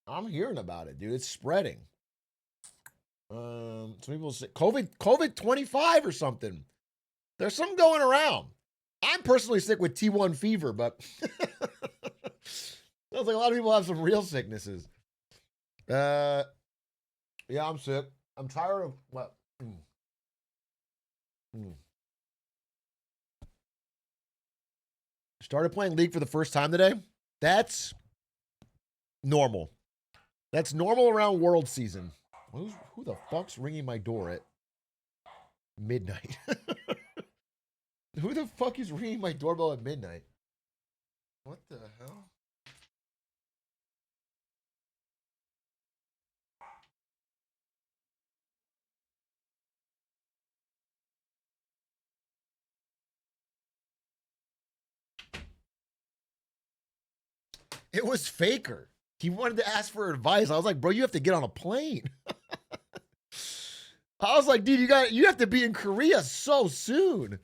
I'm hearing about it, dude. It's spreading. Some people say COVID 25 or something. There's something going around. I'm personally sick with T1 fever, but sounds like a lot of people have some real sicknesses. Yeah, I'm sick. I'm tired of what? Started playing League for the first time today. That's normal. That's normal around World Season. Who the fuck's ringing my door at midnight? Who the fuck is ringing my doorbell at midnight? What the hell? It was Faker. He wanted to ask for advice. I was like, bro, you have to get on a plane. I was like, dude, you have to be in Korea so soon.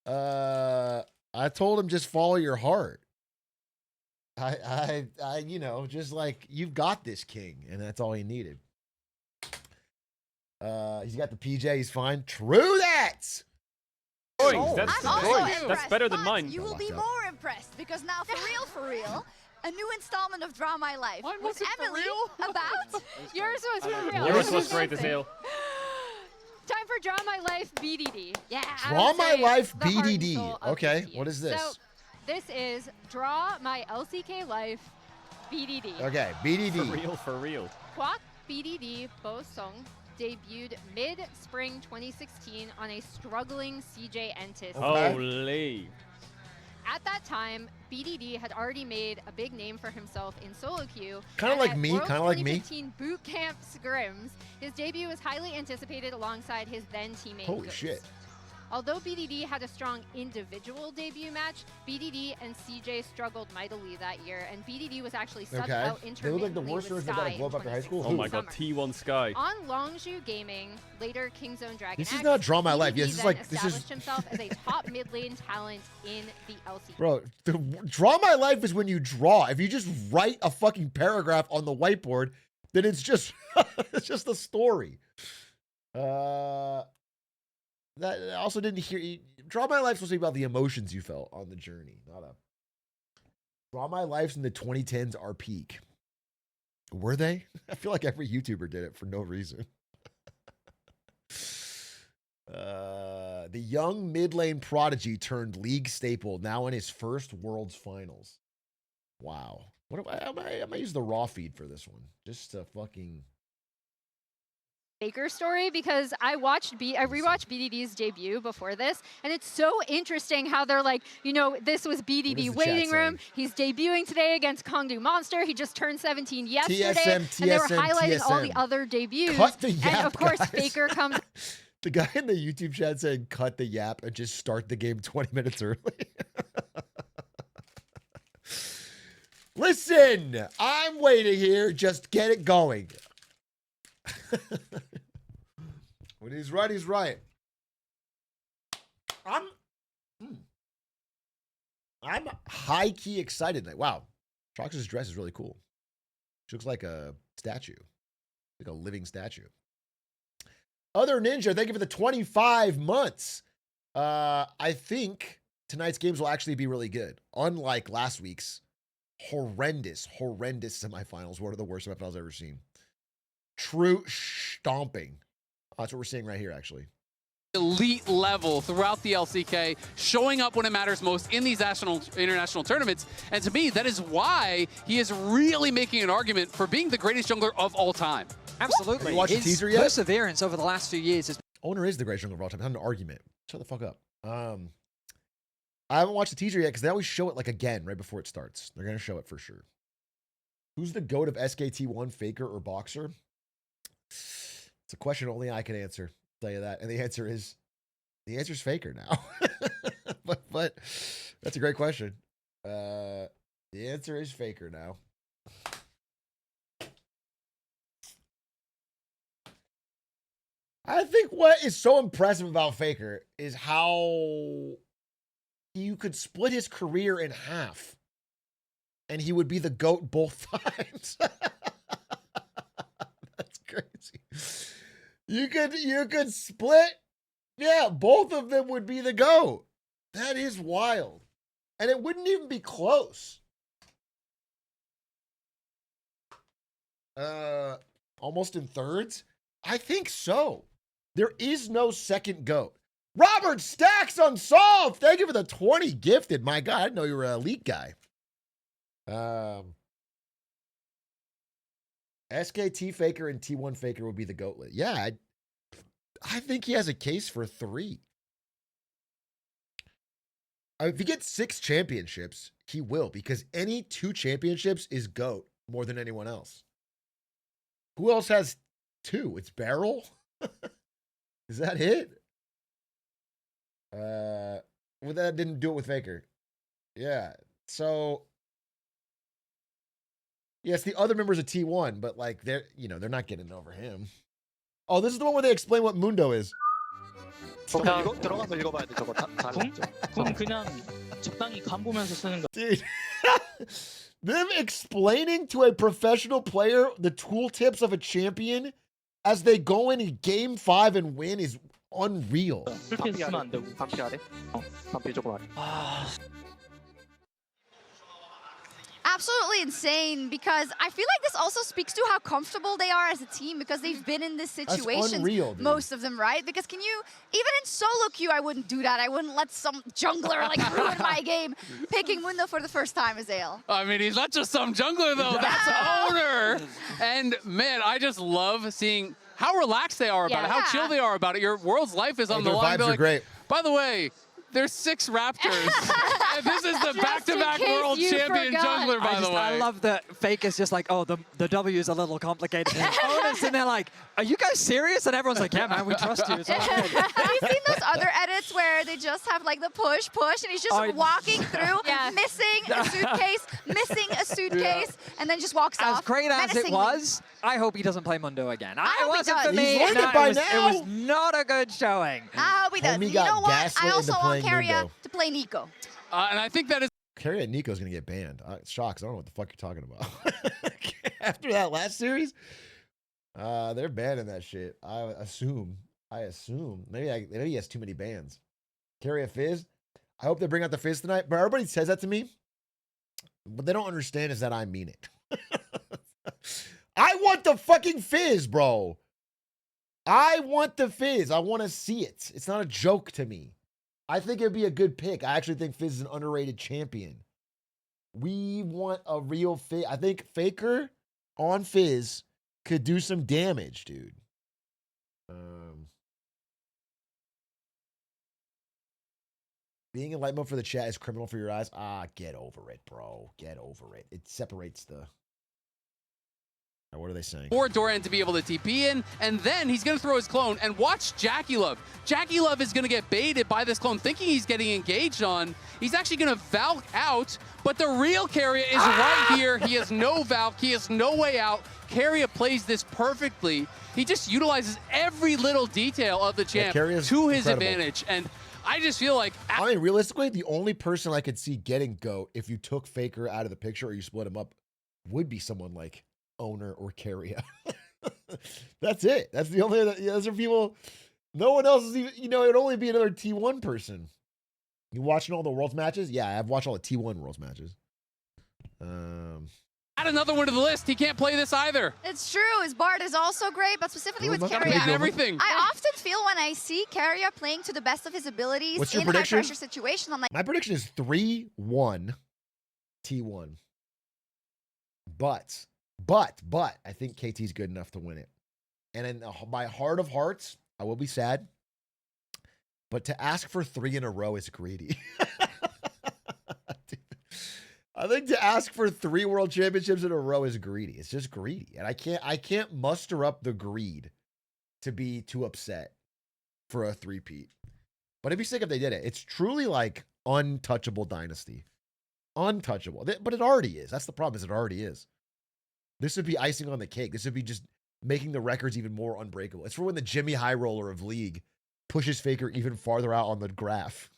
I told him just follow your heart. I you know, just like you've got this, king, and that's all he needed. He's got the PJ, he's fine. True that. That's better than mine. You will be more impressed because now, for real, a new installment of Draw My Life. Mine wasn't for Emily real. about. Yours was for real. Yours was great as hell. Time for Draw My Life BDD. Yeah. Draw My Life the heart and BDD. soul of Okay, this team. what is this? So, this is Draw My LCK Life BDD. Okay, BDD. For real. Kwak BDD Bo Sung debuted mid-spring 2016 on a struggling CJ Entis. Okay. Holy. At that time, BDD had already made a big name for himself in solo queue. Kinda and like at me, Worlds kinda like me. 2015 Boot Camp Scrims, his debut was highly anticipated alongside his then teammate Holy Ghost. shit. Although BDD had a strong individual debut match, BDD and CJ struggled mightily that year, and BDD was actually subbed out Okay. They look like the intermittently worst with stars that gotta Sky blow up in after high school. 2016 Oh my god, summer. T1 Sky. On Longzhu Gaming, later Kingzone Dragon This is X, not Draw My Life. BDD Yes, this is then like- this is- established himself as a top mid lane talent in the LCK. Bro, Draw My Life is when you draw. If you just write a fucking paragraph on the whiteboard, then it's just it's just a story. That I also didn't hear. Draw My Life's supposed to be about the emotions you felt on the journey, not a. Draw My Life's in the 2010s are peak. Were they? I feel like every YouTuber did it for no reason. The young mid lane prodigy turned league staple, now in his first Worlds Finals. Wow. What am I use the raw feed for this one, just to fucking. Faker story, because I rewatched BDD's debut before this, and it's so interesting how they're like, you know, this was What is BDD the waiting chat room. saying? He's debuting today against Kongdu Monster. He just turned 17 yesterday, TSM, and they were TSM, highlighting all the TSM. other debuts. Cut the and yap, of course, guys. Faker comes. The guy in the YouTube chat saying cut the yap and just start the game 20 minutes early. Listen, I'm waiting here. Just get it going. When he's right, he's right. I'm high key excited. Like, wow, Trox's dress is really cool. She looks like a statue, like a living statue. Other Ninja, thank you for the 25 months. I think tonight's games will actually be really good. Unlike last week's horrendous semifinals. One of the worst semifinals I've ever seen. True stomping. That's what we're seeing right here, actually. Elite level throughout the LCK, showing up when it matters most in these international tournaments. And to me, that is why he is really making an argument for being the greatest jungler of all time. Absolutely. Have you watched the His teaser yet? perseverance over the last few years has Owner is the greatest jungler of all time. Not an argument. Shut the fuck up. I haven't watched the teaser yet because they always show it like again right before it starts. They're going to show it for sure. Who's the GOAT of SKT1, Faker or Boxer? It's a question only I can answer. I'll tell you that. And the answer is Faker now. but that's a great question. The answer is Faker now. I think what is so impressive about Faker is how you could split his career in half. and he would be the GOAT both times. That's crazy. You could split. Yeah, both of them would be the GOAT. That is wild. And it wouldn't even be close. Almost in thirds? I think so. There is no second GOAT. Robert Stacks Unsolved. Thank you for the 20 gifted. My God, I didn't know you were an elite guy. SKT Faker and T1 Faker would be the GOAT list. Yeah, I think he has a case for 3. If he gets 6 championships, he will, because any 2 championships is GOAT more than anyone else. Who else has 2? It's Barrel? Is that it? Well, that didn't do it with Faker. Yeah. So, yes, the other members of T1, but like they're not getting over him. Oh, this is the one where they explain what Mundo is. 들어가서 읽어봐야 돼. 저거 다 궁 그냥 적당히 간 보면서 쓰는 거. Dude. Them explaining to a professional player the tooltips of a champion as they go in game 5 and win is unreal. 그렇게 쓰면 안 되고. 반피 아래? 반피 조금 아래. Absolutely insane, because I feel like this also speaks to how comfortable they are as a team, because they've been in this situation, unreal, dude. most of them, right? Because even in solo queue, I wouldn't do that. I wouldn't let some jungler like ruin my game picking Mundo for the first time, Azael. I mean, he's not just some jungler, though. That's owner. And, man, I just love seeing how relaxed they are about it, how chill they are about it. Your world's life is on the line. Their vibes are great. By the way, there's 6 Raptors. And this is the back-to-back world champion jungler, by the way. I love that Faker's just like, oh, the W is a little complicated. And and they're like, are you guys serious? And everyone's like, yeah, man, we trust you. It's all good. Have you seen those other edits where they just have like the push, and he's just walking through, missing a suitcase, and then just walks off. As great as it was, I hope he doesn't play Mundo again. I hope he wasn't does. for me. He's learned it by now. It was not a good showing. I hope he does. Homie You got know what? gaslit I also into want playing Carrier Mundo. to play Nico. And I think that is Carrier Nico's going to get banned. Shocks. I don't know what the fuck you're talking about. After that last series, they're banning that shit. I assume. Maybe he has too many bans. Carrier Fizz. I hope they bring out the Fizz tonight. But everybody says that to me. What they don't understand is that I mean it. I want the fucking Fizz, bro. I want the Fizz. I want to see it. It's not a joke to me. I think it'd be a good pick. I actually think Fizz is an underrated champion. We want a real Fizz. I think Faker on Fizz could do some damage, dude. Being in light mode for the chat is criminal for your eyes. Get over it, bro. Get over it. It separates the... What are they saying? for Doran to be able to TP in, and then he's going to throw his clone, and watch Jackie Love. Jackie Love is going to get baited by this clone, thinking he's getting engaged on. He's actually going to Valk out, but the real Carrier is right here. He has no Valk. He has no way out. Carrier plays this perfectly. He just utilizes every little detail of the champ to his incredible advantage, and I just feel like... I mean, realistically, the only person I could see getting GOAT if you took Faker out of the picture or you split him up would be someone like Owner or Carrier. That's it. That's the only, those are people, no one else is even, it'd only be another T1 person. You watching all the Worlds matches? Yeah, I've watched all the T1 Worlds matches. Add another one to the list. He can't play this either. It's true. His Bard is also great, but specifically with Gotta Carrier. make everything. I often feel when I see Carrier playing to the best of his abilities What's your in prediction? high-pressure situations, I'm like... My prediction is 3-1 T1. But I think KT's good enough to win it. And in my heart of hearts, I will be sad. But to ask for 3 in a row is greedy. I think to ask for 3 world championships in a row is greedy. It's just greedy. And I can't muster up the greed to be too upset for a 3-peat. But it'd be sick if they did it. It's truly like untouchable dynasty. Untouchable. But it already is. That's the problem, is it already is. This would be icing on the cake. This would be just making the records even more unbreakable. It's for when the Jimmy High Roller of League pushes Faker even farther out on the graph.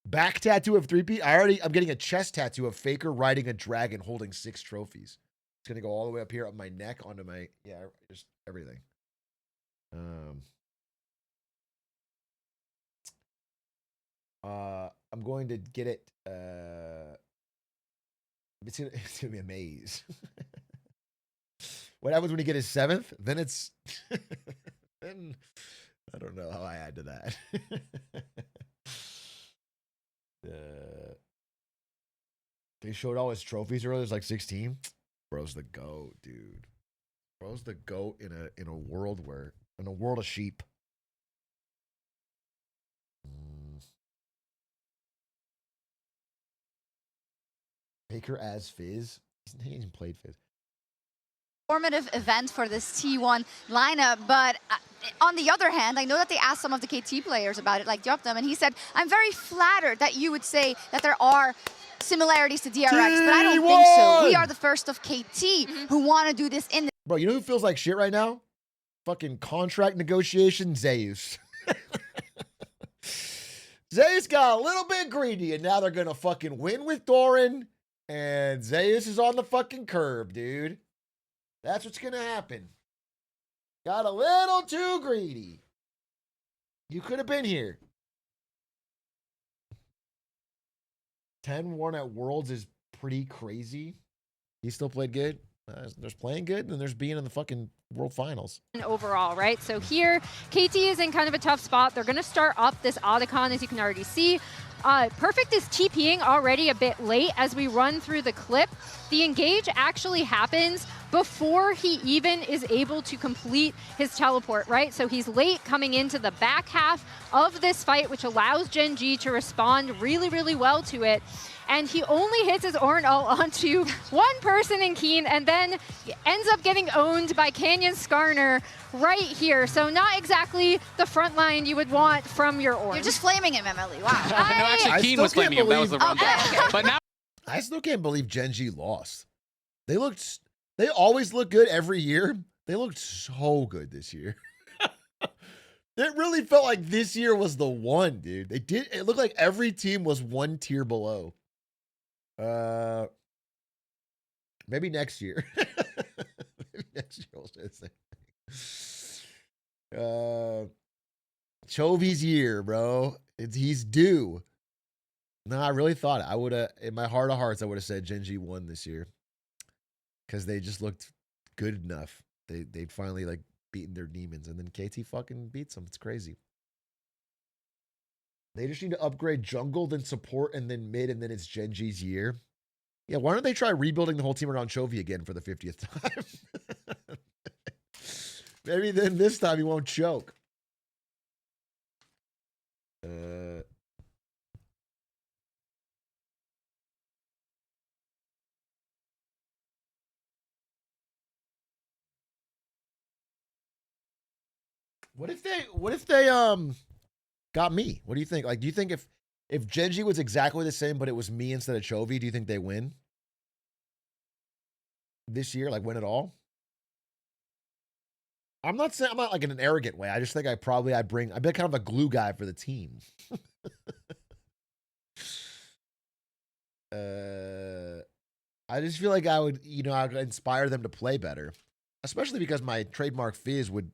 Back tattoo of 3P. I'm getting a chest tattoo of Faker riding a dragon holding 6 trophies. It's gonna go all the way up here up my neck onto my just everything. I'm going to get it. It's gonna be a maze. What happens when you get his 7th? Then it's then I don't know how I add to that. They showed all his trophies earlier. There's like 16. Bro's the GOAT, dude. Bro's the GOAT in a world of sheep. Baker as Fizz. He hasn't played Fizz. Formative event for this T1 lineup, but on the other hand, I know that they asked some of the KT players about it, like Joptum, and he said, I'm very flattered that you would say that there are similarities to DRX, but I don't think so. We are the first of KT who want to do this in the— Bro, you know who feels like shit right now? Fucking contract negotiation, Zeus. Zeus got a little bit greedy, and now they're going to fucking win with Doran, and Zeus is on the fucking curb, dude. That's what's going to happen. Got a little too greedy. You could have been here. 10-1 at Worlds is pretty crazy. He still played good. There's playing good, and there's being in the fucking World Finals. Overall, right? So here, KT is in kind of a tough spot. They're going to start up this Otacon, as you can already see. Perfect is TPing already a bit late as we run through the clip. The engage actually happens before he even is able to complete his teleport, right? So he's late coming into the back half of this fight, which allows Gen G to respond really, really well to it. And he only hits his Ornal onto one person in Keen, and then ends up getting owned by Canyon Skarner right here. So not exactly the front line you would want from your Orn. You're just flaming him, Emily. Wow. No, actually, Keen was flaming him. That was the wrong thing. But now I still can't believe Gen G lost. They always look good every year. They looked so good this year. It really felt like this year was the one, dude. It looked like every team was one tier below. Maybe next year. Maybe next year we'll say the same thing. Chovy's year, bro. He's due. No, I really thought I would have, in my heart of hearts, I would have said Gen G won this year. Because they just looked good enough. They'd finally like beaten their demons, and then KT fucking beats them. It's crazy. They just need to upgrade jungle, then support, and then mid, and then it's Gen G's year. Yeah, why don't they try rebuilding the whole team around Chovy again for the 50th time? Maybe then this time he won't choke. What if they got me? What do you think? Like, do you think if Gen G was exactly the same, but it was me instead of Chovy, do you think they win this year? Like, win it all? I'm not saying, I'm not like in an arrogant way. I just think I'd be kind of a glue guy for the team. I just feel like I would inspire them to play better, especially because my trademark Fizz would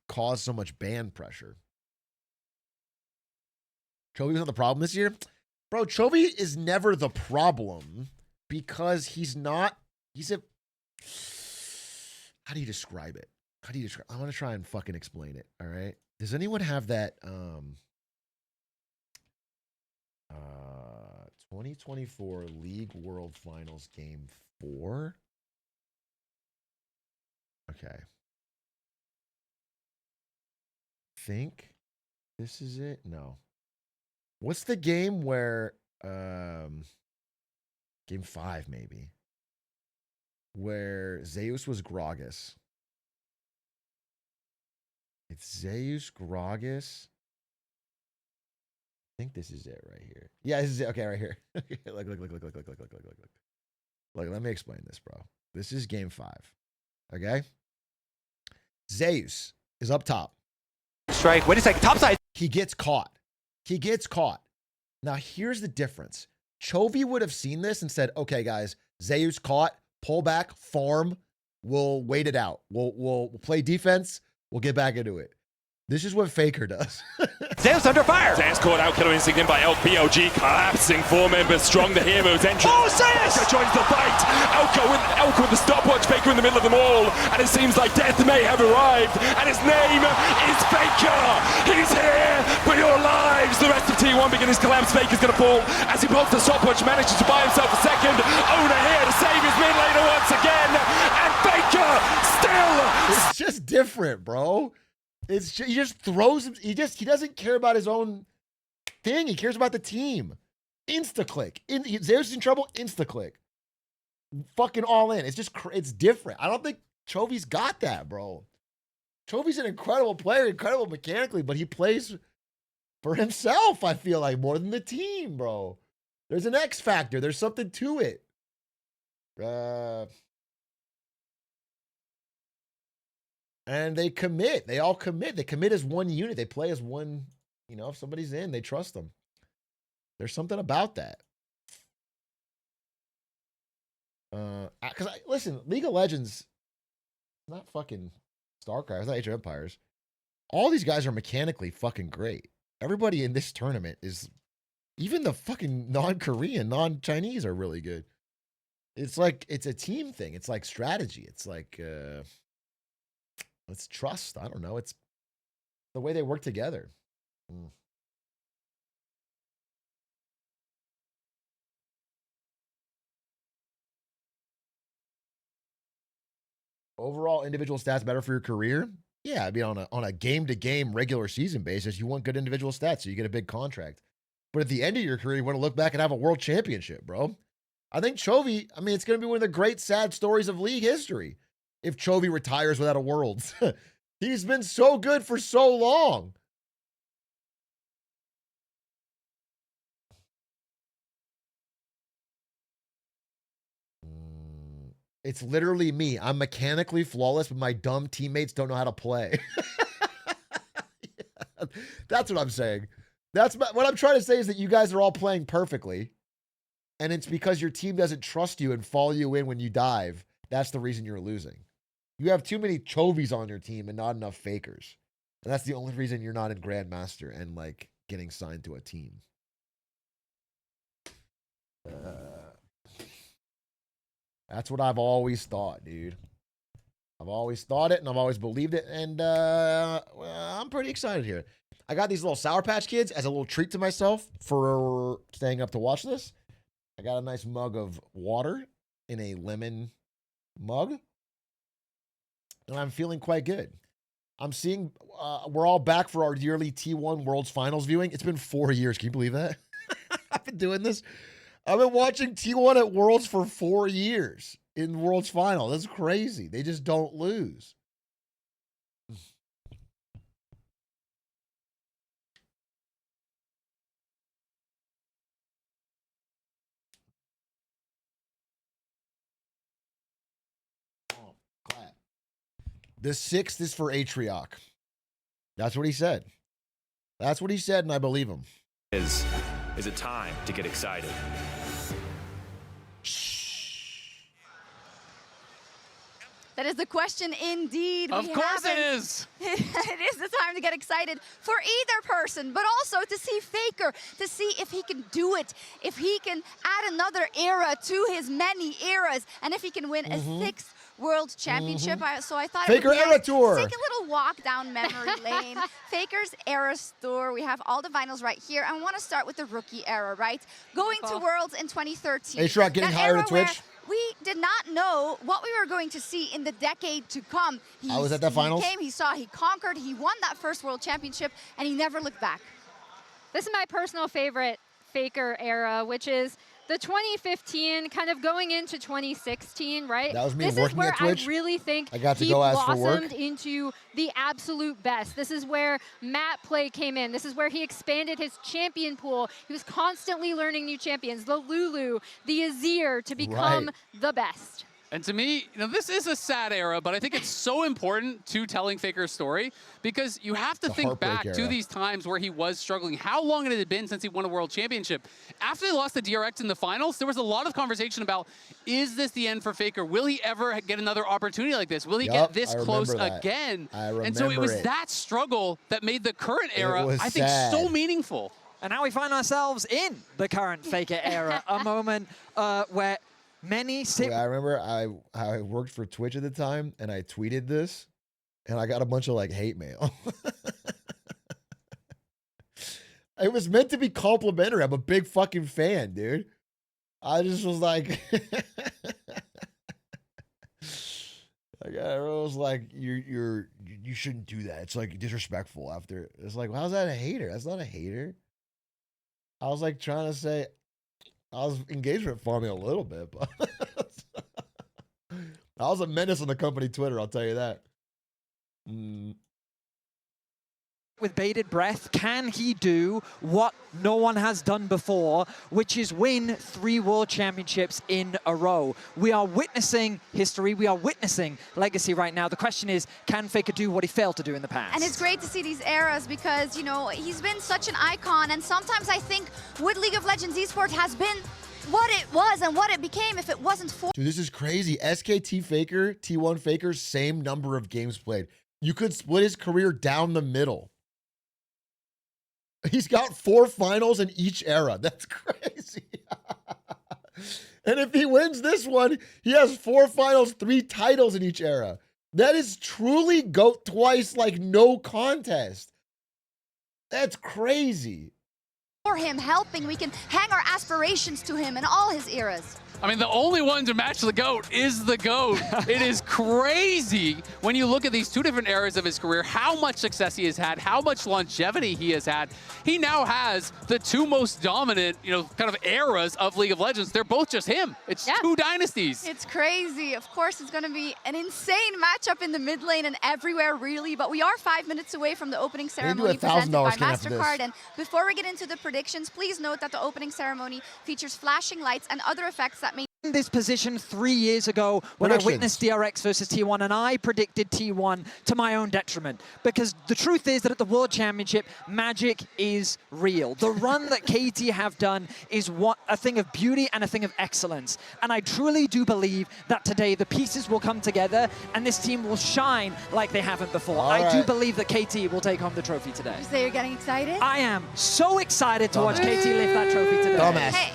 cause so much ban pressure. Chovy was not the problem this year. Bro, Chovy is never the problem because he's a, how do you describe it? I want to try and fucking explain it. All right. Does anyone have that 2024 League World Finals Game 4? Okay. Think this is it? No. What's the game where game 5 maybe? Where Zeus was Gragas. It's Zeus, Gragas. I think this is it right here. Yeah, this is it. Okay, right here. Look. Look, let me explain this, bro. This is game 5. Okay? Zeus is up top. Strike. Wait a second. Top side. He gets caught. Now, here's the difference. Chovy would have seen this and said, okay, guys, Zayu's caught, pull back, farm, we'll wait it out. We'll play defense, we'll get back into it. This is what Faker does. Zeus under fire. Zeus caught out, killer instinct in by Elk. POG collapsing. 4 members strong. The hero's entrance. Oh, Zeus! Faker joins the fight. Elk with the stopwatch. Faker in the middle of them all. And it seems like death may have arrived. And his name is Faker. He's here for your lives. The rest of T1 begin his collapse. Faker's going to fall as he pulls the stopwatch. Manages to buy himself a second. Owner here to save his mid laner once again. And Faker still. It's just different, bro. It's just, he just throws him. He doesn't care about his own thing. He cares about the team. Insta-click. Zeus is in trouble. Insta-click. Fucking all in. It's just, it's different. I don't think Chovy's got that, bro. Chovy's an incredible player, incredible mechanically, but he plays for himself, I feel like, more than the team, bro. There's an X factor. There's something to it. And they commit. They all commit. They commit as one unit. They play as one, you know, if somebody's in, they trust them. There's something about that. Because, listen, League of Legends, not fucking StarCraft, it's not Age of Empires. All these guys are mechanically fucking great. Everybody in this tournament is, even the fucking non-Korean, non-Chinese are really good. It's like, it's a team thing. It's like strategy. It's like, it's trust. I don't know. It's the way they work together. Overall individual stats better for your career? Yeah, I mean on a game-to-game regular season basis, you want good individual stats so you get a big contract. But at the end of your career, you want to look back and have a world championship, bro. I think Chovy, I mean, it's going to be one of the great sad stories of league history if Chovy retires without a Worlds. He's been so good for so long. It's literally me. I'm mechanically flawless, but my dumb teammates don't know how to play. Yeah, that's what I'm saying. What I'm trying to say is that you guys are all playing perfectly, and it's because your team doesn't trust you and follow you in when you dive. That's the reason you're losing. You have too many Chovies on your team and not enough Fakers. And that's the only reason you're not in Grandmaster and, like, getting signed to a team. That's what I've always thought, dude. I've always thought it, and I've always believed it, and well, I'm pretty excited here. I got these little Sour Patch Kids as a little treat to myself for staying up to watch this. I got a nice mug of water in a lemon mug. And I'm feeling quite good. I'm seeing, we're all back for our yearly T1 Worlds Finals viewing. It's been 4 years. Can you believe that? I've been doing this. I've been watching T1 at Worlds for 4 years in Worlds Final. That's crazy. They just don't lose. Oh, clap. The 6th is for Atrioc. That's what he said. That's what he said, and I believe him. Is it time to get excited? That is the question indeed. Of course it is. It is the time to get excited for either person, but also to see Faker, to see if he can do it, if he can add another era to his many eras, and if he can win a 6th World Championship. So I thought Faker it would be Era Tour. Take a little walk down memory lane. Faker's Era Tour. We have all the vinyls right here. I want to start with the rookie era, right? Going to Worlds in 2013. Atrioc getting higher to Twitch. We did not know what we were going to see in the decade to come. I was at that finals. He came, he saw, he conquered, he won that first World Championship, and he never looked back. This is my personal favorite Faker era, which is the 2015, kind of going into 2016, right? That was me this working is where at Twitch. I really think I got to he go ask for work. blossomed into the absolute best. This is where map play came in. This is where he expanded his champion pool. He was constantly learning new champions, the Lulu, the Azir, to become the best. And to me, this is a sad era, but I think it's so important to telling Faker's story because you have to think back to these times where he was struggling. How long had it been since he won a world championship? After they lost to DRX in the finals, there was a lot of conversation about, is this the end for Faker? Will he ever get another opportunity like this? Will he get this close again? And so it was that struggle that made the current era, I think, so meaningful. And now we find ourselves in the current Faker era, a moment where many... I remember I worked for Twitch at the time, and I tweeted this, and I got a bunch of, like, hate mail. It was meant to be complimentary. I'm a big fucking fan, dude. I just was like... Everyone was like, you shouldn't do that. It's, like, disrespectful after... It's like, how's that a hater? That's not a hater. I was, like, trying to say... I was engagement farming a little bit, but I was a menace on the company Twitter, I'll tell you that. With bated breath, can he do what no one has done before, which is win 3 world championships in a row? We are witnessing history. We are witnessing legacy right now. The question is, can Faker do what he failed to do in the past? And it's great to see these eras because, he's been such an icon. And sometimes I think with League of Legends esports has been what it was and what it became if it wasn't for... Dude, this is crazy. SKT Faker, T1 Faker, same number of games played. You could split his career down the middle. He's got 4 finals in each era. That's crazy. And if he wins this one, he has 4 finals, 3 titles in each era. That is truly GOAT twice, like no contest. That's crazy. For him helping, we can hang our aspirations to him in all his eras. I mean, the only one to match the GOAT is the GOAT. It is crazy when you look at these 2 different eras of his career, how much success he has had, how much longevity he has had. He now has the 2 most dominant, kind of eras of League of Legends. They're both just him. It's 2 dynasties. It's crazy. Of course, it's going to be an insane matchup in the mid lane and everywhere, really. But we are 5 minutes away from the opening ceremony presented by MasterCard. And before we get into the predictions, please note that the opening ceremony features flashing lights and other effects that may... In this position 3 years ago when I witnessed DRX versus T1, and I predicted T1 to my own detriment. Because the truth is that at the World Championship, magic is real. The run that KT have done is a thing of beauty and a thing of excellence. And I truly do believe that today the pieces will come together and this team will shine like they haven't before. I do believe that KT will take home the trophy today. You say you're getting excited? I am so excited to watch KT lift that trophy today.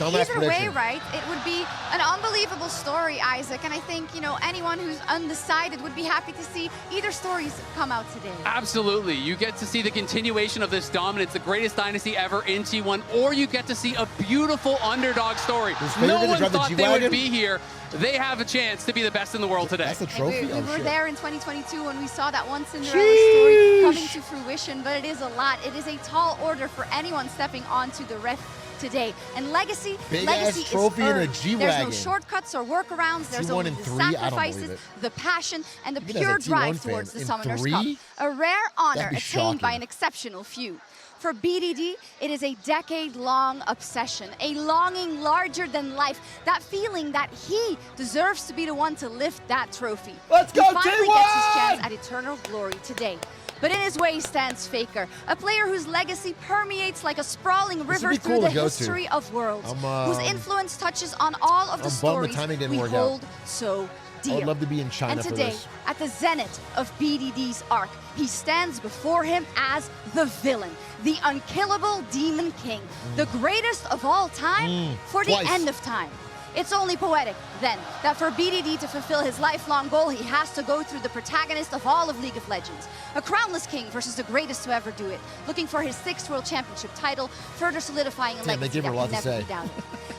Either way, right, it would be an unbelievable story, Isaac, and I think, anyone who's undecided would be happy to see either stories come out today. Absolutely. You get to see the continuation of this dominance, the greatest dynasty ever in T1, or you get to see a beautiful underdog story. No one thought they would be here. They have a chance to be the best in the world today. That's the trophy? We were there in 2022 when we saw that one Cinderella story coming to fruition, but it is a lot. It is a tall order for anyone stepping onto the ref today. And legacy is trophy in a G-Wagon. There's no shortcuts or workarounds. There's only the sacrifices, the passion, and the pure drive towards the Summoners Cup. A rare honor attained by an exceptional few. For BDD, it is a decade-long obsession, a longing larger than life, that feeling that he deserves to be the one to lift that trophy. Let's go, T1! He finally gets his chance at eternal glory today. But in his way stands Faker, a player whose legacy permeates like a sprawling river through the history of worlds, whose influence touches on all of the stories we hold so dear. I would love to be in China and today, at the zenith of BDD's arc, he stands before him as the villain, the unkillable Demon King, the greatest of all time for the end of time. It's only poetic, then, that for BDD to fulfill his lifelong goal, he has to go through the protagonist of all of League of Legends. A crownless king versus the greatest to ever do it, looking for his 6th World Championship title, further solidifying a legacy that can never be doubted.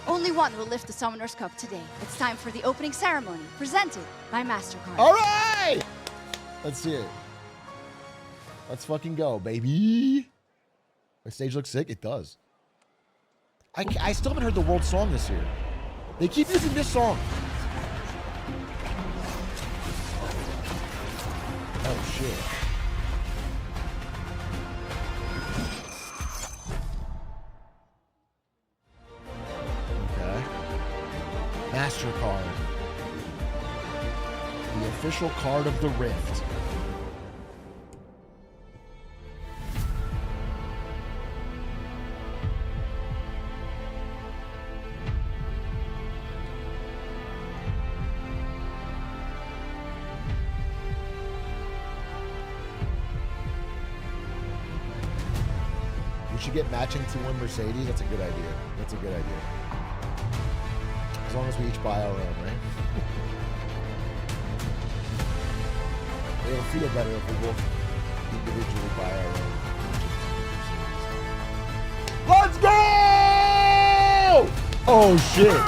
Only one will lift the Summoners Cup today. It's time for the opening ceremony, presented by MasterCard. All right! Let's see it. Let's fucking go, baby. My stage looks sick? It does. I still haven't heard the world song this year. They keep using this song. Oh, shit. Okay. MasterCard. official card of the Rift. We should get matching T1 Mercedes. That's a good idea. That's a good idea. As long as we each buy our own, right? It'll feel better if we both individually buy our own. Let's go! Oh, shit.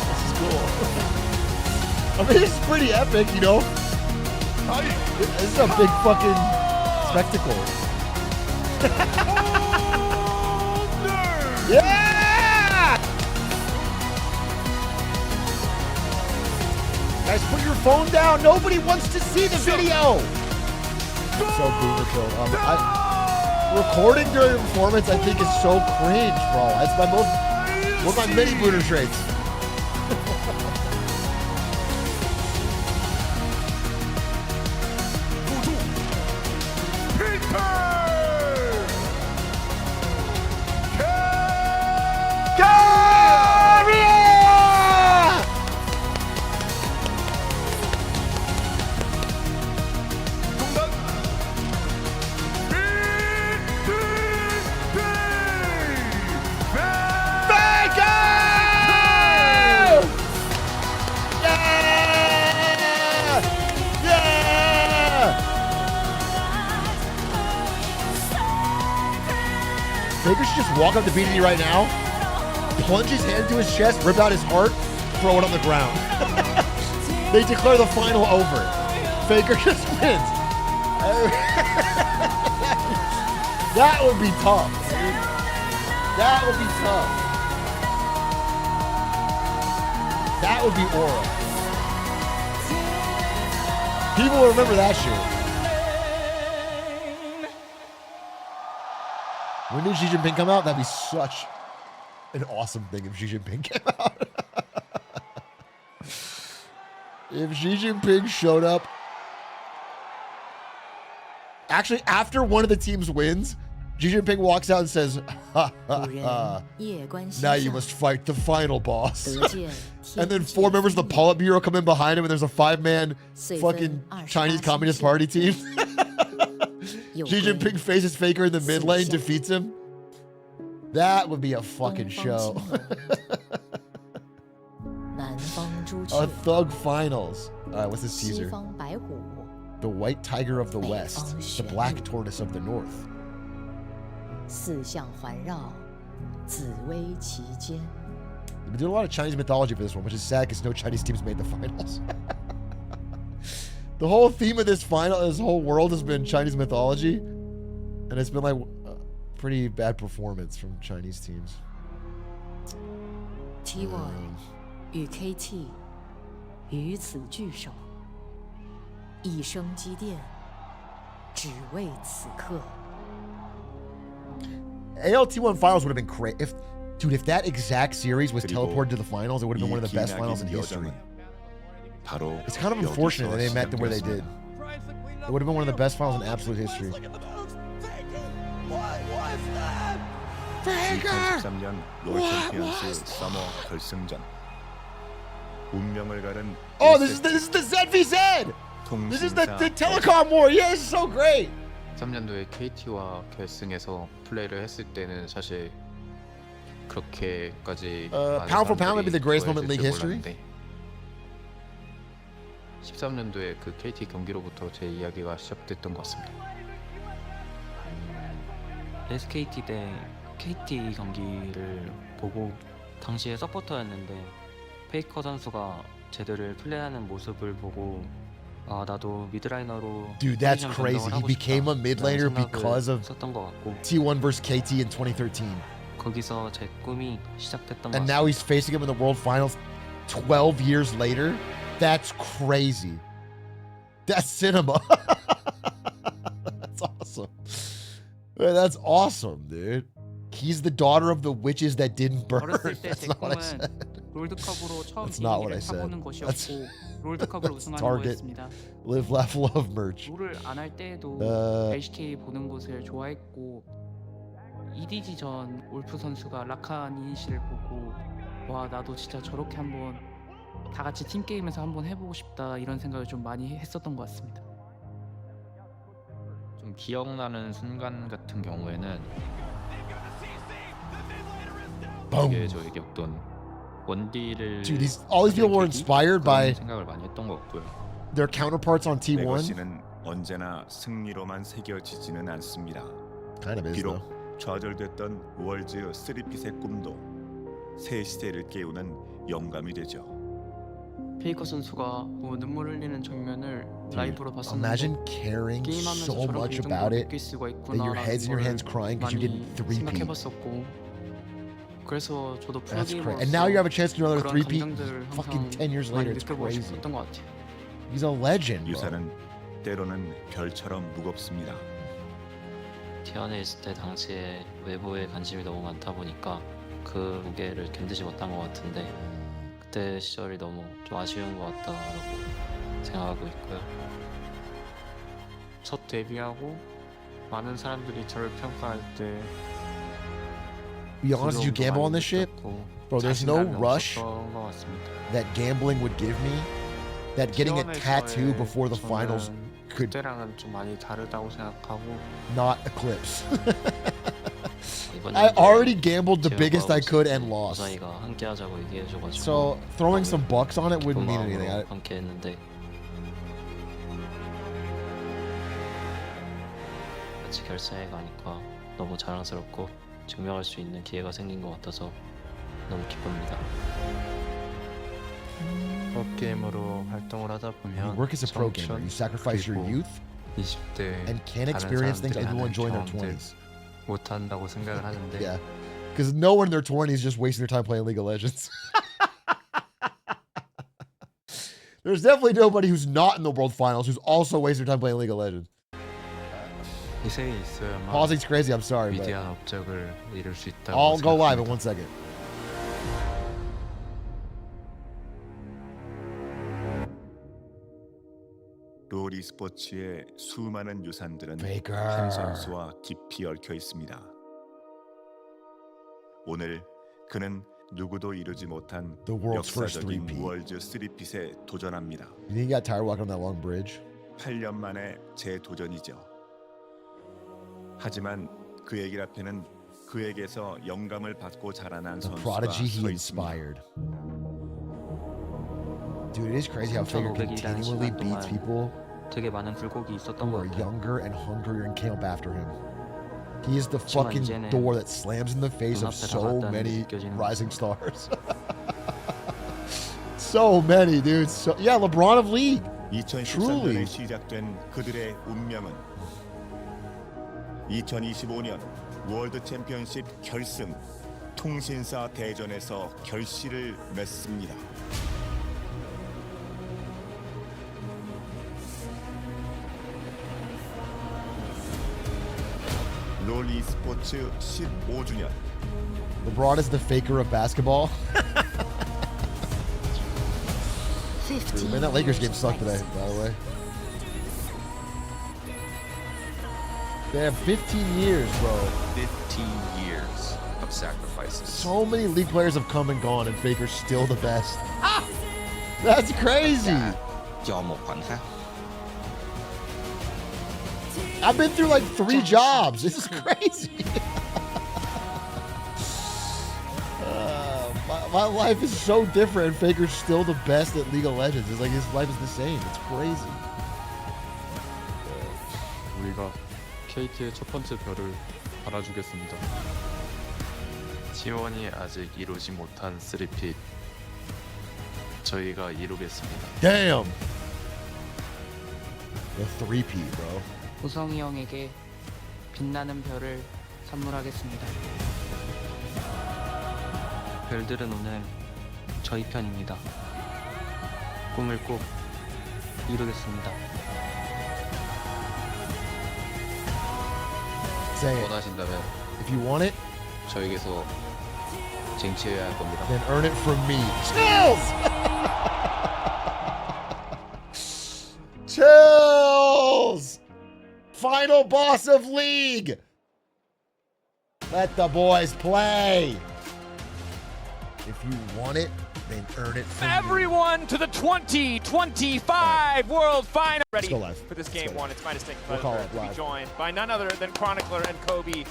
This is cool. I mean, this is pretty epic, you know? This is a big fucking spectacle. Yeah! Guys, put your phone down. Nobody wants to see the video. So boomer killed. Recording during a performance, I think, is so cringe, bro. That's my most one of my many boomer traits. Faker should just walk up to BDD right now, plunge his hand to his chest, rip out his heart, throw it on the ground. They declare the final over. Faker just wins. That would be tough. That would be tough. That would be aura. People will remember that shit. When did Xi Jinping come out? That'd be such an awesome thing if Xi Jinping came out. If Xi Jinping showed up. Actually, after one of the teams wins, Xi Jinping walks out and says, ha, ha, ha. Now you must fight the final boss. And then 4 members of the Politburo come in behind him, and there's a 5-man fucking Chinese Communist Party team. Xi Jinping faces Faker in the mid lane, defeats him. That would be a fucking show. A Thug Finals. All right, what's this teaser? The White Tiger of the West. The Black Tortoise of the North. They've been doing a lot of Chinese mythology for this one, which is sad because no Chinese teams made the finals. The whole theme of this whole world has been Chinese mythology, and it's been like a pretty bad performance from Chinese teams. T1 与 KT 于此聚首，一生积淀，只为此刻。 ALT1 finals would have been great if that exact series was teleported to the finals. It would have been one of the best finals in history. It's kind of unfortunate that they met where they did. It would have been one of the best finals in absolute history. What was that? Faker! 2013년 롤 챔피언스 서머 결승전. 운명을 가른 Oh, this is the ZVZ! This is the telecom war. Yeah, this is so great. 13년도에 KT와 결승에서 플레이를 했을 때는 사실 그렇게까지 pound for pound, maybe the greatest moment in league history. 13년도에 그 KT 경기로부터 제 이야기가 시작됐던 것 같습니다. SKT 대 KT 경기를 보고 당시에 서포터였는데 페이커 선수가 제대로 플레이하는 모습을 보고 아 나도 미드라이너로 Dude, that's crazy. He became a mid laner because of T1 versus KT in 2013. 거기서 제 꿈이 시작됐던 것 And 같습니다. now he's facing him in the World Finals 12 years later. That's crazy. That's cinema. That's awesome. That's awesome, dude. He's the daughter of the witches that didn't burn. 어렸을 때 That's 제 not what I 꿈은 said. 롤드컵으로 처음 That's not what I 비행기를 said. 타보는 것이었고 롤드컵을 우승하는 Target. 거였습니다. Live, laugh, love merch. 롤을 안 할 때에도 LCK 보는 것을 좋아했고 EDG 전 울프 선수가 라칸 이니시를 보고 와 나도 진짜 저렇게 한번 다 같이 팀 게임에서 한번 해보고 싶다 이런 생각을 좀 많이 했었던 것 같습니다. 좀 기억나는 순간 같은 경우에는 이게 저에게 어떤 원딜을 Dude, all these people were inspired by 생각을 많이 했던 것 같고요. their counterparts on T1. 레거시는 언제나 승리로만 새겨지지는 않습니다. Kind of is, 비록 though. 좌절됐던 월즈 3핏의 꿈도 새 시대를 깨우는 영감이 되죠. 페이커 선수가 뭐 눈물 흘리는 장면을 Dude, 라이브로 봤었는데 imagine caring 게임하면서 so 저렇게 much 이 정도로 about it 느낄 수가 that your heads in your 있구나라는 hands 걸 crying because you 많이 didn't 3P. 생각해봤었고 그래서 저도 That's crazy. 프로게이머로서 And now you have a chance to do another 그런 3P 감정들을 fucking 항상 10 years 많이 later. It's 느껴보고 crazy. 싶었던 것 같아요. He's a legend, bro. 유산은 때로는 별처럼 무겁습니다. 태어나 있을 때 당시에 외부에 관심이 너무 많다 보니까 그 무게를 견디지 못한 것 같은데 그때 시절이 너무 좀 아쉬운 것 같다라고 생각하고 있고요. 첫 데뷔하고 많은 사람들이 저를 평가할 때 Be honest, you gamble on this shit? Bro, there's no rush 것 같습니다. that gambling would give me that getting a tattoo before the finals could 그때랑은 좀 많이 다르다고 생각하고 not eclipse. 이번 I 연도에 already gambled the 제가 biggest I 하고 could 있을 and 때 lost. 우사이가 함께 하자고 얘기해줘가지고 So throwing some bucks on it wouldn't 기쁜 mean anything. 마음으로 함께 했는데 같이 결승에 가니까 너무 자랑스럽고 증명할 수 있는 기회가 생긴 것 같아서 너무 기쁩니다. 프로게이머로 활동을 하다 You 보면 work as a pro gamer. You sacrifice your youth 20대 and can't experience things that people enjoy in their 20s. 못 한다고 생각을 하는데 Yeah. Because no one in their 20s is just wasting their time playing League of Legends. There's definitely nobody who's not in the World Finals who's also wasting their time playing League of Legends. 희생이 있어야만 Pausing's crazy, I'm sorry, but 위대한 업적을 이룰 수 있다고 I'll go live in 생각합니다. 1 second. 롤 e스포츠의 수많은 유산들은 Faker. 한 선수와 깊이 얽혀 있습니다. 오늘 그는 누구도 이루지 못한 The world's first 역사적인 3P. 월즈 3핏에 도전합니다. You think he got tired walking on that long bridge? 8년 만에 재도전이죠. 하지만 그 얘기 앞에는 그에게서 영감을 받고 자라난 The 선수가 prodigy he 서 있습니다. inspired. Dude, it is crazy how Faker 3,500이라는 continually 시간 beats 동안 people 되게 많은 굴곡이 있었던 who 것 are 같아요. younger and hungrier and came up after him. He is the 하지만 fucking 이제는 door that slams in the face of 눈앞에 so 다가왔다는 many 게 느껴지는 rising stars. So many, dude. So, yeah, LeBron of League. 2013년에 시작된 그들의 운명은 2025년 월드 챔피언십 결승 통신사 대전에서 결실을 맺습니다. 롤 e스포츠 15주년. LeBron is the Faker of basketball. Dude, man, that Lakers game sucked today, by the way. They have 15 years, bro. 15 years of sacrifices. So many league players have come and gone, and Faker's still the best. That's crazy. Do một khoảnh khắc. I've been through like 3 jobs. This is crazy. My life is so different, and Faker's still the best at League of Legends. It's like his life is the same. It's crazy. 우리가 KT의 첫 번째 별을 달아주겠습니다. T1이 아직 이루지 못한 3핏 저희가 이루겠습니다. Damn. The 3P, bro. 호성이 형에게 빛나는 별을 선물하겠습니다. 별들은 오늘 저희 편입니다. 꿈을 꼭 이루겠습니다. Say it. 원하신다면 If you want it, 저에게서 쟁취해야 할 겁니다. then earn it from me. Chills! Chills! Final boss of League! Let the boys play! If you want it, then earn it from me. Everyone to the 2025 World Final. Ready go live. for this game one. It's my distinct We'll pleasure call it to be live. joined by none other than Chronicler and Kobe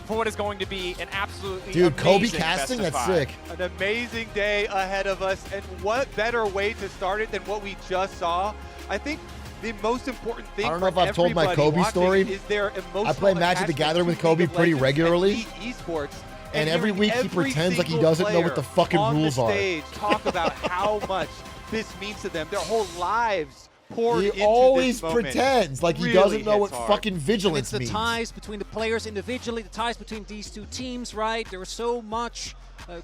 for what is going to be an absolutely Dude, Kobe amazing casting, best of that's five. sick. An amazing day ahead of us, and what better way to start it than what we just saw? I think the most important thing I don't know for if I've told my everybody Kobe watching story. is their emotional I play Magic the attachment Gathering to with Kobe League of pretty Legends regularly. and League esports. And every hearing week he every pretends like he single doesn't know what the player fucking on rules the are. stage talk about how much this means to them. Their whole lives poured He into always this moment. pretends like he Really doesn't know what hits hard. fucking vigilance It's the means. ties between the players individually, the ties between these two teams, right? There was so much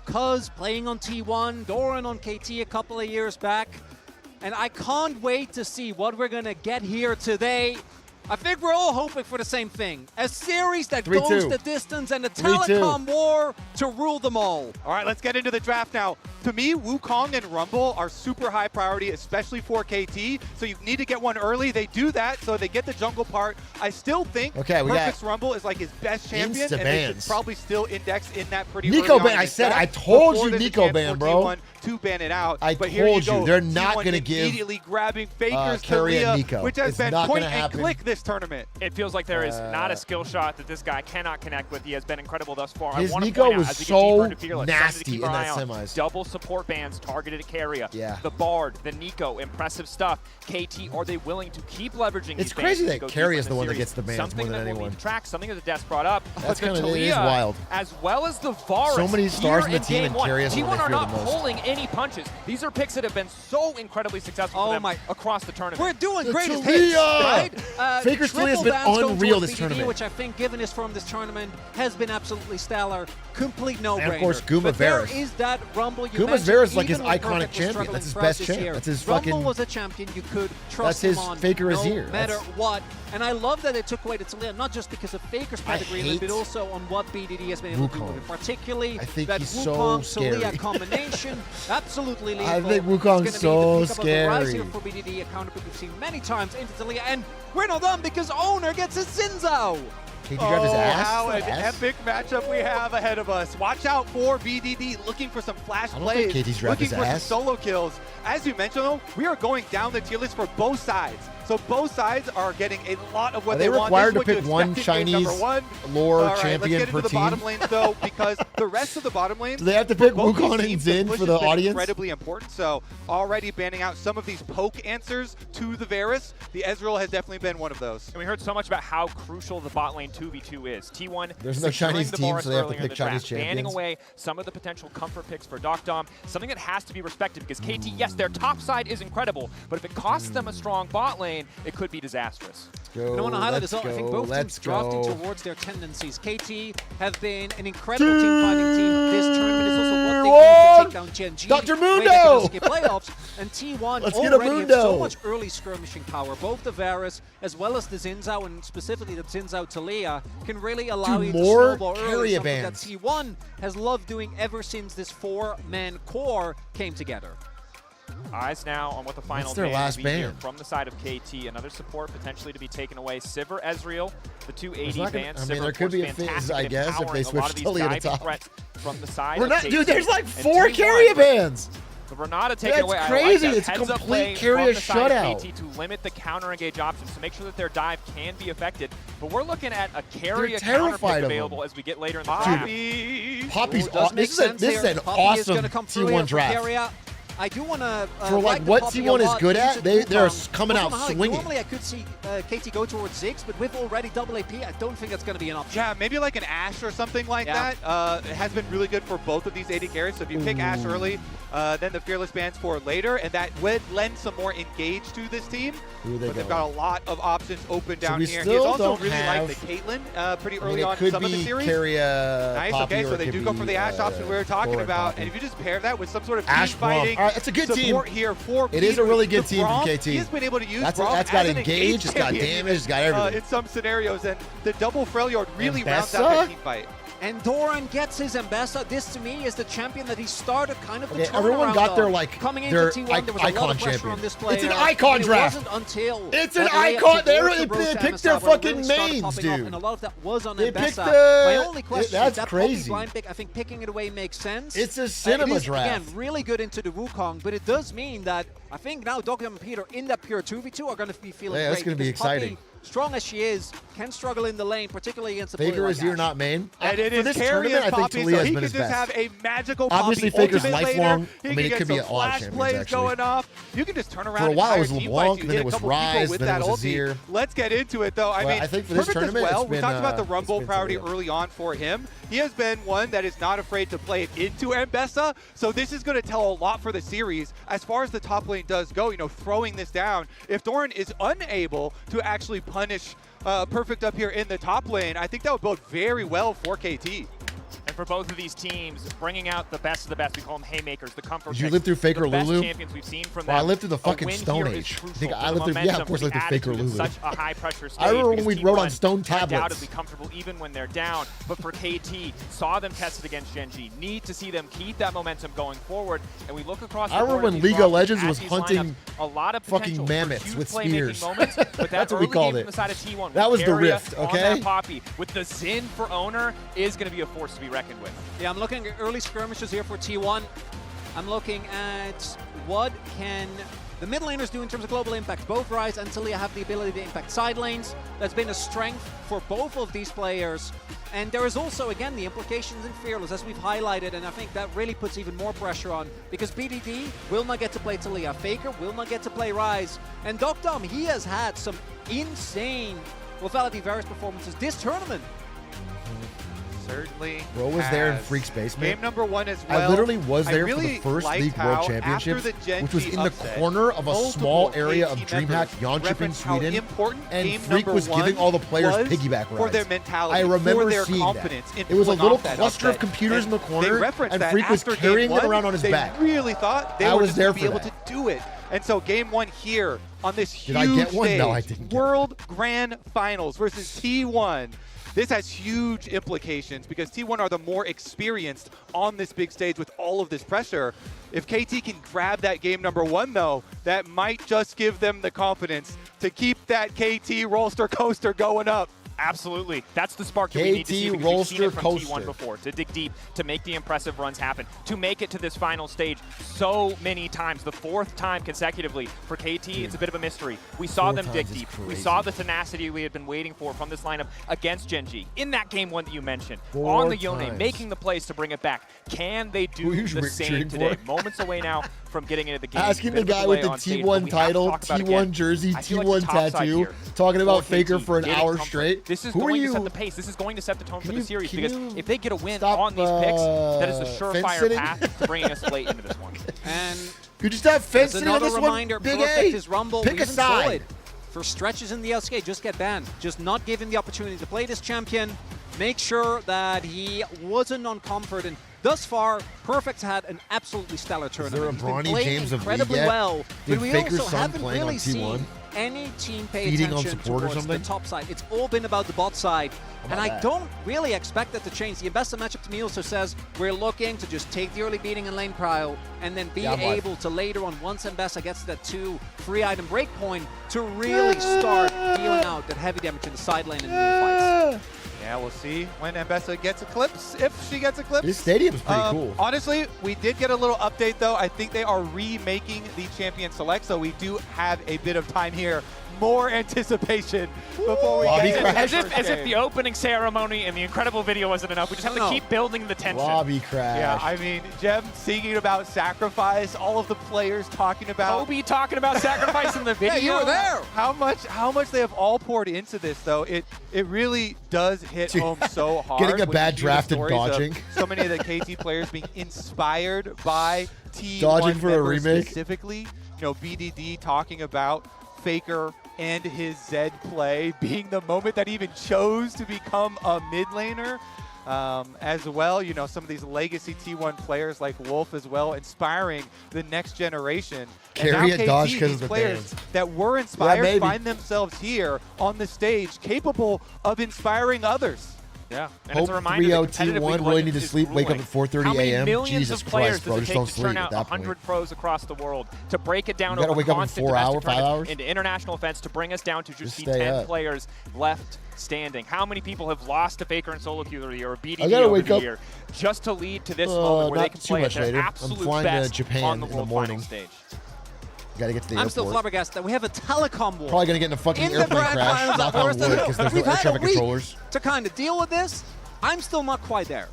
Cuz playing on T1, Doran on KT a couple of years back. And I can't wait to see what we're going to get here today. I think we're all hoping for the same thing. A series that 3-2. goes the distance and a 3-2. telecom war to rule them all. All right, let's get into the draft now. To me, Wukong and Rumble are super high priority, especially for KT. So you need to get one early. They do that, so they get the jungle part. I still think Okay, we Perfect's got Rumble is like his best champion, Insta and they should bans. probably still index in that pretty Nico early on ban. in I this said, draft I told before you there's a Nico chance ban, for bro. T1 to ban it out. I But here you told you, go. they're not T1 gonna give, immediately grabbing Faker's Carry and Talia, Nico. which has It's been not point gonna and happen. click this tournament. It feels like there is not a skill shot that this guy cannot connect with. He has been incredible thus far. His I want to Nico point out, was as we get so deeper into Fearless, something to nasty keep in our that eye on. semis. Double support bans targeted at Carrier. Yeah. The Bard, the Nico, impressive stuff. KT, are they willing to keep leveraging It's these crazy bans that to go Carrier deeper is in the one that series? gets the bans Something more than that will anyone. lead to track, something that the Death brought up. That's but the kinda- it is Talia, wild. as well as the Varus. So many stars here in the team, game and one. Carrier is the one T1 I are fear the not most. pulling any punches. These are picks that have been so incredibly successful for them across the tournament. We're doing The greatest Talia! hits, right? Faker's Talia has triple been bans going unreal towards this BDD, tournament. which I think, given his form this tournament, has been absolutely stellar. Complete no-brainer. And of course, Guma but Varus. There is that Rumble you Guma's mentioned, Varus is like his even when iconic Perfect was champion. struggling That's his throughout best this champ. year. That's his Rumble fucking- was a champion you could That's trust his him on Faker is no here. matter That's- what. And I love that they took away the Talia, not just because of Faker's pedigree, hate but also on what BDD has been able to do with Wukong. it. Particularly I think that he's so Wukong-Talia scary. combination, absolutely lethal. I think Wukong's It's gonna be the so pick up of the rise here scary. for BDD, a counter pick we've seen many times into Talia, and we're not done because Owner gets his Sinzao. KT grabbed his ass? How an Ass? epic matchup we have ahead of us. Watch out for BDD looking for some flash I don't think plays, KT's grabbed looking his for ass. some solo kills. As you mentioned, though, we are going down the tier list for both sides. So both sides are getting a lot of what Are they want. required This to is pick what one you expected in game Chinese number one. lore All right, champion let's get per into the team? bottom lanes, though, because the rest of the bottom lanes, Do they have to for pick both these Wukong and teams, Zin push for has the been audience? incredibly important. So already banning out some of these poke answers to the Varus. The Ezreal has definitely been one of those. And we heard so much about how crucial the bot lane 2v2 is. T1 There's no securing Chinese the team, Varus so they have to earlier in pick the Chinese draft, banning champions. away some of the potential comfort picks for Doc Dom. Something that has to be respected because KT, yes, their top side is incredible, but if it costs them a strong bot lane, it could be disastrous. And I want to highlight as well, I think both teams drafting towards their tendencies. KT have been an incredible team fighting team. This tournament is also what they need to take down Gen G. Dr. way they can Mundo! escape playoffs. And T1 Let's get a already have so Mundo. much early skirmishing power. Both the Varus as well as the Zinzao, and specifically the Zinzao Talia, can really allow Dude, you to more snowball early. carrier Something that bans. T1 has loved doing ever since this four-man core came together. Eyes now on what the final What's their ban last will be here ban? from the side of KT. Another support potentially to be taken away. Sivir, Ezreal, the two There's AD not gonna- bans. I mean, Sivir, there of could course, be a phase, fantastic I at guess, if they empowering a lot switch of these Talia to diving top. threats from the side We're of not, KT. dude, there's like And 4 T1, carrier bans. The Renata taken That's away. crazy. I like It's that. Heads up complete play carrier from the side of shutout. KT to limit the counter engage options to make sure that their dive can be affected. But we're looking at a carrier counter terrified pick of available them. as we get later in the draft. Poppy's Does aw- make this sense is here. an Poppy is awesome gonna come through here T1 for draft. Carrier. I do want to For like what T1 is good at, they're coming out swinging. Normally I could see KT go towards Ziggs, but with already double AP, I don't think that's going to be an option. Yeah, maybe like an Ashe or something like that. It has been really good for both of these AD carries. So if you pick Ashe early, then the Fearless bans for later, and that would lend some more engage to this team. Who are they But they've going? got a lot of options open So down we here. still He's also don't really have- liked the Caitlyn pretty I mean, early it on could some of the be series. Carrier, Nice, Poppy, okay, or so it they could do go be, for the Ashe option we were talking Corrin about, Poppy. and if you just pair that with some sort of Ashe team fighting right, it's a good team. Support here for it is a really good team from Braum, KT. He's been able to use that's Braum got as an engaged, it's got damage, it's got everything. in some scenarios, and the double Freljord really rounds out that team fight. And Doran gets his Ambessa. This, to me, is the champion that he started kind of the turnaround everyone got their, like, coming into their T1, there was a lot icon of pressure champion. on this player. It's an icon draft. It wasn't until it's an that icon. layup They picked their fucking mains, dude. And a lot of that was on they Ambessa. picked My only question that's is that crazy. blind pick, I think picking it away makes sense. It's a cinema it is, draft. Again, really good into the Wukong, but it does mean that I think now Dr. and Peter in that pure 2v2 are going to be feeling great. That's going to be exciting. Poppy, strong as she is, can struggle in the lane, particularly against a player Faker like is here, Ash. not main. And it For is this carry tournament, I think Poppy, Talia so has he been can his just best. have a magical Obviously, Poppy Faker's ultimate lifelong. laner. He I mean, can it get could be some a lot of flash champions, plays actually. going off. You can just turn around For a while, it was entire team LeBlanc, fights. You then hit it was a couple Ryze, people with then it that was ulti. Azir. Let's get into it, though. I Well, mean, I think for this Perfect as tournament, well. it's We been, talked about the it's Rumble been priority Talia. early on for him. He has been one that is not afraid to play it into Ambessa, so this is going to tell a lot for the series as far as the top lane does go, you know, throwing this down. If Doran is unable to actually punish Perfect up here in the top lane, I think that would bode very well for KT. And for both of these teams, bringing out the best of the best, we call them haymakers, the comfort Did you picks, live through Faker the best Lulu? champions we've seen from Well, I them. lived through the A fucking win Stone here is Age. I crucial think for I the lived through, yeah, momentum, of course, for I the lived through Faker attitude in Lulu. such a high-pressure stage. I remember when because we wrote on T1 stone tablets. undoubtedly comfortable even when they're down, but for KT, saw them tested against Gen G. Need to see them keep that momentum going forward, and we look across the I remember board when at these League of rosters, Legends at was these hunting lineups, a lot of fucking potential for mammoths huge with playmaking spears. moments, but that That's what we early called game it. from the side of T1 That was the Keria rift, on okay? that Poppy with the Xin for owner is going to be a force to be reckoned with. Yeah, I'm looking at early skirmishes here for T1. I'm looking at what can the mid laners do in terms of global impact. Both Ryze and Talia have the ability to impact side lanes. That's been a strength for both of these players. And there is also, again, the implications in Fearless, as we've highlighted, and I think that really puts even more pressure on, because BDD will not get to play Talia, Faker will not get to play Ryze, and Docdom, he has had some insane lethality various performances this tournament. Certainly. Bro was there in Freak's basement. Game number one as well. I literally was there really for the first liked League World how Championships, after the Gen which was G in the upset, corner of a multiple small area of KT DreamHack members Yonship in referenced how Sweden, important and game Freak number was giving one all the players was piggyback rides. for their mentality, I remember for their seeing confidence that. in It was a pulling little off that cluster of upset. computers in the They corner, referenced and that Freak was after carrying game it one, around on his they back. really thought they I were was just there going to for be able that. to do it. And so game one here on this Did huge I get one? stage, No, I didn't get World Grand Finals versus T1. This has huge implications because T1 are the more experienced on this big stage with all of this pressure. If KT can grab that game number one, though, that might just give them the confidence to keep that KT roller coaster going up. Absolutely. That's the spark that we need to see, because we've seen it from Roller T1 before, to dig deep, to make the impressive runs happen, to make it to this final stage so many times, the fourth time consecutively. For KT, it's a bit of a mystery. We saw them dig deep. We saw the tenacity we had been waiting for from this lineup against Gen G. In that game one that you mentioned, on the Yone, making the plays to bring it back. Can they do the same today? Moments away now from getting into the game. Asking the guy with the T1 title, T1 jersey, T1 tattoo, talking about Faker for an hour straight. This is Who are going to you? set the pace. This is going to set the tone for the series, can because you if they get a win stop, on these picks, that is the fence surefire sitting? path to bringing us late into this one. And you just have fence as sitting on another this reminder, one, Big Perfect A. is Rumble. Pick We a even saw side. it. For stretches in the LCK, just get banned. Just not give him the opportunity to play this champion. Make sure that he wasn't on comfort. And thus far, Perfect's had an absolutely stellar tournament. there a He's been Bronny playing James of incredibly League yet? well. Dude, But we Faker's also son haven't playing on really T1? seen any team pay Feeding on attention support or towards the something? top side. It's all been about the bot side. And I that? don't really expect that to change. The Ambessa matchup to me also says we're looking to just take the early beating in lane prio and then be able to later on, once Ambessa gets to that 2 free item break point, to really start dealing out that heavy damage in the side lane and in the fights. Yeah, we'll see when Ambessa gets Eclipse, if she gets Eclipse. This stadium's pretty cool. Honestly, we did get a little update, though. I think they are remaking the Champion Select, so we do have a bit of time here. More anticipation before we get into As if the opening ceremony and the incredible video wasn't enough. We just have to keep building the tension. Lobby crash. Yeah, I mean, Jem singing about sacrifice, all of the players talking about... Kobe talking about sacrifice in the video. Yeah, you were there. How much they have all poured into this, though. It really does hit home so hard. Getting a when bad you see the draft and stories of dodging. So many of the KT players being inspired by T1 Dodging for a members remake. specifically. You know, BDD talking about Faker and his Zed play being the moment that he even chose to become a mid laner. as well. You know, some of these legacy T1 players like Wolf as well, inspiring the next generation. Carry and a now dodge KT, because these of the players bands. that were inspired maybe. find themselves here on the stage, capable of inspiring others. Yeah, and Hope it's a reminder that 3-0 competitively T1 what really need to is sleep, wake up at ruling. 4:30 How many a.m. millions Jesus of players Christ, bro, does just it don't take to sleep turn at out that 100 point. pros across the world, to break it down You gotta over wake up in constant 4 domestic hours, 5 tournaments hours? into international events to bring us down to just the stay 10 up. players left standing. How many people have lost to Faker and Solo Queue of the year or BDD I gotta over wake the up. year just to lead to this moment where they Not can too play at much their later. I'm absolute flying to best Japan on the in the World morning. Final stage. Gotta get to the I'm still airport. flabbergasted that we have a telecom war. Probably gonna get in a fucking in the airplane grand crash. finals Knock at on worst. wood, And because there's no we've air had a traffic week controllers. to kind of deal with this. I'm still not quite there.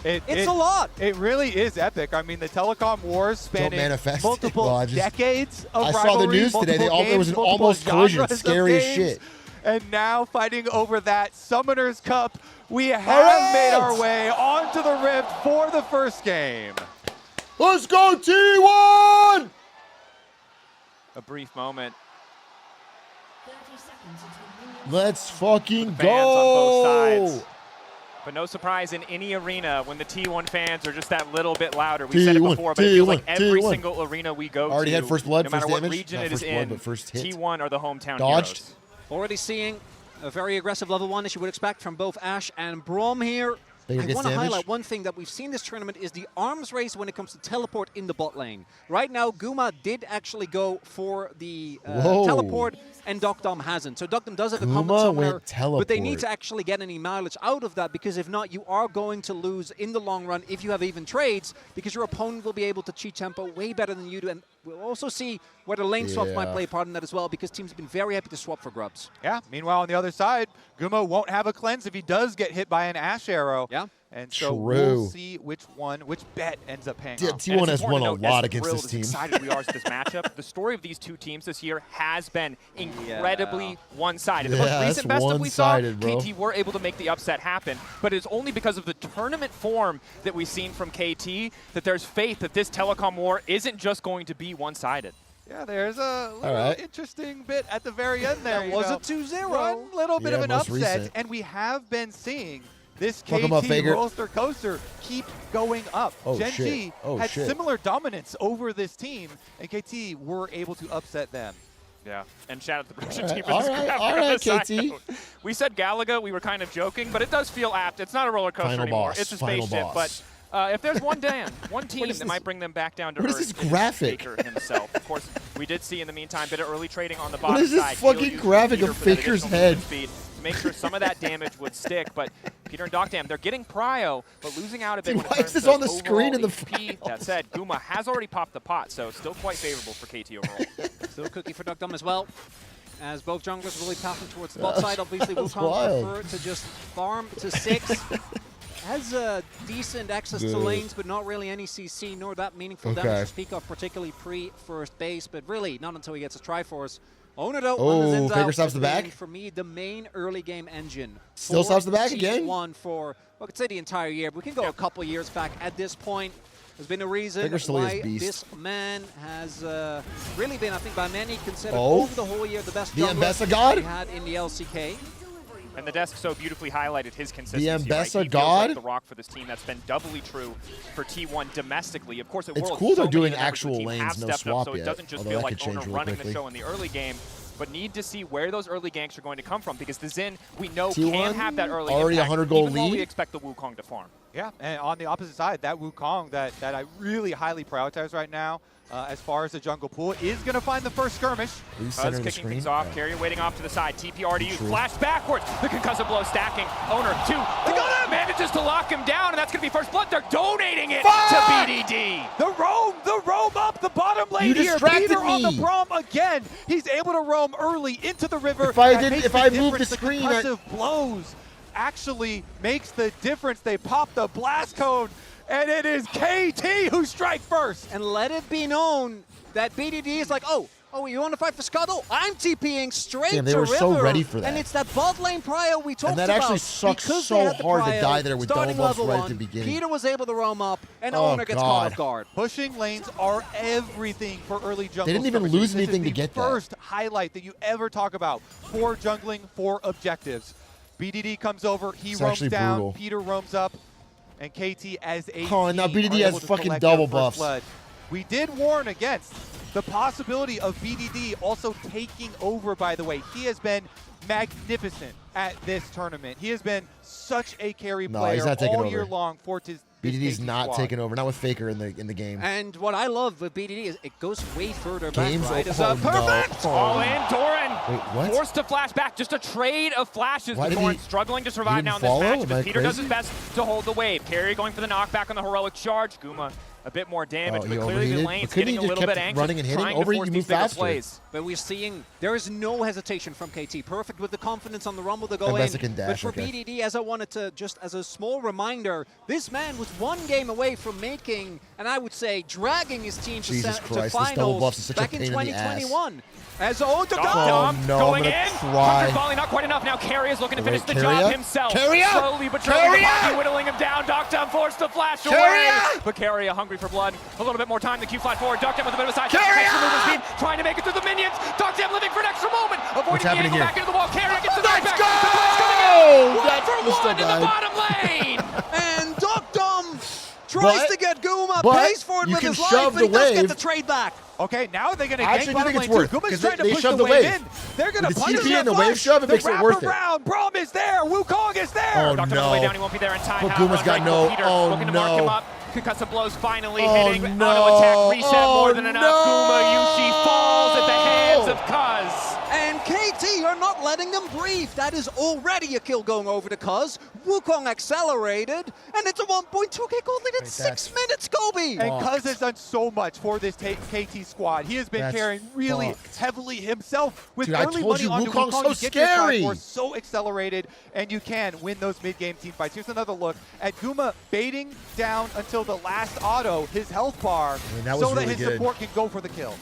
It's a lot. It really is epic. I mean, the telecom wars spanning manifest it. multiple Well, I just- decades of I rivalry. saw the news today. There was an multiple almost collision. genres of Scary as games, shit. And now fighting over that Summoners Cup, we have right. made our way onto the Rift for the first game. Let's go T1! A brief moment. Let's fucking Fans on both go! sides. But no surprise in any arena when the T1 fans are just that little bit louder. We said it before, but it feels like every single arena we go Already to, had first blood, no matter first what damage. region Not it is first blood, in, but first hit. T1 are the hometown Dodged. heroes. Already seeing a very aggressive level 1, as you would expect from both Ash and Braum here. Faker I gets want to damage. highlight one thing that we've seen this tournament is the arms race when it comes to teleport in the bot lane. Right now, Guma did actually go for the teleport, and Docdom hasn't. So Docdom does have a common Guma summoner, went teleport. but they need to actually get any mileage out of that, because if not, you are going to lose in the long run if you have even trades, because your opponent will be able to cheat tempo way better than you do. And we'll also see whether lane swaps might play a part in that as well, because teams have been very happy to swap for grubs. Yeah, meanwhile, on the other side, Guma won't have a cleanse if he does get hit by an Ash arrow. Yeah. And so True. we'll see which bet ends up paying off. T1 has won a lot against thrilled, this team. As excited we are to this matchup. The story of these two teams this year has been incredibly one-sided. The most Yeah, recent that's best of we saw, one-sided, bro. KT were able to make the upset happen, but it's only because of the tournament form that we've seen from KT that there's faith that this telecom war isn't just going to be one-sided. Yeah, there's a little interesting bit at the very end there. That was a 2-0. One little bit of an most upset, recent. and we have been seeing this Fuck 'em KT up, Faker. roller coaster keep going up. Oh, Gen shit. G Oh, had shit. similar dominance over this team, and KT were able to upset them. Yeah, and shout out to the production All right, team for this all right, graphic all on the right, side KT. note. We said Galaga, we were kind of joking, but it does feel apt. It's not a roller coaster Final anymore. boss, It's a final spaceship. boss. But if there's one team What that is might this? bring them back down to What earth, is this it graphic? Faker himself. Of course, we did see in the meantime a bit of early trading on the What bottom is this side. fucking He'll use graphic Peter of for that Faker's additional head? movement speed to make sure some of that damage would stick. But Peter and Docdam, they're getting prio, but losing out a bit. Dude, when it why is comes this to on the screen in the overall HP. That said, Guma has already popped the pot, so still quite favorable for KT overall. Still cookie for Docdom as well, as both junglers really passing towards the bot That's- side. Obviously, that's Wukong wild. prefer to just farm to 6. Has decent access to lanes, but not really any CC, nor that meaningful damage to speak of, particularly pre-first base, but really not until he gets a Triforce. Owner though, on the Zinzao, Faker stops the has been, back. For me, the main early game engine. Still for stops the back again? T1 for, well, I could say the entire year, but we can go a couple years back at this point. There's been a reason Faker still is why beast. this man has really been, I think, by many considered Oh. over the whole year the best The jungler Ambessa God? we had in the LCK. And the desk so beautifully highlighted his consistency. The right? Ambessa He feels God? like the rock for this team. That's been doubly true for T1 domestically. Of course, at It's Worlds, cool they're so many doing of the members of actual the team lanes, have no stepped up, swap so it yet, doesn't just although feel that like could change Owner real running quickly. the show in the early game. But need to see where those early ganks are going to come from, because the Xin, we know, T1 can have that early already impact, 100 goal even while we lead? expect the Wukong to farm. Yeah, and on the opposite side, that Wukong that I really highly prioritize right now, as far as the jungle pool, is going to find the first skirmish. Please center the kicking screen. things off. Yeah. Carrier waiting off to the side. TP already used. True. Flash backwards. The concussive blow stacking. Owner 2. Tagada manages to lock him down, and that's going to be first blood. They're donating it to BDD. The roam up the bottom lane You here. distracted Peter on the me. Braum again. He's able to roam early into the river. If I That didn't- makes if the I moved the difference. screen, concussive blows actually makes the difference. They pop the blast cone, and it is KT who strike first. And let it be known that BDD is like, oh, you want to fight for Scuttle? I'm TPing straight Damn, they to were river. so ready for that. And it's that bot lane prio we talked about. And that actually sucks Because so they had the hard to prio die there with double starting buffs level right at 1, the beginning. Peter was able to roam up, and Oh, Owner gets caught God. off guard. Pushing lanes are everything for early jungle. They didn't even skirmishes. lose This anything is to the get that. first highlight that you ever talk about for jungling for objectives. BDD comes over, he It's roams actually down, brutal. Peter roams up, and KT as a Oh, and now team BDD are has able to fucking collect double their first buffs. blood. We did warn against the possibility of BDD also taking over, by the way. He has been magnificent at this tournament. He has been such a carry player he's not taking all over. year long for this BDD's KT not squad. taking over, not with Faker in the game. And what I love with BDD is it goes way further Games back, right? It's oh, perfect! no. All in, Doran Wait, what? forced to flash back. Just a trade of flashes. Why did Doran he- struggling to he survive didn't now in this follow? match, Am but I Peter does crazy? his best to hold the wave. Carry going for the knockback on the heroic charge. Guma a bit more damage, Oh, but he clearly the overheated? lane's But couldn't he getting a just little kept bit anxious, running and hitting? trying to Overheat, force you these move bigger faster. plays. But we're seeing there is no hesitation from KT. Perfect with the confidence on the rumble to go Unless in. it can dash, But for okay. BDD, as I wanted to, just as a small reminder, this man was one game away from making, and I would say dragging his team to, Jesus to Christ, this double finals buffs is such a back in pain in the ass. 2021. As oh, Dom no, going I'm gonna in. cry. 100 volley, not quite enough. Now Carry is looking to finish the Carrier? job himself. Carrier? Slowly but surely, Carrier? whittling him down. Dom forced to flash away. Carrier? But Carry hungry for blood. A little bit more time. The Q flat forward. Dom with a bit of a side. Carrier? Extra movement speed, trying to make it through the minions. Dom living for an extra moment. Avoiding the happening angle here? back into the wall. Carrier gets the Let's knockback. go! The play's coming in. One That for was still one in the bad. bottom lane. And Dom tries to get Guma, but pays for it you with can his life, shove but he the does get wave. the trade back. Okay, now they're going to I gank actually bottom think lane it's worth too. it, Guma's 'cause trying to they push shoved the the wave wave. in. They're going to With the punish TP that and the wave flash. shove, it makes it worth it. Wraparound. Braum is there. Wukong is there. Oh, Dr. on the way down, he won't be there in time. But However, Guma's got Drake no- Peter oh, looking to mark him no. up. Concussive blows finally Oh, hitting. no. Auto attack reset more than enough. Oh, Guma Yushi falls at the hands no. of Cuz. And KT are not letting them breathe. That is already a kill going over to Cuz. Wukong accelerated, and it's a 1.2k gold lead at 6 minutes, Kobe. And Cuz has done so much for this KT squad. He has been That's carrying really fucked. heavily himself with Dude, I early told money you, onto Wukong's Wukong. so You get your scary. 5-4 so accelerated, and you can win those mid-game team fights. Here's another look at Guma baiting down until the last auto, his health bar, mean, that was so that really his good. support can go for the kill.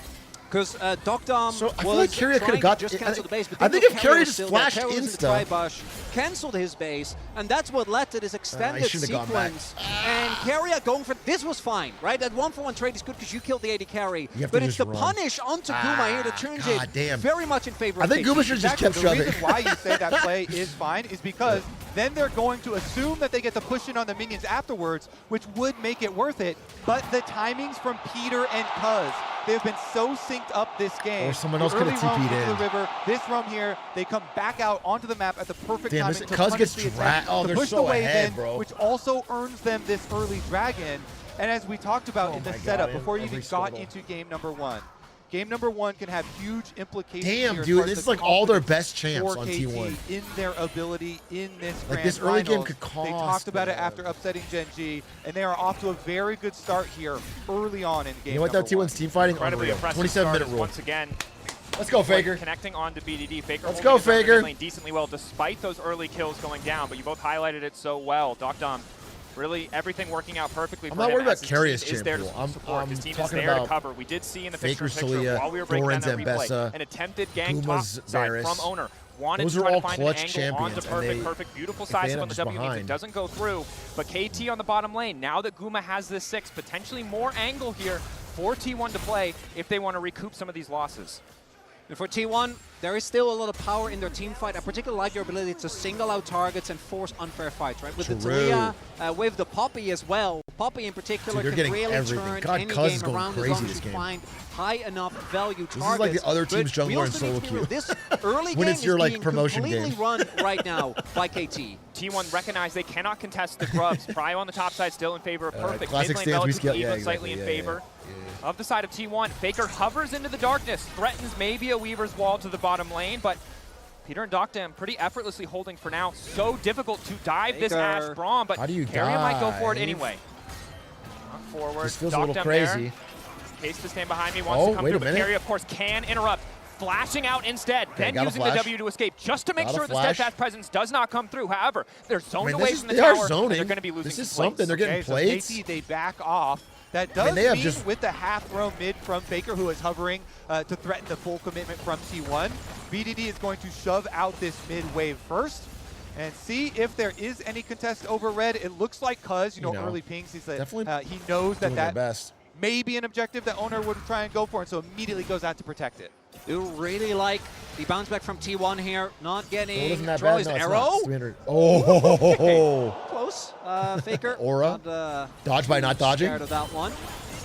Because Dom So I feel was like Carrier trying could've got- to just I cancel think- the base, but I then think the if Carrier was just still there. flashed Carrier was in the insta- Tribush, cancelled his base, and that's what led to this extended should've gone back. sequence. And Carrier going for this was fine, right? That 1-for-1 trade is good because you killed the AD carry, You have but to it's just the run. punish onto Guma here to change God it damn. very much in favor I of think KT. Guma should have just kept The shoving. reason why you say that play is fine is because then they're going to assume that they get the push in on the minions afterwards, which would make it worth it. But the timings from Peter and Cuz, they've been so synced up this game. Or someone The else could've early roam TP'd into in. the river, this roam here, they come back out onto the map at the perfect Damn, timing this- to Cuz punish gets the attack, dragged. Oh, to they're push so the wave ahead, in, bro. which also earns them this early dragon. And as we talked about in the my God, setup, in before you every even got scuttle. into game number one, game number one can have huge implications. Damn, here as dude, far as this the is like all their confidence best champs for on KT T1. in their ability in this Like, grand this early game finals. could They cost talked about it them. after upsetting Gen G, and they are off to a very good start here early on in game You know what, though, number one. T1's team fighting? Incredibly Unreal. impressive 27-minute start rule. once again. Let's go, Faker. Connecting on to BDD. Faker Let's holding go, his own in Faker. mid lane decently well, despite those early kills going down. But you both highlighted it so well. Dom, really everything working out perfectly I'm for not him worried about as his Carrier's team is there to champ pool. support. I'm His team is talking there to about cover. We did see in the Faker, picture Celia, while we were breaking down Doran, that replay, Zambessa, an attempted gank Guma's top side Varus. from Owner. Wanted Those to are try all to find clutch an angle onto champions, and perfect, beautiful if they size end on up the just W means it behind. doesn't go through. But KT on the bottom lane, now that Guma has this 6, potentially more angle here for T1 to play if they want to recoup some of these losses. And for T1, there is still a lot of power in their team fight. I particularly like their ability to single out targets and force unfair fights, right? With the Talia, with the Poppy as well. Poppy in particular Dude, they're can getting really everything. turn God, any Cuz game is going around crazy as long this as you game. find high enough value targets. This is like the other team's But we jungler in also need solo to be real. queue. This early When game it's your, is like, being promotion completely game. run right now by KT. T1 recognize they cannot contest the grubs. Prio on the top side still in favor of perfect. classic Mid lane stance we relatively scale- yeah, even, slightly exactly, in favor of the side of T1. Faker hovers into the darkness, threatens maybe a Weaver's Wall to the bottom lane, but Peter and Doctam pretty effortlessly holding for now. So difficult to dive this Ash Braum, but How do you Carrier might go for it dive? anyway. Knock forward. This feels a little Doctam crazy. There. Case to stand behind me, wants to come wait through, a but minute. Carrier, of course, can interrupt. Flashing out instead, Okay, then gotta using flash. the W to escape, just to make Gotta sure the flash. steadfast presence does not come through. However, they're zoned away from the they tower, are and zoning. they're going to be losing This is some something. plates. They're getting Okay, so plates. KT, they back off. That does they have mean just- with the half throw mid from Faker, who is hovering to threaten the full commitment from T1, BDD is going to shove out this mid wave first and see if there is any contest over red. It looks like Cuz, you know, know, early pings, he's like, definitely he knows that doing their that best. maybe an objective that Owner would try and go for, and so immediately goes out to protect it. Do really like the bounce back from T1 here, not getting Wasn't that Troy's bad? No, it's arrow. not. 300. Oh, Close. Faker. Aura. Not, Dodge by not dodging. scared of that one.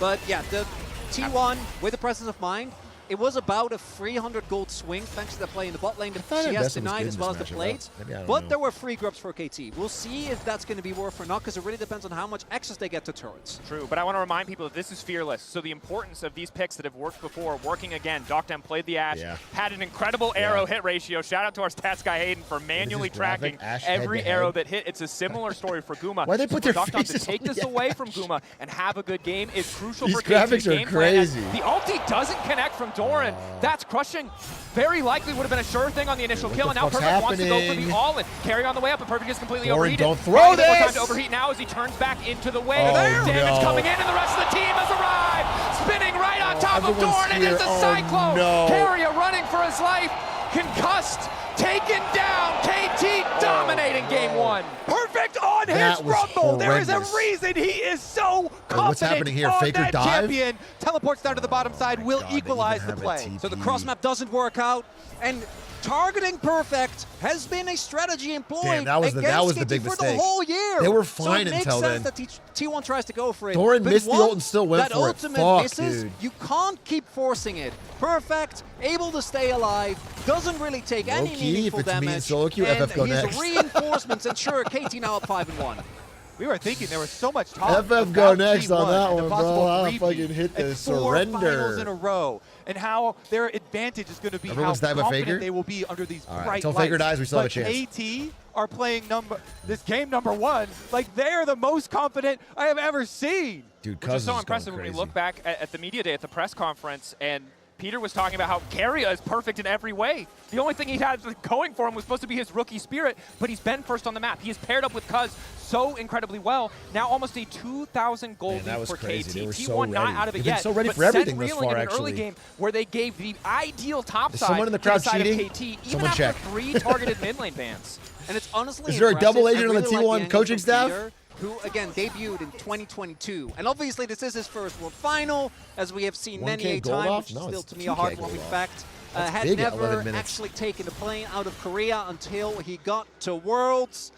But yeah, the T1 with the presence of mind. It was about a 300 gold swing thanks to the play in the bot lane. The CS denied as well as the plates. But there were free grubs for KT. We'll see if that's going to be worth or not, because it really depends on how much access they get to turrets. True, but I want to remind people that this is Fearless. So the importance of these picks that have worked before, working again. Doctem played the Ashe, had an incredible arrow hit ratio. Shout out to our stats guy Hayden for manually tracking every arrow that hit. It's a similar story for Guma. Why they put their Doctem faces to take on this the away from Guma and have a good game is crucial These for KT's graphics are game plan. crazy. The ulti doesn't connect from Doran. That's crushing. Very likely would have been a sure thing on the initial kill, and now Perfect wants to go for the all-in. Carry on the way up, and Perfect is completely overheated. Don't throw this! More time to overheat now as he turns back into the wave. Damage coming in, and the rest of the team has arrived. Spinning right on top of Doran, and it's a Cyclone. Carrier running for his life. Concussed, taken down. KT dominating game one. Perfect on his rumble. There is a reason he is so confident. What's happening here? On Faker that dive? champion. Teleports down to the bottom side, will equalize the play. So the cross map doesn't work out, and targeting Perfect has been a strategy employed Damn, that was the against big KT for mistake. the whole year. They were so fine it makes until sense then. that T1 tries to go for it. Doran But missed the ult and once still went that for it. ultimate Fuck, misses, dude. you can't keep forcing it. Perfect, able to stay alive, doesn't really take any Low-key, meaningful if it's me and damage, solo queue, and FF go his next. reinforcements ensure KT now up 5-1. We were thinking there was so much talk FF go about next T1 on that and the one, possible bro. I'll repeat fucking hit and the 4 finals in a surrender. row, and how their advantage is going to be Everyone's how dying by confident Faker? they will be under these All right, bright until lights. Faker dies, we still have a But chance. KT are playing this game number 1 like they're the most confident I have ever seen. Dude, Which is so impressive when we look back at the media day at the press conference, and Peter was talking about how Carrier is perfect in every way. The only thing he had going for him was supposed to be his rookie spirit, but he's been first on the map. He is paired up with Cuz so incredibly well. Now almost a 2,000 gold lead for crazy. KT. They were T1 so not ready. out of it They've been yet, so ready but for everything sent thus reeling far, in an early actually. game where they gave the ideal top Is side someone in the to crowd the side cheating? of KT, even Someone after check. 3 targeted mid lane bans. And it's honestly Is there a double impressive. agent on the I really like T1 angle coaching from staff? Peter, who, again, debuted in 2022. And obviously, this is his first World Final, as we have seen many 1K a gold time, off? which is No, still, it's to me, a 2K heartwarming gold off. fact. That's Had big at never 11 minutes. actually taken a plane out of Korea until he got to Worlds.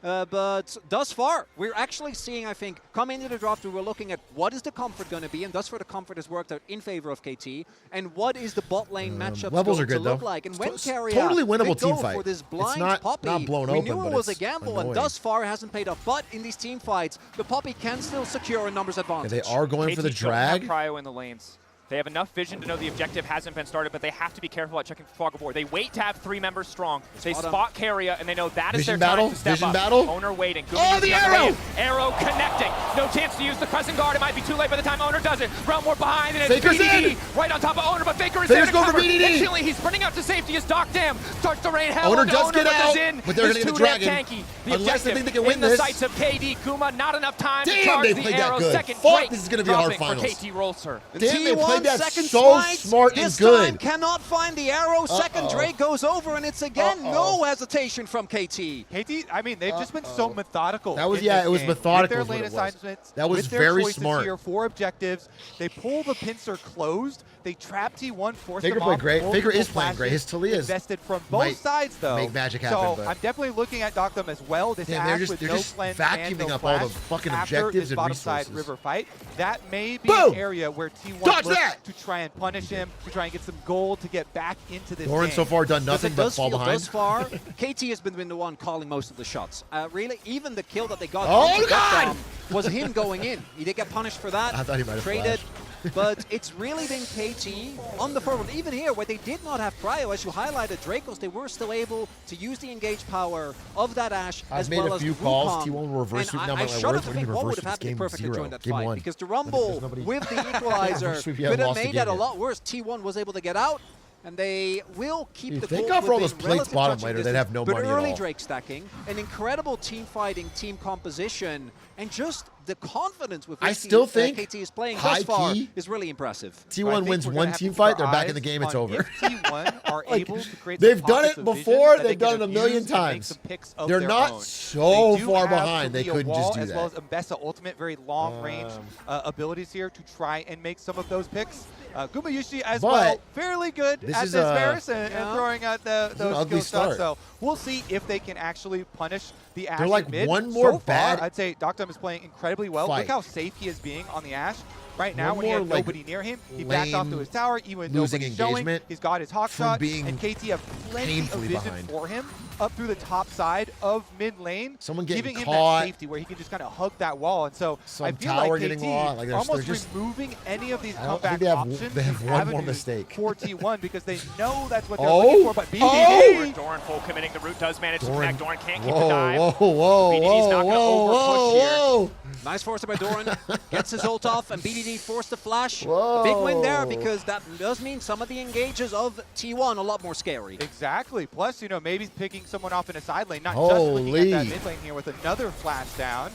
But thus far, we're actually seeing, I think, coming into the draft, we were looking at what is the comfort going to be, and thus far the comfort has worked out in favor of KT, and what is the bot lane matchups levels going are good, to look though. like. And when Carrier Totally winnable did go team fight. for this It's blind not Poppy, blown we open, knew but it was a it's gamble, and annoying. thus far hasn't paid off. But in these team fights, the Poppy can still secure a numbers advantage. They are going for the KT don't have drag. Cryo in the lanes. They have enough vision to know the objective hasn't been started, but they have to be careful at checking for fog of war. They wait to have 3 members strong. They spot Carrier, and they know that is Vision their battle? time to step Vision up. battle? Owner waiting. Oh, the arrow! Arrow connecting. No chance to use the crescent guard. It might be too late by the time Owner does it. Realm War behind, and it's Faker's BDD in! right on top of Owner, but Faker is Faker's there to going for cover. BDD. Instantly, he's sprinting out to safety as Doctem starts to rain hell Owner onto does Owner, get but out, the Zin but they're is gonna get the too damn dragon. tanky. The Unless they objective think they can win in the this. sights of KD. Guma, not enough time to Damn, charge they the played that arrow. good. Second Fuck, Drake this is gonna be a hard dropping finals. for KT Rolser. Damn, they played that second so smite. smart and This good. time cannot find the arrow. Second Drake goes over, and it's again no hesitation from KT. KT, I mean, they've just been so methodical. That was- in yeah, this it was game. methodical With is their what lane it was. assignments, That was with their very choices smart. Here, 4 objectives. They pull the pincer closed. They trap T1, force Faker them played off. great. Faker multiple is playing great. His flashes. Talia is invested from might both sides, though. make magic happen, So but- I'm definitely looking at Doctem as well. This Damn, Ashe they're with just no cleanse vacuuming and no up all the flash fucking after objectives this and bottom side resources. river fight. That may be Boom! an area where T1 Dodge looks that! to try and punish him, to try and get some gold to get back into this Doran game. so far done Because nothing it but does fall feel behind. thus far, KT has been the one calling most of the shots. Really, even the kill that they got Oh, onto God! Doctem was him going in. He did get punished for that. I thought he might have traded. flashed. But it's really been KT on the forward. Even here, where they did not have cryo, as you highlighted, Dracos, they were still able to use the engage power of that Ashe as I've well made a as few Wukong. calls. T1 will reverse And sweep. Now I my shudder words. to We're think gonna what would reverse have this happened game if Perfect had 0. joined that Game fight. 1. Because the Rumble nobody- with the equalizer Sweep, yeah, could have lost the made game that a yet. lot worse. T1 was able to get out. And they will keep Dude, the thank gold God for all those within plates relative bottom touching later. They'd distance, have no but money at early all. Drake stacking, an incredible team fighting, team composition, and just the confidence with I which still think KT is playing high thus far key, is really impressive. T1 wins one team fight, they're back in the game, it's over. If T1 are able to create They've some done pockets it of before, vision that they've they done can it a million abuse and make times. some picks of They're their not own. so They do far have behind, they Talia couldn't Wall just do as well that. as Mbessa Ultimate, very long-range abilities here to try and make some of those picks. Gumayushi as well, fairly good at this Varus and throwing out those skill shots. So we'll see if they can actually punish the Ashe. They're like mid. one more so bad far, I'd say Doctum is playing incredibly well. fight. Look how safe he is being on the Ashe. Right now, One when he more, had like, nobody near him, he backed off to his tower, even with losing nobody showing. engagement He's got his hawk from shot, being and KT have plenty of painfully vision behind. for him up through the top side of mid lane, Someone getting giving him caught. that safety where he can just kind of hug that wall. And so Some I feel tower like getting KT lost. Like they're almost just, removing any of these I don't comeback think options. they have and one more avenues mistake. for T1 because they know that's what they're looking for. But BDD, Doran full committing. The root does manage to Doran. connect. Doran can't keep the dive. Whoa, BDD's not going to overpush here. whoa. Nice force by Doran. Gets his ult off, and BDD forced the flash. Whoa. A big win there because that does mean some of the engages of T1 a lot more scary. exactly. Plus, you know, maybe picking someone off in a side lane, not just looking at that Holy. mid lane here with another flash down.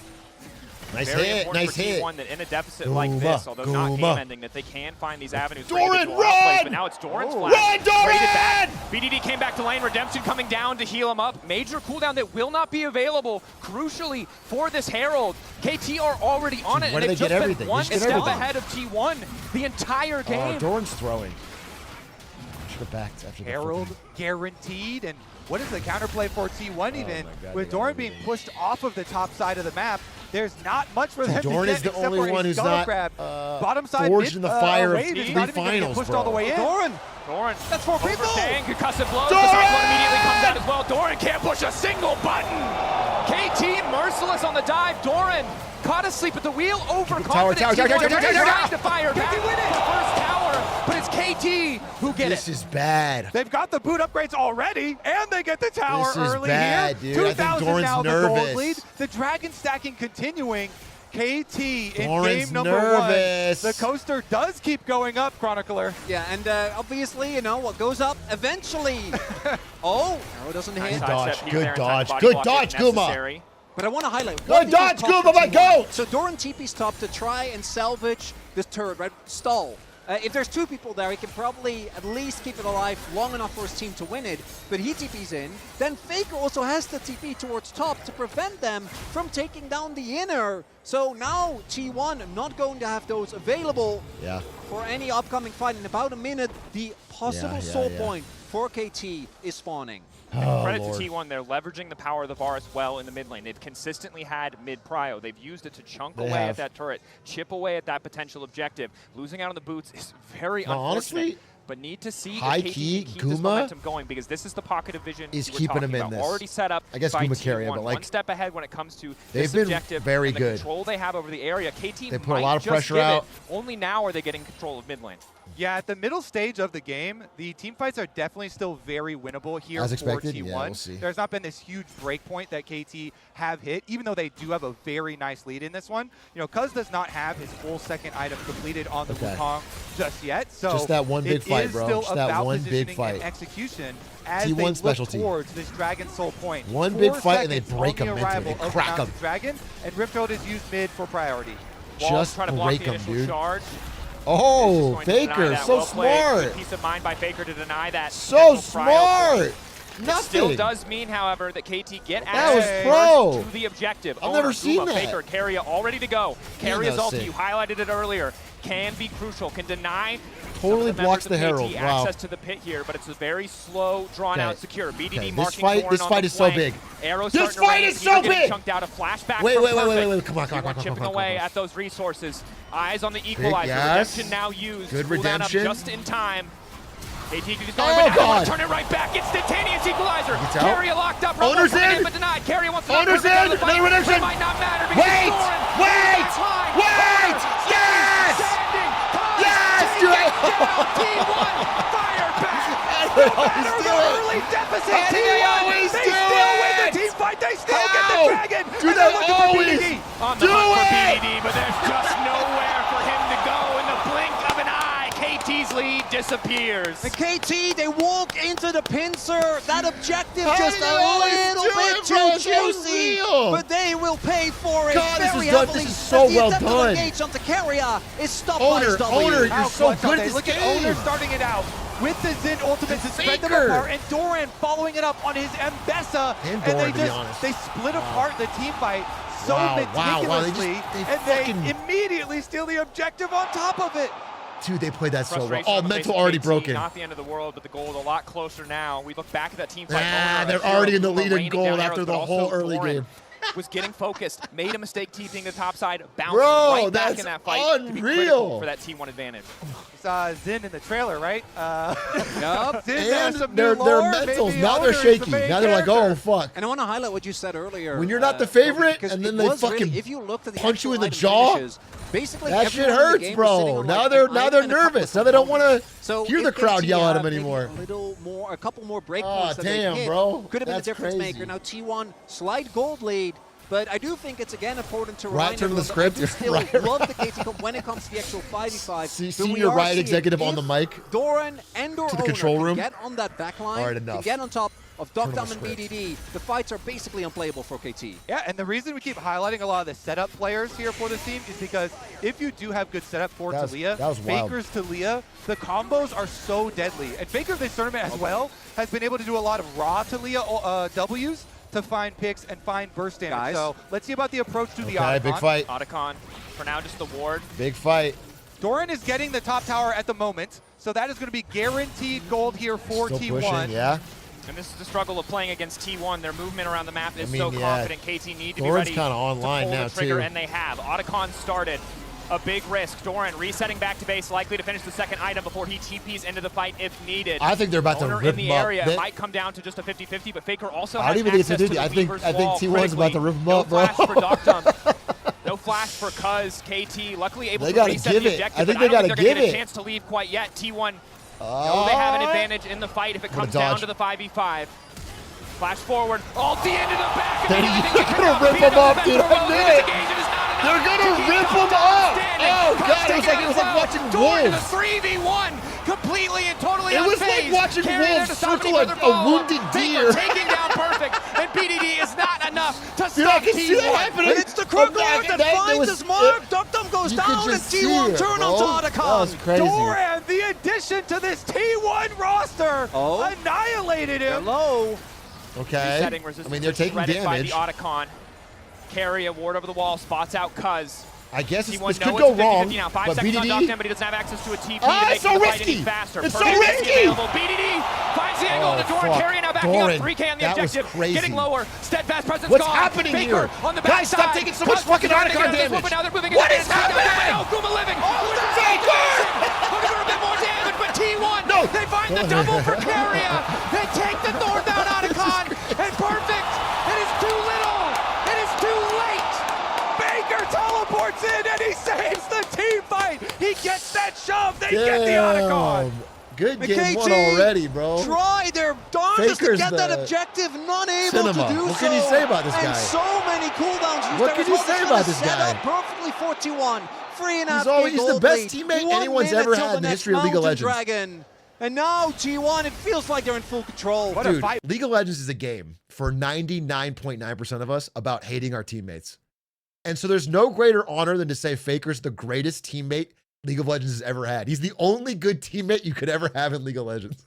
Nice Very hit, important nice for hit. T1 that in a deficit like this, although not game ending, that they can find these avenues for Doran, individual outplays. run! But now it's Doran's Run, flash. Doran! Traded back. BDD came back to lane. Redemption coming down to heal him up. Major cooldown that will not be available, crucially, for this Herald. KT are already on it, why and do they've they get just been everything? They one just get step everything. ahead of T1 the entire game. Oh, Doran's throwing. Should have backed after the Herald fucking- guaranteed, and what is the counterplay for T1 even? my God, With they got Doran being pushed off of the top side of the map, there's not much for them Doran to get is the except only for a one who's scuttle not grab. Bottom side forged mid, in the fire of wave is three not even gonna get finals, pushed bro. all the way in. Doran! Doran, that's 4 people! overstaying, concussive blows. Doran! The cyclone immediately comes out as well. Doran can't push a single button. KT merciless on the dive. Doran caught asleep at the wheel, overconfident. Tower, Trying to fire back for the first tower, but it's KT who get This it. is bad. They've got the boot upgrades already, and they get the tower This is early bad, here. dude. I think 2,000 Doran's now the nervous. gold lead. The dragon stacking continuing. KT in Doran's game number nervous. 1. The coaster does keep going up, Chronicler. Yeah, and obviously, you know, what goes up eventually. Oh, arrow doesn't hit. Good dodge, Sidestep here good there in time, dodge, body good block dodge, if Guma. necessary. But I want to highlight Good dodge, Guma, my goat! So Doran TP's top to try and salvage this turret, right? Stall. If there's 2 people there, he can probably at least keep it alive long enough for his team to win it. But he TP's in. Then Faker also has the TP towards top to prevent them from taking down the inner. So now T1 not going to have those available for any upcoming fight. In about a minute, the possible soul point for KT is spawning. Oh, Credit Lord. to T1, they're leveraging the power of the Varus well in the mid lane. They've consistently had mid-prio. They've used it to chunk They away have. at that turret, chip away at that potential objective. Losing out on the boots is very No, unfortunate. honestly, but need to see high if KT key, can keep this Guma momentum going, because this is the pocket of vision is you were keeping talking him in about. this. Already set up I guess by Guma carry it, T1, but, like, one step ahead when it comes to they've this been objective very and the good. control they have over the area. KT They put a might lot of just pressure give out. It. Only now are they getting control of mid lane. Yeah, at the middle stage of the game, the team fights are definitely still very winnable here As for expected, T1. yeah, we'll see. There's not been this huge break point that KT have hit, even though they do have a very nice lead in this one. You know, Cuz does not have his full second item completed on the Wukong just yet. So Just that one big it fight, is bro. still Just that about one big positioning fight. and execution as T1 they look specialty. towards this Dragon Soul point. One 4 big fight and they seconds break on him the mentally. arrival They of crack Mountain him. Dragon, and Rifthold is used mid for priority. Walls Just try to block break the him, initial dude. charge. Oh, Going to deny Faker, that. so Well played. smart. Good piece of mind by Faker to deny that. So potential prio point. smart. It still Nothing. does mean, however, that KT get That was access pro. first to the objective. I've never Owner, seen Guma, that. Faker, Carrier all ready to go. Man, Carrier's that was ulti, sick. you highlighted it earlier, can be crucial, can deny Totally some of the blocks the members of Herald. KT Wow. access to the pit here, but it's a very slow, drawn-out, Okay. secure. BDD Okay, marking this Doran fight on the is so flank. big. Arrows This starting to fight rain. is He's getting so big. chunked out. A flashback Wait, from wait, wait, Perfect. wait, come on, come on, come on, Chipping come on, away come on. at those resources. Eyes on the equalizer. yes. Redemption now used. Good Cooldown up redemption. just in time. KT keeps Oh, going, but now they want God. to turn it right back. Instantaneous equalizer. Gets out. Carrier locked up. Owner's Rumble coming in. but denied. Carrier wants to Owner's knock Perfect out of in. the fight, Another redemption. but it might not matter because Wait, Doran wait, is high. wait. Yes. Standing. Yes, Taking dude. down T1. Fire back. They always do it. Early deficit. How do they T1. always They do still win it? the team fight. They still How? get the dragon. Do And they they're looking for always BDD. On the do hunt for it? BDD, but there's just nowhere for him to go in the blink of an eye. KT's lead disappears. And KT, they walk into the pincer. That objective How just did they a always little do bit it, bro? too It's so juicy. real. But they will pay for it God, this very is done. heavily. This is so As the well attempt to done. engage onto Keria is stopped Owner, by SW. Owner, How you're so clutch are good they? at this Look game. at Owner starting it out with the Zin ultimate to spread them Faker. apart, and Doran following it up on his Mbessa. And they Doran, to be just honest. they split apart the team fight so Wow, meticulously, they and fucking- they immediately steal the objective on top of it. Dude, they played that so well. Frustration Oh, on the mental face of already KT, broken. Not the end of the world, but the goal a lot closer now. We look back at that team fight. Nah, Owner, they're Atrioc, already in the who were lead in raining gold down after arrows, the but whole also early Doran game. was getting focused, made a mistake TPing the top side, bounced Bro, right back that's in that fight to be critical unreal. for that T1 advantage. You saw Zin in the trailer, right? Yup. Zin has And some their new lore. mentals, Maybe now they're Owner is shaky. the main Now they're like, oh, character. fuck. And I want to highlight what you said earlier. When you're not the Kobe, favorite, because and then it they was really- fucking if you looked at the punch you in the actual jaw, item finishes, basically that shit everyone in the hurts, game was sitting bro. on, Now like, they're an now item they're and a couple nervous. of Now they don't want to So hear if the crowd KT yell at had them anymore. A couple more breakpoints Ah, that they damn, hit bro. could have been a That's difference crazy. maker. Now T1 slight gold lead. But I do think it's again important to Right, remind turn to the everyone that script. I do still Right, love the KT Cup when it comes to the actual 5v5. See but we your are riot seeing executive on if the mic. Doran and or To the Owner control can room. get on that back line, All right, can enough. get on top of Turn on Dogdom the and script. BDD. The fights are basically unplayable for KT. Yeah, and the reason we keep highlighting a lot of the setup players here for this team is because if you do have good setup for Talia, that was wild. Faker's Talia, the combos are so deadly. And Faker this tournament as well has been able to do a lot of raw Talia Ws to find picks and find burst damage. Guys. So let's see about the approach to the Okay, Otacon. big fight. Otacon, for now, just the ward. Big fight. Doran is getting the top tower at the moment, so that is going to be guaranteed gold here for Still T1. pushing, yeah. And this is the struggle of playing against T1. Their movement around the map is so yeah. confident. KT need to be Doran's ready kinda online to pull now, the trigger, too. and they have. Otacon started. A big risk. Doran resetting back to base, likely to finish the second item before he TPs into the fight if needed. I think they're about to Owner rip in the him up. area. They- It might come down to just a 50-50, but Faker also I has don't even think it's a access to 50. the I think Weaver's T1's wall about to rip him up, bro. No flash for Dogdom. No flash for Cuz. KT luckily able They to gotta reset give the it. objective, I think but they don't gotta think they're gonna give get it. a chance to leave quite yet. T1 know they have an advantage in the fight if it comes down dodge. to the 5v5. Flash forward. Ulti into the back. They're gonna rip him up, dude. I knew it. They're gonna rip him up. Oh god, it was like watching Doran to the wolves. 3v1, completely and totally It was unfazed. like watching Carrying there wolves to stop circle any a further follow-up. wounded Faker deer. taking down Perfect, and BDD is not enough to Dude, I stop can see that T1. happening. And it's the Krug That- that that finds was- his mark. Dogdom goes you could down and just see T1 it, turn bro. on That was Otacon. crazy. Doran, the addition to this T1 roster, annihilated him. Hello. Okay. Resetting I resistance mean, they're is taking shredded by the damage. Otacon. Carry a ward over the wall, spots out Cuz. I guess this T1 could know go it's 50-50 wrong, now. 5 but seconds on BDD. Dogdom, but he doesn't have access to a TP Ah, to make it's so the fight risky. any faster. It's so Perfect is risky. available. BDD finds the angle on the door. fuck. Carry now backing Doran, up. 3K on the that was objective. crazy. Getting lower. Steadfast presence What's gone. happening Faker here? on the Guys, backside. stop taking so much Cuz fucking trying to Otacon get out of this damage. one, but now they're moving What in. is happening? No, Guma living. Faker! Looking for a bit more damage, but T1, No. they find the double for Carria. They take the Thorn down Otacon, and Perfect. It is too little. It is too late. Baker teleports in and he saves the team fight. He gets that shove. They get the Otacon. Damn. Good And game one KT already, bro. Try their darndest to Faker's get that the objective, not able cinema. to do What so. can you say about this and guy? so many cooldowns. used What there can as you well. say They're about gonna this set guy? up perfectly for T1. 3.5 He's always the gold best lead. teammate 1 anyone's minute ever till had the in the next history of League of Mountain Legends. Dragon. And now T1, it feels like they're in full control. What a Dude, fight. League of Legends is a game for 99.9% of us about hating our teammates. And so there's no greater honor than to say Faker's the greatest teammate League of Legends has ever had. He's the only good teammate you could ever have in League of Legends.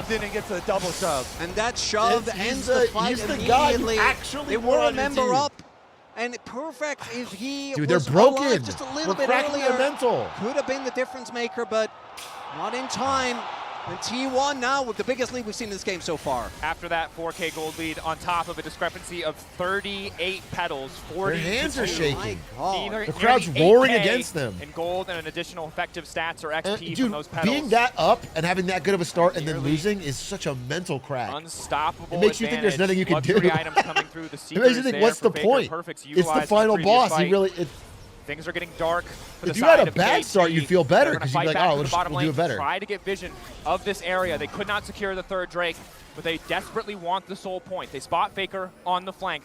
In and gets a double shove. And that shove He's ends the- the fight he's the guy you immediately. actually They want will on your remember team. up. And Perfect, if he Dude, they're was broken. alive just a little We're bit cracking earlier, their mental. could have been the difference maker, but not in time. And T1 now with the biggest lead we've seen in this game so far. After that 4K gold lead on top of a discrepancy of 38 petals, 40 Their hands to are 2. shaking. Nearly The crowd's 8K roaring against them. in gold and an additional effective stats or And, XP dude, from those petals. being that up and having that good of a start and then Nearly losing is such a mental crack. Unstoppable It makes you think there's nothing you can do. Luxury items coming through. The It Seeker makes you is think, there what's for the Faker. point? Perfect's It's the utilized in final previous boss. fight. He really. Things are getting dark for the If you side had a of bad KT. start, you'd feel better They're gonna because you'd be fight like, back oh, to the bottom we'll do lane, it better. Try to get vision of this area. They could not secure the third Drake, but they desperately want the soul point. They spot Faker on the flank.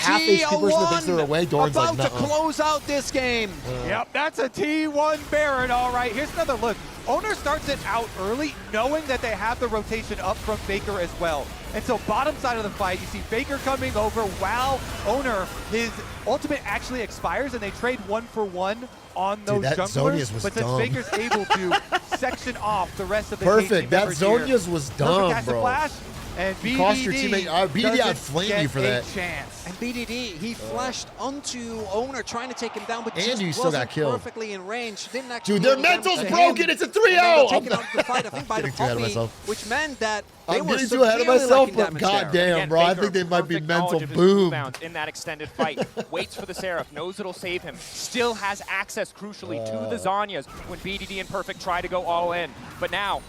half HP person that thinks they're away. Doran's about like, to close out this game. Yep, that's a T1 Baron, all right. Here's another look. Owner starts it out early, knowing that they have the rotation up from Faker as well. And so bottom side of the fight, you see Faker coming over while Owner, his ultimate actually expires, and they trade 1-for-1 on those junglers. Zhonya's was but since dumb. Faker's able to section off the rest of the Perfect. KT That members here. Zhonya's was Perfect dumb, has to bro. flash, and BDD Cost your teammate. BDD doesn't outflamed get you for a that. chance. And BDD, he flashed onto Owner, trying to take him down, but And just you still wasn't got killed. perfectly in range. Didn't actually Dude, do their any damage mental's to broken. him. It's a And then they 3-0. got taken out of the fight, I think, by the Getting too ahead of Poppy, myself. which meant that they I'm were getting too ahead of severely myself, lacking but damage there. goddamn, Again, bro. I Faker, think they might be perfect mental knowledge of his boom. cooldowns in that extended fight. Waits for the Seraph, knows it'll save him. Still has access, crucially, to the Zhonyas when BDD and Perfect try to go all in. But now,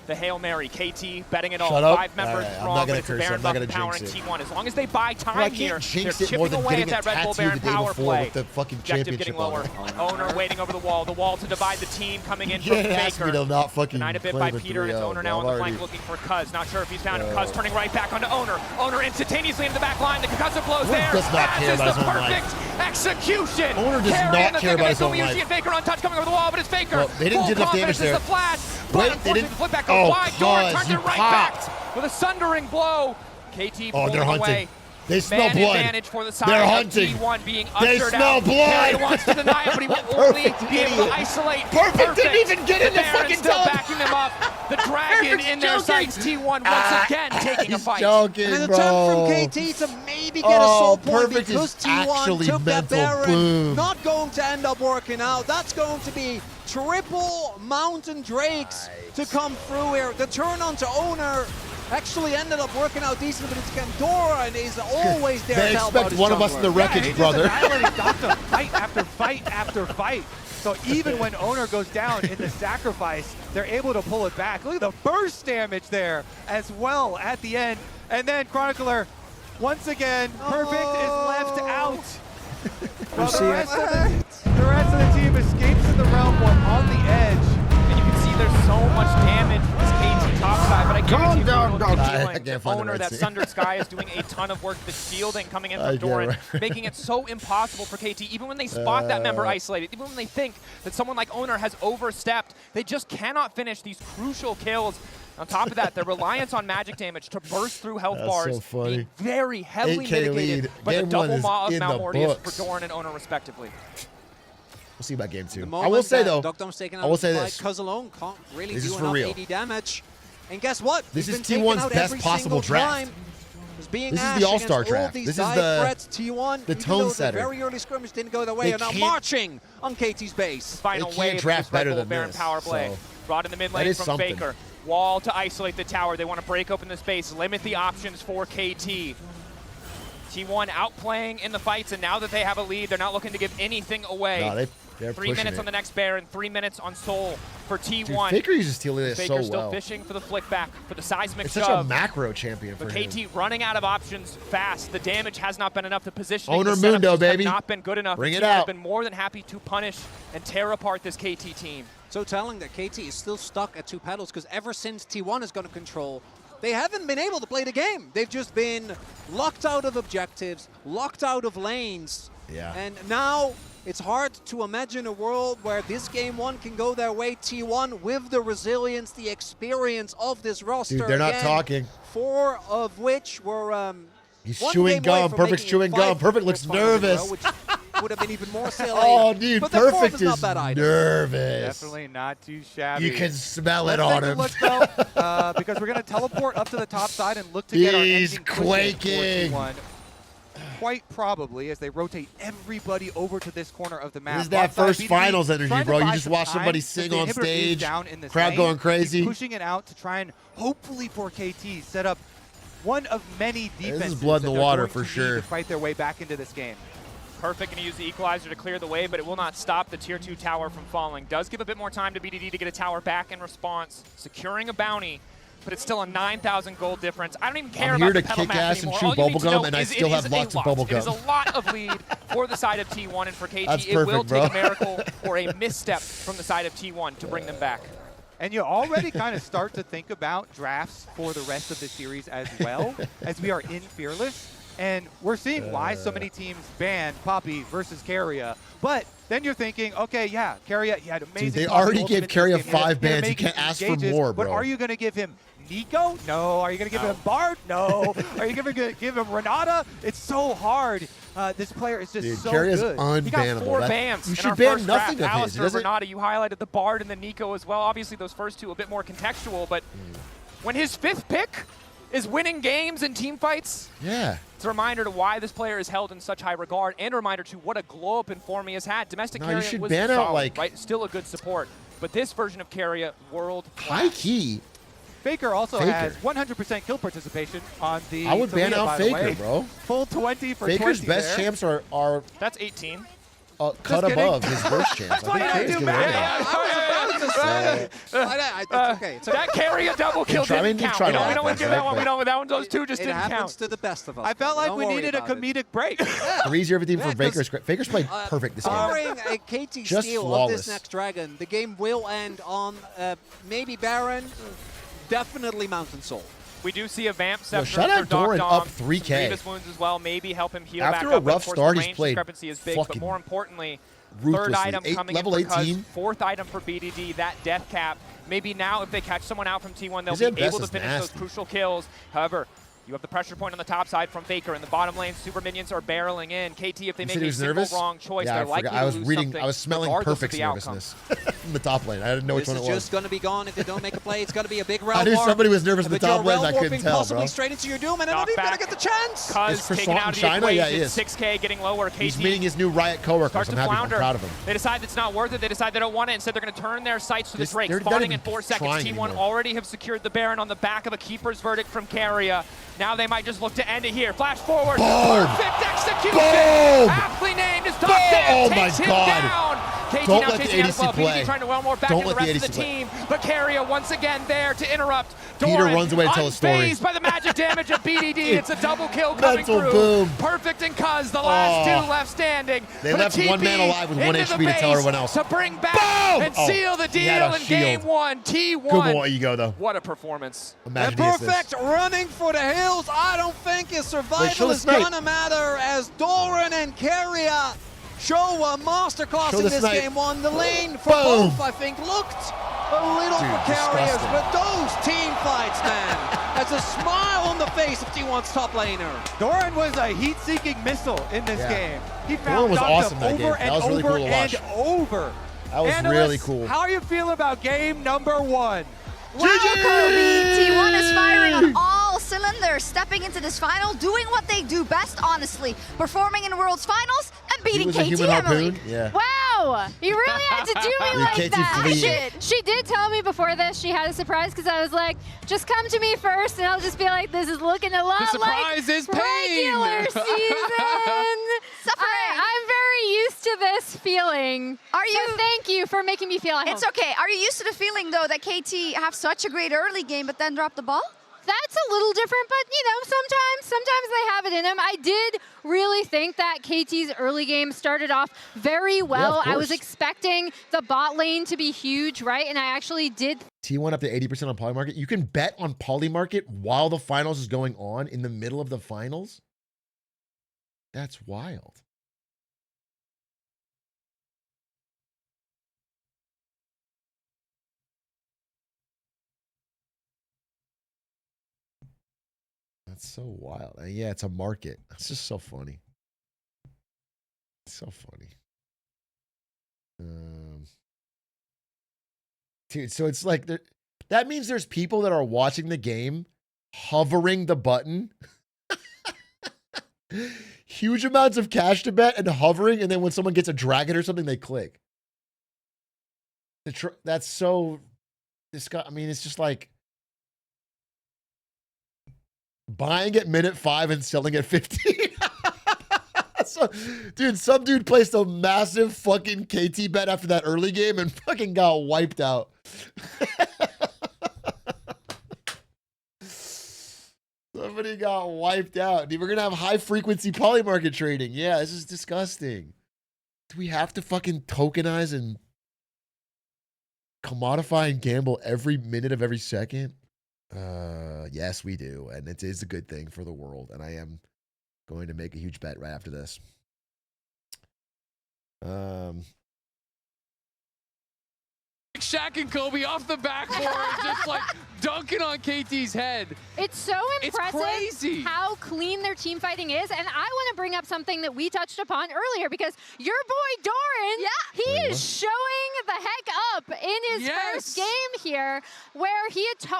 the Hail Mary, KT betting it all. Shut up. 5 members All right, I'm strong, not but gonna it's a curse. Baron I'm not buff gonna power in jinx it. T1. As long as they buy Bro, I time here, can't jinx they're it more chipping than away getting at a that Red Bull tattoo the Baron day power before play. with the fucking Objective championship getting on lower. it. Owner waiting over the wall to divide the team coming in from Yeah, it has to Faker. be to not fucking Denied a bit play by the Peter, and it's 3-0, Owner bro. now on I'm the flank already- looking for Cuz. Not sure if he's found him. Cuz turning right back onto Owner. Owner instantaneously into the back line. The concussive blows Owner there. does not As care is about the his own life. perfect execution. Owner does Carry not in the care thick of about it. his own Gumi life. Yushi and Faker untouched coming over the wall, but it's Faker. Well, they didn't Full do enough damage confidence is there. the flash. Wait, But they unfortunately, didn't- the flip back goes Oh, wide. Doran cuz, turns you it right popped. back with a sundering blow. KT Oh, they're pulling hunting. away. They smell Man blood. advantage for the side They're of hunting. T1 being They ushered smell out. blood. Carry wants to deny it, but he will only Perfect be able idiot. to isolate. Perfect didn't even get in the Baron fucking still tub. backing them up. The Dragon Perfect's in their joking. sights. T1 once again taking a He's fight. joking, And an bro. attempt from KT to maybe get a soul point Perfect because is T1 actually took that mental Baron. boom. Not going to end up working out. That's going to be triple Mountain Drakes to come through here. The turn onto Owner actually ended up working out decent, but it's again Doran is always there They to help out expect his one of us jungler. in the wreckage, and brother. Just annihilating Doctor fight after fight after fight. So even when Owner goes down in the sacrifice, they're able to pull it back. Look at the burst damage there as well at the end. And then Chronicler, once again, Perfect is left out. Well, the rest of the team escapes in the realm one on the edge. And you can see there's so much damage from this KT top side, but I guarantee you I feeling can't find the Owner, right that scene. Sundered Sky is doing a ton of work. The shielding coming in I from get Doran, it. making it so impossible for KT. Even when they spot that member isolated, even when they think that someone like Owner has overstepped, they just cannot finish these crucial kills. On top of that, their reliance on magic damage to burst through health That's bars so funny. being very heavily 8K mitigated lead. by the Game one double is maw of in the Malmortius books. for Doran and Owner respectively. We'll see about game two. The I will moment say that though, Dogdom's taken I out will of the say fight, this. Cuz alone can't really This is do for enough real. AD damage. And guess what? This He's is been taken T1's out best every possible single draft. time. As being This is Ash the All-Star against all draft. these This is dive the- threats, T1, the even tone though setter. The very early scrimmage didn't go their way. They Are now can't- marching on KT's base. Final They can't wave of draft this Red better Bull than Baron this, power play. so Brought in the mid that lane is from something. Faker. Wall to isolate the tower. They want to break open the space, limit the options for KT. T1 outplaying in the fights, and now that they have a lead, they're not looking to give anything away. No, they're 3 pushing minutes it. on the next Baron, 3 minutes on Soul for T1. Dude, Faker uses Telia so Faker still well. fishing for the flick back, for the seismic It's shove. such a macro champion for But him. KT running out of options fast. The damage has not been enough. The positioning, Owner the setups Mundo, just have baby. not been good enough. Bring The it team has out. been more than happy to punish and tear apart this KT team. So telling that KT is still stuck at 2 pedals because ever since T1 has gone to control, they haven't been able to play the game. They've just been locked out of objectives, locked out of lanes. Yeah. And now it's hard to imagine a world where this game one can go their way. T1 with the resilience, the experience of this roster. Dude, they're not Again, talking. 4 of which were He's one chewing game away gum. from Perfect's making it chewing 5 gum. Perfect looks finals in a row, nervous. which would have been even more silly. Oh, dude, but the fourth Perfect is not is bad either. nervous. Definitely not too shabby. You can smell Let's it on take a him. look, though, because we're going to teleport up to the top side and look to get our He's ending pushes quaking. for T1. Quite probably as they rotate everybody over to this corner of the map. This is that Bot side, first BDD finals energy, trying to bro. You buy just some watch time somebody as sing the on inhibitor is stage, down in this crowd lane. going crazy. He's pushing it out to try and hopefully for KT set up one of many defenses. This is blood in that the they're water going for to need sure. To fight their way back into this game. Perfect going to use the equalizer to clear the way, but it will not stop the tier 2 tower from falling. Does give a bit more time to BDD to get a tower back in response, securing a bounty, but it's still a 9,000 gold difference. I don't even care I'm about here the to pedal kick match ass and anymore. chew All you need to bubblegum, know and I is still it have is lots a of lot. bubblegum. It is a lot of lead for the side of T1, and for KT, That's it will perfect, take bro. a miracle or a misstep from the side of T1 to bring them back. And you already kind of start to think about drafts for the rest of the series as well, as we are in Fearless. And we're seeing why so many teams ban Poppy versus Keria. But then you're thinking, okay, yeah, Keria, he had amazing. Dude, they Poppy already ultimate gave Keria this game. He had 5 bans. You amazing can't ask for engages, more, But bro. are you going to give him Nico? No. Are you going to give him Bard? No. Are you going to give him Renata? It's so hard. This player is just so Carrier's good. unbannable. He got 4 bans. You in should our ban first nothing draft. of his. Alistair, Renata, you highlighted the Bard and the Nico as well. Obviously, those first two a bit more contextual, but when his 5th pick is winning games and team fights, it's a reminder to why this player is held in such high regard, and a reminder to what a glow up in form he has had. Domestic Carrier should was ban solid, out, like, right? Still a good support, but this version of Carrier, world high key. Faker also has 100% kill participation on the. I would ban Talia, out by the Faker, way. bro. Full 20 for Faker's 20 best there. champs are that's 18. Cut above his worst champs. That's why you don't do math. That Carrier double kill didn't count. We don't give that one. We don't. That one, those two just It didn't happens count. to the best of us. I felt like Don't we worry needed a about it. comedic break. 3-0 everything for Faker's. Faker's played perfect this game. Barring a KT Just steal flawless. of this next dragon, the game will end on maybe Baron, definitely Mountain Soul. We do see a Vamp Yo, Scepter shout out for Doc Doran Dom. up 3K. Some Grievous wounds as well. Maybe help him heal After back a up. But rough of course, start, the he's range played discrepancy is big, but fucking more importantly, ruthlessly. third item coming level in because 18. 4th item for BDD, that death cap. Maybe now if they catch someone out from T1, they'll His be M-Best able to is finish nasty. those crucial kills. However, you have the pressure point on the top side from Faker. In the bottom lane, super minions are barreling in. KT, if they You make said he a was single nervous? wrong choice, Yeah, they're I likely forgot. to I was lose reading. something I was smelling regardless of perfect the outcome. nervousness in the top lane. I didn't know which This one is it was. just going to be gone if they don't make a play. It's going to be a big realm I knew warp. somebody was nervous in the But you're top lane. I realm couldn't warping tell, possibly bro. straight into your doom, and I don't even going to get the chance. Cuz Is taken Croissant out of the China? Yeah, he equation, is. 6K getting lower. KT He's meeting his new Riot coworkers. starts I'm to happy. I'm flounder. proud of him. They decide it's not worth it. They decide they don't want it. Instead, they're going to turn their sights to the Drake. They're not Spawning in even 4 seconds. trying T1 anymore. already have secured the Baron on the back of a keeper's verdict from Carrier. Now they might just look to end it here. Flash forward. Boom. Perfect execution. Boom. Aptly named is Boom. Dante. Oh my Takes him God. down. KT Don't now let the chasing out as ADC well. play. BDD trying to well more back Don't in the let the rest of the ADC play. team. But Carrier once again there to interrupt. Peter Doran, runs away to tell a story. unfazed by the magic damage of BDD. It's a double kill coming Mental through. boom. Perfect and Cuz, the last two left standing. They But a left one man TP alive with 1 into the HP to tell base everyone else. to bring back Boom! and Oh, seal the he had deal a in game shield. 1. T1. Good boy, you go though. What a performance. Imagine And he assists. perfect running for the hills. I don't think his show survival the is snipe. going to matter as Doran and Carrier show a masterclass Show in the this snipe. game one. The lane for Boom. both, I think, looked a little Dude, for Carriers, disgusting. but those team fights, man, that's a smile on the face of T1's top laner. Doran was a heat-seeking missile in this Yeah. game. He Doran found was Dr. awesome that game. over That and was really over cool to watch. and over. That was Analysts, really cool. How are you feeling about game number 1? Wow, Kobe! T1 is firing on all cylinders, stepping into this final, doing what they do best, honestly, performing in World's Finals and beating was a KT human Emily. harpoon? Yeah. Wow, you really had to do me Dude, like KT that. fleeing. She did tell me before this she had a surprise because I was like, just come to me first and I'll just be like, this is looking a lot The surprise like is pain. regular season. Suffering. I'm very used to this feeling. Are you? So thank you for making me feel at home. It's okay. Are you used to the feeling, though, that KT have such a great early game, but then drop the ball? That's a little different, but you know, sometimes they have it in them. I did really think that KT's early game started off very well. I was course. expecting the bot lane to be huge, right? And I actually did. T1 up to 80% on Polymarket. You can bet on Polymarket while the finals is going on in the middle of the finals. That's wild. That's so wild. Yeah, it's a market. It's just so funny. It's so funny. Dude, so it's like that means there's people that are watching the game hovering the button. Huge amounts of cash to bet and hovering, and then when someone gets a dragon or something, they click. That's so disgusting. I mean, it's just like buying at minute 5 and selling at 15. So, dude, some dude placed a massive fucking KT bet after that early game and fucking got wiped out. Somebody got wiped out. Dude, we're gonna have high frequency polymarket trading. Yeah, this is disgusting. Do we have to fucking tokenize and commodify and gamble every minute of every second? Yes, we do. And it is a good thing for the world. And I am going to make a huge bet right after this. Shaq and Kobe off the backboard, just like dunking on KT's head. It's so impressive crazy how clean their team fighting is. And I want to bring up something that we touched upon earlier, because your boy Doran, he is showing the heck up in his first game here, where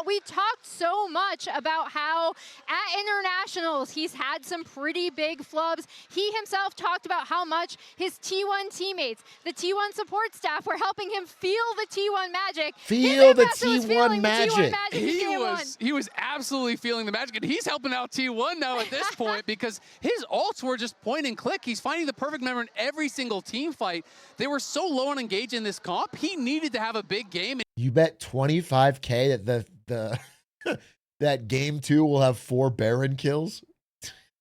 we talked so much about how at internationals he's had some pretty big flubs. He himself talked about how much his T1 teammates, the T1 support staff, were helping him feel the T1 magic. Feel the T1 magic. He was absolutely feeling the magic, and he's helping out T1 now at this point because his ults were just point and click. He's finding the perfect member in every single team fight. They were so low on engage in this comp. He needed to have a big game. You bet 25K that the that game 2 will have 4 Baron kills.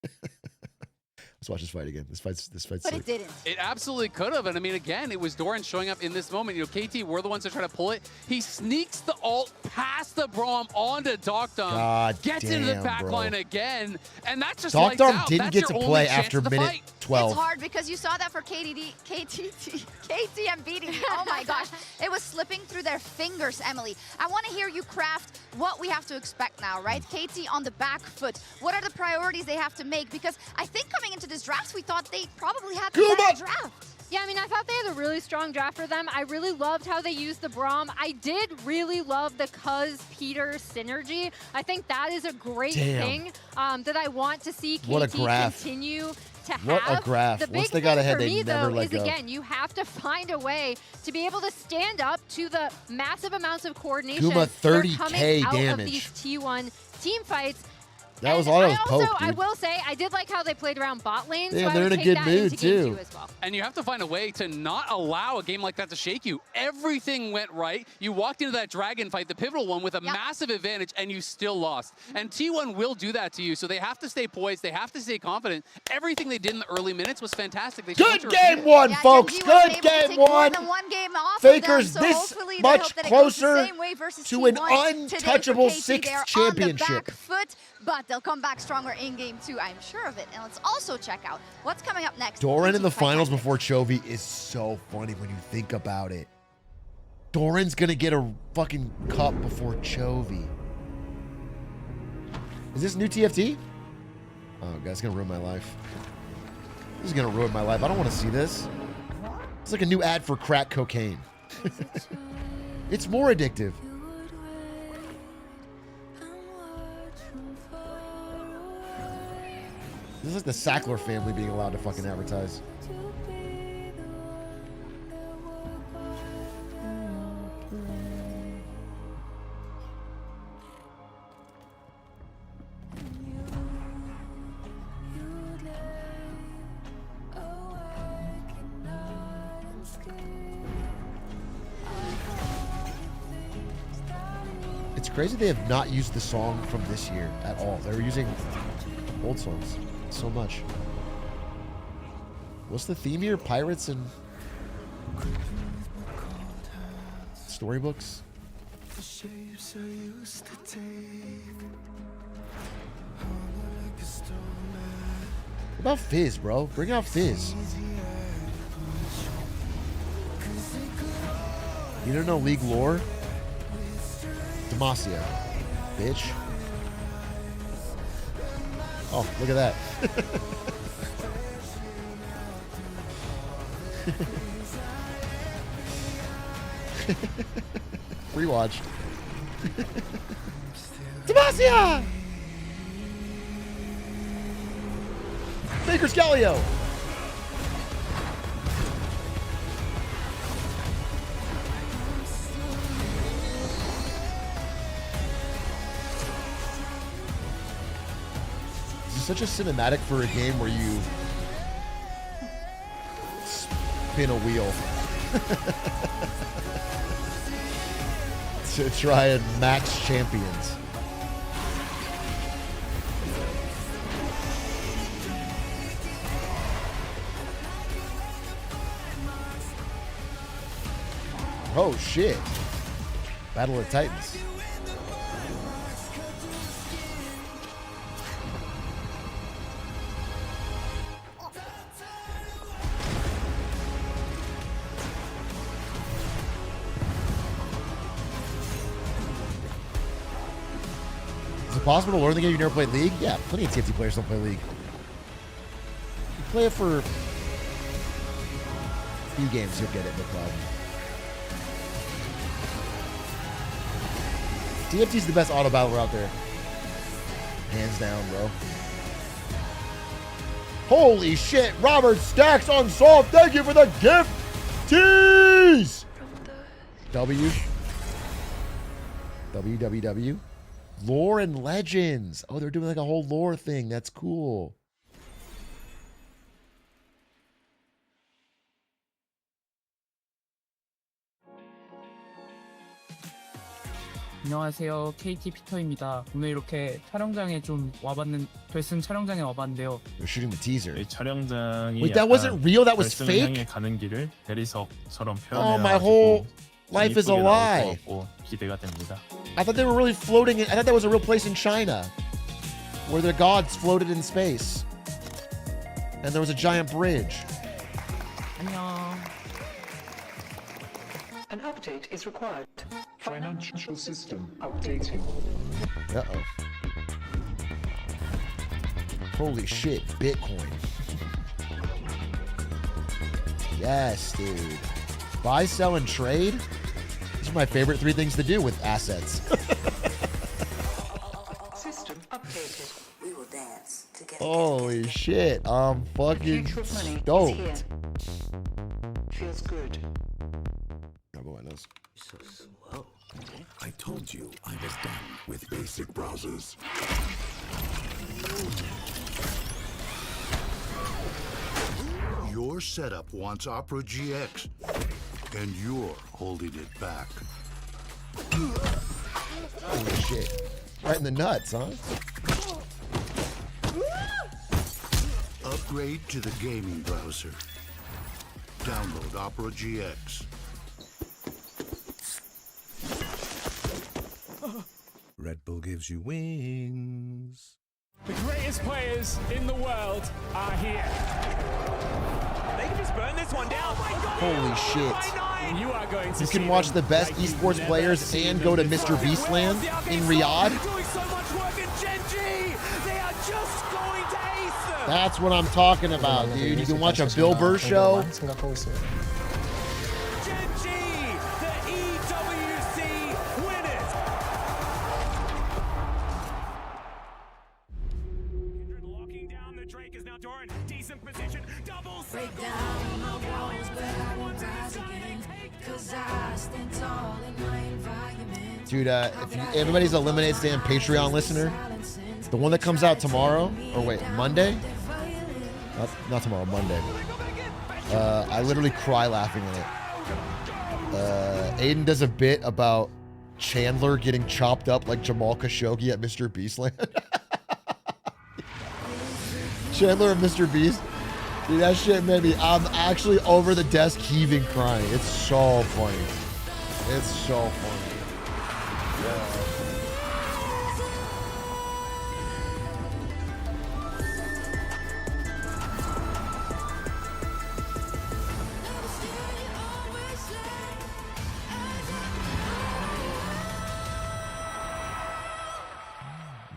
Let's watch this fight again. This fight's But sick. it didn't. It absolutely could have. And I mean, again, it was Doran showing up in this moment. You know, KT were the ones that try to pull it. He sneaks the ult past the Braum onto Docdom. God gets damn, into the back bro. line again. And that's just Docdom didn't get to play after minute It's 12. hard because you saw that for KT and BD. Oh my gosh. It was slipping through their fingers, Emily. I want to hear you craft what we have to expect now, right? KT on the back foot. What are the priorities they have to make? Because I think coming into this draft, we thought they probably had the better draft. Yeah, I mean, I thought they had a really strong draft for them. I really loved how they used the Braum. I did really love the Cuz-Peter synergy. I think that is a great thing that I want to see KT continue to have. What a graph. The big Once they got thing ahead, for they me, never though, let is, go. again, you have to find a way to be able to stand up to the massive amounts of coordination Guma, that are 30K coming out damage. of these T1 team fights. That was all that was Also, poked, I dude. will say, I did like how they played around bot lane, Yeah, so they're I would in a take good that mood, into game too. 2 as well. And you have to find a way to not allow a game like that to shake you. Everything went right. You walked into that dragon fight, the pivotal one, with a massive advantage, and you still lost. And T1 will do that to you, so they have to stay poised. They have to stay confident. Everything they did in the early minutes was fantastic. They Good game 1, folks. Good game 1. Faker's this much closer to an untouchable 6th championship. But they'll come back stronger in game 2, I'm sure of it. And let's also check out what's coming up next. Doran in the finals before Chovy is so funny when you think about it. Doran's gonna get a fucking cup before Chovy. Is this new TFT? Oh, God, it's gonna ruin my life. This is gonna ruin my life. I don't want to see this. It's like a new ad for crack cocaine. It's more addictive. This is like the Sackler family being allowed to fucking advertise. It's crazy they have not used the song from this year at all. They were using old songs so much. What's the theme here? Pirates and storybooks? What about Fizz, bro? Bring out Fizz. You don't know League lore? Demacia, bitch. Oh, look at that. Rewatch. Demacia! Baker's Galio! Such a cinematic for a game where you spin a wheel to try and max champions. Oh shit. Battle of Titans. it possible to learn the game you never played League? Yeah, plenty of TFT players don't play League. You play it for a few games, you'll get it, no problem. TFT's the best auto battler out there. Hands down, bro. Holy shit, Robert Stacks Unsolved, thank you for the gift! Tease! WWW. Lore and Legends. Oh, they're doing like a whole lore thing. That's cool. 안녕하세요. KT 피터입니다. 오늘 이렇게 촬영장에 좀 결승 촬영장에 와봤는데요. They're shooting the teaser. 이 촬영장이 Wait, that wasn't real? That was 결승을 fake? 향해 가는 길을 대리석처럼 Oh, my whole life is a lie. 기대가 됩니다. I thought they were really floating. I thought that was a real place in China where the gods floated in space. And there was a giant bridge. 안녕. An update is required. Financial system updating. Uh-oh. Holy shit, Bitcoin. Yes, dude. Buy, sell, and trade? These are my favorite 3 things to do with assets. System updated. We will dance together. Holy shit, I'm fucking stoked. Feels good. Oh, boy, that's So slow. I told you I was done with basic browsers. Your setup wants Opera GX, and you're holding it back. holy shit. Right in the nuts, huh? Upgrade to the gaming browser. Download Opera GX. Red Bull gives you wings. The greatest players in the world are here. They can just burn this one down. Holy shit. You are going to You can watch the best esports players and go to Mr. Beast Land in Riyadh. doing so much work in Gen G. They are just going to ace them. That's what I'm talking about, dude. You can watch a Bill Burr show. Gen G, the EWC winners. Locking down the Drake is now Doran. Decent position. Double break down my walls, but I won't rise again. 'Cause I stand tall in my environment. Dude, if everybody's a Lemonade Stand Patreon listener, the one that comes out tomorrow, or wait, Monday? Not tomorrow, Monday. I literally cry laughing in it. Aiden does a bit about Chandler getting chopped up like Jamal Khashoggi at Mr. Beastland. Chandler and Mr. Beast. Dude, that shit made me, I'm actually over the desk heaving crying. It's so funny. It's so funny. Yeah.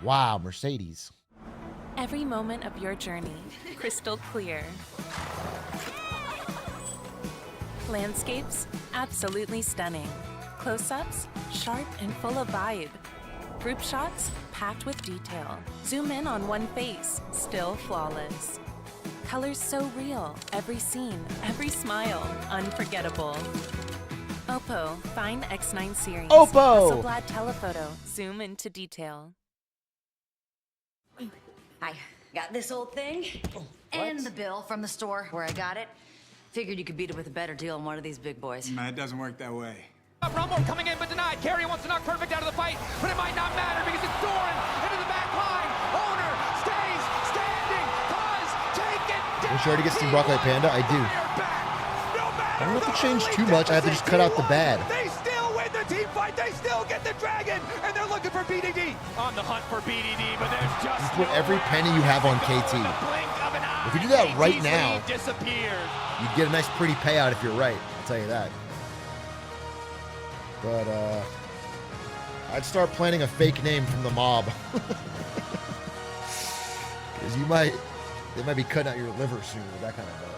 Wow, Mercedes. Every moment of your journey, crystal clear. Landscapes, absolutely stunning. Close-ups, sharp and full of vibe. Group shots, packed with detail. Zoom in on one face, still flawless. Colors so real, every scene, every smile, unforgettable. Oppo, Find X9 series. Oppo! Hasselblad telephoto, zoom into detail. I got this old thing and the bill from the store where I got it. Figured you could beat it with a better deal on one of these big boys. Man, it doesn't work that way. Rumble coming in but denied. Carry wants to knock Perfect out of the fight, but it might not matter because it's Doran into the back line. Owner stays standing. Cause take it down. Wish you already get Steam Rock Light Panda? I do. I don't have to change too much. I have to just cut out the bad. They still win the team fight. They still get the dragon, and they're looking for BDD. On the hunt for BDD, but there's just You put every penny you have on KT. If you do that right now, you get a nice pretty payout if you're right. I'll tell you that. But I'd start planning a fake name from the mob. Because they might be cutting out your liver soon with that kind of bet.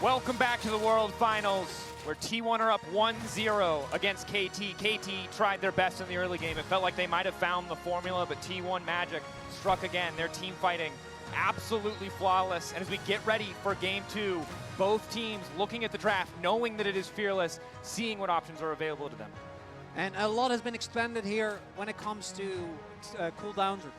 Welcome back to the World Finals, where T1 are up 1-0 against KT. KT tried their best in the early game. It felt like they might have found the formula, but T1 Magic struck again. Their team fighting absolutely flawless. And as we get ready for game 2, both teams looking at the draft, knowing that it is fearless, seeing what options are available to them. And a lot has been expanded here when it comes to cooldowns or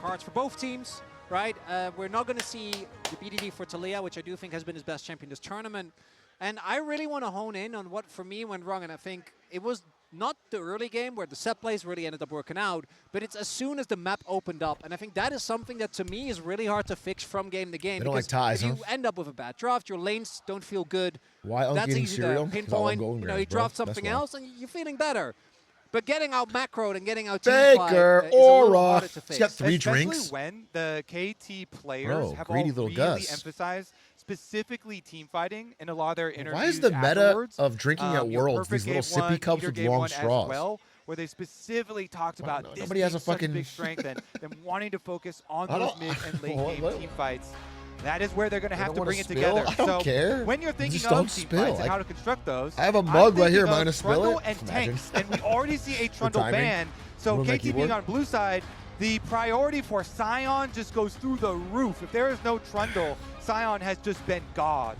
cards for both teams. Right, we're not going to see the BDD for Talia, which I do think has been his best champion this tournament. And I really want to hone in on what, for me, went wrong. And I think it was not the early game where the set plays really ended up working out, but it's as soon as the map opened up. And I think that is something that, to me, is really hard to fix from game to game. They don't like ties, if you end up with a bad draft, your lanes don't feel good. Why That's easy to pinpoint. You know, you draft something else, and you're feeling better. But getting out macroed and getting out Baker, Aura. He's got 3 drinks. Especially when the KT players have all greedy little really Gus. emphasized specifically team fighting in a lot of their interviews. Why is the meta afterwards. of drinking at Worlds these little sippy cups with long straws? Well, where they specifically talked about this nobody has a being such fucking big strength and them wanting to focus on those mid and late game team fights. That is where they're going to have to bring it together. I don't care. When you're thinking Just of don't team spill. fights and how to construct those, I have a mug right here. Am I going going to spill it? And tanks, and we already see a Trundle timing. ban. So Ruin my KT being keyboard. on blue side, the priority for Sion just goes through the roof. If there is no Trundle, Sion has just been God.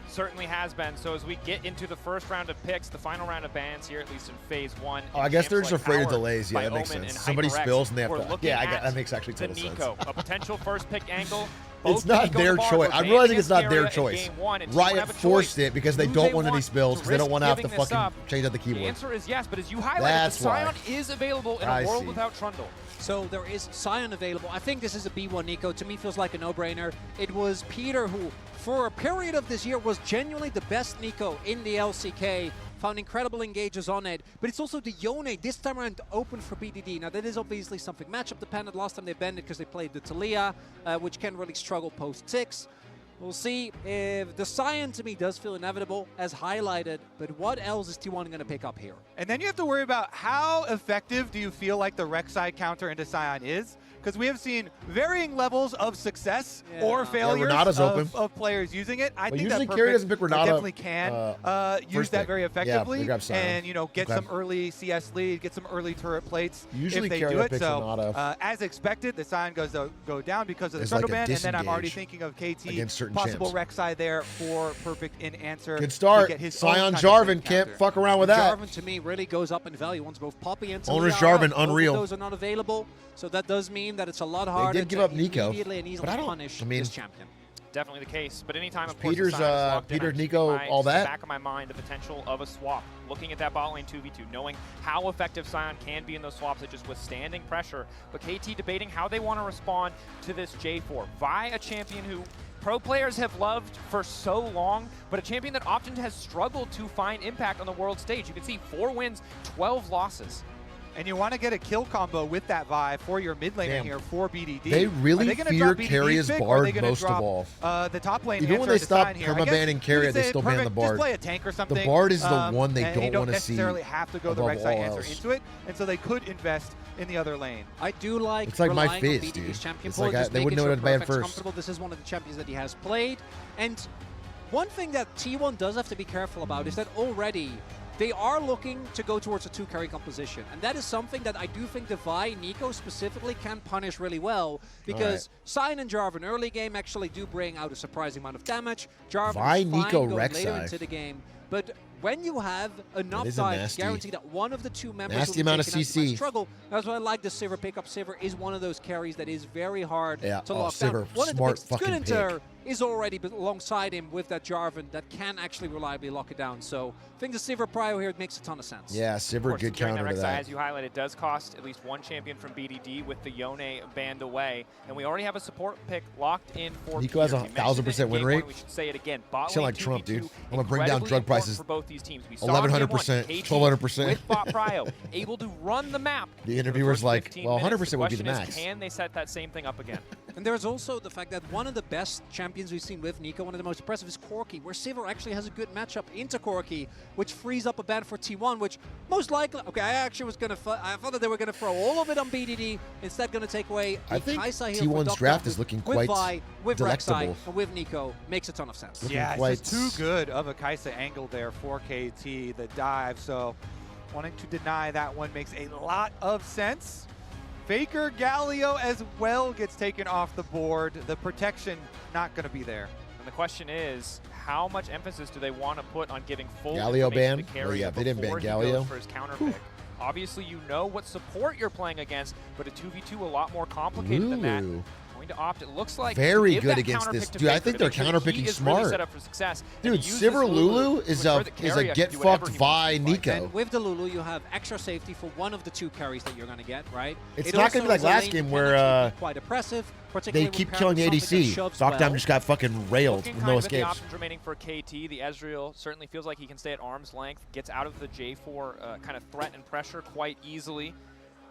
Certainly has been. So as we get into the first round of picks, the final round of bans here, at least in phase 1. Oh, I guess they're champs just like afraid of Power delays. Yeah, by that makes Omen sense. and Somebody HyperX, spills and they have we're to. looking Yeah, at that makes actually the total sense. Nico, a potential first pick angle. It's Both not Nico their and Bard choice. were I'm banned realizing it's against not their Area in choice. game 1, and T1 Riot have a forced choice. it because they Do don't they want any want spills because they don't risk want to have to giving this fucking up? change out the The keyboard. answer is yes, but as you highlighted, That's the Sion why. is available in a I world see. without Trundle. So there is Sion available. I think this is a B1 Nico. To me, feels like a no-brainer. It was Peter who, for a period of this year, was genuinely the best Nico in the LCK. Found incredible engages on it, but it's also the Yone this time around open for BDD. Now that is obviously something matchup dependent. Last time they banned it because they played the Talia, which can really struggle post-6. We'll see if the Sion to me does feel inevitable as highlighted, but what else is T1 going to pick up here? And then you have to worry about how effective do you feel like the Rek'Sai counter into Sion is? Because we have seen varying levels of success or failures Renata's open. of players using it. I think usually that Carry Perfect doesn't pick Renata, definitely can use that pick. very Yeah, effectively they grab Sion. and get Okay. some early CS lead, get some early turret plates Usually if they Carry do it. picks So Renata. as expected, the Sion goes go down because of the It's Trundle like a ban, and then I'm already disengage thinking of KT, against certain possible champs. Rek'Sai there for Perfect in answer. Good to start. get his own Sion kind of Jarvan lane can't counter. fuck around with that. Jarvan to me really goes up in value once both Poppy and Owner's Talia are Jarvan, out. Both of unreal. those are not available, so that does mean that it's a lot harder They did give to up Nico, immediately and easily but I don't. punish I mean, this champion. Definitely the case, but anytime of course Peter's, the Sion is locked in, Peter, I'm Nico, keeping all in the that? back of my mind the potential of a swap. Looking at that bot lane 2v2, knowing how effective Sion can be in those swaps at just withstanding pressure, but KT debating how they want to respond to this J4. Vi, a champion who pro players have loved for so long, but a champion that often has struggled to find impact on the world stage. You can see 4 wins, 12 losses. And you want to get a kill combo with that Vi for your mid laner Damn. here for BDD. They really Are they gonna fear drop BDD's Carry's pick, or are they Bard gonna most of drop, all. The top lane Even when answer they to stop Sion here. perma I guess banning you Carry, could they say, still ban the perfect, Bard. Just play a tank or something. The Bard is the one they and don't you don't want to see necessarily have to go the above Rek'Sai all answer else. into it, and so they could invest in the other lane. I do like It's like my relying on fizz, BDD's dude. champion It's pool, like just they wouldn't making know sure what to ban Perfect's first. comfortable. This is one of the champions that he has played, and one thing that T1 does have to be careful about is that already they are looking to go towards a 2-carry composition, and that is something that I do think the Vi Nico specifically can punish really well, because Sion and Jarvan early game actually do bring out a surprising amount of damage. Jarvan Vi, is fine Nico, going later Rek'Sai. into the game, but when you have enough is a dive nasty- to guarantee that one of the 2 members nasty will be amount of taken out, you might CC. struggle. That's why I like the Sivir pickup. Sivir is one of those carries that is very hard Yeah, to oh, lock Sivir, down. One of the smart picks, fucking Gunter is already alongside him with that Jarvan that can actually reliably lock it down. So I think the Sivir prio here makes a ton of sense. Yeah, Of Sivir, course, good securing counter to Rek'Sai, that. as you highlighted, does cost at least one champion from BDD with the Yone banned away. And we already have a support pick locked in for Nico has a Peter. We mentioned it 1,000% in win game rate. one, we should say it again. Bot Sound lane like Trump, 2v2, dude. I'm gonna bring down incredibly drug important prices. for both these teams. We saw 1100%, KT 1200%. with bot prio, able to run the map. The interviewer's for like, 15 well, minutes. 100% would be the question is, max. can they set that same thing up again? And there's also the fact that one of the best champions we've seen with Nico, one of the most impressive, is Corki, where Sivir actually has a good matchup into Corki, which frees up a ban for T1, which most likely... Okay, I actually was going to... I thought that they were going to throw all of it on BDD, instead going to take away I think Kaisa here T1's draft is looking quite with Vi, with delectable. Rek'Sai, and with Nico. Makes a ton of sense. Yeah, it's just too good of a Kaisa angle there for KT, the dive, so wanting to deny that one makes a lot of sense. Faker Galio as well gets taken off the board. The protection not going to be there. And the question is, how much emphasis do they want to put on giving full Galio information ban? to Keria Yeah, they didn't ban before he Galio. goes for his counter pick? Obviously, you know what support you're playing against, but a 2v2 a lot more complicated than that. Lulu. Going to opt, it looks like Very give good that against counter this. pick to Dude, I Faker think to they're make sure counter that picking he is smart. Really set up for success. Dude, And he uses Sivir Lulu is to a ensure that Keria get can do whatever fucked he by wants. Nico. And with the Lulu, you have extra safety for one of the 2 carries that you're going to get, right? It's It not also going to be like is a last lane game dependence, where which is quite oppressive, they particularly keep when killing the paired with something that ADC. shoves Knockdown well. just got fucking railed Looking with kind no of at the escapes. options remaining for KT, the Ezreal certainly feels like he can stay at arm's length, gets out of the J4 kind of threat and pressure quite easily.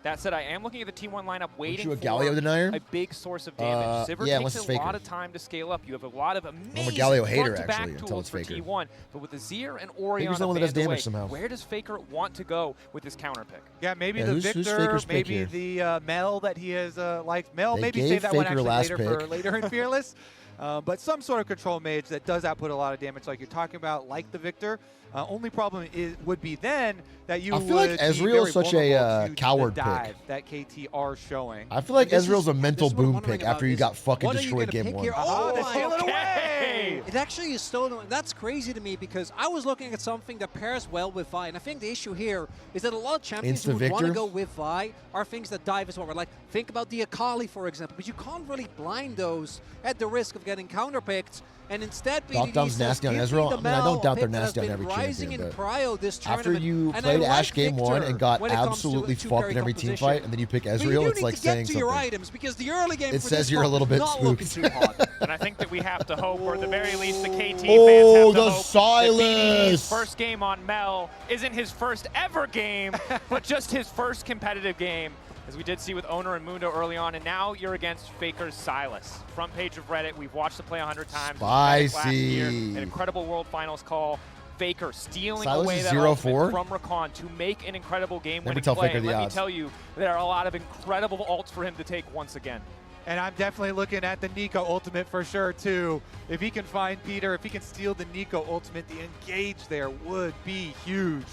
That said, I am looking at the T1 lineup waiting you a for Galio denier? a big source of damage. Sivir yeah, unless takes it's a Faker. lot of time to scale up. You have a lot of amazing I'm a Galio hater, front-to-back actually, until tools it's for Faker. T1. But with the Zir and Orion Faker's the one that does abandoned damage away, somehow. where does Faker want to go with this counter pick? Yeah, maybe Yeah, the who's Victor, Faker's pick maybe here? the Mel that he has liked. Mel, They maybe gave save that one Faker actually last later for pick. later in Fearless. But some sort of control mage that does output a lot of damage like you're talking about, like the Victor. Only problem would be then that you I feel like would be Ezreal's very such a vulnerable to coward the dive pick. that KT are showing. I feel like This Ezreal's is- a mental this is what I'm boom wondering pick after about you is got fucking what are you destroyed gonna game pick 1. here? Oh, they my steal it God. away! It actually is stolen. That's crazy to me because I was looking at something that pairs well with Vi, and I think the issue here is that a lot of champions who would want to Insta-Victor? go with Vi are things that dive as well. Like, think about the Akali, for example, but you can't really blind those at the risk of getting counterpicked. And instead, BDD Lockdown's says, nasty on "Give me Ezreal." the I mean, I don't Mel doubt they're pick that has nasty on been every rising champion, in but prio this after tournament." you And played I Ashe like game 1 Victor and got when it comes to absolutely a two fucked carry in every team composition. fight, and then you pick But you Ezreal, do it's need like to get saying to your something. items because the early game It for says this you're a comp little is bit not looking spooked. too hot. And I think that we have to hope, or at the very least, the KT Oh, fans have to the hope silence! that BDD's first game on Mel isn't his first ever game, but just his first competitive game, as we did see with Owner and Mundo early on, and now you're against Faker's Silas. Front page of Reddit, we've watched the play 100 times. Last year, Spicy. an incredible World Finals call. Faker stealing Silas away is that 0-4? ultimate from Rakan to make an incredible game-winning Never tell play. Faker And the let me odds. tell you, there are a lot of incredible ults for him to take once again. And I'm definitely looking at the Nico ultimate for sure, too. If he can find Peter, if he can steal the Nico ultimate, the engage there would be huge.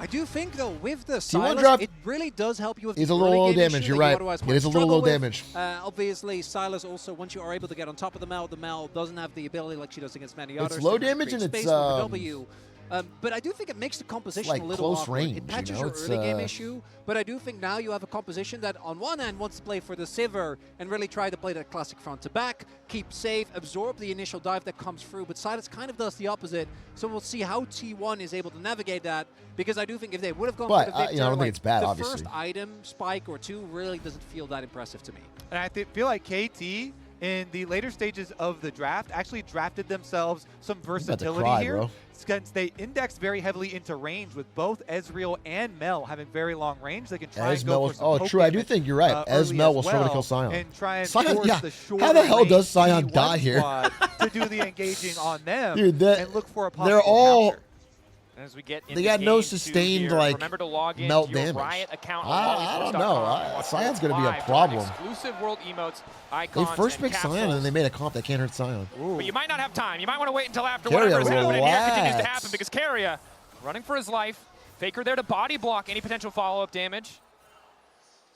I do think, though, with the T1 Silas, drop. it really does help you with He's the a little early low game damage, issue you're that you right. otherwise It might is a little struggle low with. damage. Obviously, Silas also, once you are able to get on top of the Mel doesn't have the ability like she does against many It's others. low to damage create and it's, space for the W. But I do think it makes the composition like a little close awkward. range, It patches you know? your It's, early game issue, but I do think now you have a composition that on one hand wants to play for the Sivir and really try to play that classic front to back, keep safe, absorb the initial dive that comes through, but Silas kind of does the opposite. So we'll see how T1 is able to navigate that, because I do think if they would have gone But, for the Victor, I don't think like, it's bad, the obviously. first item, spike or two, really doesn't feel that impressive to me. And I feel like KT in the later stages of the draft actually drafted themselves some versatility cry, here. bro. Since they indexed very heavily into range with both Ezreal and Mel having very long range. They can try and go for some poke true, I do damage, think you're right. early Mel as will struggle to well, kill Sion. And try and Sion, force yeah. the shorter How the hell range does Sion T1 die here? squad to do the engaging on them Dude, and look for a possible they're all... counter. And as we get They got no sustained, like, remember to log in melt to your damage. Riot account. I don't know. Sion's going to be a live for problem. Exclusive world emotes, They icons, first and picked Sion, and capsules. then they made a comp that can't hurt Sion. But you might not have time. You might want to wait until after Keria, whatever is happening here continues to relax. happen, because Keria running for his life. Faker there to body block any potential follow-up damage.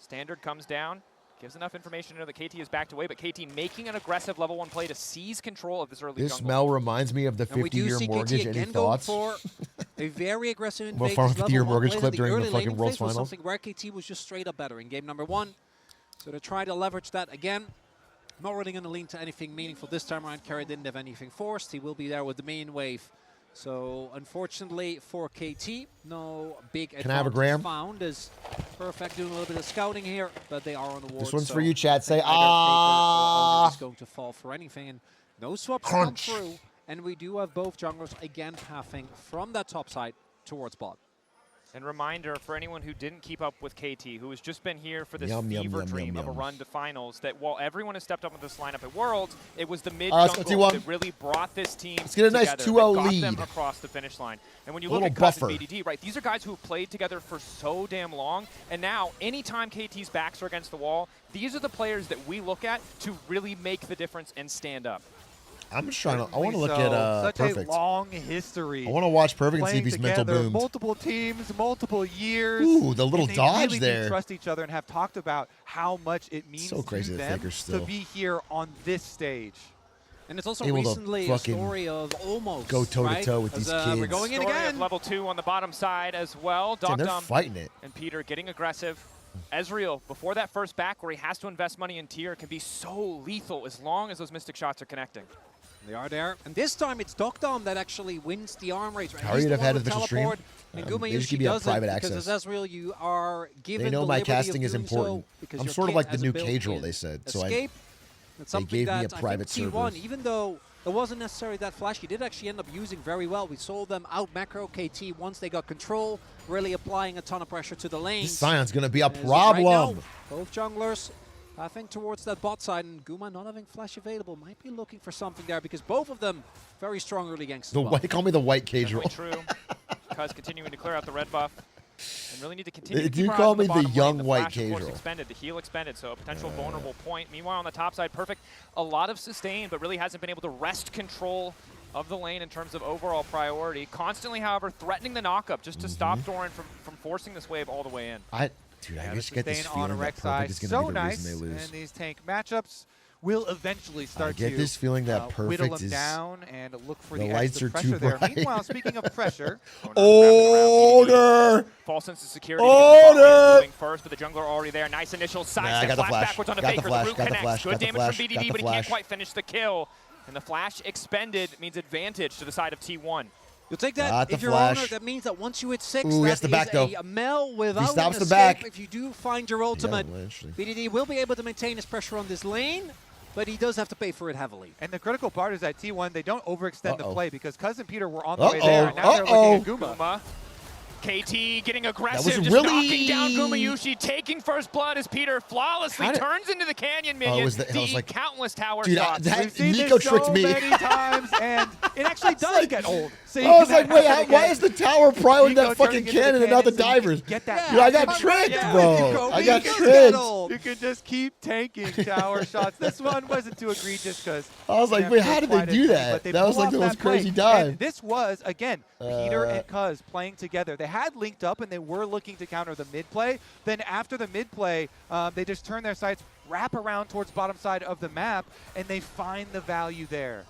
Standard comes down. Gives enough information to know that KT is backed away, but KT making an aggressive level 1 play to seize control of this early This jungle. Mel reminds me of the And we do 50-year see mortgage. KT Any again going thoughts? for a very aggressive We'll invade. farm This 50-year level one mortgage play clip that during the early fucking laning World's phase was Finals. something where KT was just straight up better in game number 1. So to try to leverage that again, not really going to lean to anything meaningful this time around. Kerry didn't have anything forced. He will be there with the main wave. So unfortunately for KT, no big Can I have a advantage gram? found, as Perfect doing a little bit of scouting here, but they are on the ward. This one's so for you, chat. Say, either Faker or Owner is going to fall for anything, and no swaps Crunch. come through. And we do have both junglers again pathing from that top side towards bot. And reminder for anyone who didn't keep up with KT, who has just been here for this Yum, yum, fever yum, dream yum, of a yum. run to finals, that while everyone has stepped up with this lineup at Worlds, it was the let's go mid-jungle T1. that really brought this team Let's get a nice together, 2-0 that got them lead. across the finish line. And when you A look little at Cuz and buffer. BDD, right, these are guys who have played together for so damn long, and now anytime KT's backs are against the wall, these are the players that we look at to really make the difference and stand up. I'm just trying to. I want to look So, at such Perfect. a long history. I want to watch Perfect and see if playing he's mental together, boomed. multiple teams, multiple years. Ooh, the little and they dodge really there. Do trust each other and have talked about how much it means So crazy to that them Faker's to still be here on this stage. And it's also able to recently a fucking story of almost go toe-to-toe right? with these As, We're kids. going in Story again. of level 2 on the bottom side as well. Damn, they're Dogdom fighting it. and Peter getting aggressive. Ezreal, before that first back where he has to invest money in tier, can be so lethal as long as those Mystic shots are connecting. They are there. And this time it's Dogdom that actually wins the arm race. Right? How are He's you the to have one had with the stream? teleport, and They Gumayushi just give you a doesn't, private because access. as Ezreal you are given They know the my liberty casting of is doing important. So because I'm your sort of kit like the has a new built-in Cadril, they said. So escape. That's something gave me a that private I think T1, server. even though it wasn't necessarily that flashy, did actually end up using very well. We saw them out macro KT once they got control, really applying a ton of pressure to the lanes. This Sion's going to be a As of right now, problem. both junglers pathing towards that bot side, and Guma not having flash available might be looking for something there because both of them very strong early ganks as The well. white, call me the white Definitely Cadril. true. Cuz continuing to clear out the red buff. And really need to continue They to do keep our call eyes on me the bottom lane. young The white flash, of course, Cadril. expended, the heal expended, so a potential vulnerable point. Meanwhile, on the top side, Perfect, a lot of sustain, but really hasn't been able to wrest control of the lane in terms of overall priority. Constantly, however, threatening the knockup just to stop Doran from forcing this wave all the way in. Dude, I Yeah, just the get this sustain on feeling that Rek'Sai, Perfect is going to so be the nice, reason they lose. and these tank matchups will eventually start get to this feeling that whittle Perfect them is- down and look for the the lights extra are too pressure there. bright. Meanwhile, speaking of pressure, Owner! False sense of security. Owner! Moving first, but the jungler already there. Nice initial side Nah, I step, got the flash flash. backwards on the Got the Faker. flash, root got the connects. flash, Good got the damage flash, from got BDD, the but he flash. can't quite finish the kill. And the flash expended means advantage to the side of T1. You'll take that Got the if you're flash. owner. That means that once you hit 6, Ooh, he has that the back, is though. a Mel without stops an the escape. back. If you do find your ultimate, well, actually. BDD will be able to maintain his pressure on this lane, but he does have to pay for it heavily. and the critical part is that T1, they don't overextend the play because Cuz and Peter were on the way Uh-oh. there. And now they're looking at Guma. Guma. KT getting aggressive, was just really- knocking down Gumayushi, taking first blood as Peter flawlessly How did- turns into the Canyon Oh, minion it was to I was eat like, countless tower dude, shots. that We've seen Nico this tricked so me. many times, and it actually does get old. See, I was that like, wait, happened why again. is the tower prioing Nico that fucking turning into the cannon and not the cannon so you can divers? get that Dude, I back. got tricked, Yeah, bro. Nico, I we got just tricked. You can just keep tanking tower shots. This one wasn't too egregious because I was like, wait, how did they do that? That was like the most crazy dive. This was, again, Peter and Cuz playing together. They had linked up and they were looking to counter the mid play. Then after the mid play, they just turn their sights, wrap around towards bottom side of the map, and they find the value there.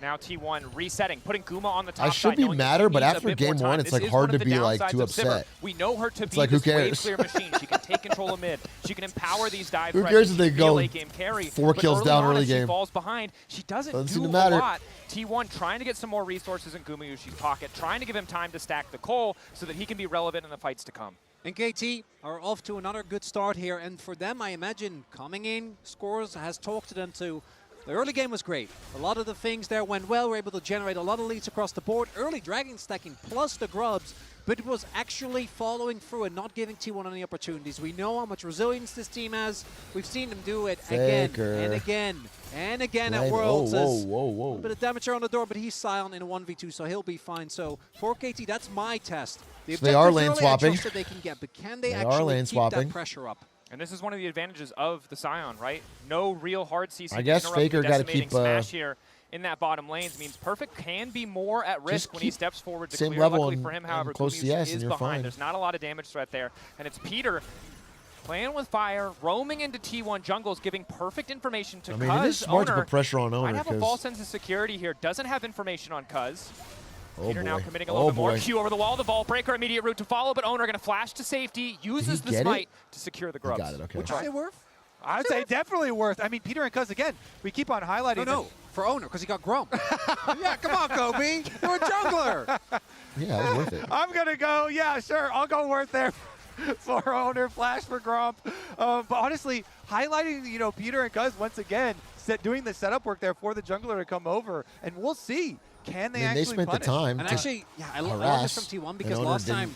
Now T1 resetting, putting Guma on the top I should side, be knowing that madder, she but needs a after bit more game time. one, it's This like is hard one of to the be like downsides too of Sivir. upset. We know her to It's be like, who this wave cares? clear machine. She can take control of mid. She can empower these dive Who threats. cares She if they can be a go late game carry. 4 But kills early down on, early as she game? falls behind, she doesn't seem do to a matter. lot. T1 trying to get some more resources in Gumayushi's pocket, trying to give him time to stack the coal so that he can be relevant in the fights to come. And KT are off to another good start here, and for them, I imagine coming in, Scores has talked to them to. The early game was great. A lot of the things there went well. We're able to generate a lot of leads across the board. Early dragon stacking plus the grubs, but it was actually following through and not giving T1 any opportunities. We know how much resilience this team has. We've seen them do it again Faker. and again and again at Blame- Worlds. whoa. A bit of damage on the door, but he's silent in a 1v2, so he'll be fine. So for KT, that's my test. The So they are objectives lane early, I swapping. trust that they can get, but can they They are actually lane keep swapping. that pressure up? And this is one of the advantages of the Scion, right? No real hard CC. I guess interrupting Faker the gotta decimating keep, smash here in that bottom lanes means Perfect can be more at risk when he keep steps forward to same clear. level Luckily and- for him, and however, close Gumayushi CS and is you're behind. fine. There's not a lot of damage threat there. And it's Peter playing with fire, roaming into T1 jungles, giving perfect information to I mean, it is Cuz. smart to Owner put pressure on might Owner have a 'cause- false sense of security here. Doesn't have information on Cuz. Oh Peter now boy. committing a little Oh bit more. boy. Q over the wall, the vault breaker, immediate route to follow, but Owner going to flash to safety, uses the get it? smite to secure the He grubs. got it, okay. Would you say worth? I would say definitely worth. I mean, Peter and Cuz, again, we keep on highlighting No, for Owner, because he got Grump. Yeah, come on, Kobe. You're a jungler. Yeah, that was worth it. I'm going to go, yeah, sure, I'll go worth there for Owner, flash for Grump. But honestly, highlighting, Peter and Cuz once again, doing the setup work there for the jungler to come over, and we'll see. Can they I mean, they actually spent punish? the time And to actually, yeah, I love harass, this from T1 and because Owner last didn't time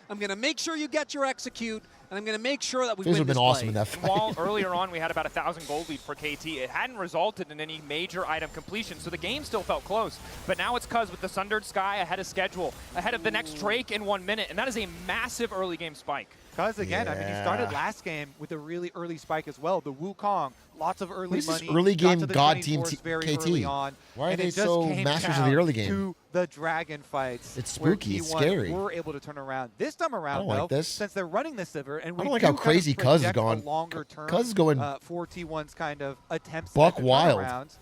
I'm going to make sure you get your execute, and I'm going to make sure that we Things win would have this been awesome play. in that And fight. while earlier on we had about 1,000 gold lead for KT, it hadn't resulted in any major item completion, so the game still felt close. But now it's Cuz with the Sundered Sky ahead of schedule, ahead of the next Drake in 1 minute, and that is a massive early game spike. Cuz again, I mean, he started last game with a really early spike as well. The Wukong, lots of early What is this money. early got game to the God training team force very KT? early on, Why are and they it just so came masters of down the early game? to the dragon fights. It's where spooky, it's T1 scary. were able to turn around. This time around, don't like though, this. since they're running the Sliver, and we I don't like do how kind of crazy Cuz is project going. a longer term Cuz is going for T1's kind of attempts buck at the wild. turnarounds.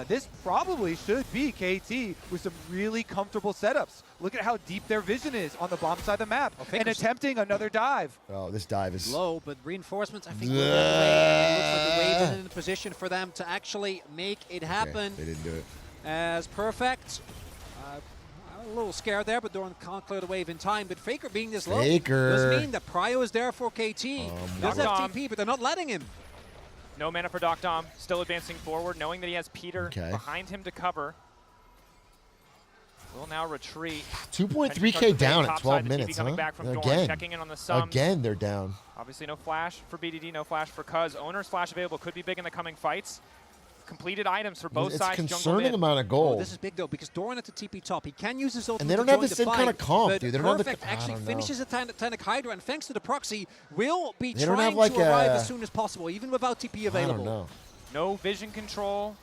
This probably should be KT with some really comfortable setups. Look at how deep their vision is on the bomb side of the map and attempting another dive. Oh, this dive is low, but reinforcements, I think, will get away. And it looks like the wave is in a position for them to actually make it happen. Okay, they didn't do it. As perfect. A little scared there, but Doran can't clear the wave in time. But Faker being this low does mean that Prio is there for KT. Does have TP, but they're not letting him. No mana for Doc Dom, still advancing forward, knowing that he has Peter behind him to cover. Will now retreat. 2.3K down at 12 minutes, huh? Back from Doran, Again. checking in on the sums. Again, they're down. Obviously no flash for BDD, no flash for Cuz. Owner's flash available, could be big in the coming fights. Completed items for both sides. It's a concerning amount of gold. Oh, this is big, though, because Doran at the TP top. He can use his ultimate and they don't to have join the same fight, kind of comp, but dude. They don't have the Perfect actually I don't finishes know. the Titanic Hydra, and thanks to the proxy, will be They don't trying have like to arrive a- as soon as possible, even without TP available. I don't know. No vision control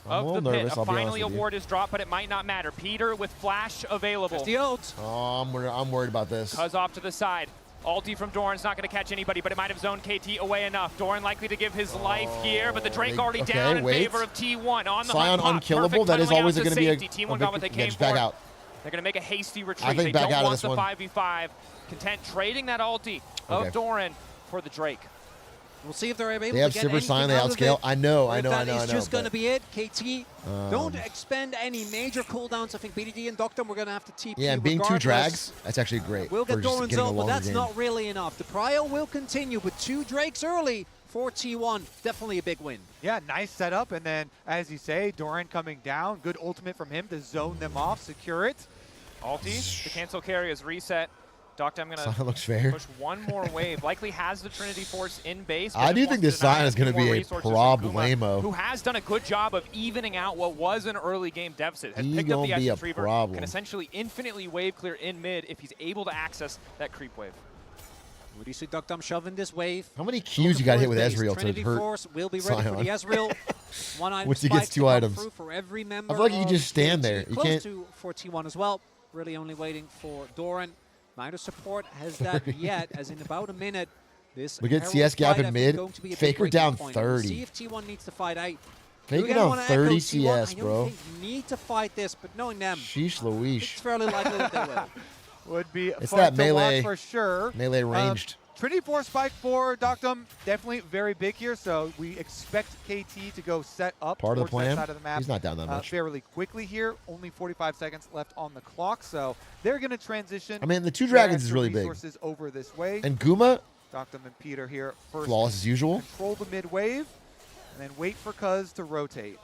I'm of a the little pit. nervous, I'll be honest Finally, a with you. ward is dropped, but it might not matter. Peter with flash available. That's the ult. Oh, I'm worried about this. Cuz off to the side. Ulti from Doran's not going to catch anybody, but it might have zoned KT away enough. Doran likely to give his life here, but the Drake already down in favor of T1 on the Scion hunt. unkillable. That is always going to be a T1 got what they came just for. back out. They're going to make a hasty retreat. I think they back don't out of want this the one. 5v5. Content trading that ulti of Doran for the Drake. We'll see if they're able They have to get Silver Sign, anything they out of outscale. it. I know. That is just going to be it. KT, don't Um, expend any major cooldowns. I think BDD and Doctor, we're going to have to TP Yeah, and being regardless. 2 drags, that's actually great. We'll for get just Doran's getting a ult, but longer that's game. not really enough. The Prio will continue, but 2 Drakes early for T1. Definitely a big win. Yeah, nice setup, and then, as you say, Doran coming down. Good ultimate from him to zone them off, secure it. Ulti, the cancel carry is reset. Doctor, I'm going Scion to looks fair. push one more wave. Likely has the Trinity Force in base. I do think this Scion is going to be a problemo. Who has done a good job of evening out what was an early game deficit. Has He picked up the gonna be a Essence Reaver. problem. Can essentially infinitely wave clear in mid if he's able to access that creep wave. What do you see Doctor shoving this wave? How many Qs you got to hit with Ezreal to Trinity hurt Force will be ready Scion? for the Ezreal. One item Once he gets spikes 2 to come items. through for every member I feel like you of can just stand KT. there. You Close can't. to for T1 as well. Really only waiting for Doran. Neither support has that yet, as in about a minute. This We get Herald CS gap fight, in I think, mid. going to be a big Faker breaking down point. 30. We'll see if T1 needs to fight out. Faker Again, I down wanna echo 30 T1. CS, I don't bro. think you need to fight this, but knowing them, Sheesh it's Louise. fairly likely that they will. Would be It's fun that to melee- watch for sure. melee ranged. Trinity Force spike for Doctum, definitely very big here, so we expect KT to go set up Part of the towards that plan? side of the map He's not down that much. fairly quickly here. Only 45 seconds left on the clock, so they're going to transition. I mean, the 2 their dragons is extra really big. resources over this way. And Guma, Doctum and Peter here first. flawless as usual. Control the mid wave, and then wait for Cuz to rotate.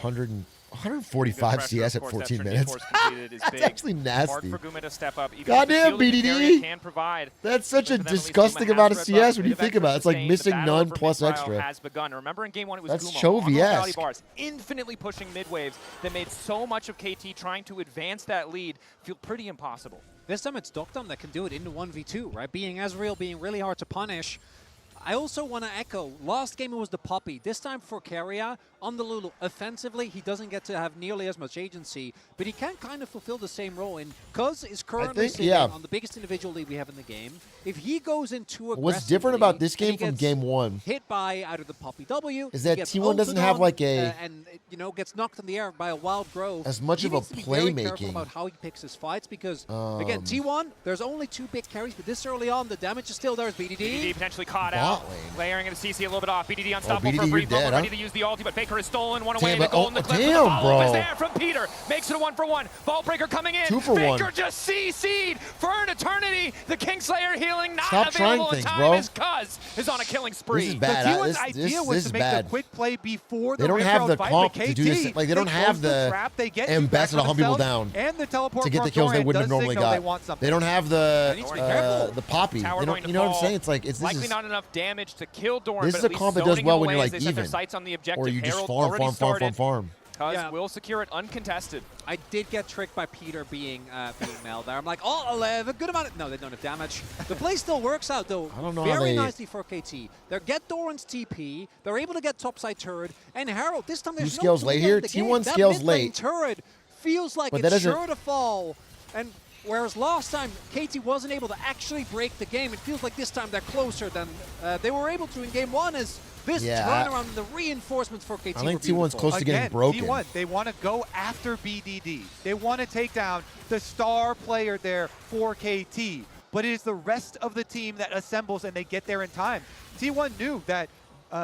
145 CS at 14 minutes. That's actually Hard nasty. for Guma to step up. Even Goddamn, if the shielding area BDD. can provide. That's such a But then at least disgusting Guma amount of has CS red when you buff, think bit of about it. It's like extra missing sustain. The battle none over plus mid-trial extra. has begun. Remember in game 1 it was That's Guma on those rally Chovy-esque. bars, infinitely pushing mid waves that made so much of KT trying to advance that lead feel pretty impossible. This time it's Doctum that can do it in the 1v2, right? Being Ezreal, being really hard to punish. I also want to echo, last game it was the Poppy. This time for Keria, on the Lulu, offensively, he doesn't get to have nearly as much agency, but he can kind of fulfill the same role. And Cuz is currently sitting on the biggest individual lead we have in the game. If he goes in too aggressively, What's different about this game he from gets game 1 hit by either the Poppy W, is he that gets T1 doesn't ulted have on, like a and you know, gets knocked in the air by a wild grove. as much He of a needs to be very careful playmaking. about how he picks his fights because again, Um, T1, there's only 2 big carries, but this early on, the damage is still there. As BDD potentially caught Bot out. lane. Layering into CC a little bit off. BDD unstoppable BDD, for a you're brief moment, dead, ready huh? to use the ulti, but Faker has stolen one Damn, away. but- The golden oh, clip. damn, The follow-up bro. is there from Peter. Makes it a 1-for-1. Ball breaker coming in. 2-for-1. Faker just CC'd for an eternity. The Kingslayer healing not Stop trying available in things, time bro. as Cuz is on a killing spree. This is bad. T1's This idea was this to is make bad. the quick play before They the don't Rift have Herald the fight comp with to do this. KT. Like, they don't have close the the trap, they get ambassador to feedback hunt people themselves, down and the teleport to get from the kills they Doran wouldn't have does normally signal got. They want something. They don't have the poppy. Tower They going don't, to you know what I'm fall. saying? It's like it's this Likely is not enough damage to kill Doran. this but is at a least comp that does zoning well him when you're away like as they set their even, sights on the objective. or you just Herald farm, already farm, started. farm. Cuz will secure it uncontested. I did get tricked by Peter being Mel there. I'm like, oh, 11, good amount of... No, they don't have damage. The play still works out, though, I don't know how very they- nicely for KT. They get Doran's TP, they're able to get topside turret, and Herald, this time there's Who scales no late two-way here? in the game. T1 That scales mid lane late. turret feels like But it's that sure to fall. And whereas last time, KT wasn't able to actually break the game, it feels like this time they're closer than they were able to in game one as this turnaround and the reinforcements for KT I think were T1's close to getting broken. T1, they want to go after BDD. They want to take down the star player there for KT. But it is the rest of the team that assembles and they get there in time. T1 knew that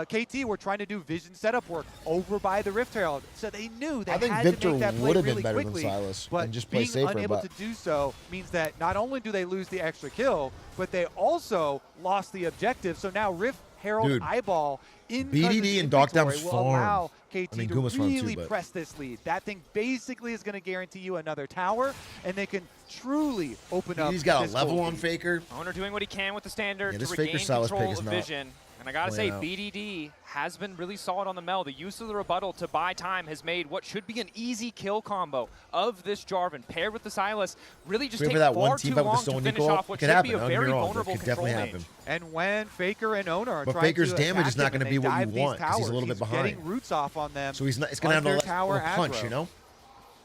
KT were trying to do vision setup work over by the Rift Herald, so they knew they had Victor to make that play would have really been better quickly. than Silas but and just play being safer. unable But to do so means that not only do they lose the extra kill, but they also lost the objective. So now Rift Herald eyeball in BDD and Darkdown's will farm. allow KT to Guma's farm really too, but press this lead. That thing basically is going to guarantee you another tower, and they can truly open up. He's got a this level goal on lead. Faker. Owner doing what he can with the standard to this regain Faker Silas control pick is of not vision. And I gotta say, playing out. BDD has been really solid on the Mel. The use of the rebuttal to buy time has made what should be an easy kill combo of this Jarvan paired with the Silas really just take that one far too team fight with long the to Stone finish Nico, off what it should could be a happen. very It vulnerable could control definitely mage. happen. And when Faker and Owner are But trying Faker's to damage is attack not him going to and be they what you dive these want because he's a little towers, bit behind. Getting roots off on them. So he's not. It's going to have a under little tower punch, aggro. you know.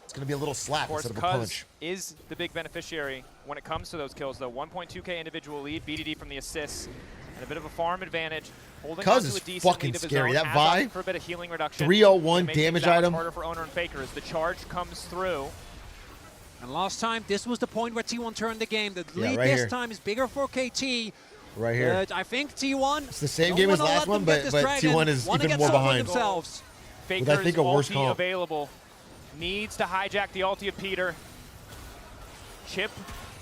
It's going to be a little slap Of course, instead of a Cuz punch. is the big beneficiary when it comes to those kills, though. 1.2k individual lead, BDD from the assists, and a bit of a farm advantage. Holding Cuz on to is a decent fucking lead of his scary. own, That has Vi, opted for a bit of healing reduction. 301 It makes damage things that much item. harder for Owner and Faker as the charge comes through. And last time, this was the point where T1 turned the game. The Yeah, lead right this here. time is bigger for KT. Right here. I think T1. It's the same game as last one, but T1 is even more behind. Themselves. With, I think, a worse ulti comp. available. Needs to hijack the ulti of Peter. Chip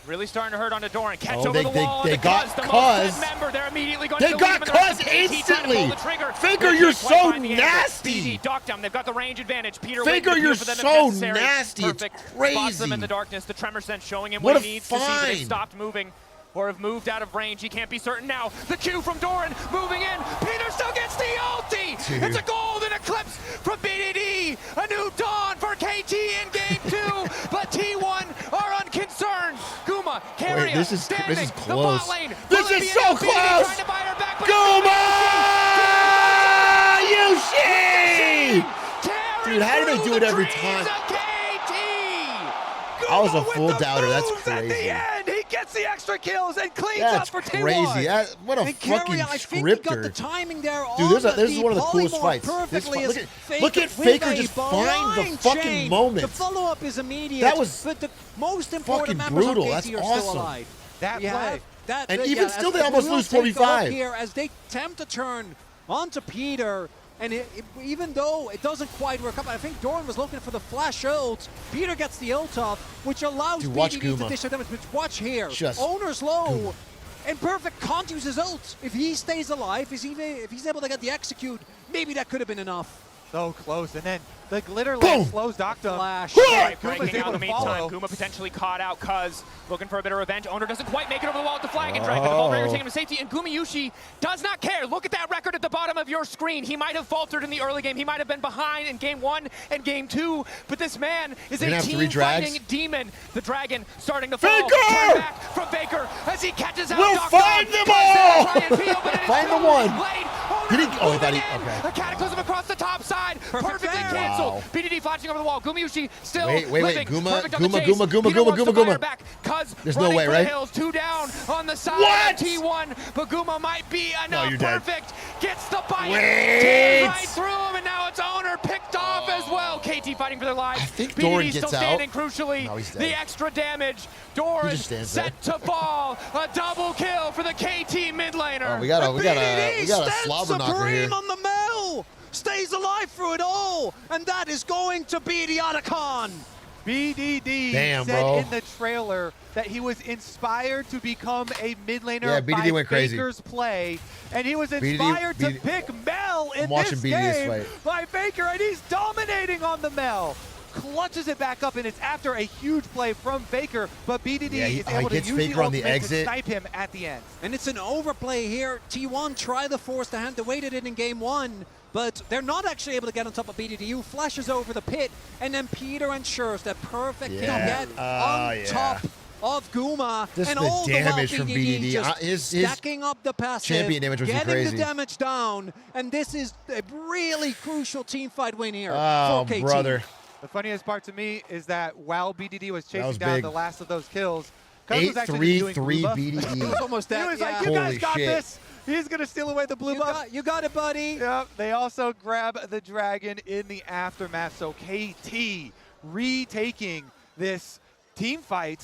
really starting to hurt on the door and catch over the wall. They got the Cuz. member. They're immediately going They to got leave him, and Cuz there's KT trying to pull instantly. the trigger. Faker, They you're can't quite so find the angle. nasty. BD docked him. They've got the range advantage. Peter Faker, waiting you're for them if so necessary. nasty. It's Perfect. Spots crazy. them in the darkness. The tremor sense showing him What what a he needs to see, but they find. stopped moving or have moved out of range. He can't be certain now. The Q from Doran moving in. Peter still gets the ulti. Dude. It's a golden eclipse from BDD. A new dawn for KT in game 2, but T1 are unconcerned. Guma, Carrier, Wait, this is standing, close. the bot lane. This Will it is be so enough? BDD close. trying to buy her back, but Yushi! Dude, how do they do it every time? I was a full doubter. That's crazy. And he gets the extra kills and cleans That's up for T1. crazy. What a And fucking Carrier, I think he got the scripter. timing there Dude, this on is the one of the coolest polymorph fights. perfectly This as look at with Faker a just find the blind fucking chain. moment. The follow-up is immediate. That was but the most important fucking members brutal. of That's KT are awesome. still alive. That We play. have that, And yeah, even still, as they almost we will lose take a look 45. here as they attempt to turn onto Peter. And even though it doesn't quite work up, I think Doran was looking for the flash ult. Peter gets the ult off, which allows Dude, watch BDD to Guma. dish their damage. But watch here. Just Owner's low. Guma. And Perfect can't use his ult. If he stays alive, if he's able to get the execute, maybe that could have been enough. So close. And then the glitter Boom. light slows Doctum. Flash. Right, Guma's breaking out able in the to follow. meantime. Guma potentially caught out. Cuz looking for a bit of revenge. Owner doesn't quite make it over the wall with the flag and Dragon. The ball barrier taking him to safety, and Guma Yushi does not care. Look at that record at the bottom of your screen. He might have faltered in the early game. He might have been behind in game 1 and game 2, but this man is You're gonna a have 3 drags? team-fighting demon. The Dragon starting to fall. Faker! Turn back from Faker as he catches out We'll Doctor. find them Cuz all! try and peel, but it is Find the too one. late. Owner He didn't- oh, I thought he- moving in. okay. A cataclysm across the top side. Perfectly fair. canceled. Wow. BDD flashing over the wall. Gumayushi still Wait, living. Guma, Perfect on the Guma, chase. Guma, Guma, Peter Guma, wants to Guma, buy her Guma. back. Cuz There's no running way, for right? the hills, 2 down on the side What? of T1, but Guma might be enough. you're dead. Perfect gets the bite. Wait. Tears right through him, and now it's Owner picked off as well. KT fighting for their lives. I think BDD Doran still gets out. standing crucially. No, he's dead. The extra damage. Doran just stands set to fall. A double kill for the KT mid laner. Oh, we got a BDD stands slobber knocker here. supreme on the Mel. Stays alive through it all, and that is going to be the Otacon. BDD Damn, said bro. in the trailer that he was inspired to become a mid laner Yeah, BDD by went crazy. Faker's play, and he was BDD inspired to pick Mel in watching this BDD's game fight. by Faker, and he's dominating on the Mel. Clutches it back up, and it's after a huge play from Faker, but BDD Yeah, is able to gets use Faker the on the ultimate exit. to snipe him at the end. And it's an overplay here. T1 try the force the hand. They waited in game 1, but they're not actually able to get on top of BDDU. Flashes over the pit, and then Peter ensures that Perfect can get on top of Guma. Just and the all the while damage from BDD. just His stacking up the passive, champion damage was getting crazy. the damage down, and this is a really crucial team fight win here Oh, for KT. brother. The funniest part to me is that while BDD was chasing was down big. the last of those kills, Cuz was actually just doing 8-3-3 blue buff. BDD. He was almost dead. He was like, you Holy guys got shit. this. He's going to steal away the blue buff. You got it, buddy. Yep. They also grab the dragon in the aftermath. So KT retaking this team fight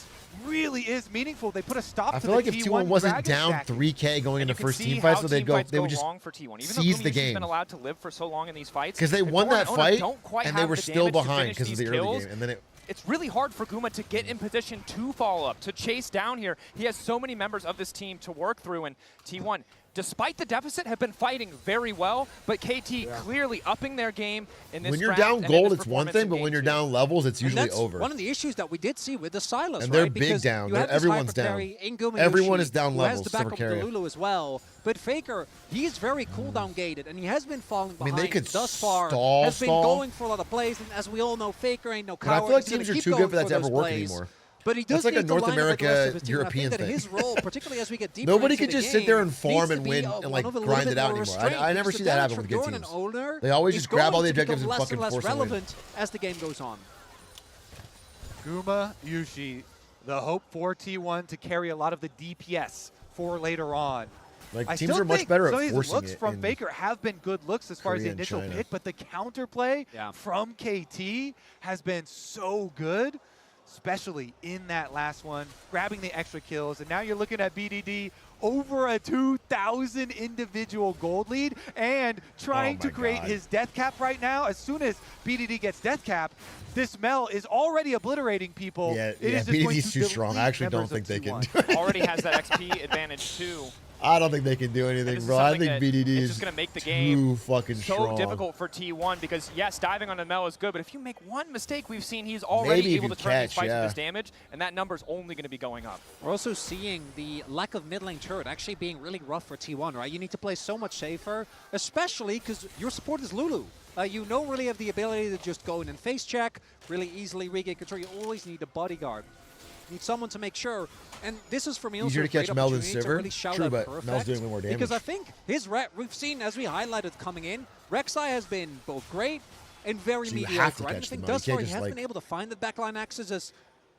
really is meaningful. They put a stop I to feel like the if T1 T1 wasn't dragon down stacking. 3K going into You can first see team fight, how so they fights would go just wrong for T1. Even seize though the Gumi's game. been allowed to live for so long in these fights, because they won Doran that and Oner fight don't quite and they have were the still damage to behind finish because of the these early kills. game, and then It's really hard for Guma to get in position to follow up, to chase down here. He has so many members of this team to work through, and T1, despite the deficit, have been fighting very well, but KT clearly upping their game in this when you're draft down and in gold, this it's one performance thing, in but game when you're 2. down levels, it's And usually that's over. one of the issues that we did see with the Silas, And they're right? big Because down. you have this Everyone's hyper down. carry in Gumiushi, Everyone is down who levels, has the except backup for of the Carrier. Lulu as well. But Faker, he's very cooldown gated, and he has been falling I mean, behind they could thus far. stall, Has been stall. going for a lot of plays, and as we all know, Faker ain't no But I coward. feel like He's gonna teams are keep too going good for that to those ever work plays. anymore. But he does That's like a need to North line up with the rest America, of his team. European I think that thing. his role, particularly as we get deeper Nobody into could the just sit there and game, farm needs and to be win one and like of a little grind bit it out more anymore. restrained, I never because see the that damage happen from with good Doran and teams. Oner They always is just grab all the going to objectives and become less fucking less force them to win. relevant as the game goes on. Gumiushi, the hope for T1 to carry a lot of the DPS for later on. Like, I teams still are much think better some at of these forcing looks it from in Faker have been good looks as far as the Korea and initial China. pick, but the counterplay from KT has been so good, especially in that last one, grabbing the extra kills. And now you're looking at BDD over a 2,000 individual gold lead and trying to create his death cap right now. As soon as BDD gets death cap, this Mel is already obliterating people. Yeah, It is just going BDD's to too strong. I actually don't delete think they can members do of it. Already has that XP advantage too. I don't think they can do anything, This is bro. I something think that BDD it's is just going to make the too game fucking so strong. difficult for T1 because, yes, diving on the Mel is good, but if you make one mistake, we've seen he's already Maybe if able you to turn these catch, fights yeah. with his damage, and that number's only going to be going up. We're also seeing the lack of mid lane turret actually being really rough for T1, right? You need to play so much safer, especially because your support is Lulu. You don't really have the ability to just go in and face check, really easily regain control. You always need a bodyguard. You need someone to make sure. And this is for me also Easier a to catch great Mel than opportunity to Sivir. really shout True, out but Perfect, Mel's doing way more damage. because I think his we've seen, as we highlighted coming in, Rek'Sai has been both great and very So you have mediocre. to Right? And I catch think the Mel. thus You far can't he just, has like- been able to find the backline axes as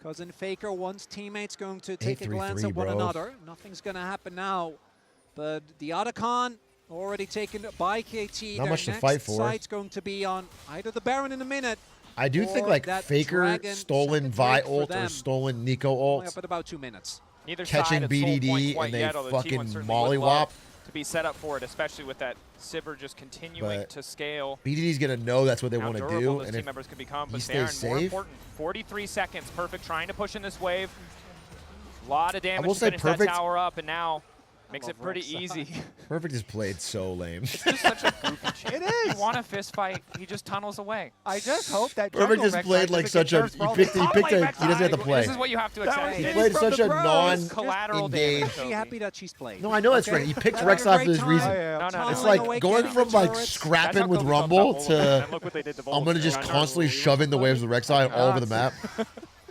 Cousin Faker wants teammates going to take a 8-3-3, glance at one bro. another. Nothing's going to happen now. But the Otacon already taken by KT. Not Their much to next fight for. site's going to be on either the Baron in a minute. I do think or like that Faker Dragon stolen second Vi break for ult or them. stolen Nico Only ult, up at about 2 minutes. Neither catching side at Soul Point BDD quite and they yet, although T1 fucking certainly would mollywop. love to be set up for it, especially with that Sivir just continuing But to scale. BDD's gonna know that's what they How want to durable do, those and team if members can become, he but stays Baron, more safe, important, 43 seconds, Perfect trying to push in this wave. A lot of damage will to say finish that Perfect- tower up, and now makes love it pretty Rek'Sai. easy. Perfect is played so lame. It's just such a goofy shit. It is. You want a fist fight, he just tunnels away. I just hope that Perfect jungle just Rek'Sai played like doesn't such get a nerfed for all he the picked top a lane he doesn't have to Rek'Sai. play. This is what you have to That was accept. He It's played from such the a pros. Collateral damage. non-engaged. Be happy that she's playing. No, I know that's Okay? right. He picked Having a Rek'Sai for great this time, reason. No, It's no. like away going getting from the like turrets. scrapping with That's how Rumble Kobe's built to and look what they did to I'm gonna Volta. just constantly shove in the waves with Rek'Sai all over the map.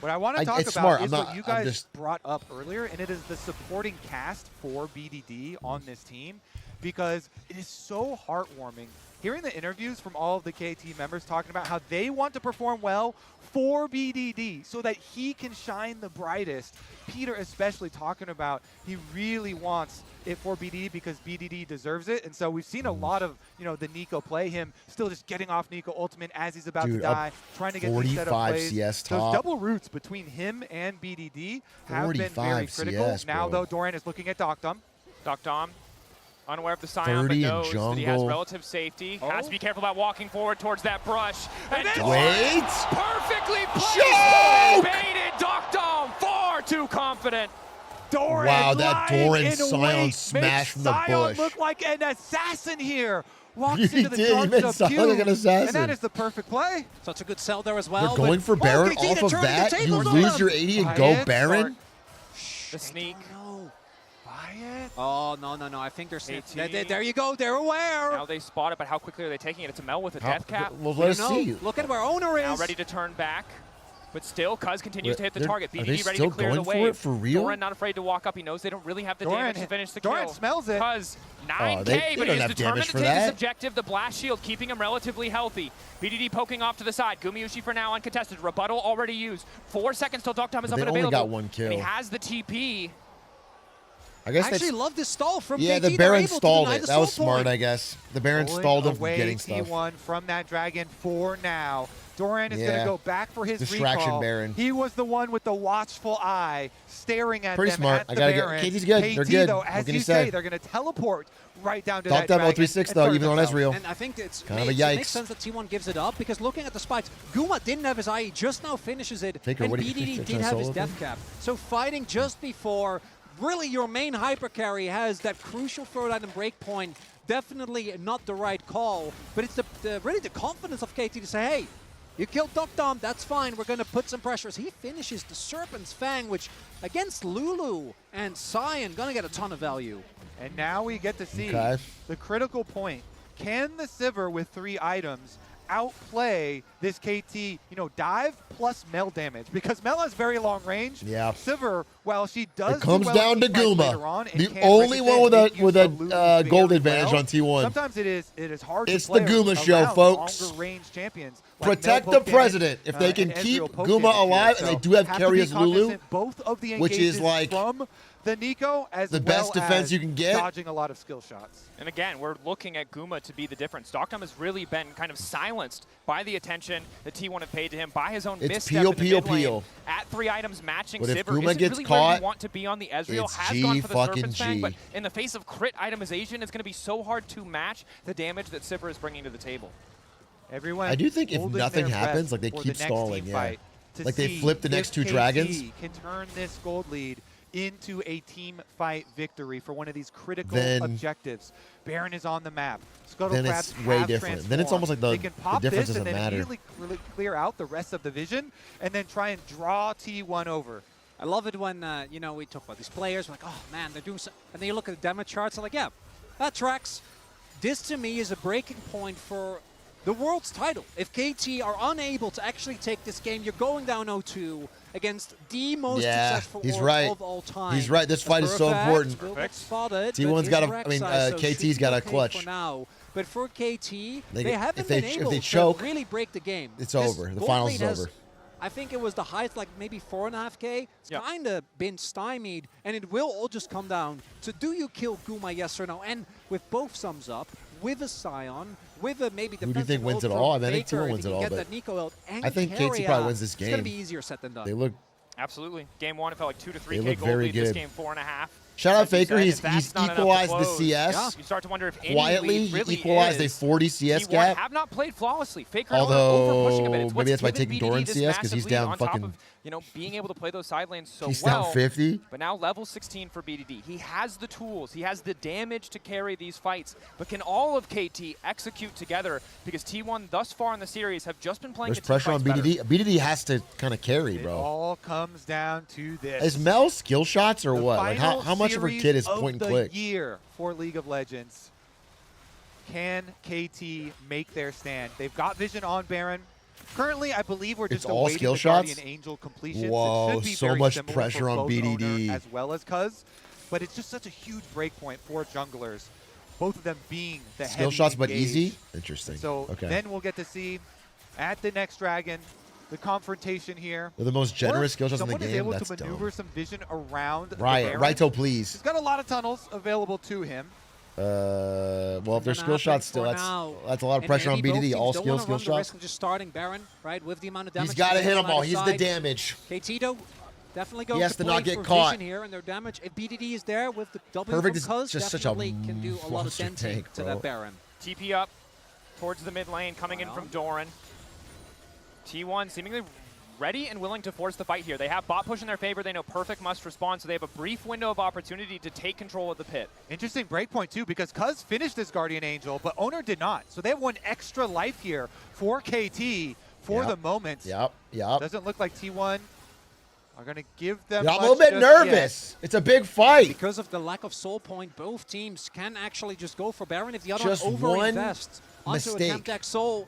What I want to talk it's about smart. is I'm what not- you I'm guys just- brought up earlier, and it is the supporting cast for BDD on this team, because it is so heartwarming hearing the interviews from all of the KT members talking about how they want to perform well for BDD so that he can shine the brightest. Peter especially talking about he really wants it for BDD because BDD deserves it. And so we've seen a lot of, the Nico play, him still just getting off Nico ultimate as he's about Dude, to up die, trying to get these setup 45 plays. CS Those top. double roots between him and BDD have been very 45 critical. CS, Now, bro. though, Doran is looking at Doctom. Doctom, unaware of the Scion, but 30 in knows that he has jungle. relative safety. Has to be careful about walking forward towards that brush. And Wait! perfectly placed! Choke! Baited Doctom, far too confident. Doran Wow, that lying Doran in Scion wait, smash makes from the Scion bush. look like an assassin here. Walks He into the did, he charge made of Scion Q, like an assassin. and that is the perfect play. Such a good sell there as well. You're going but- for Baron KT off to of turn the that? You tables on lose them. your 80 and Buy go it, Baron? The sneak. No. Buy it. Oh, no. I think they're AT. there you go. They're aware. Now they spot it, but how quickly are they taking it? It's a Mel with a How- death cap. Well, let us No, see. look at where Oner is. Now ready to turn back. But still, Cuz continues to hit the target. Are they BDD ready still to clear going the wave. for it for real? Doran not afraid to walk up. He knows they don't really have the damage to finish the Doran kill. smells it. Cuz, 9K, they but don't he's have determined damage to for take his that. objective. The blast shield keeping him relatively healthy. BDD poking off to the side. Gumayushi for now uncontested. Rebuttal already used. 4 seconds till Dog Time is But up they and only available. got one kill. And he has the TP. I guess I actually love this stall from yeah, KT. the They're Baron able to stalled deny it. the That was soul smart, point. I guess. The Baron Pulling stalled him from away getting stuff. T1 from that dragon for now. Doran is going Yeah. to go back for his Distraction recall. Baron. He was the one with the watchful eye staring at Pretty them smart. at I the gotta Baron. get. KT's good. KT, They're good. though, What as can you you say? they're going to teleport right down to Talked that about dragon 3-6 and though, start even on themselves. Ezreal. And I think it Kind of a makes yikes. sense that T1 gives it up because looking at the spikes, Guma didn't have his eye, he just now finishes it, Faker, and what do you think? BDD They're did trying to have his solo death them? cap. So fighting just before, really your main hyper carry has that crucial third item breakpoint, definitely not the right call, but it's really the confidence of KT to say, hey, you killed Dokdom, that's fine, we're going to put some pressures. He finishes the Serpent's Fang, which against Lulu and Cyan, going to get a ton of value. And now we get to see Okay. the critical point. Can the Sivir with 3 items outplay this KT, dive plus Mel damage? Because Mel has very long range. Yeah. Sivir, while she does It comes do well down to in teamfights later Guma, on, and the can only resist one with make a use with of Lulu's a gold very advantage well. on T1. Sometimes it is hard It's to the play Guma show, around folks. longer range champions. Like Protect Mel the poke damage, president. If they can and keep Ezreal poke Guma damage here. alive, and So they do have to carry be as Lulu, cognizant both of the which is engages like from the Nico as the well best defense as you can get. dodging a lot of skill shots. And again, we're looking at Guma to be the difference. Dogtime has really been kind of silenced by the attention that T1 have paid to him, by his own It's misstep peel, in the peel, mid lane. peel. At 3 items matching But if Sivir, Guma isn't gets really where caught, you want to be on the Ezreal. it's Has G gone for the fucking Serpent's Fang, G. but in the face of crit itemization, it's going to be so hard to match the damage that Sivir is bringing to the table. Everyone I do think if holding nothing their happens, breath like they for keep the next stalling, team yeah. fight to Like they see flip the if next 2 KT dragons. can turn this gold lead into a team fight victory for one of these critical Then- objectives. Baron is on the map. Then it's Scuttlecrabs way have different. Then it's almost like transformed. They can pop difference this and doesn't then matter. immediately really clear out the rest of the vision and then try and draw T1 over. I love it when, we talk about these players, we're like, oh man, they're doing so, and then you look at the damage charts, and like, yeah, that tracks. This to me is a breaking point for the world's title. If KT are unable to actually take this game, you're going down 0-2 against the most successful he's org right. of all time. He's right. This fight is so important. T1's got a- I mean, KT's got a clutch. For now. But for KT, They- they haven't if they- been if able they to choke, really break the game. it's This over. The gold finals lead is has- over. I think it was the highest, like maybe 4.5K. It's kind of been stymied, and it will all just come down to do you kill Guma, yes or no? And with both sums up, with a Scion, with a maybe Who do you defensive think wins ult it all? from I mean, I think Faker, T1 if wins he it can all, get but that Nico out and I think carry KT probably out, wins this It's going to game. be easier said than done. They look. Absolutely. Game 1, it felt like 2 to They 3K look gold very lead. This good. game 4.5. Shout out As you Faker. said, He's if that's not enough to equalized the close, CS. You start to wonder if any Quietly, lead he really equalized a is. 40 CS T1 gap. have not played flawlessly. Faker and Oner over pushing a bit. It's Although, what's maybe that's by given taking BDD Doran this CS because he's massive down lead on top fucking. of, being able to play those side lanes so He's well. down 50. But now level 16 for BDD. He has the tools. He has the damage to carry these fights. But can all of KT execute together? Because T1 thus far in the series have just been playing There's a team pressure on fights BDD. better. BDD has to kind of carry, It bro. all comes down to this. Is Mel skill shots or The what? Like how much of her final kit is series point and of click? the year for League of Legends. Can KT make their stand? They've got vision on Baron. Currently, I believe we're just It's all awaiting skill the shots? Guardian Angel completions. Whoa, it should be so very much similar pressure for on both BDD. Oner as well as Cuz, but it's just such a huge breakpoint for junglers. Both of them being the Skill heavy shots, but engaged. easy. Interesting. So okay. then we'll get to see at the next dragon the confrontation here. They're the most generous Or skill shots in the someone is game. able That's to maneuver dumb. some vision around Riot, the Baron. Raito, please. He's got a lot of tunnels available to him. Well, if there's skill shots still, that's a lot of And pressure on maybe both BDD. teams All don't skill wanna run the shots. risk of just starting Baron, right? With the amount of damage. He's got to hit them them all. He's the damage. KT though, definitely going He has to to play not get for caught. vision here and their damage. If BDD is there with the W Perfect is from Cuz, just such a definitely can do a lot of monster denting tank, to bro. that Baron. TP up towards the mid lane, coming in from Doran. T1 seemingly ready and willing to force the fight here. They have bot push in their favor. They know Perfect must respond, so they have a brief window of opportunity to take control of the pit. Interesting breakpoint too, because Cuz finished this Guardian Angel, but Oner did not. So they have one extra life here for KT for the moment. Yep. Doesn't look like T1 are going to give them Yeah, I'm a much little bit just nervous. It's a big fight. Because of the lack of soul point, both teams can actually just go for Baron if the other Just one one over-invests onto a mistake. Temp deck soul.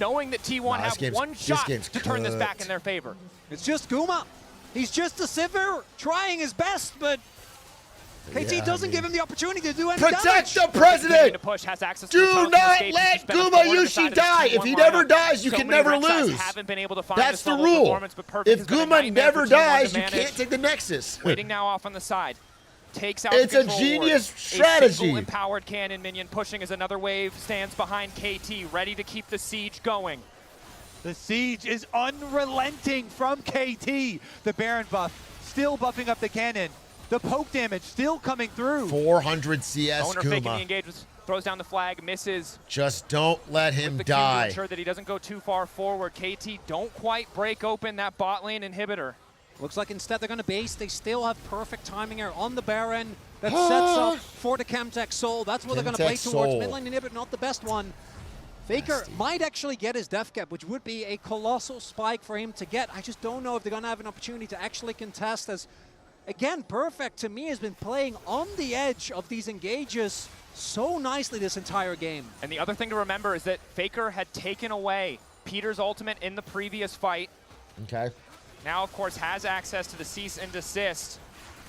knowing that T1 have one shot to turn this back in their favor. It's just Guma. He's just a Sivir trying his best, but KT doesn't give him the opportunity to do any damage. Protect the president! To push, has access to Do the not escape. let Gumayushi die. If he never dies, you can never lose. Haven't been able to find That's this the level of rule. performance, but Perfect If has been a Guma nightmare never for T1 to dies, you manage. can't take the Nexus. Waiting now off on the side. Takes out It's the a control genius ward. strategy. A single empowered cannon minion pushing as another wave stands behind KT, ready to keep the siege going. The siege is unrelenting from KT. The Baron buff still buffing up the cannon. The poke damage still coming through. 400 CS Owner faking the Guma. engagement, throws down the flag, misses. Just don't let him With the Q to die. ensure that he doesn't go too far forward. KT don't quite break open that bot lane inhibitor. Looks like instead they're going to base. They still have perfect timing here on the Baron. That sets up for the Chemtech Soul. That's what they're going to play Chemtech towards. Soul. Mid lane inhibitor, not the best one. Faker might actually get his death cap, which would be a colossal spike for him to get. I just don't know if they're going to have an opportunity to actually contest, as, again, Perfect to me has been playing on the edge of these engages so nicely this entire game. And the other thing to remember is that Faker had taken away Peter's ultimate in the previous fight. Okay. Now, of course, has access to the cease and desist.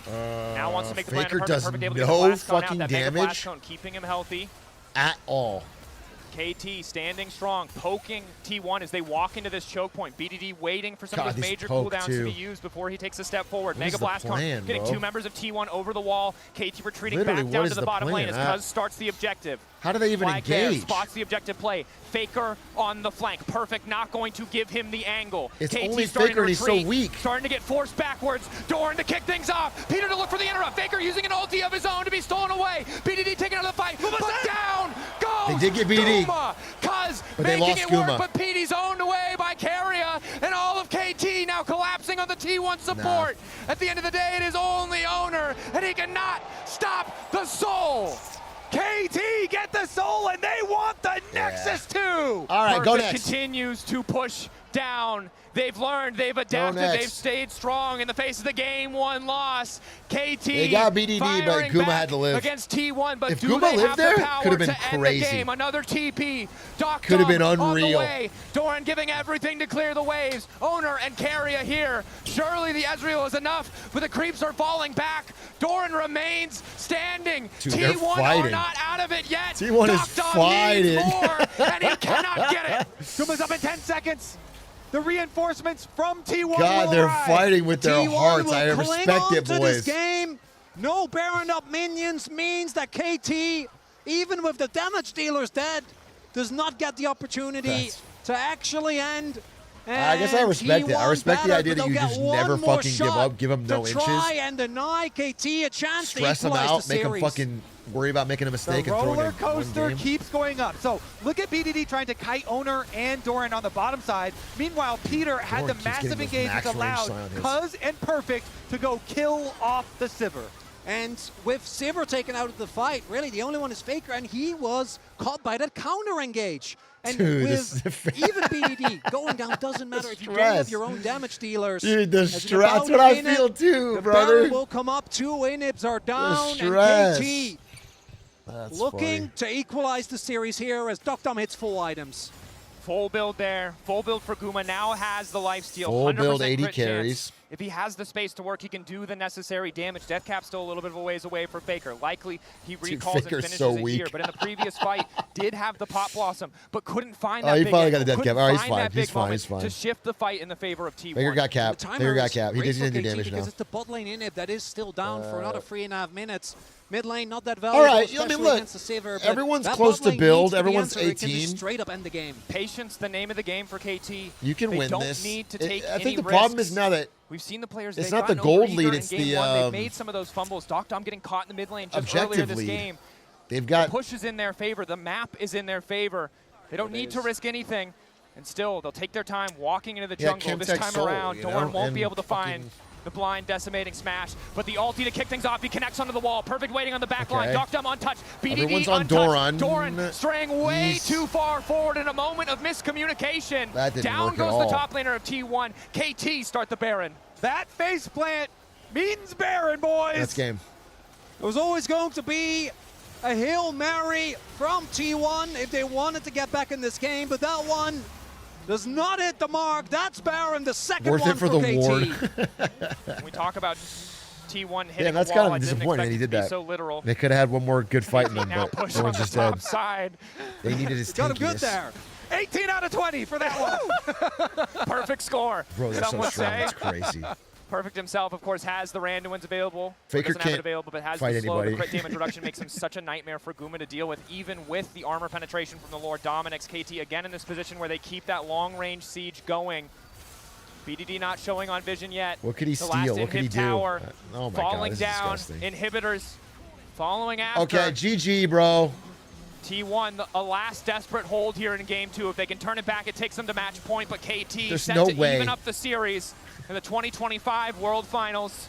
Now wants to make the Faker plan does perfect, able to get no blast cone out. fucking That mega damage blast cone, keeping him healthy. at all. KT standing strong, poking T1 as they walk into this choke point. BDD waiting for some God, of those this major poke cooldowns too. to be used before he takes a step forward. What Mega is the blast plan, cone, getting bro? 2 members of T1 over the wall. KT retreating Literally, back what down is to the the bottom lane plan? as Cuz starts the objective. How do they even Flag there, engage? spots the objective play. Faker on the flank. Perfect, not going to give him the angle. It's KT only starting Faker to and he's so retreat, weak. Starting to get forced backwards. Doran to kick things off. Peter to look for the interrupt. Faker using an ulti of his own to be stolen away. BDD taking out the fight. But down goes They did get BDD. Guma. Cuz But they making lost it Guma. work, but PD's owned away by Carrier, and all of KT now collapsing on the T1 support. At the end of the day, it is only Owner, and he cannot stop the soul. KT get the soul, and they want the Nexus too. All right, go Perfect next. continues to push down. They've learned, they've adapted, next. they've stayed strong in the face of the game one loss. KT They got BDD, but firing Guma back had to live. against T1, but If do Guma they lived have there, the power could have been to end crazy. the game? Another TP. Doc Could have been on the unreal. way. Doran giving everything to clear the waves. Owner and Carrier here. Surely the Ezreal is enough, but the creeps are falling back. Doran remains standing. Dude, they're T1 are fighting. not out of it yet. T1 is Doc Dog fighting. needs more, and he cannot get it. Guma's up in 10 seconds. The reinforcements from T1 God, will they're arrive. fighting with their T1 hearts. will I cling respect on it, to boys. this game. No Baron up minions means that KT, even with the damage dealers dead, does not get the opportunity to actually end. I guess I respect it. I T1 respect the battered, idea but that you they'll just get never one more fucking give shot up, give them no to inches. try and deny KT a chance Stress to them equalize out, the make them series. fucking worry about making a mistake The and throwing roller it in one coaster game. keeps going up. So look at BDD trying to kite Owner and Doran on the bottom side. Meanwhile, Peter had Doran the keeps massive getting those engagements max range allowed silent hits. Cuz and Perfect to go kill off the Sivir. And with Sivir taken out of the fight, really the only one is Faker, and he was caught by that counter engage. And Dude, with this even BDD going down, doesn't matter if you don't stress. have your own damage dealers. Dude, the As in stress. That's about what a I minute, feel too, the brother. Baron will come up, 2 inhibs are down, stress. and KT That's looking funny. to equalize the series here as Docdom hits full items. Full build there. Full build for Guma. Now has the lifesteal. Full 100% build 80 crit carries. chance. If he has the space to work, he can do the necessary damage. Death Cap's still a little bit of a ways away for Faker. Likely he recalls and Faker's finishes so it weak. here. But in the previous fight, did have the Pop Blossom, but couldn't find Oh, that he big finally got angle. the Death Couldn't Cap. All right, he's find fine. that He's big fine. moment He's fine. to shift the fight in the favor of T1. Faker got capped. The timer Faker got is capped. He great didn't for do KT damage because now. it's the bot lane inhib that is still down for another 3.5 minutes. Mid lane not that All valuable, right, I especially mean, look, against the Sivir, but everyone's that close bot to lane build. needs to be Everyone's answered. It can 18. just straight up end the game. Patience, the name of the game for KT. You can They win don't this. need to take I any think the problem is risks. now that We've seen the players. it's they've not the gotten gold overeager lead, in it's game the, one. They've made some of those fumbles. Docdom getting caught in the mid lane just earlier objective this lead. game. They've got The push is in their favor. The map is in their favor. They don't need to risk anything. And still, they'll take their time walking into the Yeah, jungle. This Chemtech time Soul, around, you Doran know, won't and be able to fucking- find the blind decimating smash. But the ulti to kick things off, he connects onto the wall. Perfect waiting on the back line. Okay. Docdom untouched. BDD Everyone's on untouched. Doran. Doran straying way He's- too far forward in a moment of miscommunication. That didn't Down work at goes all. the top laner of T1. KT start the Baron. That face plant means Baron, boys. That's game. It was always going to be a Hail Mary from T1 if they wanted to get back in this game, but that one does not hit the mark. That's Baron, the second Worth one it for for the KT. ward. When we talk about T1 hitting Yeah, that's a wall. kind I of didn't disappointing that expect he it to did be that. so literal. They could have had one more good fight in them, Now but push no on one's the just top dead. side. They needed his Got him good tankiness. there. 18 out of 20 for that one. Perfect score. Bro, they're some so would strong. say. It's crazy. Perfect himself, of course, has the Randuin's available. Faker Doesn't have it can't available, but has fight the slow. anybody. The crit damage reduction makes him such a nightmare for Guma to deal with, even with the armor penetration from the Lord Dominic's. KT again in this position where they keep that long-range siege going. BDD not showing on vision yet. What could he the last steal? What could he inhib do? tower Oh my falling God, this down. is disgusting. Inhibitors following after. Okay, GG, bro. T1, a last desperate hold here in game 2. If they can turn it back, it takes them to match point, but KT There's set no to way. even up the series in the 2025 World Finals.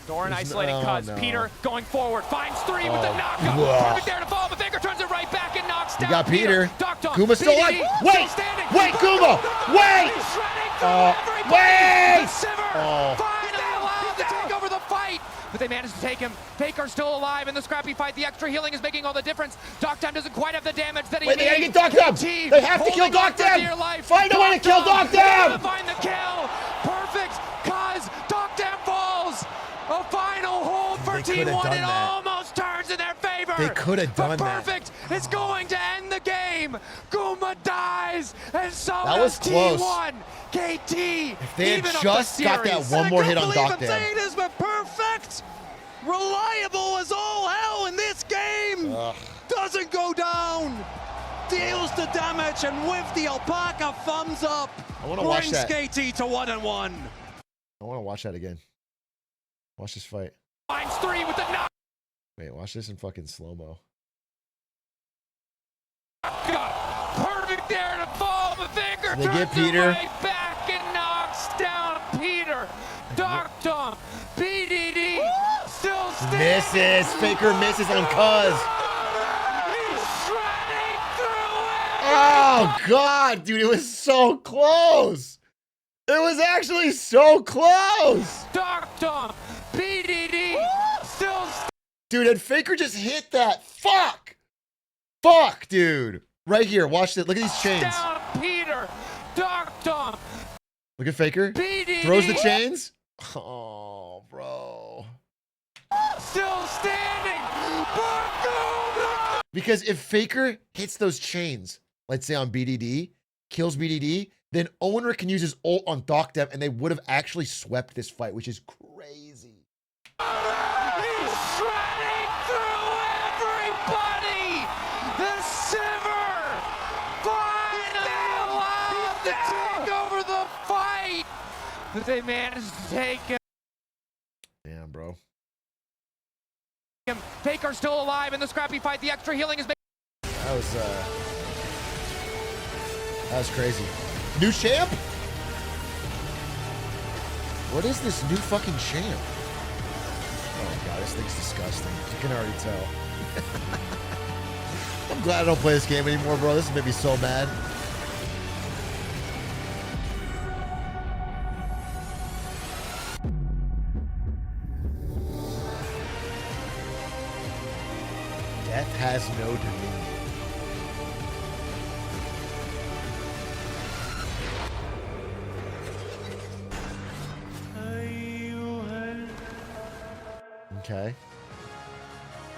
Doran There's isolating no- Cuz. no. Peter going forward, finds 3 with the Oh, knockup. ugh. Perfect there to fall, but Faker turns it right back and knocks You down got Peter. Doc Dog. Guma still alive. BDD Wait! still standing. Wait, Guma! Wait! Wait! Oh. Finally allowed to take over the fight, but they managed to take him. Faker still alive in the scrappy fight. The extra healing is making all the difference. Doctime doesn't quite have the damage that he Wait, needs. they gotta get Doctime! They have to kill Doctime! Find a way to kill Doctime! Find the kill! Perfect! Cuz Doctime falls! A final hold for They coulda T1. done It that. almost turns in their favor. They coulda done that. Perfect is going to end the game. Guma dies, and so That was does close. T1. KT. If they had even up just the got that series. one more hit on Doctime. it has been perfect, reliable as all hell in this game. Ugh. Doesn't go down. Deals the damage, and with the alpaca thumbs up, I wanna watch brings that. KT to 1-1. I want to watch that again. Watch this fight. Finds 3 with the knock. Wait, watch this in fucking slow-mo. Perfect there to fall. The finger They get turns Peter. it right back and knocks down Peter. Doctum. BDD. Still standing. Misses. Faker misses on Cuz. He's shredding through it. Oh, God, dude. It was so close. It was actually so close. Doctum. BDD. Still Dude, and Faker just hit that. Fuck. Fuck, dude. Right here. Watch it. Look at these chains. down Peter. Doctum. Look at Faker. BDD. Throws the chains. Oh, bro. Still standing. Because if Faker hits those chains, let's say on BDD, kills BDD, then Owenrick can use his ult on Doctem, and they would have actually swept this fight, which is crazy. He's shredding through everybody. The Sivir finally allowed to take over the fight. But they managed to take him. Damn, bro. Faker still alive in the scrappy fight. The extra healing is making. That was crazy. New champ? What is this new fucking champ? Oh god, this thing's disgusting. You can already tell. I'm glad I don't play this game anymore, bro. This made me so mad. Death has no dominion. Okay.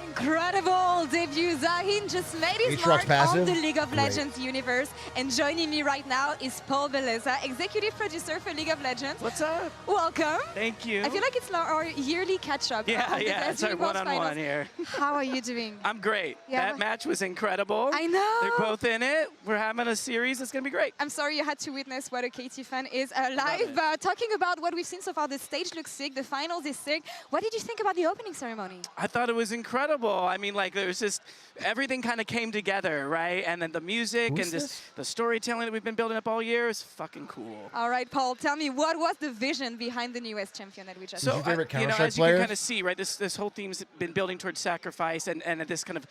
Incredible debut. Zahin just made his Atrioc mark on passive? the League of Great. Legends universe. And joining me right now is Paul Beleza, executive producer for League of Legends. What's up? Welcome. Thank you. I feel like it's our yearly catch-up. Yeah, of the yeah, Best it's our Universe one-on-one Finals. here. How are you doing? I'm great. Yeah. That match was incredible. I know. They're both in it. We're having a series. It's going to be great. I'm sorry you had to witness what a KT fan is live. But talking about what we've seen so far, the stage looks sick, the finals is sick. What did you think about the opening ceremony? I thought it was incredible. I mean, like, there was just everything kind of came together, right? And then the music Who's and just this? the storytelling that we've been building up all year is fucking cool. All right, Paul, tell me, what was the vision behind the newest champion that we just So, saw? you know, as you can kind of see, right, this whole theme's been building towards sacrifice and this kind of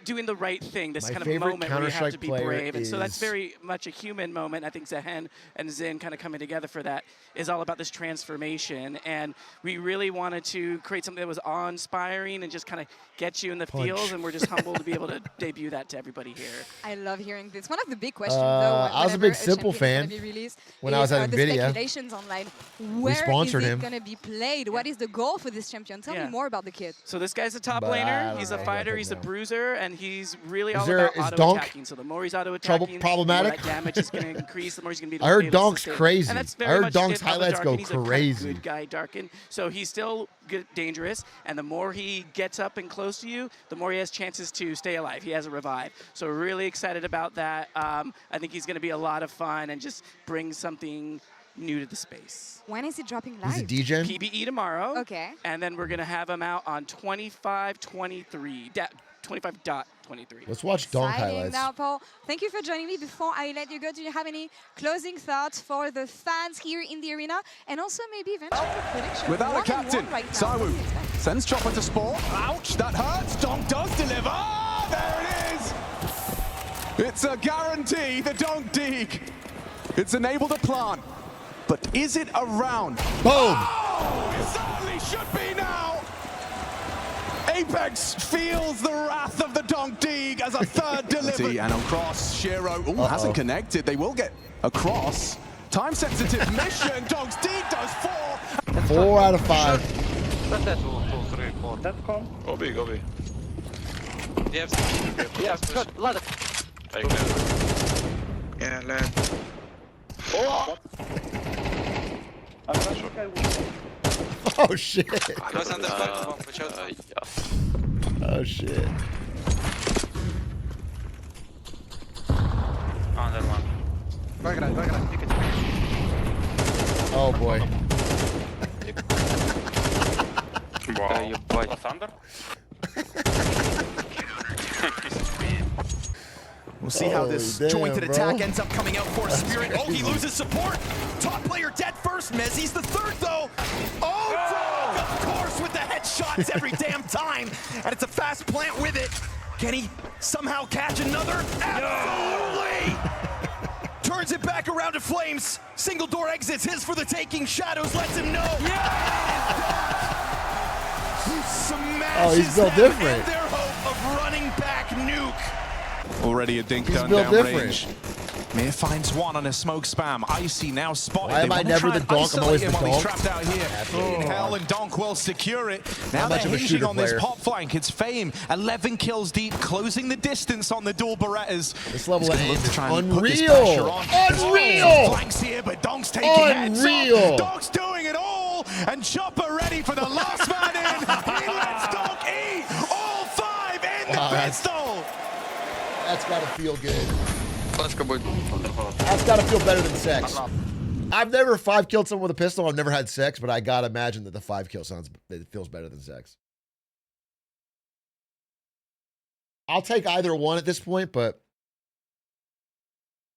doing the right thing, this My kind of favorite moment where you have Counter-Strike to be player brave. And so that's is- very much a human moment. I think Zehen and Zin kind of coming together for that is all about this transformation. And we really wanted to create something that was awe-inspiring and just kind of get you in the Punch. feels. And we're just humbled to be able to debut that to everybody here. I love hearing this. One of the big questions, though, I was a whenever big Simple champion is fan. gonna be released, when I was at the NVIDIA. speculations online. Where is sponsored him. it going to be played? What is the goal for this champion? Tell me more about the kid. So this guy's a top But I laner. don't He's know a if fighter. I He's a know. bruiser, and he's really all Is about Donk auto-attacking. So the more he's auto-attacking, problematic? the more that damage is going to increase, the more he's going to be I heard able to Donk's sustain. crazy. And that's I very heard much Donk's it of the highlights go Darkin. He's a kind of crazy. good guy, Darkin. So he's still good, dangerous, and the more he gets up and close to you, the more he has chances to stay alive. He has a revive. So we're really excited about that. I think he's going to be a lot of fun and just bring something new to the space. When is it dropping live? Is it DJ? PBE tomorrow. Okay. And then we're going to have him out on 25.23. 25.23. Let's watch Donk Exciting. highlights. Now, Paul, thank you for joining me. Before I let you go, do you have any closing thoughts for the fans here in the arena? And also maybe eventually a prediction? Without a 1-1 captain, right now. Saiwu sends Chopper to sport. Ouch, that hurts. Donk does deliver. Oh, there it is. It's a guarantee, the Donk Dig. It's enabled a plant. But is it a round? Boom! Oh, it certainly should be now. Apex feels the wrath of the Donk Dig as a third delivery. And on cross, Shiro hasn't connected. They will get across. Time-sensitive mission. Donk's Dig does 4. 4 out of 5. Go B, go B. Yeah, good. Let it. Yeah, let. Oh! Oh shit. Oh shit. Oh boy. Wow. Thunder? We'll see how this jointed attack ends up coming out for Spirit. Oh, he loses support. Top player dead first. Mezzi's the third, though. Oh, Frog, of course, with the headshots every damn time. And it's a fast plant with it. Can he somehow catch another? Absolutely! Turns it back around to Flames. Single door exits. His for the taking. Shadows lets him know. Oh, he's built different. And their hope of running back Nuke. Already a dink done built down different. range. Mir finds one on a smoke spam. Icy now spotted. Why am They I wanna never try the and Donk? I'm always isolate him the while he's Donk. trapped out here. Oh. Hell and Donk will secure it. Now Not they're much of a hinging shooter on this player. pop flank. It's Fame. 11 kills deep, closing the distance on the dual Berettas. This level of aim is Put this unreal. pressure on. Unreal. Flanks here, but Donk's taking heads Unreal. up. Donk's doing it all, and Chopper ready for the last man in. He lets Donk eat all 5 in the pistol. That's gotta feel good. That's gotta feel better than sex. I've never 5-killed someone with a pistol. I've never had sex, but I gotta imagine that the 5-kill it feels better than sex. I'll take either one at this point, but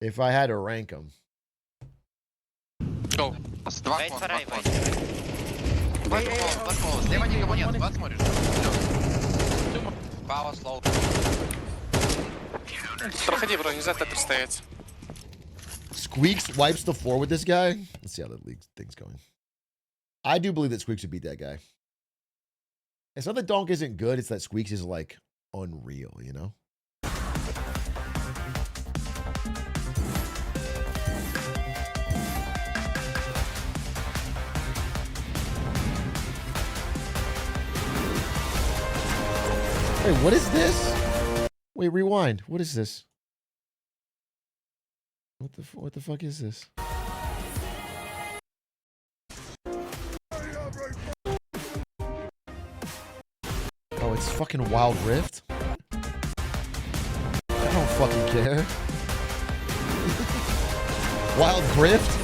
if I had to rank them. Go. Wait for A, Слева никого нет, два смотришь. Пава, слоу. Проходи, бро, не за это стоять. Squeaks wipes the floor with this guy. Let's see how the league thing's going. I do believe that Squeaks would beat that guy. It's not that Donk isn't good, it's that Squeaks is like unreal, you know? Wait, what is this? Wait, rewind. What is this? What the fuck is this? Oh, it's fucking Wild Rift? I don't fucking care. Wild Rift?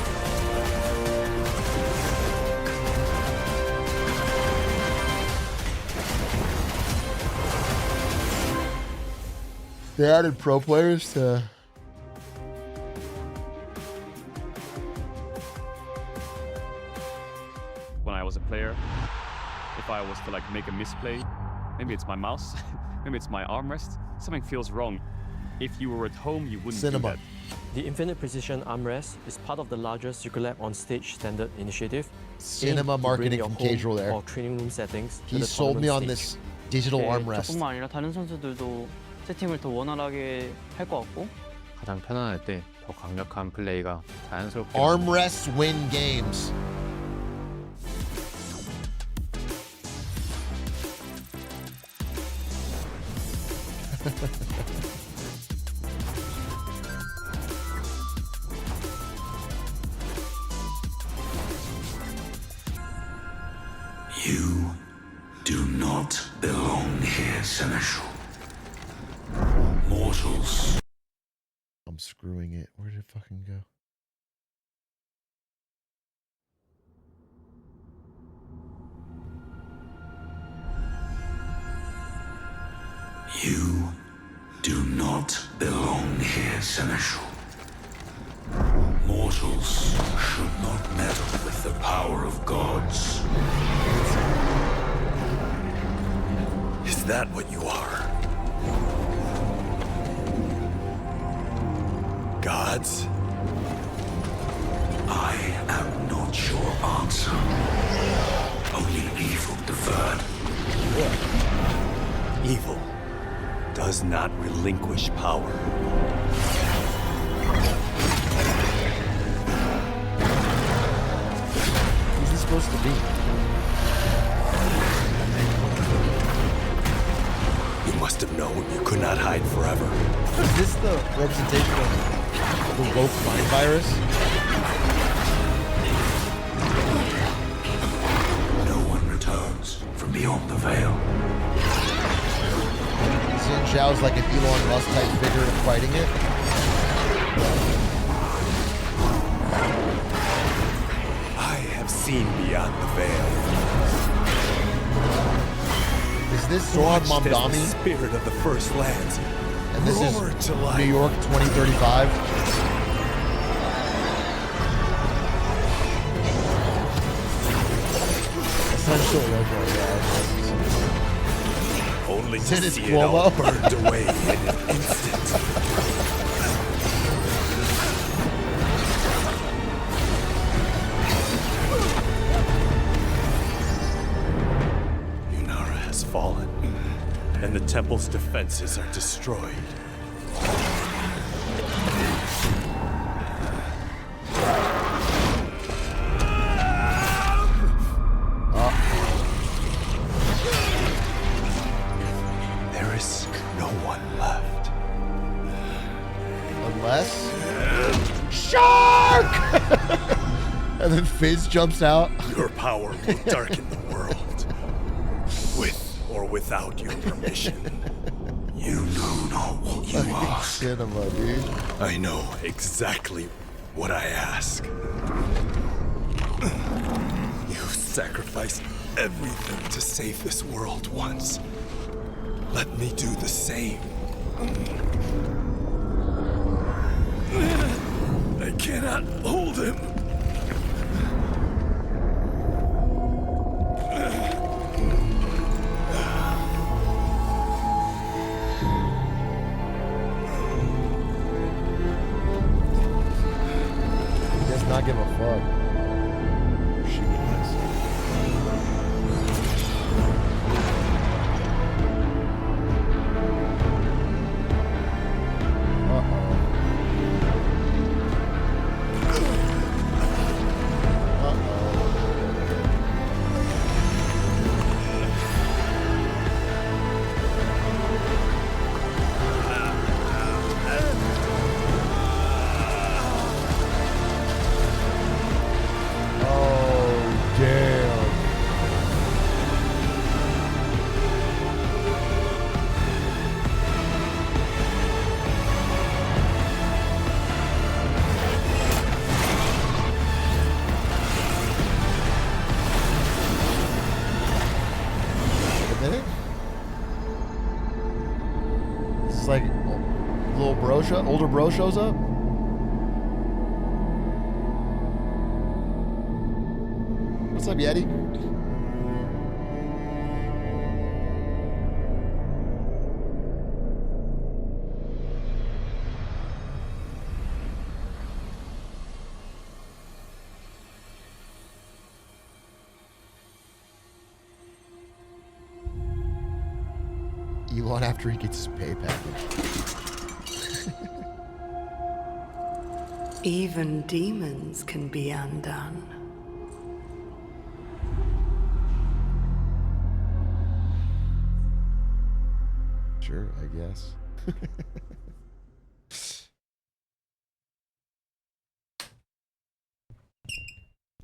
They added pro players to... When I was a player, if I was to like make a misplay, maybe it's my mouse, maybe it's my armrest, something feels wrong. If you were at home, you wouldn't do that. The Infinite Precision Armrest is part of the larger Circulab on Stage Standard initiative. Cinema marketing from Cage-Roll there. Or training room settings. He sold me on this digital armrest. 저뿐만 아니라 다른 선수들도 세팅을 더 원활하게 할 것 같고. 가장 편안할 때 더 더 강력한 플레이가 자연스럽게 Armrests win games. You do not belong here, Seneschal. Mortals. I'm screwing it. Where did it fucking go? You do not belong here, Seneschal. Mortals should not meddle with the power of gods. Is that what you are? Gods? I am not your answer. Only evil deferred. Evil does not relinquish power. Who's he supposed to be? You must have known you could not hide forever. Is this the representation of the woke mind virus? No one returns from beyond the veil. Xin Zhao's like an Elon Musk type figure fighting it. I have seen beyond the veil. Is this Zoran Watched as the Mamdani? spirit of the First Lands. And this is roared to life. New York 2035. Essentially, okay, yeah. Only to Dennis see it all Cuomo. burned away in an instant. Unara has fallen, and the temple's defenses are destroyed. There is no one left. Unless... Shark! And then Fizz jumps out. Your power will darken the world. With or without your permission. You know not what you ask. Cinema, dude. I know exactly what I ask. You sacrificed everything to save this world once. Let me do the same. I cannot hold him. He does not give a fuck. She does. Oh, damn. A minute? This is like little bro show, older bro shows up. What's up, Yeti? Elon after he gets his pay package. Even demons can be undone. Sure, I guess.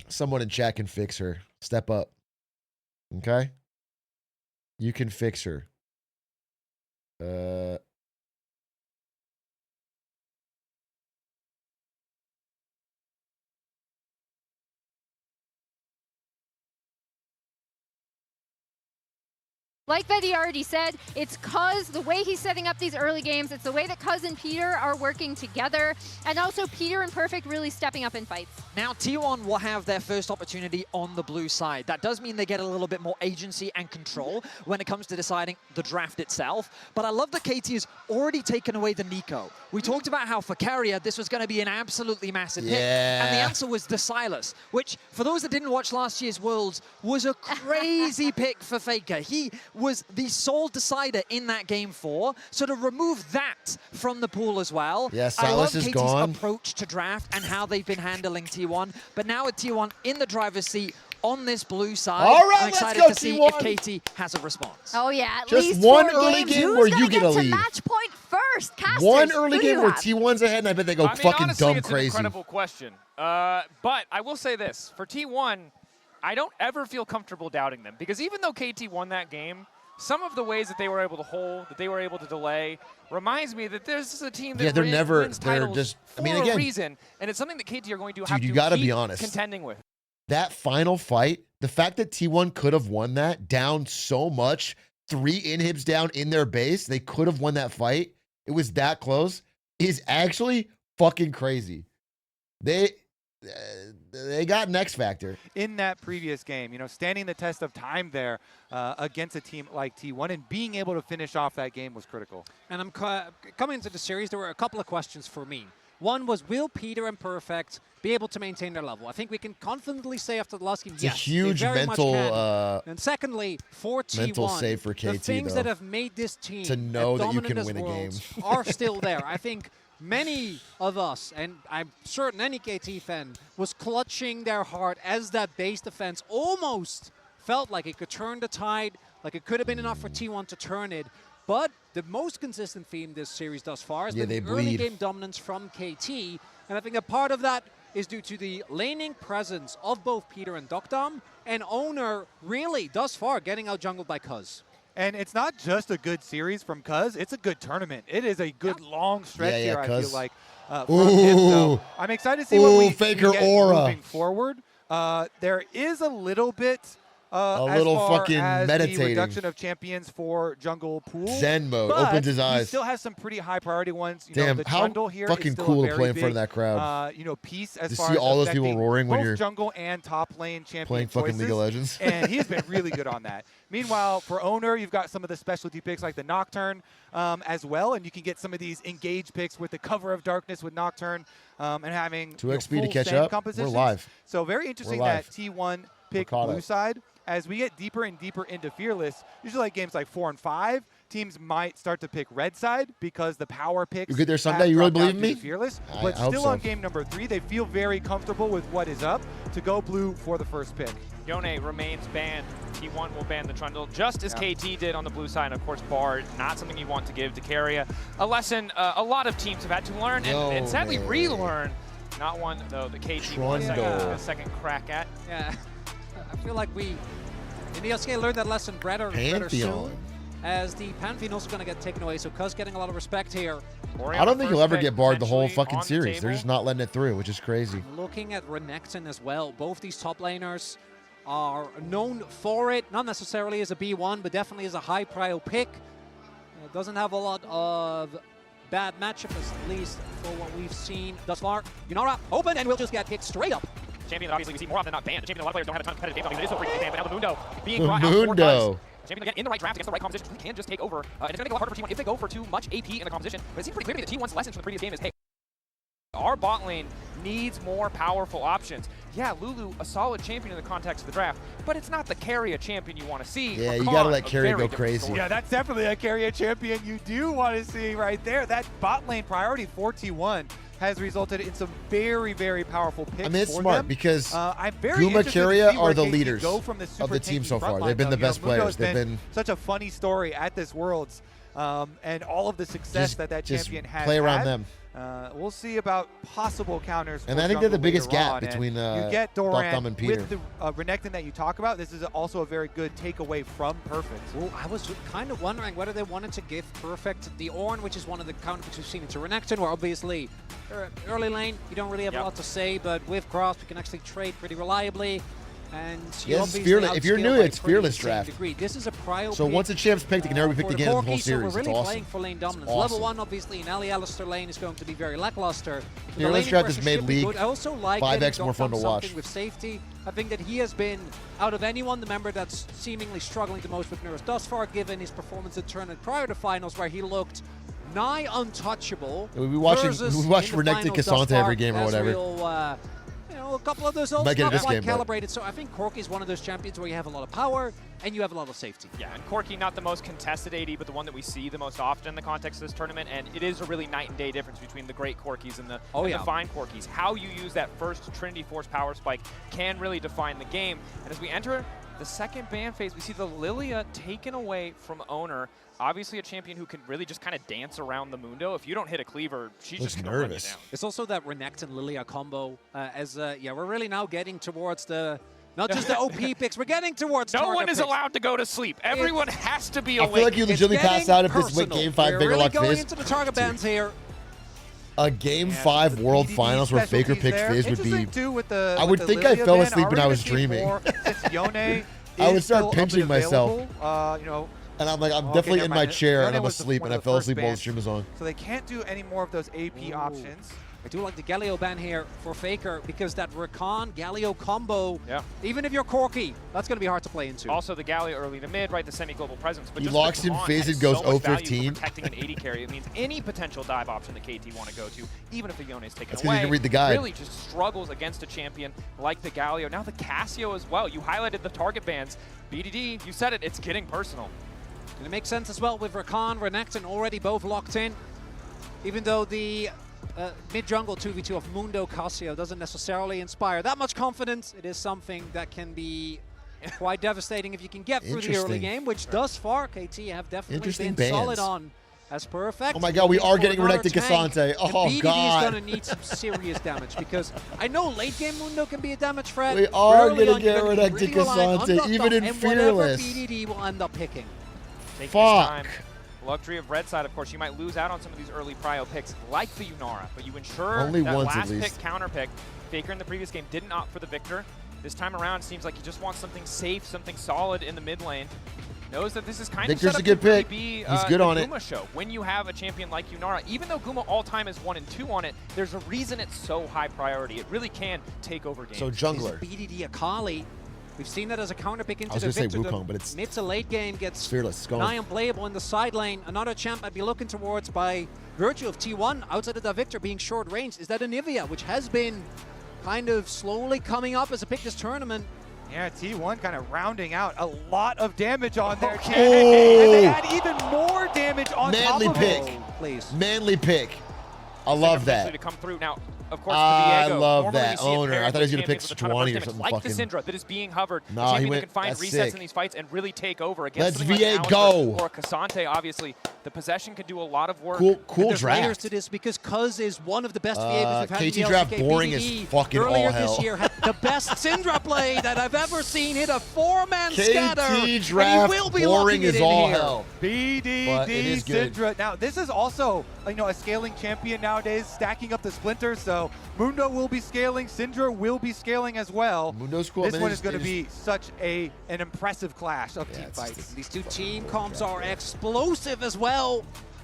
Someone in chat can fix her. Step up. Okay? You can fix her. Like Betty already said, it's Cuz, the way he's setting up these early games, it's the way that Cuz and Peter are working together, and also Peter and Perfect really stepping up in fights. Now T1 will have their first opportunity on the blue side. That does mean they get a little bit more agency and control when it comes to deciding the draft itself. But I love that KT has already taken away the Nico. We talked about how for Carrier, this was going to be an absolutely massive pick. And the answer was the Silas, which, for those that didn't watch last year's Worlds, was a crazy pick for Faker. He was the sole decider in that game 4. So to remove that from the pool as well, yeah, I love Silas is KT's gone. approach to draft and how they've been handling T1. But now with T1 in the driver's seat on this blue side, all right, I'm excited let's to go, see T1. if KT has a response. Oh yeah, at Just least one 4 early games. game Who's where gonna you get a to lead. match point first? Casters, One who early do you game where have? T1's ahead, and I bet they go fucking honestly, dumb it's crazy. An incredible question. But I will say this. For T1, I don't ever feel comfortable doubting them. Because even though KT won that game, some of the ways that they were able to hold, that they were able to delay, reminds me that this is a team that they're never, wins they're titles just, for I mean, a again, reason. And it's something that KT are going to dude, have you to gotta keep be honest. contending with. That final fight, the fact that T1 could have won that down so much, 3 inhibs down in their base, they could have won that fight. It was that close. Is actually fucking crazy. They got an X factor. In that previous game, you know, standing the test of time there against a team like T1 and being able to finish off that game was critical. And I'm coming into the series, there were a couple of questions for me. One was, will Peter and Perfect be able to maintain their level? I think we can confidently say after the last game, It's yes, a huge they very mental, much can. And secondly, for T1, mental save for the KT, things though, that have made this team to know as that you dominant can as win a game Worlds are still there. I think many of us, and I'm certain any KT fan, was clutching their heart as that base defense almost felt like it could turn the tide, like it could have been enough for T1 to turn it. But the most consistent theme this series thus far has been the early game dominance from KT. And I think a part of that is due to the laning presence of both Peter and Dokdam, and Owner really, thus far, getting out jungled by Cuz. And it's not just a good series from Cuz, it's a good tournament. It is a good long stretch here, I feel like, from him. So I'm excited to see what we Faker get aura. moving forward. There is a little bit a as little far fucking as meditating. the reduction of champions for jungle pool. Zen mode, but opens his he eyes. still has some pretty high priority ones. You Damn, know, the how trundle here fucking is still cool a to very play in big, front of that crowd. you know, piece as To far see as all those people affecting roaring when both you're jungle and top lane champion playing fucking choices. League of Legends. And he has been really good on that. Meanwhile, for Owner, you've got some of the specialty picks like the Nocturne as well, and you can get some of these engage picks with the Cover of Darkness with Nocturne and having 2xp to catch full up. We're compositions. live. So very interesting that T1 picked caught blue up. side. As we get deeper and deeper into Fearless, usually like games like 4 and 5, teams might start to pick red side because the power picks. You get there have someday? You really dropped out believe in due me? to Fearless, I but hope still so. on game number 3, they feel very comfortable with what is up to go blue for the first pick. Yone remains banned. T1 will ban the Trundle, just as KT did on the blue side. And of course, Bard, not something you want to give to Carrier. A lesson a lot of teams have had to learn and sadly relearn. Not one, though, that KT won a second crack at. Yeah, I feel like we, in the LCK, learned that lesson better soon. As the Pantheon also going to get taken away, so Cuz getting a lot of respect here. I don't think he'll ever get barred the whole fucking series. They're just not letting it through, which is crazy. Looking at Renekton as well, both these top laners are known for it, not necessarily as a B1, but definitely as a high prio pick. Doesn't have a lot of bad matchup, at least for what we've seen thus far. Yunara open, and we'll just get hit straight up. Champion that obviously we see more often than not banned. The champion that a lot of players don't have a ton of competitive games on. It is so frequently banned, but now the Mundo being brought out 4 times. Champion, again, in the right draft against the right composition, we can just take over. And it's going to make it a lot harder for T1 if they go for too much AP in the composition. But it seems pretty clear to me that T1's lessons from the previous game is, hey, our bot lane needs more powerful options. Yeah, Lulu, a solid champion in the context of the draft, but it's not the Carrier champion you want to see. Yeah, Rakan, you got to let a Carrier very go different crazy. story. Yeah, that's definitely a Carrier champion you do want to see right there. That bot lane priority for T1 has resulted in some very, very powerful picks. I mean, it's for smart them. because I'm very Guma, interested to Kyria see are where the KT leaders go from this of the super team tanky so far. front They've been line, the though. best Mundo's players. They've been such a funny story at this Worlds, and all of the success that champion has play around had. them. We'll see about possible counters. And for I think they're the jungle biggest later gap on. And between you get Thumb Doran and Peter. with the Renekton that you talk about. This is also a very good takeaway from Perfect. Well, I was kind of wondering whether they wanted to give Perfect the Ornn, which is one of the counter picks we've seen into Renekton, where obviously early lane you don't really have a lot to say, but with Grasp you can actually trade pretty reliably. And you Yes, fearless. If you're new, it's fearless draft. degree. This is a prio So pick, once a champ's picked, it can never be picked for the again in the whole Corki, so series. we're It's really awesome. playing for lane dominance. Awesome. Level 1, obviously, in Ali Alistair lane is going to be very lackluster. The Fearless laning draft has pressure made should be League good. I also like 5x getting more fun to something watch. with safety. I think that he has been, out of anyone, the member that's seemingly struggling the most with nerfs thus far, given his performance in tournament prior to finals, where he looked nigh untouchable. We watch versus in the Renekton finals thus Cassante every far, game or as whatever. we'll, a couple of those ults Might get it not this quite game, but- calibrated. So I think Corki is one of those champions where you have a lot of power and you have a lot of safety. Yeah, and Corki not the most contested AD, but the one that we see the most often in the context of this tournament, and it is a really night and day difference between the great Corkis and the, the fine Corkis. How you use that first Trinity Force power spike can really define the game. And as we enter the second ban phase, we see the Lilia taken away from Owner. Obviously a champion who can really just kind of dance around the Mundo. If you don't hit a cleaver, she's just going to run you down. It's also that Renekton Lilia combo. Yeah, we're really now getting towards the, not just the OP picks, we're getting towards No target one is picks. allowed to go to sleep. Everyone has to be I awake. feel like you legitimately passed out if this went personal. Game 5 We're Bigger really Luck going Fizz. into the target bans here. A Game 5 World Finals where Faker picked Fizz would be... Interesting, too, with the, I would with the think I Lilia fell ban. asleep Are when we I gonna was see dreaming. more since Yone I would is start still pinching up and myself. available? And I'm like, I'm Okay, definitely never in my mind. chair Yone and I'm was asleep one and of I the fell first asleep while the bans. stream was on. So they can't do any more of those AP options. I do like the Galio ban here for Faker because that Rakan Galio combo, even if you're Corki, that's going to be hard to play into. Also, the Galio early to mid, right? The semi-global presence. But He just locks in Rakan Fizz has and goes so much value for 0-15. protecting an 80 carry. It means any potential dive option that KT want to go to, even if the Yone is taken That's 'cause away, you can read the guide. really just struggles against a champion like the Galio. Now the Casio as well. You highlighted the target bans. BDD, you said it, it's getting personal. And it makes sense as well with Rakan, Renekton already both locked in. Even though the mid-jungle 2v2 of Mundo Casio doesn't necessarily inspire that much confidence, it is something that can be quite devastating if you can get through the early Interesting. game, which thus far KT have definitely Interesting been solid bans. on. As perfect. Oh my god, we Looking are for getting another Renekton tank, Cassante. Oh and BDD god. is going to need some serious damage because I know late game Mundo can be a damage threat. We are Early gonna on, you're get gonna be Renekton really reliant on Cassante, Duck even Duck, in and whatever Fearless. BDD will end up picking. Taking his Fuck. time. Luxury of red side, of course, you might lose out on some of these early prio picks like the Yunara, but you ensure Only that once, at last least. pick, counter pick. Faker in the previous game didn't opt for the Victor. This time around, it seems like he just wants something safe, something solid in the mid lane. Knows that this is kind Victor's of set a up good to really pick. be He's good the on it. Guma show. When you have a champion like Yunara, even though Guma all time is 1 and 2 on it, there's a reason it's so high priority. It really can take over games. So jungler. BDD Akali. We've seen that as a counter pick into I was the gonna say Victor. Wukong, but it's mid to late game gets Fearless. It's gone. nigh unplayable in the side lane. Another champ I'd be looking towards by virtue of T1 outside of the Victor being short range is that Anivia, which has been kind of slowly coming up as a pick this tournament. Yeah, T1 kind of rounding out a lot of damage on there. Oh. And they had even more damage on Manly top of pick. it. Please. Manly pick. I love that. To come through. Now, of course, I the Viego, love normally that we see it owner. paired I thought he was with gonna pick champions with a ton of 20 or burst damage, something like fucking- the Syndra that is being hovered. Nah, the he champion went- that can find that's resets sick. in these fights and really take over against Let's something V8 like go. Alistair or a Cassante. Obviously, the possession could do a lot of work. Cool And there's layers draft. to this because Cuz is one of the best VAs we've had in KT the draft LCK. boring as BDD fucking earlier all hell. this year had the best Syndra play that I've ever seen. Hit a 4-man scatter. KT draft and he will be boring locking it as in all here. hell. But it BDD is good. Syndra. Now, this is also a scaling champion nowadays, stacking up the splinters. So Mundo will be scaling, Syndra will be scaling as well. Mundo's cool. This Man, one they is going to just- be such an impressive clash of team it's fights. These two team comps are explosive as well.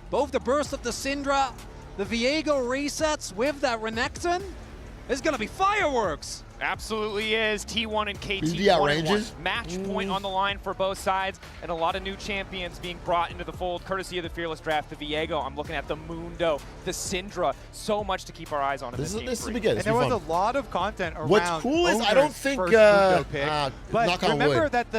Both the burst of the Syndra, the Viego resets with that Renekton. It's going to be fireworks. Absolutely is. T1 and KT. BDD 1-1. outranges. Match point on the line for both sides, and a lot of new champions being brought into the fold, courtesy of the Fearless Draft. The Viego, I'm looking at the Mundo, the Syndra. So much to keep our eyes on in this game. This will be good. And This there will was be a fun. lot of content around What's cool is I Owner's don't think, first Mundo pick. knock But on remember wood. that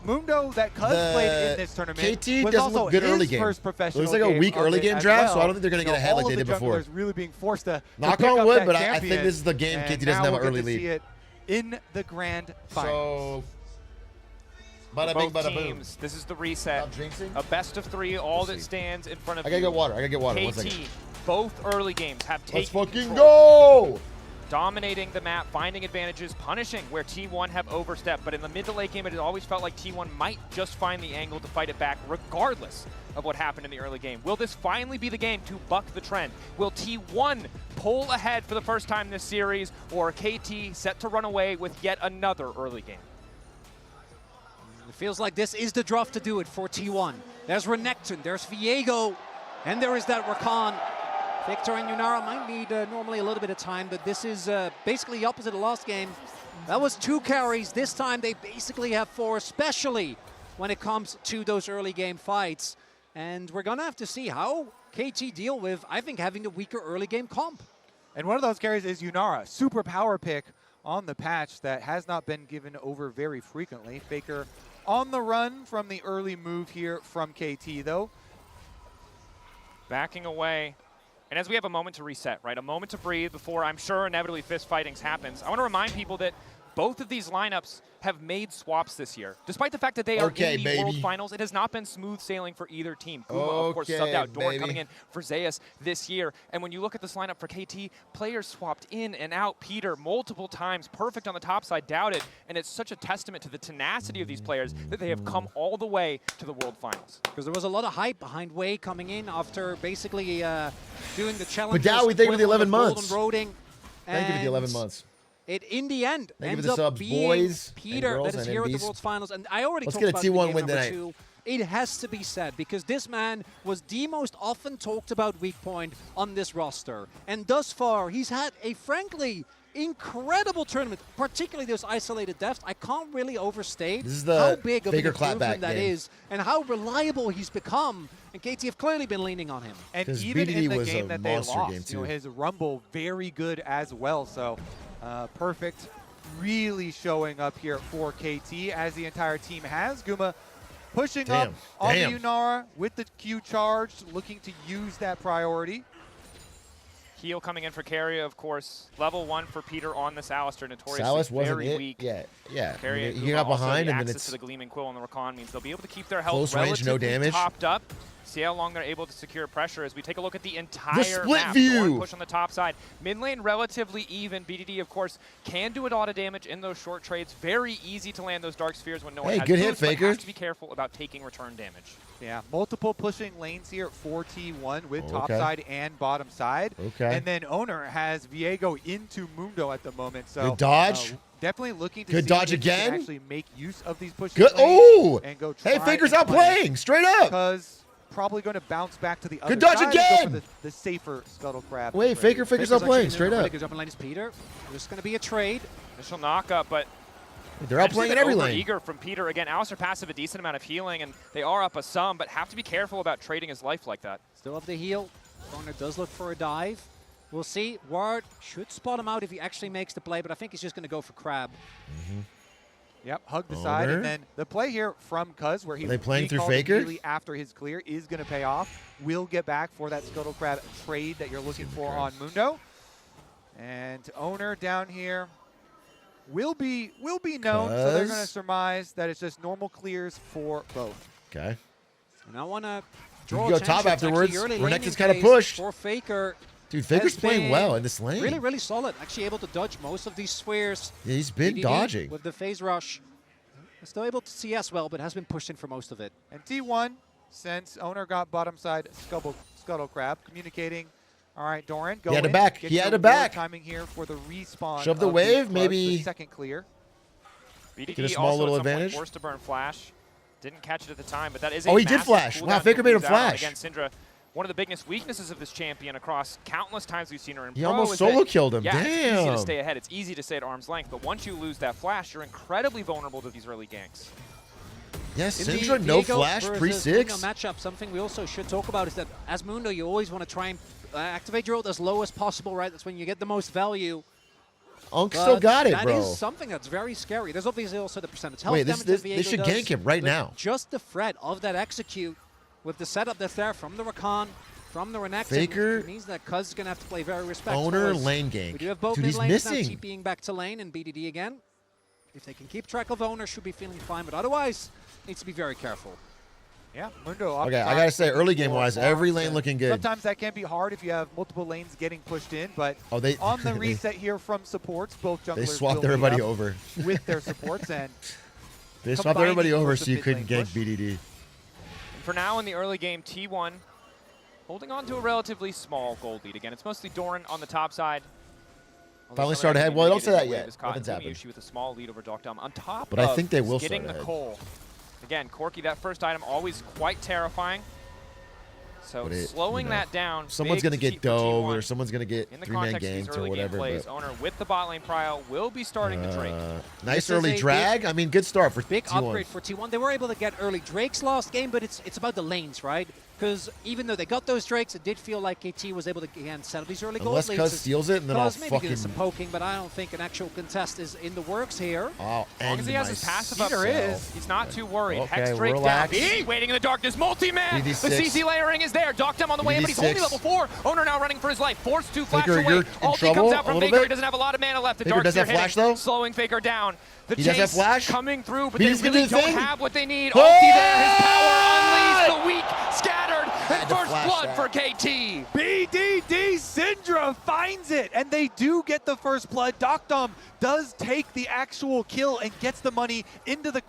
Mundo that Cuz played in this tournament KT was doesn't also look good his early game. first It professional was like a weak game early of it game as draft, so well. I don't think they're going to get ahead like they did before. All of the junglers really being forced to Knock pick on up wood, that but I think champion, this is the game KT and doesn't have now an we're early gonna lead. see it in the grand final. So, bada bing, Both bada boom. teams, this is the reset. Not jinxing? A best of 3, all that stands in front of I you. gotta get water. I gotta get water. KT, 1 second. both early games have taken Let's fucking control. go! Dominating the map, finding advantages, punishing where T1 have overstepped. But in the mid to late game, it has always felt like T1 might just find the angle to fight it back, regardless of what happened in the early game. Will this finally be the game to buck the trend? Will T1 pull ahead for the first time this series, or KT set to run away with yet another early game? It feels like this is the draft to do it for T1. There's Renekton, there's Viego, and there is that Rakan. Victor and Yunara might need normally a little bit of time, but this is basically the opposite of last game. That was 2 carries. This time they basically have 4, especially when it comes to those early game fights. And we're going to have to see how KT deal with, I think, having the weaker early game comp. And one of those carries is Yunara, super power pick on the patch that has not been given over very frequently. Faker on the run from the early move here from KT, though. Backing away. And as we have a moment to reset, right, a moment to breathe before I'm sure inevitably fist fightings happens, I want to remind people that both of these lineups have made swaps this year. Despite the fact that they are in the World Finals, it has not been smooth sailing for either team. Guma, of course, subbed out. Doran coming in for Zeus this year. And when you look at this lineup for KT, players swapped in and out. Peter multiple times, perfect on the top side, doubted. And it's such a testament to the tenacity of these players that they have come all the way to the World Finals. Because there was a lot of hype behind Wei coming in after basically doing the challenge. But Dowie, thank you for the 11 months. Roading, thank you for the 11 months. It, in the end, Thank ends you for the up subs, being boys Peter and that girls is and here at the MBs. World Finals. And I already Let's talked get a about T1 the game win number tonight. 2. It has to be said, because this man was the most often talked about weak point on this roster. And thus far, he's had a, frankly, incredible tournament, particularly those isolated deaths. I can't really overstate This is the how big of an Faker clapback improvement that game. is and how reliable he's become. And KT have clearly been leaning on him. And 'Cause even BDD in the was game a that they monster lost, game, you know, too. his Rumble very good as well. So perfect, really showing up here for KT as the entire team has. Guma pushing up on the Yunara with the Q charged, looking to use that priority. Heal coming in for Carrier, of course. Level 1 for Peter on this Alistair. Notoriously Salas wasn't very it weak. Yeah. Carrier, He got behind, and then access it's to the Gleaming Quill on the Rakan means they'll be able to keep their health close range, no relatively damage. topped up. See how long they're able to secure pressure as we take a look at the entire split map. view. Doran push on the top side. Mid lane relatively even. BDD, of course, can do a lot of damage in those short trades. Very easy to land those Dark Spheres when no one Hey, has good hit, boots, but Faker. has to be careful about taking return damage. Yeah, multiple pushing lanes here for T1 with top Okay. side and bottom side. Okay. And then Owner has Viego into Mundo at the moment. So Good dodge. definitely looking to Good see dodge if he can again. actually make use of these pushing Good. lanes Oh! and go Hey, try Faker's and outplaying. punish. Straight up. Because probably going to bounce back to the other Good dodge side and go again. for the safer Scuttle Crab. Wait, trade. Faker's outplaying. Straight up. Faker's up in lane is Peter. There's going to be a trade. Initial knockup, but They're outplaying in every lane. Eager from Peter. Again, Alistair passive a decent amount of healing, and they are up a sum, but have to be careful about trading his life like that. Still have the heal. Owner does look for a dive. We'll see. Ward should spot him out if he actually makes the play, but I think he's just going to go for Crab. Yep, hug the side, Owner. and then the play here from Cuz, where he Are they playing through recalled Faker? immediately after his clear, is going to pay off. Will get back for that Scuttle Crab trade that you're looking for on Mundo. And Owner down here will be known, so they're going to surmise that it's just normal clears for both. Okay. And I want to You draw can go attention top to afterwards. actually early Renekton's laning kind of phase pushed. for Faker. Dude, Faker's has playing been well in this lane. Really, really solid. Actually able to dodge most of these spheres. Yeah, he's been BDD dodging. with the phase rush. Still able to CS well, but has been pushed in for most of it. And T1, since Owner got bottom side Scuttle Crab, communicating, all right, Doran, go He had in, a back. get He your had a ward back. timing here for the respawn. Shove the of wave, Clubs, maybe- the second clear. BDD Get a small also little at some point advantage. forced to burn flash. Didn't catch it at the time, but that is Oh, a he did massive flash. Wow, cooldown Faker to made him lose out on. flash. Again, Syndra, one of the biggest weaknesses of this champion across countless times we've seen her in He pro almost is solo that, killed him. Yeah, it's easy to Damn. stay ahead. It's easy to stay at arm's length, but once you lose that flash, you're incredibly vulnerable to these early ganks. Yes, In the Syndra, no Viego flash, versus pre-6. Mundo matchup, something we also should talk about is that as Mundo, you always want to try and activate your ult as low as possible, right? That's when you get the most value. Unk still got it, bro. That is something that's very scary. There's obviously also the percentage health Wait, damage this that Viego they should does, gank him right but now. Just the threat of that execute with the setup that's there from the Rakan, from the Renekton, Faker, means that Cuz is going to have to play very respectful. Owner, lane gank. We do have both Dude, mid he's lanes now missing. TPing back to lane and BDD again. If they can keep track of Owner, should be feeling fine, but otherwise, needs to be very careful. Yeah, Mundo. Okay, I gotta say, early game wise, every lane looking good. Sometimes that can be hard if you have multiple lanes getting pushed in, but on the reset here from supports, both junglers They swapped will meet everybody up over with their supports, and they swapped everybody over towards so the you mid couldn't lane gank BDD. For now in the early game, T1 holding on to a relatively small gold lead. Again, it's mostly Doran on the top side. Finally started ahead. Well, don't say that yet. Nothing's happened. With a small lead over Dogdom on top. But I think they will getting start the ahead. coal. Again, Corki, that first item always quite terrifying. So slowing that down. Someone's gonna get dove, or someone's gonna get in the 3-man context of these ganked or early whatever. game plays, But Owner with the bot lane prio will be starting the Drake. Nice early drag. I mean, good start for Big T1. upgrade for T1. They were able to get early Drakes last game, but it's about the lanes, right? Because even though they got those Drakes, it did feel like KT was able to, again, settle these early gold Unless leads. Cuz steals it, and then I'll maybe fucking... do some poking, but I don't think an actual contest is in the works here. I'll As long as he has his passive up, he's not too worried. Okay, Hex Drake relax. down. BD waiting in the darkness. Multi-man. BD6. The CC layering is there. Dogdom on the way in, but he's only BD6. level 4. Owner now running for his life. Forced to flash Faker, away. you're in Ulti trouble comes out a from little Faker. bit. He doesn't have a lot of mana left. The Faker dark does spear have flash, hitting, though? slowing Faker down. The He does have chase flash? coming through, but He's they gonna really do the don't thing? have what they need. What? Ulti there. His power unleashed. The weak scattered. Had And to first flash blood that. for KT. BDD Syndra finds it, and they do get the first blood. Dogdom does take the actual kill and gets the money into the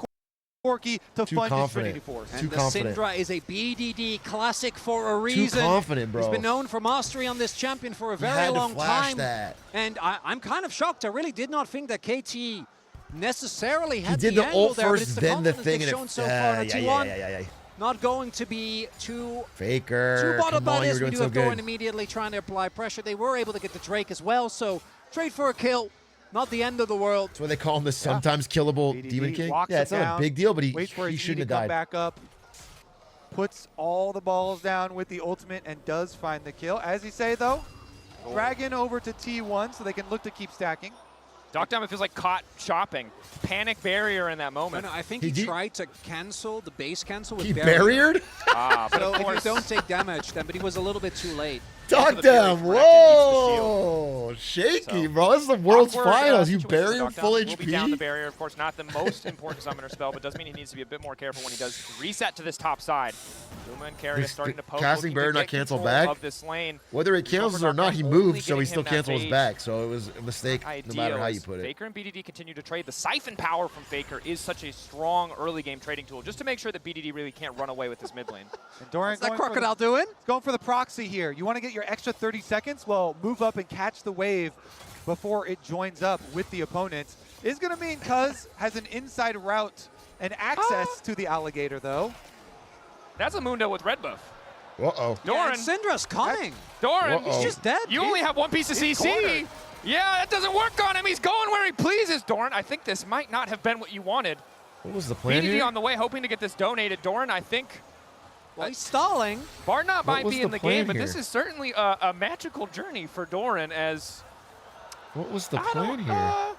Corki to Too fund his confident. Trinity Force. And Too the confident. Syndra is a BDD classic for a reason. confident, bro. He's been known for mastery on this champion for a He very had to long flash time. that. And I'm kind of shocked. I really did not think that KT necessarily had did the the angle ult there, but first, it's the then the confidence thing, they've and shown it... so far in T1. yeah. Not going to be too Faker, bothered come by on, you this. were We doing do so have Doran good. immediately trying to apply pressure. They were able to get the Drake as well, so trade for a kill. Not the end of the world. That's why they call him the sometimes killable BDD Demon King. walks Yeah, it's it not down, a big deal, but waits for he his E shouldn't to have come died. back up, puts all the balls down with the ultimate, and does find the kill. As you say, though, Dragon over to T1 so they can look to keep stacking. Dogdom, it feels like caught shopping. Panic barrier in that No, moment. I think he tried to cancel the base cancel with He barrier. barriered? But So of if course, you don't take damage then, but he was a little bit too late. Dogdom, whoa! Shaky, bro. This is the world's awkward, finals. You situation for bury him Dogdom. full Will be down the HP? barrier, of course, not the most important summoner spell, but does mean he needs to be a bit more careful when he does reset to this top side. Luma and Keria starting to poke. Casting looking barrier to not get cancel control back? Of this lane. Whether it cancels or not, he Only moved, so getting he still him that canceled his phase. back. So it was a mistake, no matter how you put it. Faker and BDD continue to trade. The siphon power from Faker is such a strong early game trading tool, just to make sure that BDD really can't run away with his mid lane. And Doran What's that going for crocodile the- doing? He's going for the proxy here. You want to get your extra 30 seconds? Well, move up and catch the wave before it joins up with the opponent. Is going to mean Cuz has an inside route and access to the alligator, though. That's a Mundo with red buff. Uh-oh. Doran. Yeah, and Syndra's coming. Doran. He's just dead. You only have one piece of He's CC. cornered. Yeah, that doesn't work on him. He's going where he pleases. Doran, I think this might not have been what you wanted. What was the plan BDD here? on the way, hoping to get this donated. Doran, I think. Well, he's stalling. Barnott might was be the in the plan game, but here? this is certainly a magical journey for Doran as... What was the plan here?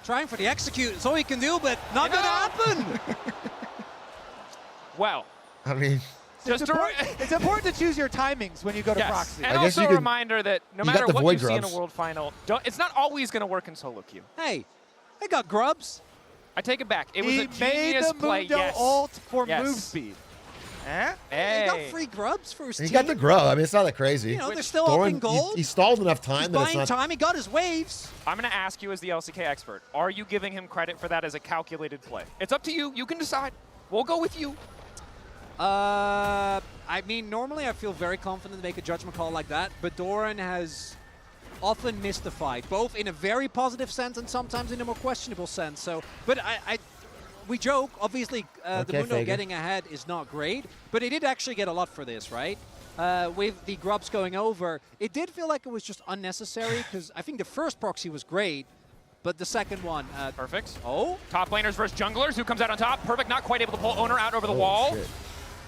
Trying for the execute. It's all he can do, but not going to happen. Well, I mean, just It's important to choose your timings when you go to yes. proxy. And I guess also you a could- reminder that no you got matter the what Void you see in a Grubs. World Final, it's not always going to work in solo queue. Hey, they got grubs. I take it back. It was He a made genius the play, Mundo yes. ult for Yes. move speed. Eh? Hey. He got free grubs for his he team. got the grub. I mean, it's not that crazy. You know, they're still Doran, up in gold. He stalled enough time He's that it's buying not... time. He got his waves. I'm going to ask you as the LCK expert, are you giving him credit for that as a calculated play? It's up to you. You can decide. We'll go with you. I mean, normally I feel very confident to make a judgment call like that, but Doran has often missed the fight, both in a very positive sense and sometimes in a more questionable sense. So, but we joke, obviously, the Okay, Mundo Faker. getting ahead is not great, but he did actually get a lot for this, right? With the grubs going over, it did feel like it was just unnecessary, because I think the first proxy was great, but the second one... Perfect. Oh? Top laners versus junglers. Who comes out on top? Perfect. Not quite able to pull Owner out over the wall. Shit.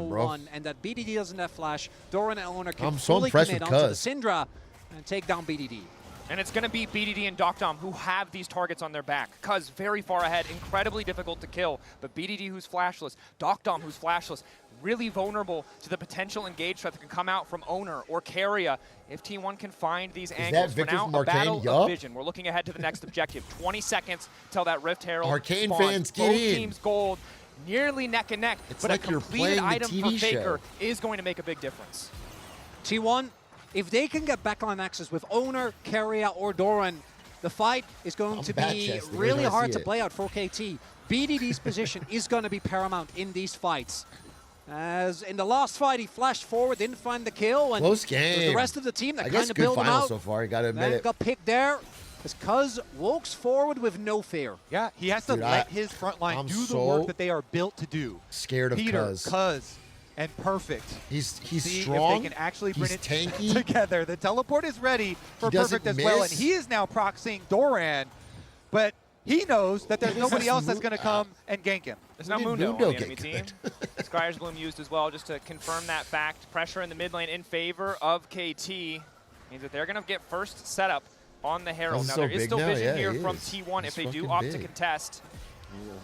Damn, bro. 1-on-1, and that BDD doesn't have flash. Doran and Eleanor can I'm so fully impressed commit with onto the Cuz. Syndra and take down BDD. And it's going to be BDD and Doctom who have these targets on their back. Cuz very far ahead, incredibly difficult to kill. But BDD who's flashless, Doctom who's flashless, really vulnerable to the potential engage threat that can come out from Owner or Keria if T1 can find these angles. For now, a battle of vision. We're looking ahead to the next objective. 20 seconds till that Rift Herald Arcane spawns. fans, get Both in. teams gold, nearly neck and neck. It's but like a you're completed playing the item TV for Faker show. is going to make a big difference. T1, if they can get backline access with Owner, Keria, or Doran, the fight is going to be really hard to play out for KT. BDD's position is going to be paramount in these fights. As in the last fight, he flashed forward, didn't find the kill, and Close it was game. the rest of the team that I kind guess of good built him final out. so far. You got to admit Then it. got picked there. As Cuz walks forward with no fear. Yeah, he has to let his front line do the work that they are built to do. Scared of Peter, Cuz. and Perfect. He's See strong. if they can actually bring it tanky. together. The teleport is ready for doesn't Perfect as well, and miss. he is now proxying Doran, but he knows that there's nobody else that's going to come and gank him. There's no Mundo on the enemy team. Skyer's Bloom used as well just to confirm that fact. Pressure in the mid lane in favor of KT means that they're going to get first setup on the Herald. Now, there is still vision here from T1 if they do opt to contest.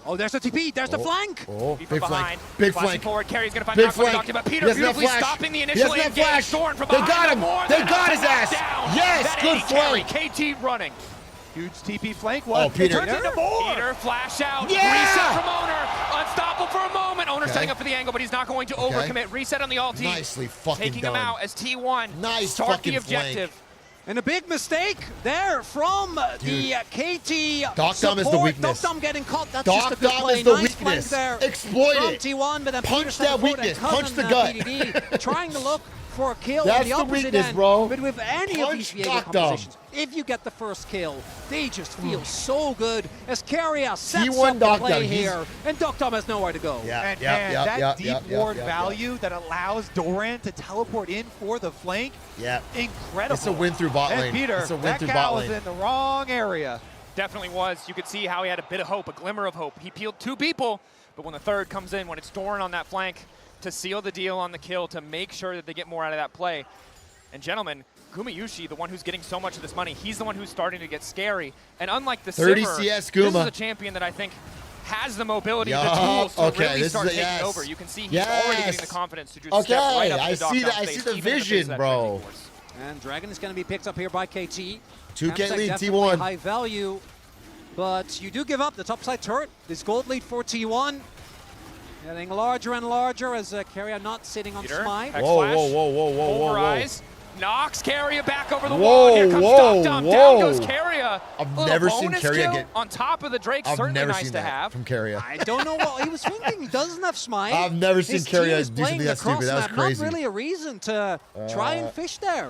Oh, there's the TP. There's the flank. Oh, Be big from flank. behind. Big Flashing flank. forward. Carrie's going to find Big out what flank. Doctor, but He Peter doesn't have beautifully flash. stopping the He initial doesn't have engage. flash. Doran from They behind. got him. More They than got his enough ass. down. Yes, That good 80 carry. flank. KT running. Huge TP flank. What? Oh, Peter. It turns into more. Peter, flash out. Yeah! Reset from Owner. Unstoppable for a moment. Owner Okay. setting up for the angle, but he's not going to overcommit. Reset on the ulti. Nicely fucking Taking done. him out as T1 Nice start fucking the objective. flank. And a big mistake there from the KT Doctom is the support. weakness. Doctom getting caught. That's just a good Doctom play. is the Nice weakness. flank there Exploit from it. T1, but then Punch Peter stepped that forward and weakness. cut Punch on the gut. BDD, trying to look for a kill That's on the the opposite weakness, end. bro. But with any of Punch these Viego Doctom. compositions, if you get the first kill, they just feel so good as Keria sets T1 up the play Doctom, he's- here, and Doctom has nowhere to go. Yeah, And man, that deep ward value that allows Doran to teleport in for the flank, Yeah. incredible. It's a win through bot And lane. Peter, It's a win that through cow bot was lane. in the wrong area. Definitely was. You could see how he had a bit of hope, a glimmer of hope. He peeled 2 people, but when the third comes in, when it's Doran on that flank to seal the deal on the kill, to make sure that they get more out of that play. And gentlemen, Gumayushi, the one who's getting so much of this money, he's the one who's starting to get scary. And unlike the 30 Sivir, CS this Guma. is a champion that I think has the mobility, Yup. the tools to Okay, really this start is a taking yes. over. You can see he's Yes. already getting the confidence to just Okay, step right up I to see Doctom's that. I face, see the even in the face vision, of that bro. frenzy force. And Dragon is going to be picked up here by KT. 2K Campsite lead, definitely T1. high value, but you do give up the topside turret. This gold lead for T1. Getting larger and larger as Keria not sitting on Peter, Smite. Hex Whoa, flash, whoa, whoa, whoa, whoa, whoa, whoa. Pulverize, knocks Keria back over the Whoa, wall. Here comes whoa, Doctom. whoa. Down goes Keria. I've Little never seen bonus Keria kill get- on top of the Drake. I've Certainly never nice seen to that have. from Keria. I don't know what he was thinking. He doesn't have Smite. I've never seen His Keria team is do playing something that across stupid. That was map. crazy. Not really a reason to try and fish there.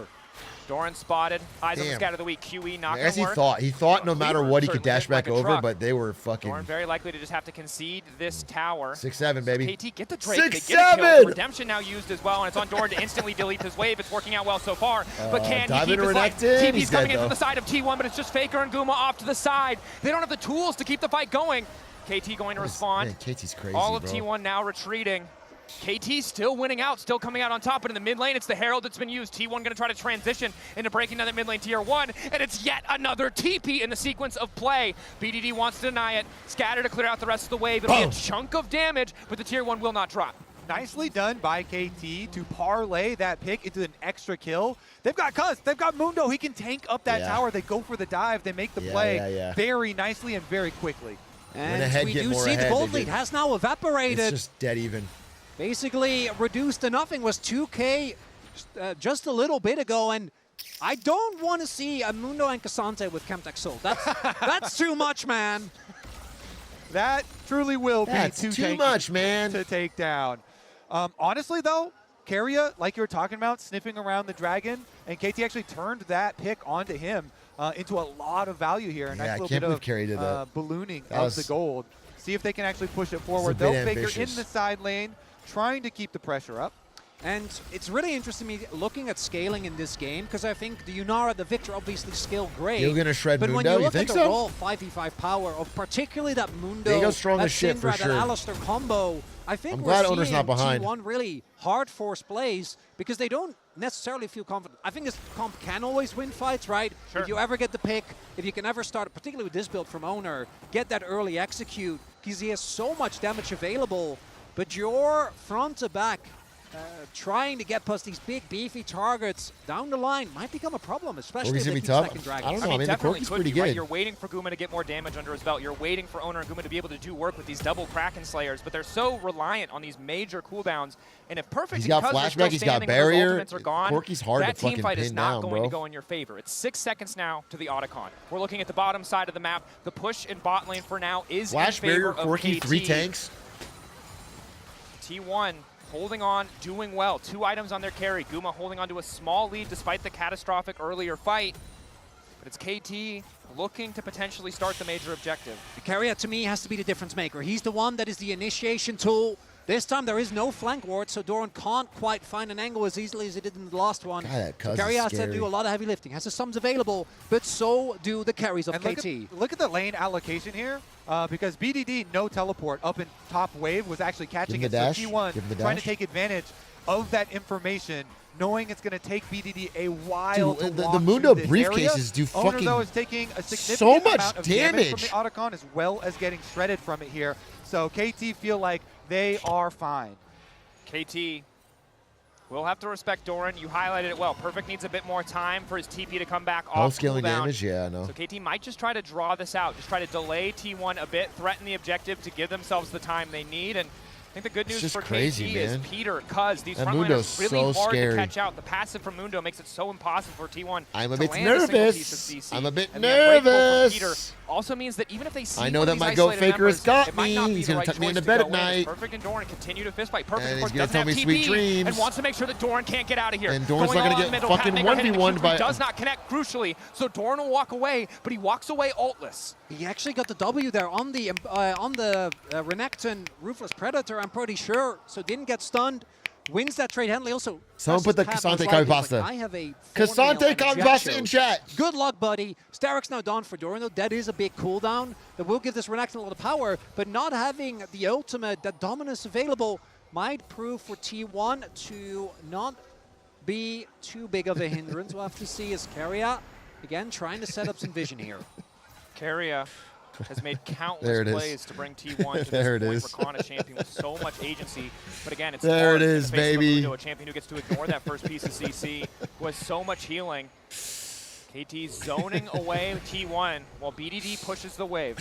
Doran spotted. Eyes on the Damn. scatter of the week. QE not I going guess to he work. thought no matter what he could dash back like a over, truck. but they were fucking Doran very likely to just have to concede this tower. 6-7, baby. KT get the Drake. 6-7. They get a kill. Redemption now used as well, and it's on Doran to instantly delete his wave. It's working out well so far, but can dive he keep into his life? Renekton. TP's He's coming dead, in from though. the side of T1, but it's just Faker and Guma off to the side. They don't have the tools to keep the fight going. KT going to respond. Man, KT's crazy, All of bro. T1 now retreating. KT still winning out, still coming out on top, but in the mid lane, it's the Herald that's been used. T1 going to try to transition into breaking down that mid lane tier 1, and it's yet another TP in the sequence of play. BDD wants to deny it. Scatter to clear out the rest of the wave. It'll be a chunk of damage, but the tier 1 will not drop. Nicely done by KT to parlay that pick into an extra kill. They've got Cuz, they've got Mundo. He can tank up that tower. They go for the dive. They make the play very nicely and very quickly. And we do see the gold lead has now evaporated. It's just dead even. Basically reduced to nothing. Was 2K just a little bit ago, and I don't want to see a Mundo and Cassante with Chemtech Soul. That's too much, man. That truly will be That's too much, man. To take down. Honestly, though, Keria, like you were talking about, sniffing around the dragon, and KT actually turned that pick onto him into a lot of value here. A Yeah, I nice little can't bit believe Keria did that. of ballooning That of was- the gold. See if they can actually push it forward. a bit They'll figure in ambitious. the side lane, trying to keep the pressure up. And it's really interesting me looking at scaling in this game, because I think the Yunara, the Victor, obviously scale great. You're gonna shred but Mundo, when you you look think at the so? raw 5v5 power of particularly that Mundo, Viego's strong that as shit, for Syndra, sure. that Alistair combo, I think I'm we're glad seeing Owner's not behind. T1 really hard force plays because they don't necessarily feel confident. I think this comp can always win fights, right? Sure. If you ever get the pick, if you can ever start, particularly with this build from Owner, get that early execute, because he has so much damage available, but your front to back, trying to get past these big, beefy targets down the line might become a problem, especially if they keep stacking dragons. I don't know. I mean, the Corki's pretty good. Right? You're waiting for Guma to get more damage under his belt. You're waiting for Owner and Guma to be able to do work with these double Kraken Slayers, but they're so reliant on these major cooldowns. And if Perfect He's got flashback, he's got barrier. Corki's hard to fucking pin down, bro. That team fight is not going to go in your favor. It's 6 seconds now to the Otacon. We're looking at the bottom side of the map. The push in bot lane for now is Flash in favor barrier, of Corki, KT. 3 tanks. T1 holding on, doing well. 2 items on their carry. Guma holding on to a small lead despite the catastrophic earlier fight. But it's KT looking to potentially start the major objective. The carrier, to me, has to be the difference maker. He's the one that is the initiation tool. This time there is no flank ward, so Doran can't quite find an angle as easily as he did in the last one. God, so carrier has to do a lot of heavy lifting. Has the sums available, but so do the carries of KT. Look at the lane allocation here, because BDD, no teleport up in top wave, was actually catching it. So T1 trying to take advantage of that information, knowing it's going to take BDD a while to walk the Mundo through this area. briefcases do Owner, fucking though, is taking a significant so much amount of damage from the Otacon, as well as getting shredded from it here. So KT feel like they are fine. KT will have to respect Doran. You highlighted it well. Perfect needs a bit more time for his TP to come back off scaling cooldown. damage, yeah, I know. So KT might just try to draw this out, just try to delay T1 a bit, threaten the objective to give themselves the time they need. And I think the good news for KT is Peter, cuz these front liners are really hard to catch out. The passive from Mundo makes it so impossible for T1 I'm a to bit land a single piece of nervous. CC. I'm a bit And the unbreakable from Peter nervous. also means that even if they see I know one that of my these goat isolated faker has members, got it might me. not be He's the gonna right tuck me choice into to bed go at in, as night. Perfect and Doran continue to fist fight. Perfect, And of he's course, gonna doesn't tell have me TP sweet dreams. and wants to make sure that Doran can't get out of here. And Doran's Going not gonna all get middle, fucking Pathmaker hitting the 1v1'd Q3 by- does not connect crucially, so Doran will walk away, but he walks away ultless. He actually got the W there on the Renekton Ruthless Predator, I'm pretty sure, so didn't get stunned. Wins that trade handling. Also, someone put the Cassante Kavipasta. I have a Cassante Kavipasta in chat. Good luck, buddy. Starrick's now done for Doran, though. That is a big cooldown that will give this Renekton a lot of power, but not having the ultimate, that dominance available, might prove for T1 to not be too big of a hindrance. We'll have to see as Carrier, again, trying to set up some vision here. Carrier has made countless plays to bring T1 to this point. Rakana champion with so much agency, but again, it's there hard it in is, the face of a baby. Mundo, a champion who gets to ignore that first piece of CC, who has so much healing. KT zoning away with T1 while BDD pushes the wave.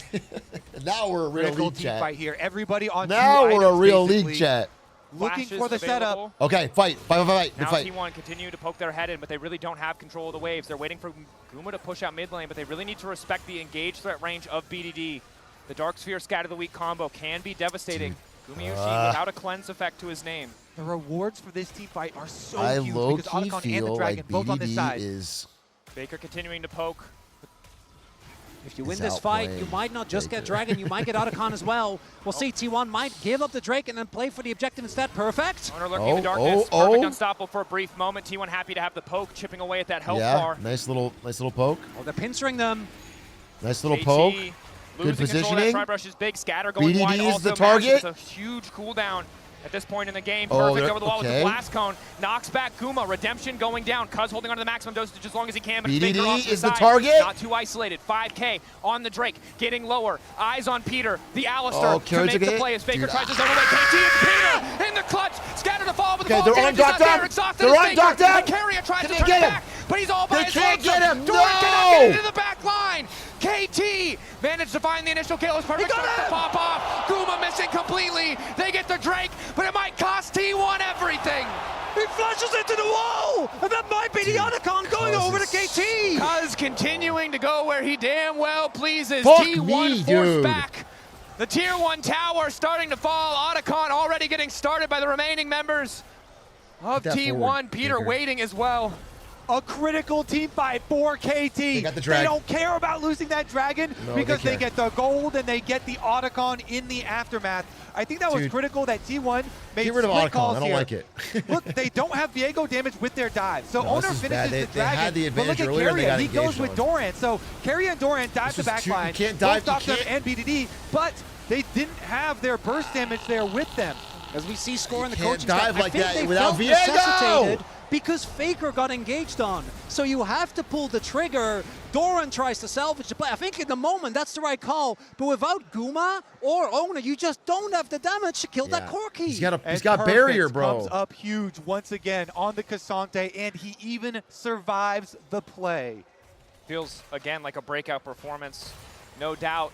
Now we're a real Critical league team chat. fight here. Everybody on Now two we're a items, real basically. league chat. Looking Flashes for the setup. available. Okay, fight. Good Now fight. T1 continue to poke their head in, but they really don't have control of the waves. They're waiting for Guma to push out mid lane, but they really need to respect the engaged threat range of BDD. The Dark Sphere Scatter the Weak combo can be devastating. Gumayushi without a cleanse effect to his name. The rewards for this team fight are so I huge low-key because Otacon and the feel Dragon like both on this BDD side. is... Baker continuing to poke. If you win this fight, you might not just get Dragon, you might get Otacon as well. We'll see T1 might give up the Drake and then play for the objective instead. Perfect. Owner lurking in the darkness. Perfect unstoppable for a brief moment. T1 happy to have the poke chipping away at that health bar. Nice little poke. Oh, they're pincering them. Nice little poke. Good positioning. Tri-brush is big. Scatter going BDD wide. is Also the target. It's a huge cooldown at this point in the game. Perfect over the wall with the blast cone. Knocks back Guma. Redemption going down. Cuz holding on to the maximum dosage as long as he can. But BDD off to is the side. target. Not too isolated. 5K on the Drake. Getting lower. Eyes on Peter. The Alistair to make the play as Faker tries to zone away. KT and Peter in the clutch. Scatter to fall with the ball. they're on dock down. They're on dock down. Carrier tries to Can turn they it get back, but he's all by They his can't get him. Doran cannot No. get into the back line. KT managed to find the initial kill. It's perfect. Starts to pop off. Guma missing completely. They get the Drake, but it might cost T1 everything. He flashes into the wall, and that might be the Otacon going over to KT. Cuz continuing to go where he damn well pleases. Fuck T1 me, forced dude. back. The tier 1 tower starting to fall. Otacon already getting started by the remaining members of T1. forward, Peter Baker. waiting as well. A critical team fight for KT. They got the drag. don't care about losing that Dragon because they get the gold and they get the Otacon in the aftermath. I think that was critical that T1 made Get rid of split Otacon. calls I don't here. like it. Look, they don't have Viego damage with their dive. So No, Owner this is bad. finishes the They had Dragon. the But look advantage at earlier, they Carrier. got He goes engaged with on. Doran. So Carrier and Doran dive the This is back too- you line. can't dive, Both you Doctor and BDD, but they didn't have their burst damage there with them. As we see score in the can't coaching staff, dive I like think that they without felt Viego! necessitated because Faker got engaged on. So you have to pull the trigger. Doran tries to salvage the play. I think in the moment that's the right call, but without Guma or Owner, you just don't have the damage to kill that Corki. He's got Perfect barrier, bro. Comes up huge once again on the Cassante, and he even survives the play. Feels, again, like a breakout performance. No doubt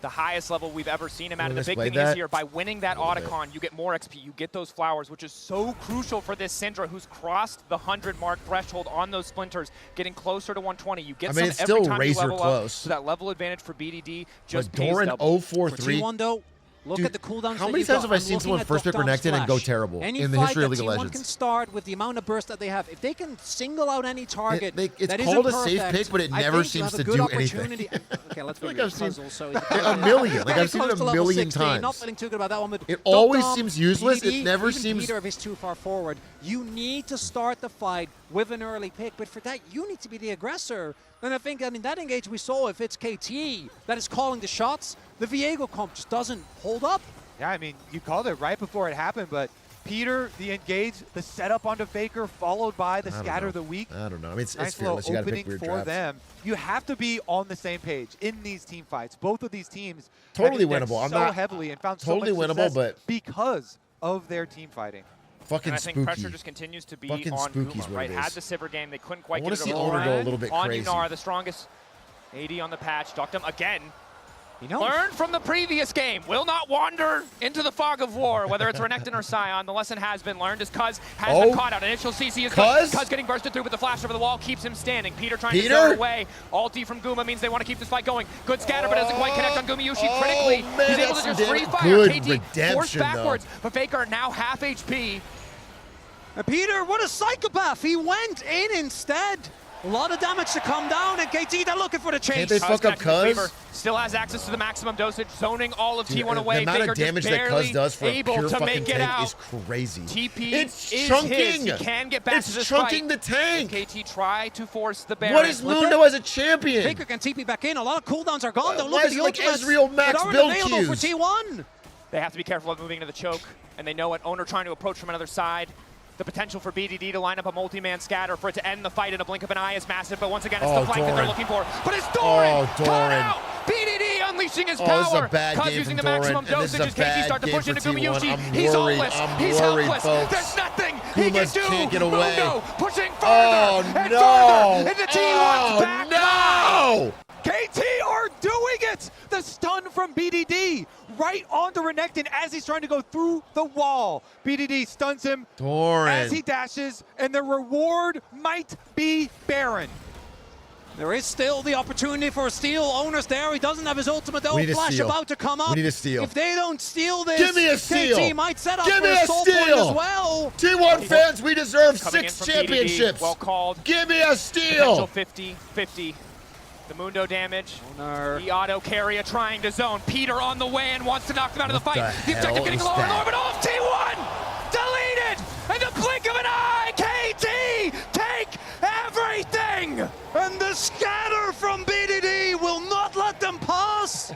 the highest level we've ever seen him at. And the big thing is here, by winning that Otacon, you get more XP, you get those flowers, which is so crucial for this Syndra, who's crossed the 100 mark threshold on those splinters, getting closer to 120. You get some it's every still time razor you level close. up. So that level advantage for BDD just But pays Doran double. 043. For T1 though, look Dude, at the cooldowns. how many times have I seen someone first pick Renekton and go terrible in the history of League of T1 Legends? can start with the amount of burst that they have. If they can single out any target, It's that called isn't a safe perfect, pick, but it I never think you seems have a to good do opportunity. anything. Okay, let's Like be I've seen puzzle. So a million. Like I've seen it a level million 16. times. Not feeling too good about that one, but It always Dom, seems useless. BDD, It never even seems. Peter if he's too far forward. You need to start the fight with an early pick, but for that you need to be the aggressor. And I think in that engage we saw, if it's KT that is calling the shots, the Viego comp just doesn't hold up. Yeah, I mean, you called it right before it happened, but Peter, the engage, the setup onto Faker, followed by the scatter of the week. I don't know. I mean, it's nice fearless. You little got to pick opening weird for drafts. them. You have to be on the same page in these team fights. Both of these teams Totally have indexed winnable. I'm so not heavily and found totally so much winnable, success but because of their team fighting. Fucking and I think spooky. pressure just continues to be Fucking on spooky is Guma, what right? it Had is. the Sivir game, they couldn't I quite wanna get it see over Owner go a little bit on crazy. Yunar, the strongest AD on the patch. Doctum again. You know, learn from the previous game. Will not wander into the fog of war, whether it's Renekton or Sion. The lesson has been learned as Cuz has been caught out. Initial CC is good. Cuz getting bursted through with the flash over the wall keeps him standing. Peter trying to throw it away. Ulti from Guma means they want to keep this fight going. Good scatter, but doesn't quite connect on Gumayushi critically. Man, He's able to that's just free fire. good KT redemption, forced backwards, though. but Faker now half HP. And Peter, what a psychopath. He went in instead. A lot of damage to come down, and KT, they're looking for the chase. Can't they fuck up Cuz? Still has access to the maximum dosage, zoning all of T1 away. The amount Faker of damage just that barely Cuz does for a able pure to fucking make it tank out. is crazy. TP It's is chunking. his. He can get back It's to this chunking fight. the tank. KT try to force the Baron. What is Mundo as a champion? Faker can TP back in. A lot of cooldowns are gone. Don't why look at is the it like ultimates Ezreal max that aren't build available queues? for T1. They have to be careful of moving into the choke, and they know what Owner trying to approach from another side. The potential for BDD to line up a multi-man scatter for it to end the fight in a blink of an eye is massive, but once again, it's the flank that they're looking for. But it's Doran! Oh, Doran. Caught out! BDD unleashing his Oh, power! this is a bad Cuz game using from the maximum Doran, and this is dosage a as KT bad start to game push for into T1. Gumayushi. I'm He's worried. hopeless! I'm He's worried, helpless! folks. There's nothing he can Pumas do! can't get away. Mundo pushing further Oh, and no. further into T1's back line! no! KT are doing it! The stun from BDD right onto Renekton as he's trying to go through the wall. BDD stuns him Doran. as he dashes, and the reward might be Baron. There is still the opportunity for a steal. Owner's there. He doesn't have his ultimate though. We need a Flash steal. about to come up. We need a steal. If they don't steal this, Give me a steal. KT might set up Give for me a a soul point steal. as well. T1 fans, we deserve Coming in 6 from BDD, championships. well called. Give me a Potential steal. 50-50. The Mundo damage. Owner. The auto carrier trying to zone. Peter on the way and wants to knock them out of the fight. The hell objective getting is lower and that? lower, but off T1! Deleted! In the blink of an eye! KT take everything! And the scatter from BDD will not let them pass.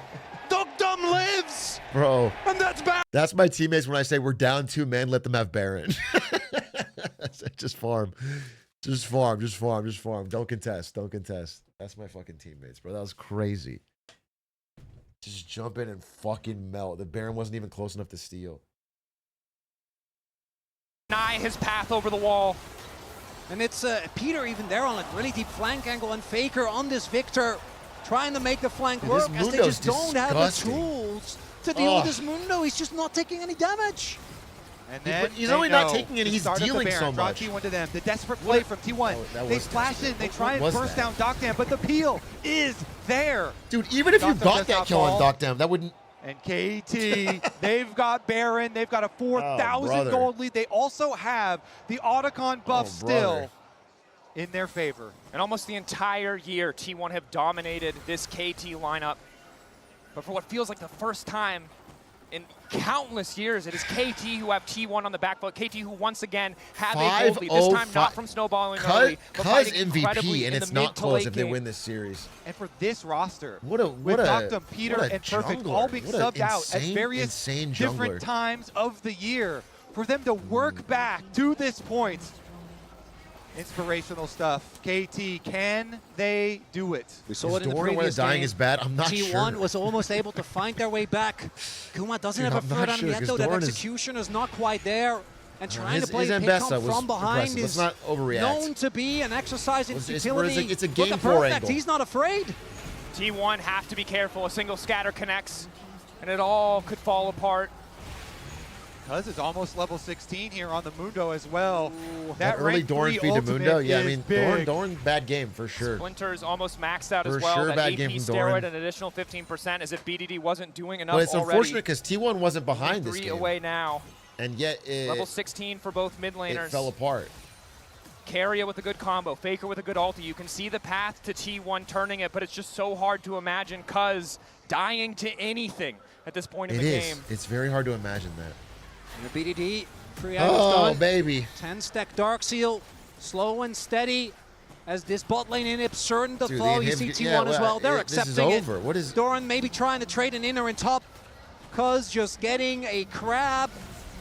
Dugdom lives. Bro. And that's bad. That's my teammates when I say we're down 2 men, let them have Baron. Just farm. Just farm, just farm, just farm. Don't contest, don't contest. That's my fucking teammates, bro. That was crazy. Just jump in and fucking melt. The Baron wasn't even close enough to steal. Deny his path over the wall. And it's Peter even there on like really deep flank angle, and Faker on this Victor trying to make the flank Dude, work this as they Mundo's just don't have the disgusting. tools to deal with this Mundo. He's just not taking any damage. And then He's they only not know taking it, to he's start up the dealing Baron, so draw much. T1 to them. The desperate play from T1. that They was splash desperate. in, they What try and was burst that? down Doctam, but the peel is there. Dude, even if you Doctam got does that not kill on fall. Doctam, that wouldn't... And KT, they've got Baron, they've got a 4,000 brother. gold lead. They also have the Otacon buff Oh, brother. still in their favor. And almost the entire year, T1 have dominated this KT lineup. But for what feels like the first time in countless years, it is KT who have T1 on the back foot. KT who once again have a gold lead. This time not from snowballing early, but Cuz fighting incredibly MVP, and in it's the mid not to close late if they game. win this series. And for this roster, What a with Doctam, Peter, what a and Perfect jungler. all being What a subbed out at insane, various insane different jungler. times of the year, for them to work back to this point, Inspirational stuff. KT, can they do it? We saw it in the Doran previous dying game. is bad? I'm not T1 sure. was almost able to find their way back. Kuma doesn't Dude, have a I'm not third on sure, yet, 'cause though. That Doran is- execution is not quite there. And trying to play his pick Ambessa up was from behind impressive. Let's is not overreact. known to be an exercise in It's a futility. game Look at 4 Perfect. angle. He's not afraid. T1 have to be careful. A single scatter connects, and it all could fall apart. Cuz is almost level 16 here on the Mundo as well. That early rank Doran 3 feed to ultimate Mundo, yeah, I is mean, big. Doran, bad game for sure. Splinter's almost maxed out For as well. sure, That bad AP game from steroid, Doran. an additional 15%, as if BDD wasn't doing enough But it's already. unfortunate because T1 wasn't behind this 3 game. away now. And yet Level 16 for both mid laners. it fell apart. Carrier with a good combo, Faker with a good ulti. You can see the path to T1 turning it, but it's just so hard to imagine Cuz dying to anything at this point in the game. It's very hard to imagine that. And the BDD, 3 items Oh, done. baby. 10-stack Dark Seal, slow and steady. As this bot lane inhib certain to Dude, the fall. You inhib- see yeah, T1 as well. They're this is accepting it. over. What is- Doran maybe trying to trade an inner and top. Cuz just getting a crab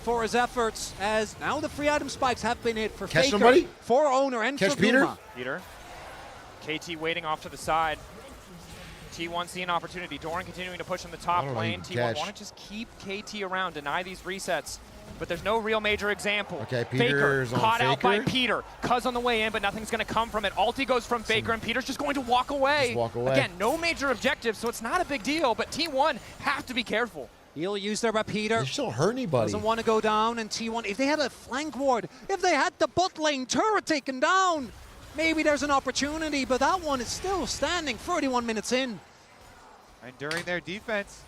for his efforts, as now the free item spikes have been hit for Catch Faker, somebody? for Owner, and Catch for Peter? Guma. Peter. KT waiting off to the side. T1 seeing opportunity. Doran continuing to push in the top I don't know lane. who can T1 catch. want to just keep KT around, deny these resets. But there's no real major example. Okay, Faker Peter's on caught out by Faker. Peter. Cuz on the way in, but nothing's going to come from it. Ulti goes from Faker, and Peter's just going to walk away. Just walk away. Again, no major objective, so it's not a big deal, but T1 have to be careful. He'll use there by Peter. They just don't hurt anybody. Doesn't want to go down, and T1, if they had a flank ward, if they had the bot lane turret taken down, maybe there's an opportunity, but that one is still standing 31 minutes in. And during their defense,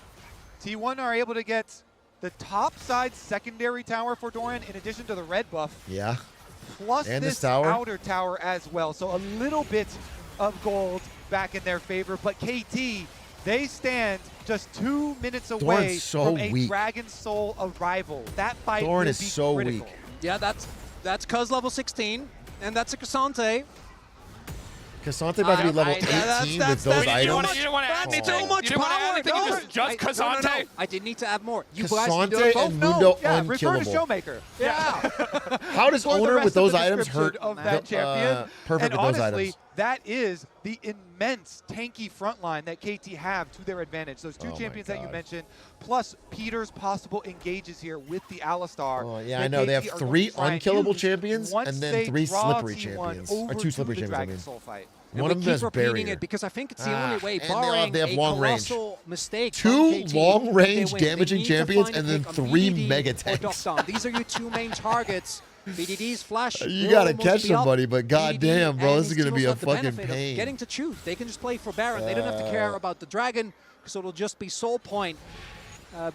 T1 are able to get the top side secondary tower for Doran in addition to the red buff. Yeah. Plus And this this tower. outer tower as well. So a little bit of gold back in their favor. But KT, they stand just 2 minutes away Doran's so from a weak. Dragon Soul arrival. That fight Doran will is be so critical. weak. Yeah, that's Cuz level 16, and that's a Cassante. Cassante about to be level 18 with those items. You don't want to add That's anything? so much You didn't want to add power. anything? No, Just Cassante? No. I did need to add more. You guys Cassante can do it both. and Mundo Yeah, refer to unkillable. Showmaker. Yeah. How does For the Owner rest with of those the items description hurt of that champion? Perfect and with those honestly, items? that is the immense tanky front line that KT have to their advantage. Those two Oh my champions that you God. mentioned, plus Peter's possible engages here with the Alistar. Oh, yeah, that I know. They KT have are going 3 to try and unkillable use champions once and then they 3 draw slippery T1 champions. over Or 2 to slippery the champions, I Dragon mean. Soul fight. And One we of them keep is repeating barrier. it because I think it's the only way, and barring they have a long range. colossal mistake. 2 from KT, long-range they win. They damaging need to champions find a and then pick 3 on BDD mega or tanks. Dokkan. These are your 2 main targets. BDD's flash. You will gotta almost catch be up. somebody, but BDD goddamn, bro, and this is his gonna team be will a have the fucking benefit of pain. Getting to choose. They can just play for Baron. They don't have to care about the Dragon, so it'll just be Soul Point.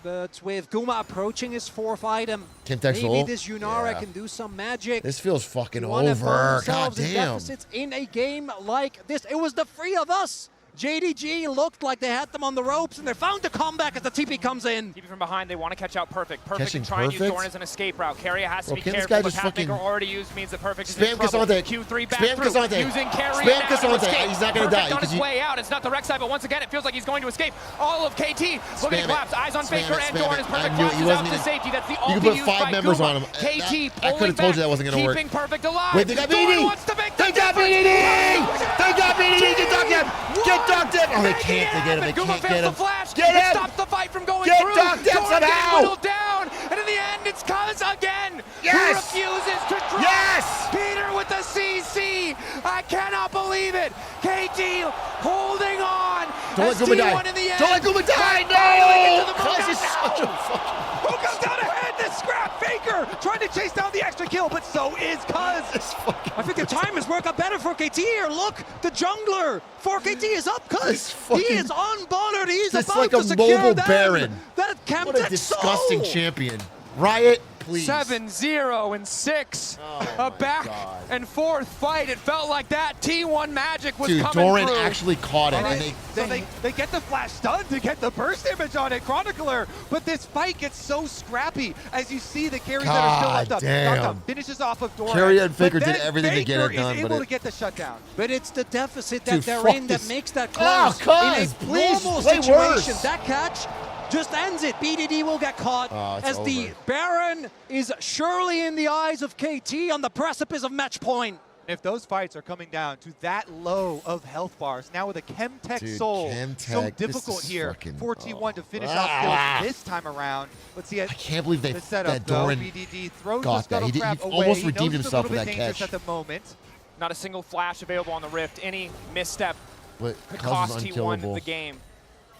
But with Guma approaching his 4th item, Kintex maybe Soul? this Yunara Yeah. can do some magic. This feels fucking T1 have found over. themselves in Goddamn. deficits in a game like this. It was the 3 of us. JDG looked like they had them on the ropes, and they found the comeback as the TP comes in. TP from behind, they want to catch out Perfect. Perfect Catching and try and use Perfect? Doran as an escape route. Carrier has to Bro, be can this careful, guy but just fucking Pathmaker already used means that Perfect is spam in trouble. Cassante. Q3 back Spam through, Cassante. using Carrier Spam now to Cassante. escape. He's not gonna Perfect die, on 'cause his you- way out. It's not the Rex side, but once again, it feels like he's going to escape. All of KT looking Spam to collapse. it. Eyes on Spam Faker it, and spam Doran it. as I Perfect knew he flashes out wasn't to even- safety. That's the You ulti could put used 5 by members Guma. on him. KT I pulling could've told you back, that wasn't gonna work. keeping Perfect alive. Wait, they got Doran BDD! wants to make the They got difference. BDD! They got BDD! Get docked him! Get docked him! Oh, they can't. They get him. They Guma can't fails get the him. flash. Get It him! stops the fight from going Get through. docked him Doran somehow! getting whittled down, and in the end, it's Cuz again. Yes! Who refuses to drop. Yes! Peter with the CC. I cannot believe it. KT holding on. Don't as let Guma T1 die. in the end. Don't let Guma die! Finally into No! the Cuz Mundo. is such a fucking... Who comes down ahead? The scrap Faker trying to chase down the extra kill, but so is Cuz. I think the time has worked out better for KT here. Look, the jungler for KT is up because he is unbothered. He's It's about like to a secure mobile them. Baron. That What a Camtech disgusting Soul. champion. Riot, please. 7-0 and 6. Oh A back and forth fight. It felt like that T1 magic was Dude, coming Doran through. actually caught it. And And they get the flash stun to get the burst damage on it, Chronicler. But this fight gets so scrappy as you see the carries that are still left up. damn. Knocked up, finishes off of Doran. Carrier and Faker but did then everything to get it Faker done, is but able it- to get the shutdown. But it's the deficit that Dude, they're fuck in this. that makes that Oh, close. In Cuz, a please normal play situation, worse. that catch just ends it. BDD will get caught Oh, it's as the over. Baron is surely in the eyes of KT on the precipice of match point. If those fights are coming down to that low of health bars, now with a Chemtech Dude, Soul, Chemtech, so this difficult is here fucking- for T1 to finish off Ah! kills this time around. Let's see it. I can't believe the setup, that though. Doran BDD throws got the that. He Scuttle Crab away. almost He knows redeemed it's himself a with little that bit dangerous catch. at the moment. Not a single flash available on the Rift. Any misstep But could Cuz cost is T1 unkillable. the game.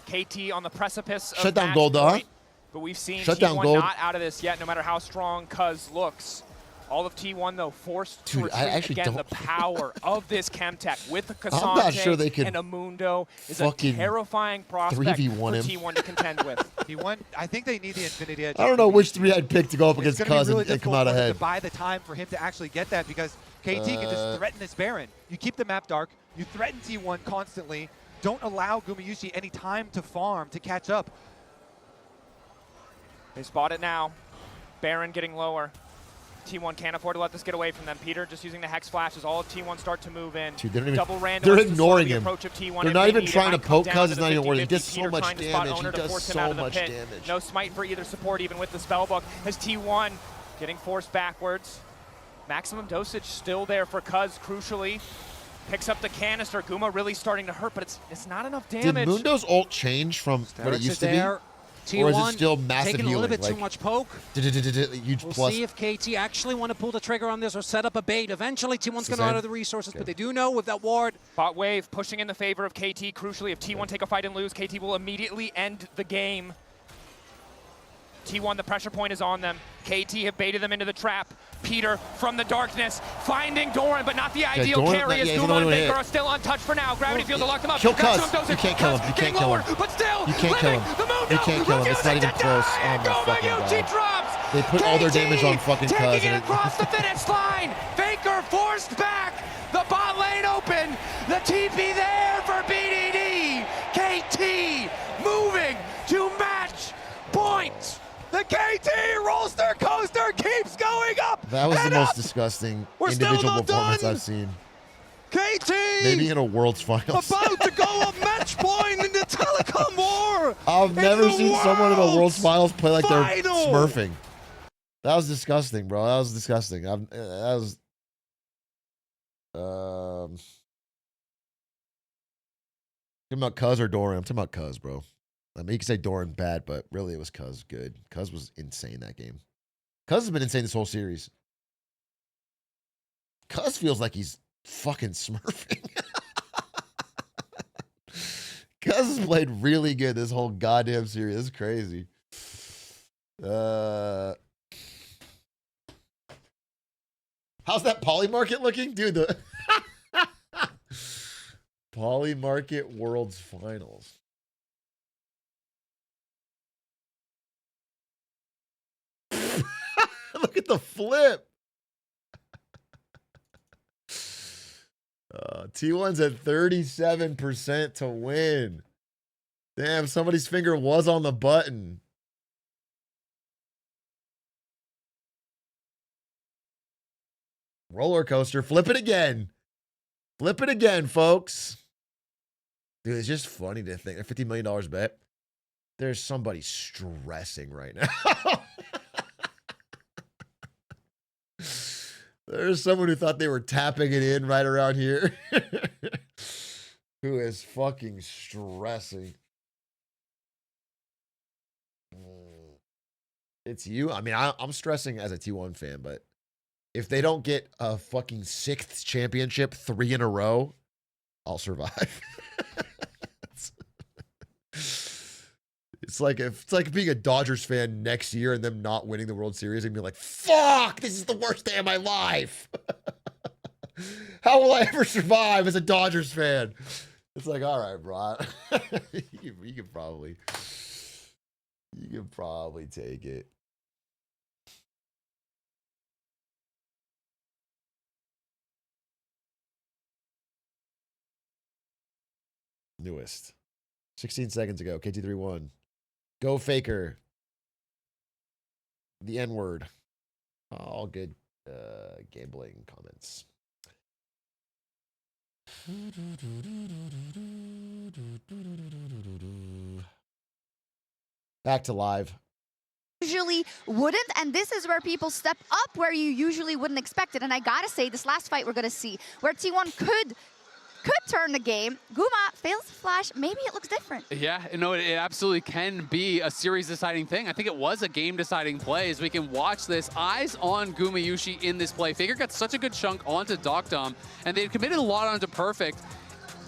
KT on the precipice of Shut down match Gold, huh? point, but we've seen Shut T1 down Gold. not out of this yet, no matter how strong Cuz looks. All of T1, though, forced to Dude, I retreat. actually Again, don't- the power of this Chemtech with the I'm not Cassante sure they could and Amundo is a fucking terrifying prospect 3v1 for him. T1 to contend with. T1, I think they need the Infinity Edge. I don't know which three I'd pick to go up It's against gonna be Cuz really and come difficult out for him ahead. to buy the time for him to actually get that because KT can just threaten this Baron. You keep the map dark, you threaten T1 constantly, don't allow Gumayusi any time to farm, to catch up. They spot it now. Baron getting lower. T1 can't afford to let this get away from them. Peter just using the Hex Flash as all of T1 start to move in. Dude, they don't even- Double random they're to slow ignoring the him. approach of T1 They're if not they even need it. trying to Might come poke down Cuz, to it's the not even worth it. He 50-50. does so Peter much trying to spot damage. Owner He to does force him so out of the much pit. damage. No smite for either support, even with the Spellbook, as T1 getting forced backwards. Maximum dosage still there for Cuz, crucially. Picks up the canister. Guma really starting to hurt, but it's not enough Did damage. Mundo's ult change from what it used to be? Or is it still massive taking a healing? little bit too Like, much poke. huge We'll plus. see if KT actually want to pull the trigger on this or set up a bait. Eventually, T1's going to run out of the resources, but they do know with that ward. Bot wave pushing in the favor of KT. Crucially, if T1 take a fight and lose, KT will immediately end the game. T1, the pressure point is on them. KT have baited them into the trap. Peter from the darkness, finding Doran, but not the ideal Doran- carry as yeah, he's the Guma one and who hit. Baker are still untouched for now. Gravity field to lock them up. Kill Cuz. Maximum dosage. You can't kill him. You Getting can't kill lower, him. But still, You can't kill him. You can't kill him. It's not even close. Oh my fucking god. drops. They put all their KT damage on fucking Cuz. taking it and across the finish line. Baker forced back. The bot lane open. The TP there for BDD. KT moving to match point. The KT roller coaster keeps going up. That was the and most up. disgusting We're still individual not performance done. I've seen. KT Maybe in a World's Finals. about to go up match point in the Telecom War. I've never the seen someone in a World's World's Finals play like they're Final. smurfing. That was disgusting, bro. That was disgusting. That was. Talking about Cuz or Doran? I'm talking about Cuz, bro. I mean, you can say Doran bad, but really it was Cuz good. Cuz was insane that game. Cuz has been insane this whole series. Cuz feels like he's fucking smurfing. Cuz has played really good this whole goddamn series. This is crazy. How's that poly market looking? Dude, the poly market World's Finals. Look at the flip. T1's at 37% to win. Damn, somebody's finger was on the button. Roller coaster. Flip it again. Flip it again, folks. Dude, it's just funny to think. A $50 million bet. There's somebody stressing right now. There's someone who thought they were tapping it in right around here. Who is fucking stressing. It's you. I mean, I'm stressing as a T1 fan, but if they don't get a fucking 6th championship 3 in a row, I'll survive. It's like being a Dodgers fan next year and them not winning the World Series and being like, fuck, this is the worst day of my life. How will I ever survive as a Dodgers fan? It's like, all right, bro. You can probably take it. Newest. 16 seconds ago, KT3-1. Go Faker. The N-word. All good gambling comments. Back to live. usually wouldn't, and this is where people step up where you usually wouldn't expect it. And I gotta say, this last fight we're gonna see, where T1 could turn the game, Guma fails to flash, maybe it looks different. Yeah, no, it absolutely can be a series-deciding thing. I think it was a game-deciding play as we can watch this. Eyes on Gumayushi in this play. Faker got such a good chunk onto Docdom, and they've committed a lot onto Perfect.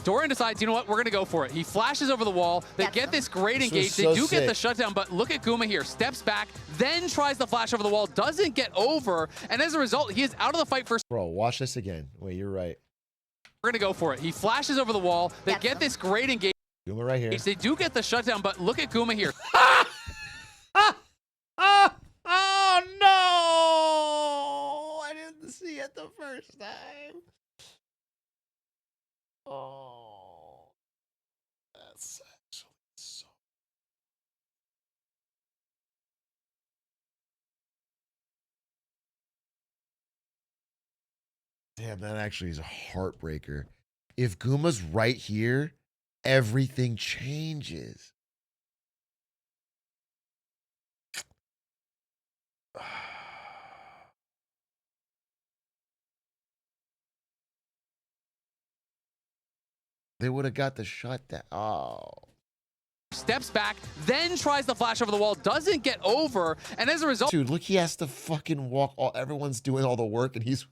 Dorian decides, you know what, we're going to go for it. He flashes over the wall. They get this great engage. They do get the shutdown, but look at Guma here. Steps back, then tries the flash over the wall, doesn't get over, and as a result, he is out of the fight for... Bro, watch this again. Wait, you're right. We're going to go for it. He flashes over the wall. They get this great engage. Guma right here. They do get the shutdown, but look at Guma here. Oh, no! I didn't see it the first time. Oh, that's actually so... Damn, that actually is a heartbreaker. If Guma's right here, everything changes. They would have got the shutdown. Oh. Steps back, then tries the flash over the wall, doesn't get over, and as a result... Dude, look, he has to fucking walk. Everyone's doing all the work, and he's...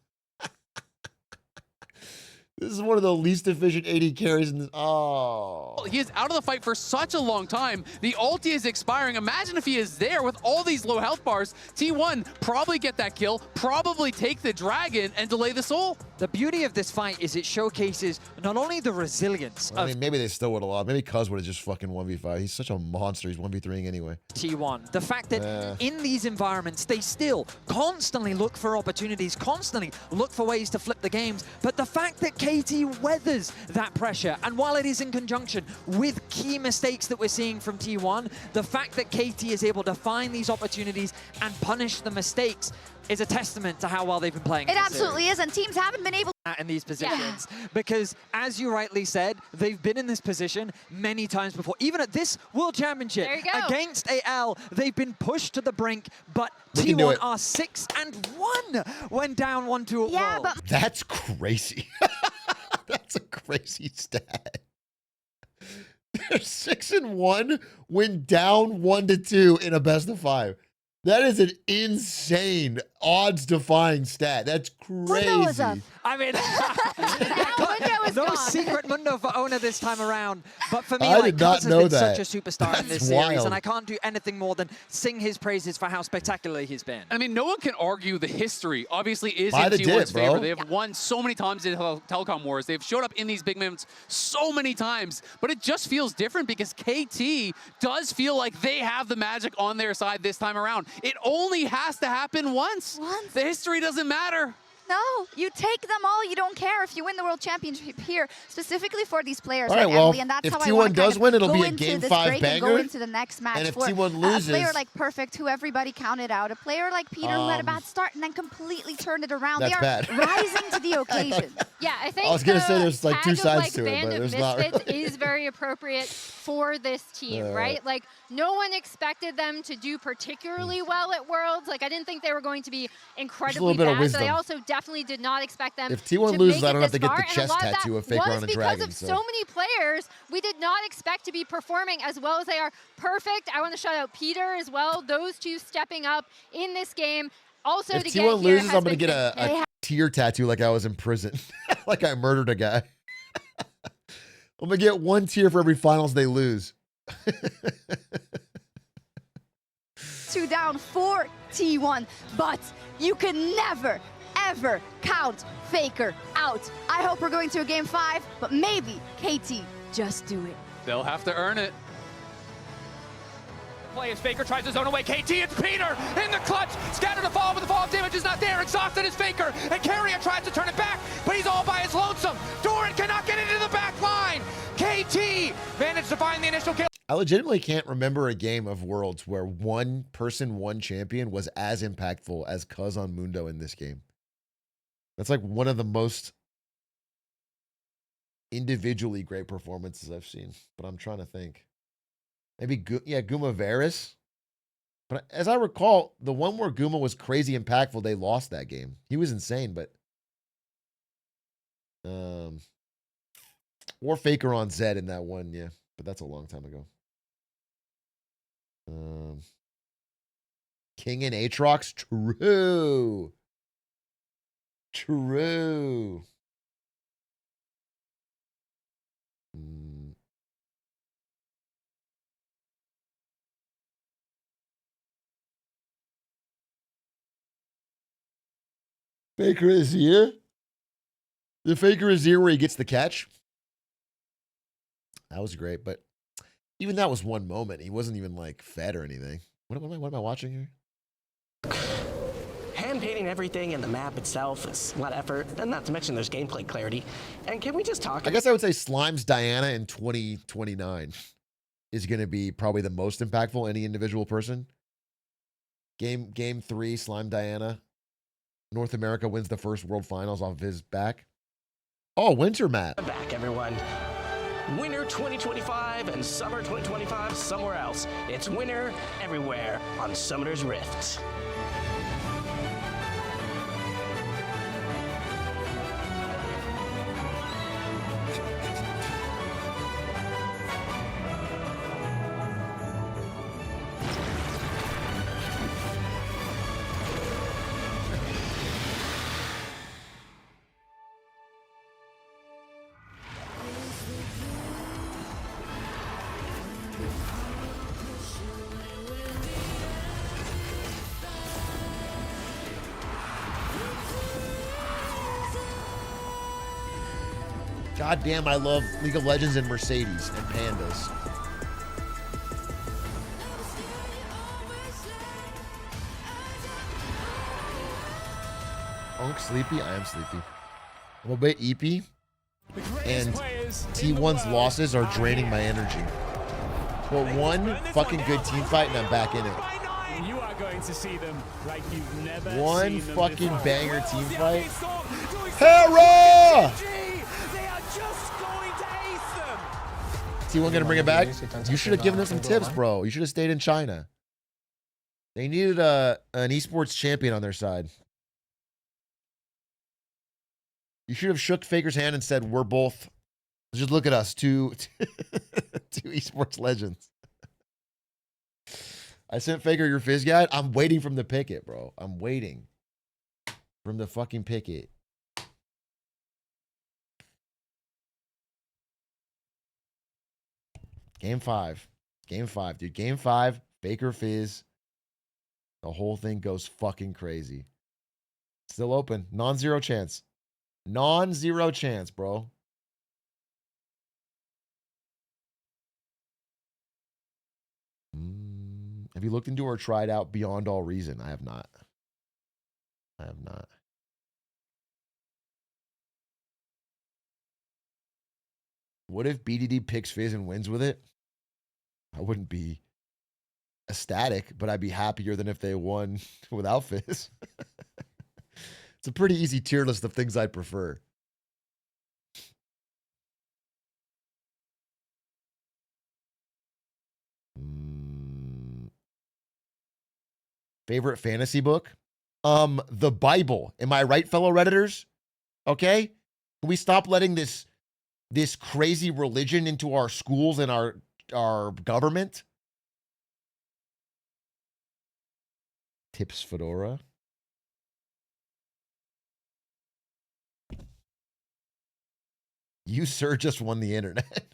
This is one of the least efficient AD carries in this. Oh. He is out of the fight for such a long time. The ulti is expiring. Imagine if he is there with all these low health bars. T1 probably get that kill, probably take the dragon and delay the soul. The beauty of this fight is it showcases not only the resilience I mean, maybe they still would have lost. Maybe Cuz would have just fucking 1v5. He's such a monster. He's 1v3ing anyway. T1. The fact that in these environments, they still constantly look for opportunities, constantly look for ways to flip the games. But the fact that KT weathers that pressure, and while it is in conjunction with key mistakes that we're seeing from T1, the fact that KT is able to find these opportunities and punish the mistakes is a testament to how well they've been playing. It absolutely is, and teams haven't been able in these positions because, as you rightly said, they've been in this position many times before. Even at this World Championship against AL, they've been pushed to the brink, but T1 are 6-1 when down 1-2 at World. That's crazy. That's a crazy stat. They're 6-1 when down 1-2 in a best of 5. That is an insane, odds-defying stat. That's crazy. I mean, no secret Mundo for Ona this time around. But for me, I like, did not Cuz know has been that. such a superstar in this That's series, wild. and I can't do anything more than sing his praises for how spectacular he's been. I mean, no one can argue the history obviously is By in the T1's dip, favor. bro. They have won so many times in Telecom Wars. They've showed up in these big moments so many times, but it just feels different because KT does feel like they have the magic on their side this time around. It only has to happen once. The history doesn't matter. No, you take them all. You don't care if you win the World Championship here, specifically for these players All like right, well, Emily, and that's if how T1 I want to does win, it'll go be a into Game this 5 break and go banger. into the next match. And if for T1 a loses- player like Perfect, who everybody counted out, a player like Peter who had a bad start and then completely turned it around. That's they are bad. rising to the occasion. Yeah, I think I was gonna say the there's, like, two tag of, sides like, to it, Band but of there's not Misfits really. is very appropriate for this team, right? Like, no one expected them to do particularly well at Worlds. Like, I didn't think they were going to be incredibly bit of bad, but I wisdom. also definitely did not expect them If T1 to loses, make I it don't have this to get the far, and a chest lot of tattoo that of Faker was on a because dragon, of so. so many players we did not expect to be performing as well as they are. Perfect. I want to shout out Peter as well. Those two stepping up in this game. Also, If to T1 get here loses, has I'm going to been get a tear tattoo like I was in prison. Like I murdered a guy. I'm going to get 1 tear for every finals they lose. 2 down for T1, but you can never, ever count Faker out. I hope we're going to a Game 5, but maybe KT just do it. They'll have to earn it. Play as Faker tries to zone away. KT, it's Peter in the clutch. Scatter the fall, but the fall damage is not there. Exhausted is Faker, and Carrier tries to turn it back, but he's all by his lonesome. Doran cannot get into the back line. KT managed to find the initial kill. I legitimately can't remember a game of Worlds where one person, one champion was as impactful as Cuz on Mundo in this game. That's like one of the most individually great performances I've seen, but I'm trying to think. Maybe, Guma Varus? But as I recall, the one where Guma was crazy impactful, they lost that game. He was insane, but or Faker on Zed in that one, yeah. But that's a long time ago. King and Atrioc, true. True. Faker is here. The Faker is here where he gets the catch. That was great, but even that was one moment. He wasn't even like fed or anything. What am I watching here? Hand painting everything and the map itself is a lot of effort, and not to mention there's gameplay clarity. And can we just talk? I guess I would say Slime's Diana in 2029 is going to be probably the most impactful any individual person. Game 3, Slime Diana. North America wins the first World Finals off of his back. Oh, winter map. Back, everyone. Winter 2025 and summer 2025 somewhere else. It's winter everywhere on Summoner's Rift. God damn, I love League of Legends and Mercedes and pandas. Unk sleepy? I am sleepy. I'm a bit eepy. And T1's losses are draining my energy. But one fucking good team fight and I'm back in it. You are going to see them like you've never One seen them fucking before. banger team fight. Hera! T1 gonna bring it back? You should have given them some tips, bro. You should have stayed in China. They needed an esports champion on their side. You should have shook Faker's hand and said, we're both, just look at us, two esports legends. I sent Faker your Fizz guide. I'm waiting from the picket, bro. I'm waiting from the fucking picket. Game 5. Game 5, dude. Game 5, Faker Fizz. The whole thing goes fucking crazy. Still open. Non-zero chance. Non-zero chance, bro. Have you looked into or tried out Beyond All Reason? I have not. I have not. What if BDD picks Fizz and wins with it? I wouldn't be ecstatic, but I'd be happier than if they won without Fizz. It's a pretty easy tier list of things I'd prefer. Favorite fantasy book? The Bible. Am I right, fellow Redditors? Okay? Can we stop letting this crazy religion into our schools and our government? Tips Fedora. You, sir, just won the internet.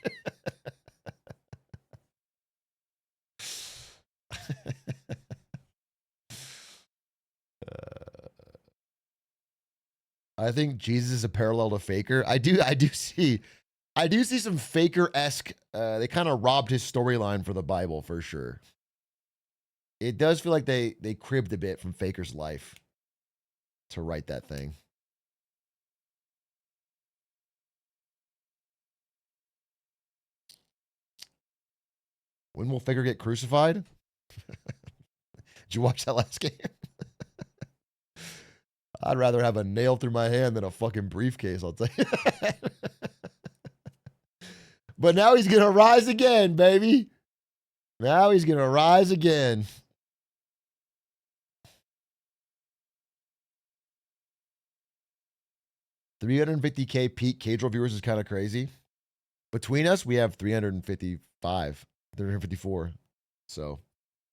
I think Jesus is a parallel to Faker. I do see some Faker-esque. They kind of robbed his storyline for the Bible for sure. It does feel like they cribbed a bit from Faker's life to write that thing. When will Faker get crucified? Did you watch that last game? I'd rather have a nail through my hand than a fucking briefcase, I'll tell you that. But now he's going to rise again, baby. Now he's going to rise again. 350K peak Cadril viewers is kind of crazy. Between us, we have 354. So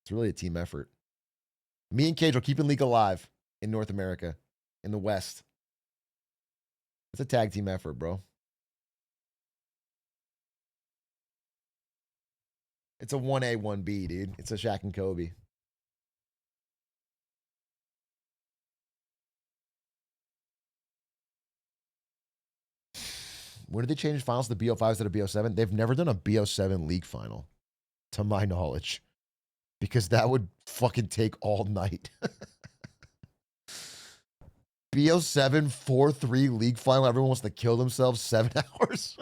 it's really a team effort. Me and Cadril keeping League alive in North America, in the West. It's a tag team effort, bro. It's a 1A, 1B, dude. It's a Shaq and Kobe. When did they change finals to the BO5 instead of BO7? They've never done a BO7 league final, to my knowledge, because that would fucking take all night. BO7 4-3 league final. Everyone wants to kill themselves 7 hours.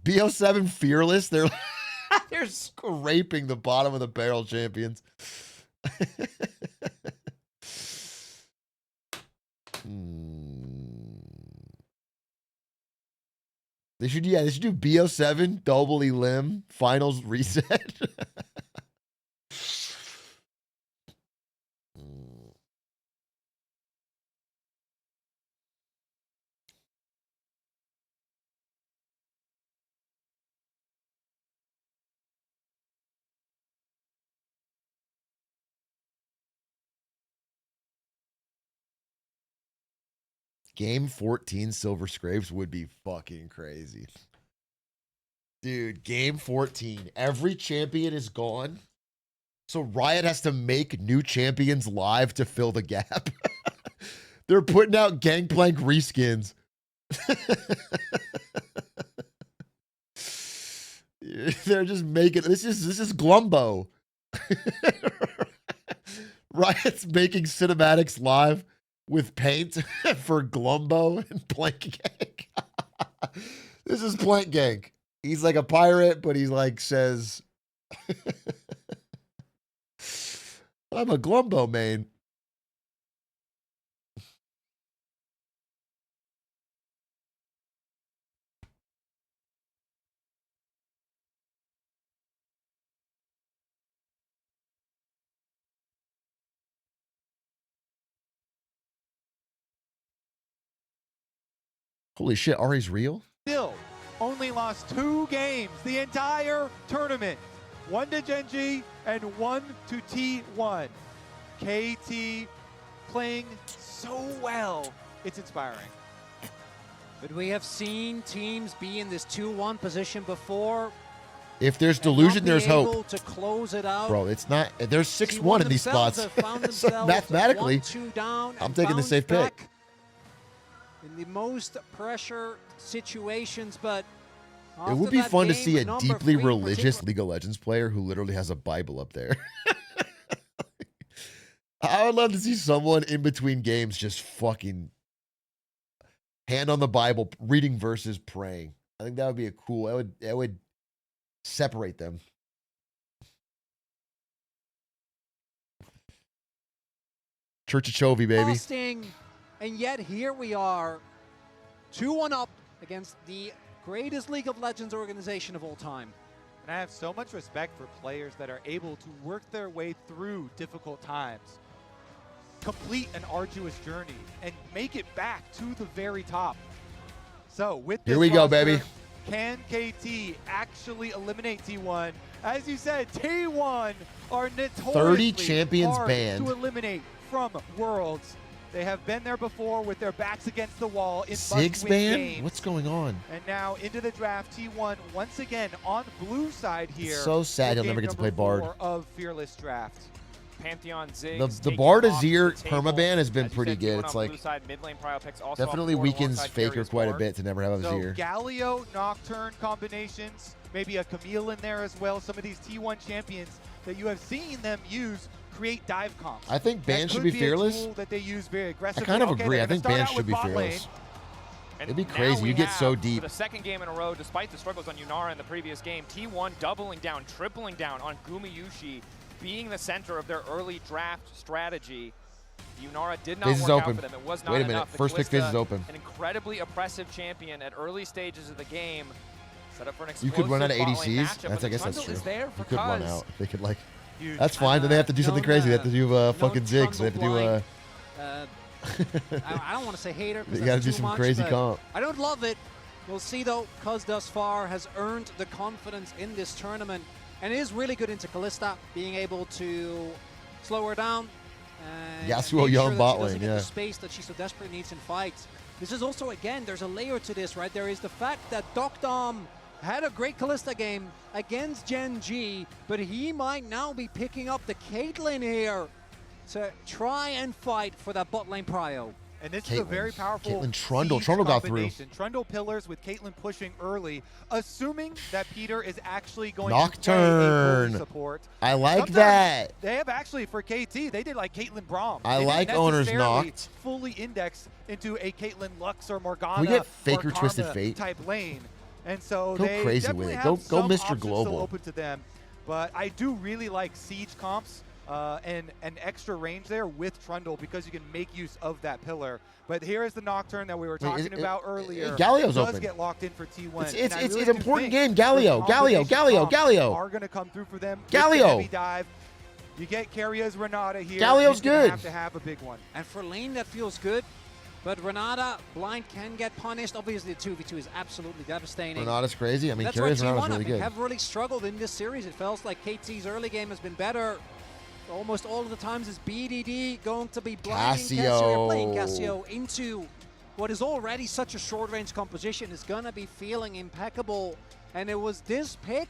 BO7 fearless. They're scraping the bottom of the barrel, champions. They should do BO7 double elim finals reset. Game 14 Silver Scrapes would be fucking crazy. Dude, game 14. Every champion is gone. So Riot has to make new champions live to fill the gap. They're putting out Gangplank reskins. They're just making this is Glumbo. Riot's making cinematics live with paint for Glumbo and Plank Gang. This is Plank Gang. He's like a pirate, but he like says, I'm a Glumbo main. Holy shit, Ari's real? Still only lost 2 games the entire tournament. 1 to Genji and 1 to T1. KT playing so well. It's inspiring. But we have seen teams be in this 2-1 position before. If there's delusion, there's hope. To close it out. Bro, it's not. There's 6-1 in these spots. So mathematically, 1-2 down I'm taking the safe pick. In the most pressure situations, but it would be fun to see a deeply religious League of Legends player who literally has a Bible up there. I would love to see someone in between games just fucking hand on the Bible, reading verses, praying. I think that would be a cool. That would separate them. Church of Chovy, baby. And yet here we are, 2-1 up against the greatest League of Legends organization of all time. And I have so much respect for players that are able to work their way through difficult times, complete an arduous journey, and make it back to the very top. So with this here we go, roster, baby. Can KT actually eliminate T1? As you said, T1 are notoriously 30 champions hard banned to eliminate from Worlds. They have been there before with their backs against the wall in 6 must-win ban? games. What's going on? And now into the draft, T1 once again on blue side here. It's so sad he'll never get to play Bard. Of Fearless Draft. Pantheon Ziggs. The Bard Azir permaban has been pretty good. It's like side, mid lane prio picks also definitely weakens Faker quite a bit to never have Azir. So Galio, Nocturne combinations, maybe a Camille in there as well. Some of these T1 champions that you have seen them use create dive comps. I think bans should be fearless. That they use very aggressively. I kind of agree. I think bans should be fearless. It'd be crazy. You get so deep. For the second game in a row, despite the struggles on Yunara in the previous game, T1 doubling down, tripling down on Gumayushi, being the center of their early draft strategy. Yunara did not work out for them. It was not Wait a minute. enough. First pick phase is open. An incredibly oppressive champion at early stages of the game. Set up for an You could run out of explosive bot lane ADCs. matchup, That's, but I guess the that's bundle true. is there You could run out. They could like Huge. That's fine. Then they have to do something crazy. They have to do fucking zigs. They have to do I don't want to say hater. You got to do some crazy comp. I don't love it. We'll see though. Cuz thus far has earned the confidence in this tournament and is really good into Kalista, being able to slow her down. Yasuo make young sure that bot she doesn't lane, get yeah. the space that she so desperately needs in fights. This is also, again, there's a layer to this, right? There is the fact that Dom had a great Kalista game against Gen G, but he might now be picking up the Caitlyn here to try and fight for that bot lane prio. And this is a very powerful Caitlyn Trundle. siege Trundle got through. combination. Trundle pillars with Caitlyn pushing early, assuming that Peter is actually going Nocturne. to play a bully support. I like Sometimes that. They have actually, for KT, they did like Caitlyn Braum. I They like didn't owners necessarily Noct. fully index into a Caitlyn Lux or Morgana Can we get or Faker Twisted Karma Fate? type lane. And so Go they crazy definitely with it. have Go some Mr. options Global. still open to them. But I do really like siege comps and an extra range there with Trundle because you can make use of that pillar. But here is the Nocturne that we were talking about earlier. Galio's does open. get locked in for T1. It's And I really an do important think game. Galio, those Galio, combination Galio, comps Galio. are going to come through for them. with Galio. the heavy dive. You get Carria's Renata here. Galio's He's gonna good. have to have a big one. And for lane, that feels good. But Renata, blind can get punished. Obviously, the 2v2 is absolutely devastating. Renata's crazy. I mean, That's Carrier's why T1 Renata's really I think good. have really struggled in this series. It feels like KT's early game has been better. Almost all of the times is BDD going to be blinding Cassio, playing Cassio into what is already such a short-range composition. Is going to be feeling impeccable. And it was this pick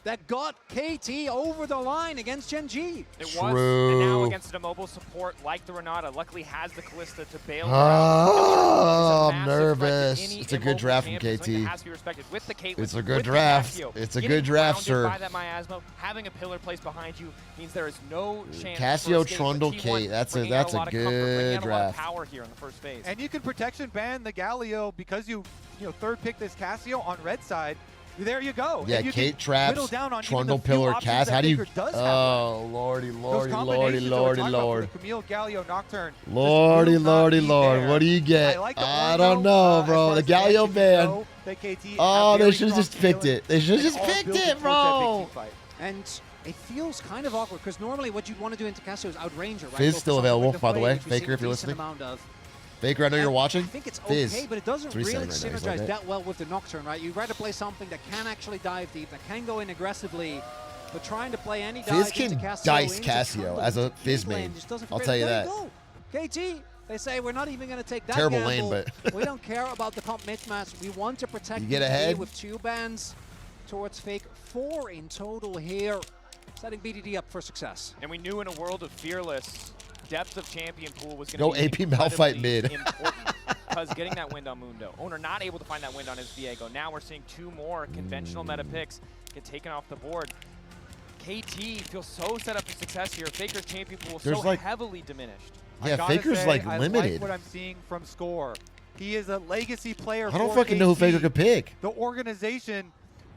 that got KT over the line against Gen G. It was, and now against an immobile support like the Renata, luckily has the Kalista to bail her out. Oh, It's a I'm massive threat to nervous. any It's a good immobile draft from champion, something KT. that has to be respected. With the Caitlyn, It's a good with the draft. Cassio, It's a getting good draft, grounded sir. by that miasma, having a pillar placed behind you means there is no chance Cassio, for escape, but Trundle, T1 Kate. That's a bringing out lot of comfort, bringing good out a lot of draft. power here in the first phase. And you can protection ban the Galio because you third pick this Cassio on red side. There you go. Yeah, And you Kate can traps, whittle down on even Trundle the few pillar, options Cass. that How do you? Faker does have Oh, left. lordy, Those lordy, lordy, combinations that we're lordy, talking about for lord. the Camille Galio Nocturne. Lordy, just will not lordy, be lord. there. What do you get? I like the I Orno, don't know, as bro. far The as the edge, Galio you ban. know that KT Oh, have they very should have strong just picked feeling it. They should have and just all picked building it, towards that big bro. team fight. And it feels kind of awkward because normally what you'd want to do into Cassio is outranger, right? Fizz Go for still something available, like by the way. which we've seen Faker, if you're a decent listening. amount of. Faker, I know you're watching. I think it's Fizz. okay, but it doesn't That's what he's really saying right now. He's synergize like that well with the Nocturne, right? You'd rather play something that can actually dive deep, that can go in aggressively, but trying to play any dive Fizz can into Cassio, dice into Cassio Trundle, as a into Fizz Caitlyn, main. just doesn't I'll fit. tell you There that. go. KT, they say we're not even going to take that Terrible gamble. lane, but- we don't care about the comp mismatch. We want to protect You get BDD ahead. with 2 bans towards Fake. 4 in total here, setting BDD up for success. And we knew in a world of Fearless, depth of champion pool was going Go to be AP Malphite incredibly mid. important because getting that wind on Mundo. Owner not able to find that wind on his Viego. Now we're seeing 2 more conventional meta picks get taken off the board. KT feels so set up for success here. Faker's champion pool There's so like- heavily diminished. I Yeah, gotta Faker's say, like I limited. like what I'm seeing from Score. He is a legacy player. I don't for fucking know who KT. Faker could pick. The organization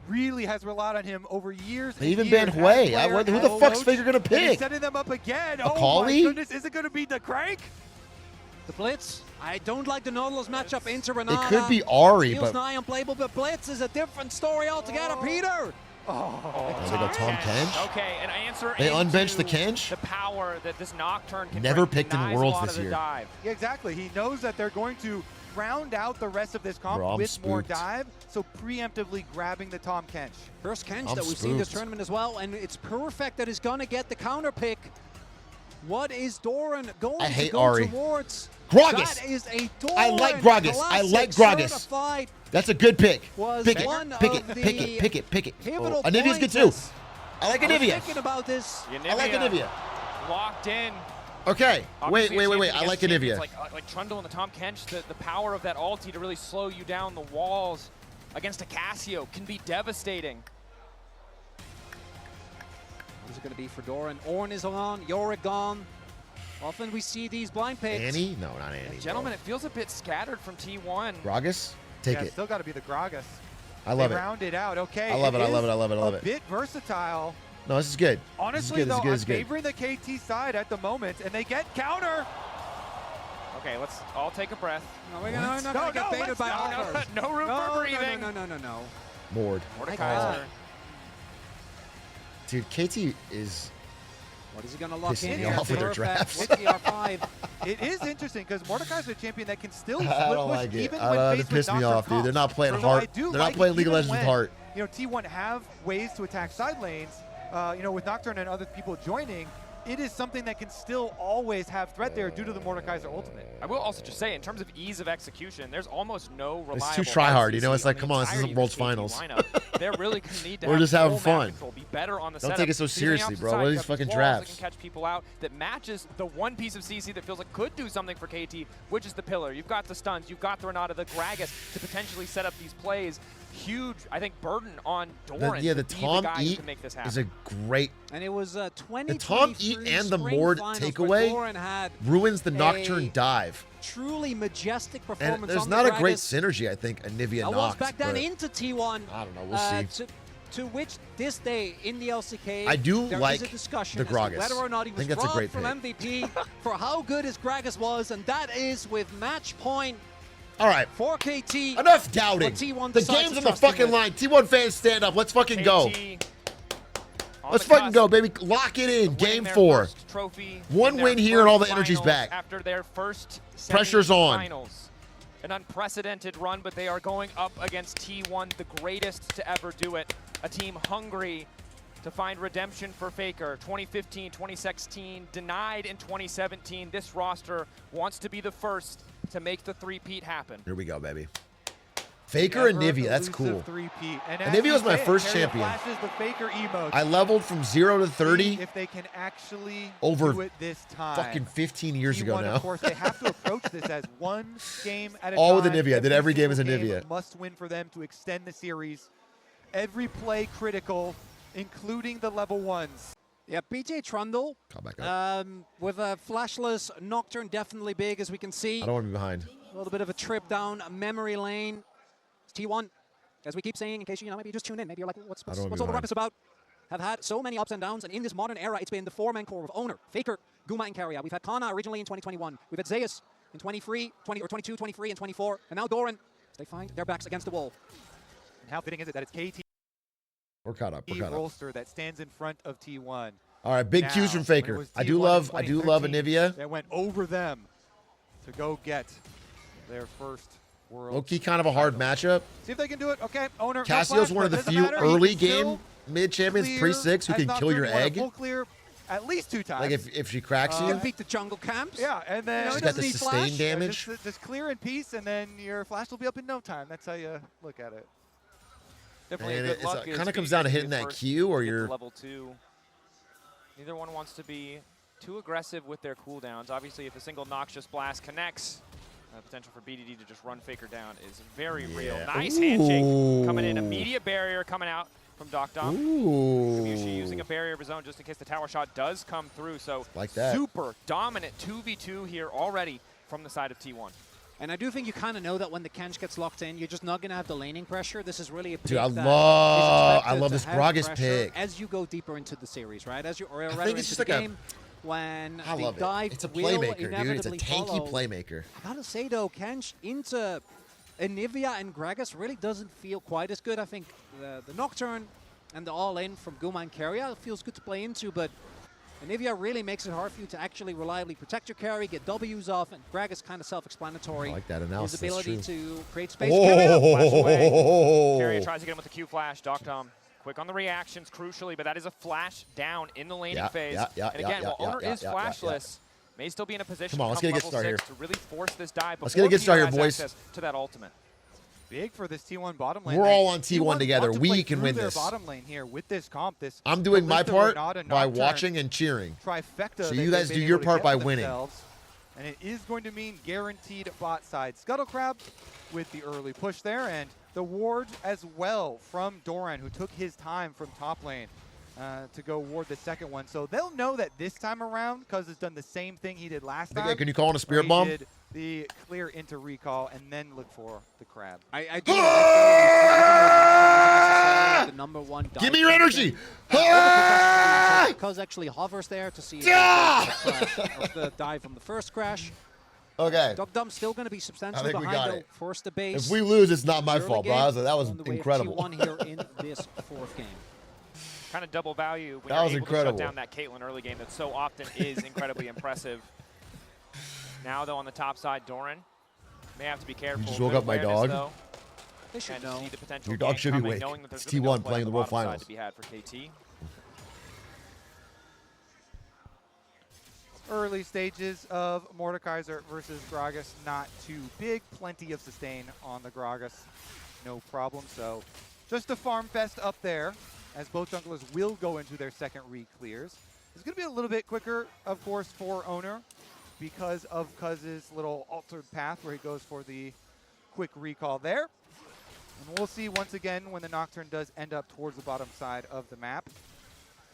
really has relied on him over years. They and even years banned as Hwei. player, Who as the fuck's coach, Faker gonna and he's pick? setting them up again. A Oh my Kali? goodness! Is it going to be the Crank? The Blitz. I don't like the Nautilus matchup into Renata. It could be Ari, Feels but nigh unplayable, but Blitz is a different story altogether. Peter. Oh, they go Tom Kench. Okay, an answer. They unbenched the into Kench? The power that this Nocturne can Never bring picked in denies a Worlds lot this of the year. dive. Yeah, exactly. He knows that they're going to round out the rest of this comp Bro, I'm with more spooked. dive, so preemptively grabbing the Tom Kench. First Kench I'm that we've seen this spooked. tournament as well, and it's perfect that he's going to get the counter pick. What is Doran going I to hate go Ari. towards? Gragas. That is a Doran. I like Gragas. I like classic Gragas. certified. That's a good pick. Was Pick it. one Pick of it. the Pick it. Pick it. Pick it. pivotal Oh, Anivia's good points too. as- I like I was Anivia. thinking about this. I like Anivia. Locked in. Okay. Obviously, Wait. a I champion like against champions Anivia. Like Trundle and the Tom Kench, the power of that ulti to really slow you down the walls against a Cassio can be devastating. What is it going to be for Doran? Ornn is on. Yorick gone. Often we see these blind picks. Annie? No, not Annie. Gentlemen, it feels a bit scattered from T1. Gragas? Take Yeah, it. still got to be the Gragas. I love they it. round it out. Okay. I love it. I is love it. I love it. I love a it. bit versatile. No, this is good. Honestly, this is though, good. I'm This is good. favoring the KT side at the moment, and they get counter. Okay, let's all take a breath. No, we're not going to get baited by offers. No room for breathing. No. Moored. Mordekaiser. Dude, KT is What is he going to lock Pissing in me here? off with their Perfect drafts. with the R5. It is interesting because Mordekaiser's a champion that can still split I don't push like it. even I when don't. It faced with pissed me Nocturne off, dude. They're comps. not playing So heart. I do They're like not playing it League of even Legends with when, heart. You know, T1 have ways to attack side lanes. You know, with Nocturne and other people joining, it is something that can still always have threat there due to the Mordekaiser ultimate. I will also just say, in terms of ease of execution, there's almost no reliable. It's too try-hard, you know? It's CC like, on come the on, this isn't entirety of World's KT Finals. lineup. They're really going to need to We're have just having full map fun. control, be better on the Don't setup. take it so Because on the seriously, opposite bro. side, What are you these have fucking walls drafts? That can catch people out, that matches the one piece of CC that feels like could do something for KT, which is the pillar. You've got the stuns, you've got the Renata, the Gragas to potentially set up these plays. Huge, I think, burden on Doran Yeah, to the be Tom the guy who Eat can make this happen. is a great. And it was The Tom Eat and the Mord takeaway ruins the Nocturne dive. Truly majestic And performance. there's on not the a great Gragas. synergy, I think, Anivia I was Nox. back down but into T1. I don't know. We'll see. To which this day in the LCK, I do there like is a discussion the as to Gragas. whether or not he I was think that's a robbed great from pick. MVP for how good his Gragas was, and that is with match point. All right. For KT. Enough doubting. T1 The decides game's to on the trust him fucking with. line. T1 fans, stand up. Let's fucking go. Let's fucking go, baby. Lock it in. Game 4. One win here and all the energy's back. After their first Pressure's on. finals. An unprecedented run, but they are going up against T1, the greatest to ever do it. A team hungry to find redemption for Faker. 2015, 2016, denied in 2017. This roster wants to be the first to make the three-peat happen. Here we go, baby. Faker and Nivea, that's cool. And Nivea was my first champion. The Faker emote. I leveled from 0 to 30 if they can actually over do it this time. fucking 15 years ago T1, now. Of course, they have to approach this as one game at a All time. with the Nivea. I did every game as a single Nivea. Must win for them to extend the series. Every play critical, including the level ones. Yeah, BJ Trundle with a flashless Nocturne, definitely big, as we can see. I don't want to be behind. A little bit of a trip down memory lane. It's T1, as we keep saying, in case you maybe you just tune in, maybe you're like, what's all the ruckus about? Have had so many ups and downs, and in this modern era, it's been the four-man core of Owner, Faker, Guma, and Carrier. We've had Kana originally in 2021. We've had Zeus in 22, 23, and 24, and now Doran. They find their backs against the wall. And how fitting is it that it's KT We're caught up. We're caught up. Rolster that stands in front of T1. All right, big Qs from Faker. I do love Anivia. That went over them to go get their first world. Low-key kind of a hard matchup. See if they can do it. Okay, Owner. Cassio's one of the few early game mid champions pre-6 who can kill your egg. Full clear at least 2 times. Like if she cracks you. You can beat the jungle camps. Yeah, and then she's got the sustained damage. Just clear in peace, and then your flash will be up in no time. That's how you look at it. Definitely And good it luck. kind of comes down to hitting that Q or your level 2. Neither one wants to be too aggressive with their cooldowns. Obviously, if a single Noxious Blast connects, the potential for BDD to just run Faker down is very real. Nice handshake coming in. Immediate barrier coming out from Docdom. Yushi using a barrier of his own just in case the tower shot does come through. So like that. Super dominant 2v2 here already from the side of T1. And I do think you kind of know that when the Kench gets locked in, you're just not going to have the laning pressure. This is really a pick Dude, I that love is this expected to have Gragas pressure pick. as you go deeper into the series, right? As you or I rather think it's into just the like game, when I the love it. dive It's a will playmaker, dude. It's a inevitably tanky follow. playmaker. I gotta say though, Kench into Anivia and Gragas really doesn't feel quite as good. I think the Nocturne and the all-in from Guma and Carrier feels good to play into, but Anivia really makes it hard for you to actually reliably protect your carry, get W's off, and Gragas kind of self-explanatory. I like that analysis. His ability That's true. to create space. Carrier tries to get him with the Q flash. Docdom quick on the reactions, crucially, but that is a flash down in the laning phase. And again, while Owner is flashless, may still be in a position Come on, let's get a good start here. to really force this dive Let's get a good start here, boys. To that ultimate. Big for this T1 bottom lane. We're all on T1 together. We can win their this. bottom lane here with this comp. This I'm doing my Kalista, part Renata, by Nocturne watching and cheering. Trifecta So that you guys they've do been your able to part get by for winning. themselves. And it is going to mean guaranteed bot side. Scuttle Crab with the early push there, and the ward as well from Doran, who took his time from top lane to go ward the second one. So they'll know that this time around, Cuz has done the same thing he did last time. Can you call in a spirit he bomb? did the clear into recall and then look for the crab. I do like the number one dive. Give me your energy! Because actually hovers there to see if the dive from the first crash. Okay. Docdom still going to be substantially I think we behind got though. it. Force the base. If we lose, it's not my Early fault, bro. game That was on the way of incredible. T1 here in this fourth game. kind of double value when That you're was able incredible. to shut down that Caitlyn early game that so often is incredibly impressive. Now, though, on the top side, Doran may have to be careful. You just woke Good up my awareness, dog? though, They should and know. see the potential Your dog gank should be coming, awake. knowing that there's It's really no T1 play playing on the World bottom side Finals. to be had for KT. Early stages of Mordekaiser versus Gragas, not too big. Plenty of sustain on the Gragas, no problem. So just a farm fest up there, as both junglers will go into their second re-clears. It's going to be a little bit quicker, of course, for Owner because of Cuz's little altered path where he goes for the quick recall there. And we'll see once again when the Nocturne does end up towards the bottom side of the map.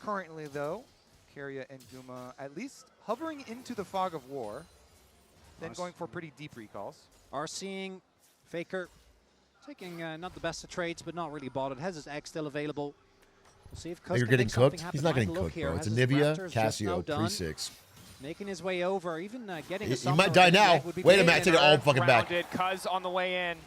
Currently, though, Keria and Guma at least hovering into the fog of war, then going for pretty deep recalls. Are seeing Faker taking not the best of trades, but not really botted. Has his egg still available. We'll see if Cuz You're can getting make something cooked? happen. He's not Have a getting look cooked, here. bro. It's Has a his Nivea Raptors just now Casio done. pre-6. Making his way over, even getting a He summoner might die in the now. egg would be Wait a big. minute, I take it all fucking back. Rounded Cuz on the way in.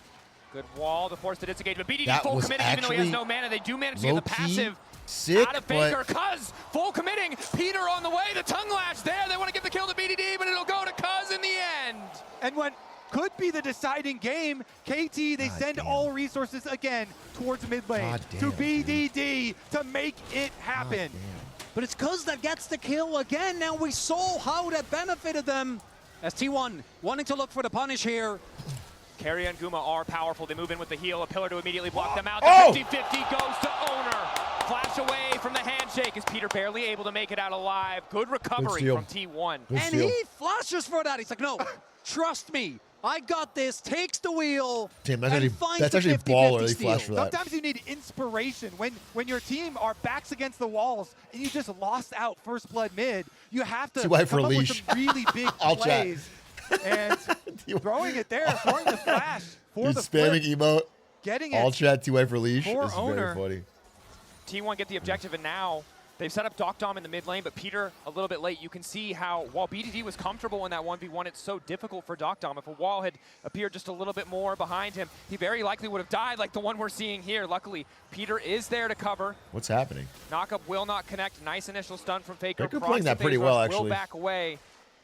Good wall to force the disengage, but BDD That full was committing even though he has actually no mana. They do manage to get the low-key passive sick, out of Faker. but Cuz full committing. Peter on the way. The tongue lash there. They want to get the kill to BDD, but it'll go to Cuz in the end. And what could be the deciding game, KT, they send all resources again towards mid lane to BDD to make it happen. But it's Cuz that gets the kill again. Now we saw how that benefited them. As T1 wanting to look for the punish here. Keria and Guma are powerful. They move in with the heal, a pillar to immediately block them out. Oh! The 50-50 goes to Owner. Flash away from the handshake. Is Peter barely able to make it out alive? Good recovery steal. from T1. Good And steal. he flashes for that. He's like, no, trust me. I got this. Takes the wheel. Damn, that's and actually, finds that's the actually 50-50 baller. They steal. flash for that. Sometimes you need inspiration. When your team are backs against the walls and you just lost out first blood mid, you have to T-Y for come up with leash. some really big I'll chat. plays. And throwing it there, throwing the flash for Dude, the spamming flip, emote. getting All it chat T-Y for leash. for This is Owner. very funny. T1 get the objective, and now they've set up Doc Dom in the mid lane, but Peter a little bit late. You can see how, while BDD was comfortable in that 1v1, it's so difficult for Doc Dom. If a wall had appeared just a little bit more behind him, he very likely would have died like the one we're seeing here. Luckily, Peter is there to cover. What's happening? Knockup will not connect. Nice initial stun from Faker. Faker Procs playing the that pretty phase well, rush, will actually. back away.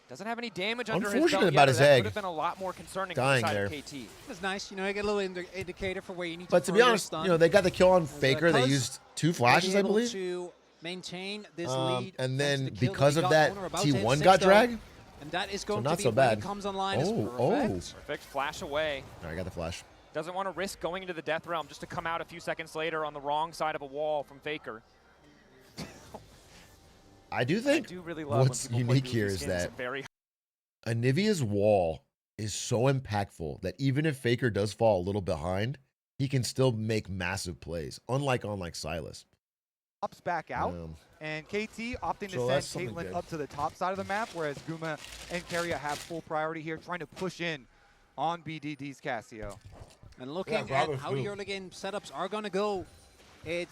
Doesn't have any damage under his Unfortunate belt about yet, his or that egg. would have been a lot more concerning Dying from the there. side of KT. It's nice, you know, you get a little indicator for where you need But to to be throw your honest, stun. you know, they got the kill on As, Faker. They Cuz used 2 will flashes, be I able believe. to maintain this lead. And thanks to then the kill because we of got. that, Owner about to hit T1 six, got though. dragged. And that is So going not to be so when bad. he comes online as perfect. Perfect flash away. All right, I got the flash. Doesn't want to risk going into the death realm just to come out a few seconds later on the wrong side of a wall from Faker. I do think do really love what's when people unique play here goofy is skins that very Anivia's wall is so impactful that even if Faker does fall a little behind, he can still make massive plays, unlike on like Silas. Pops back out, and KT opting So to that's send something Caitlyn good. up to the top side of the map, whereas Guma and Keria have full priority here, trying to push in on BDD's Casio. And looking at how the early game setups are going to go, it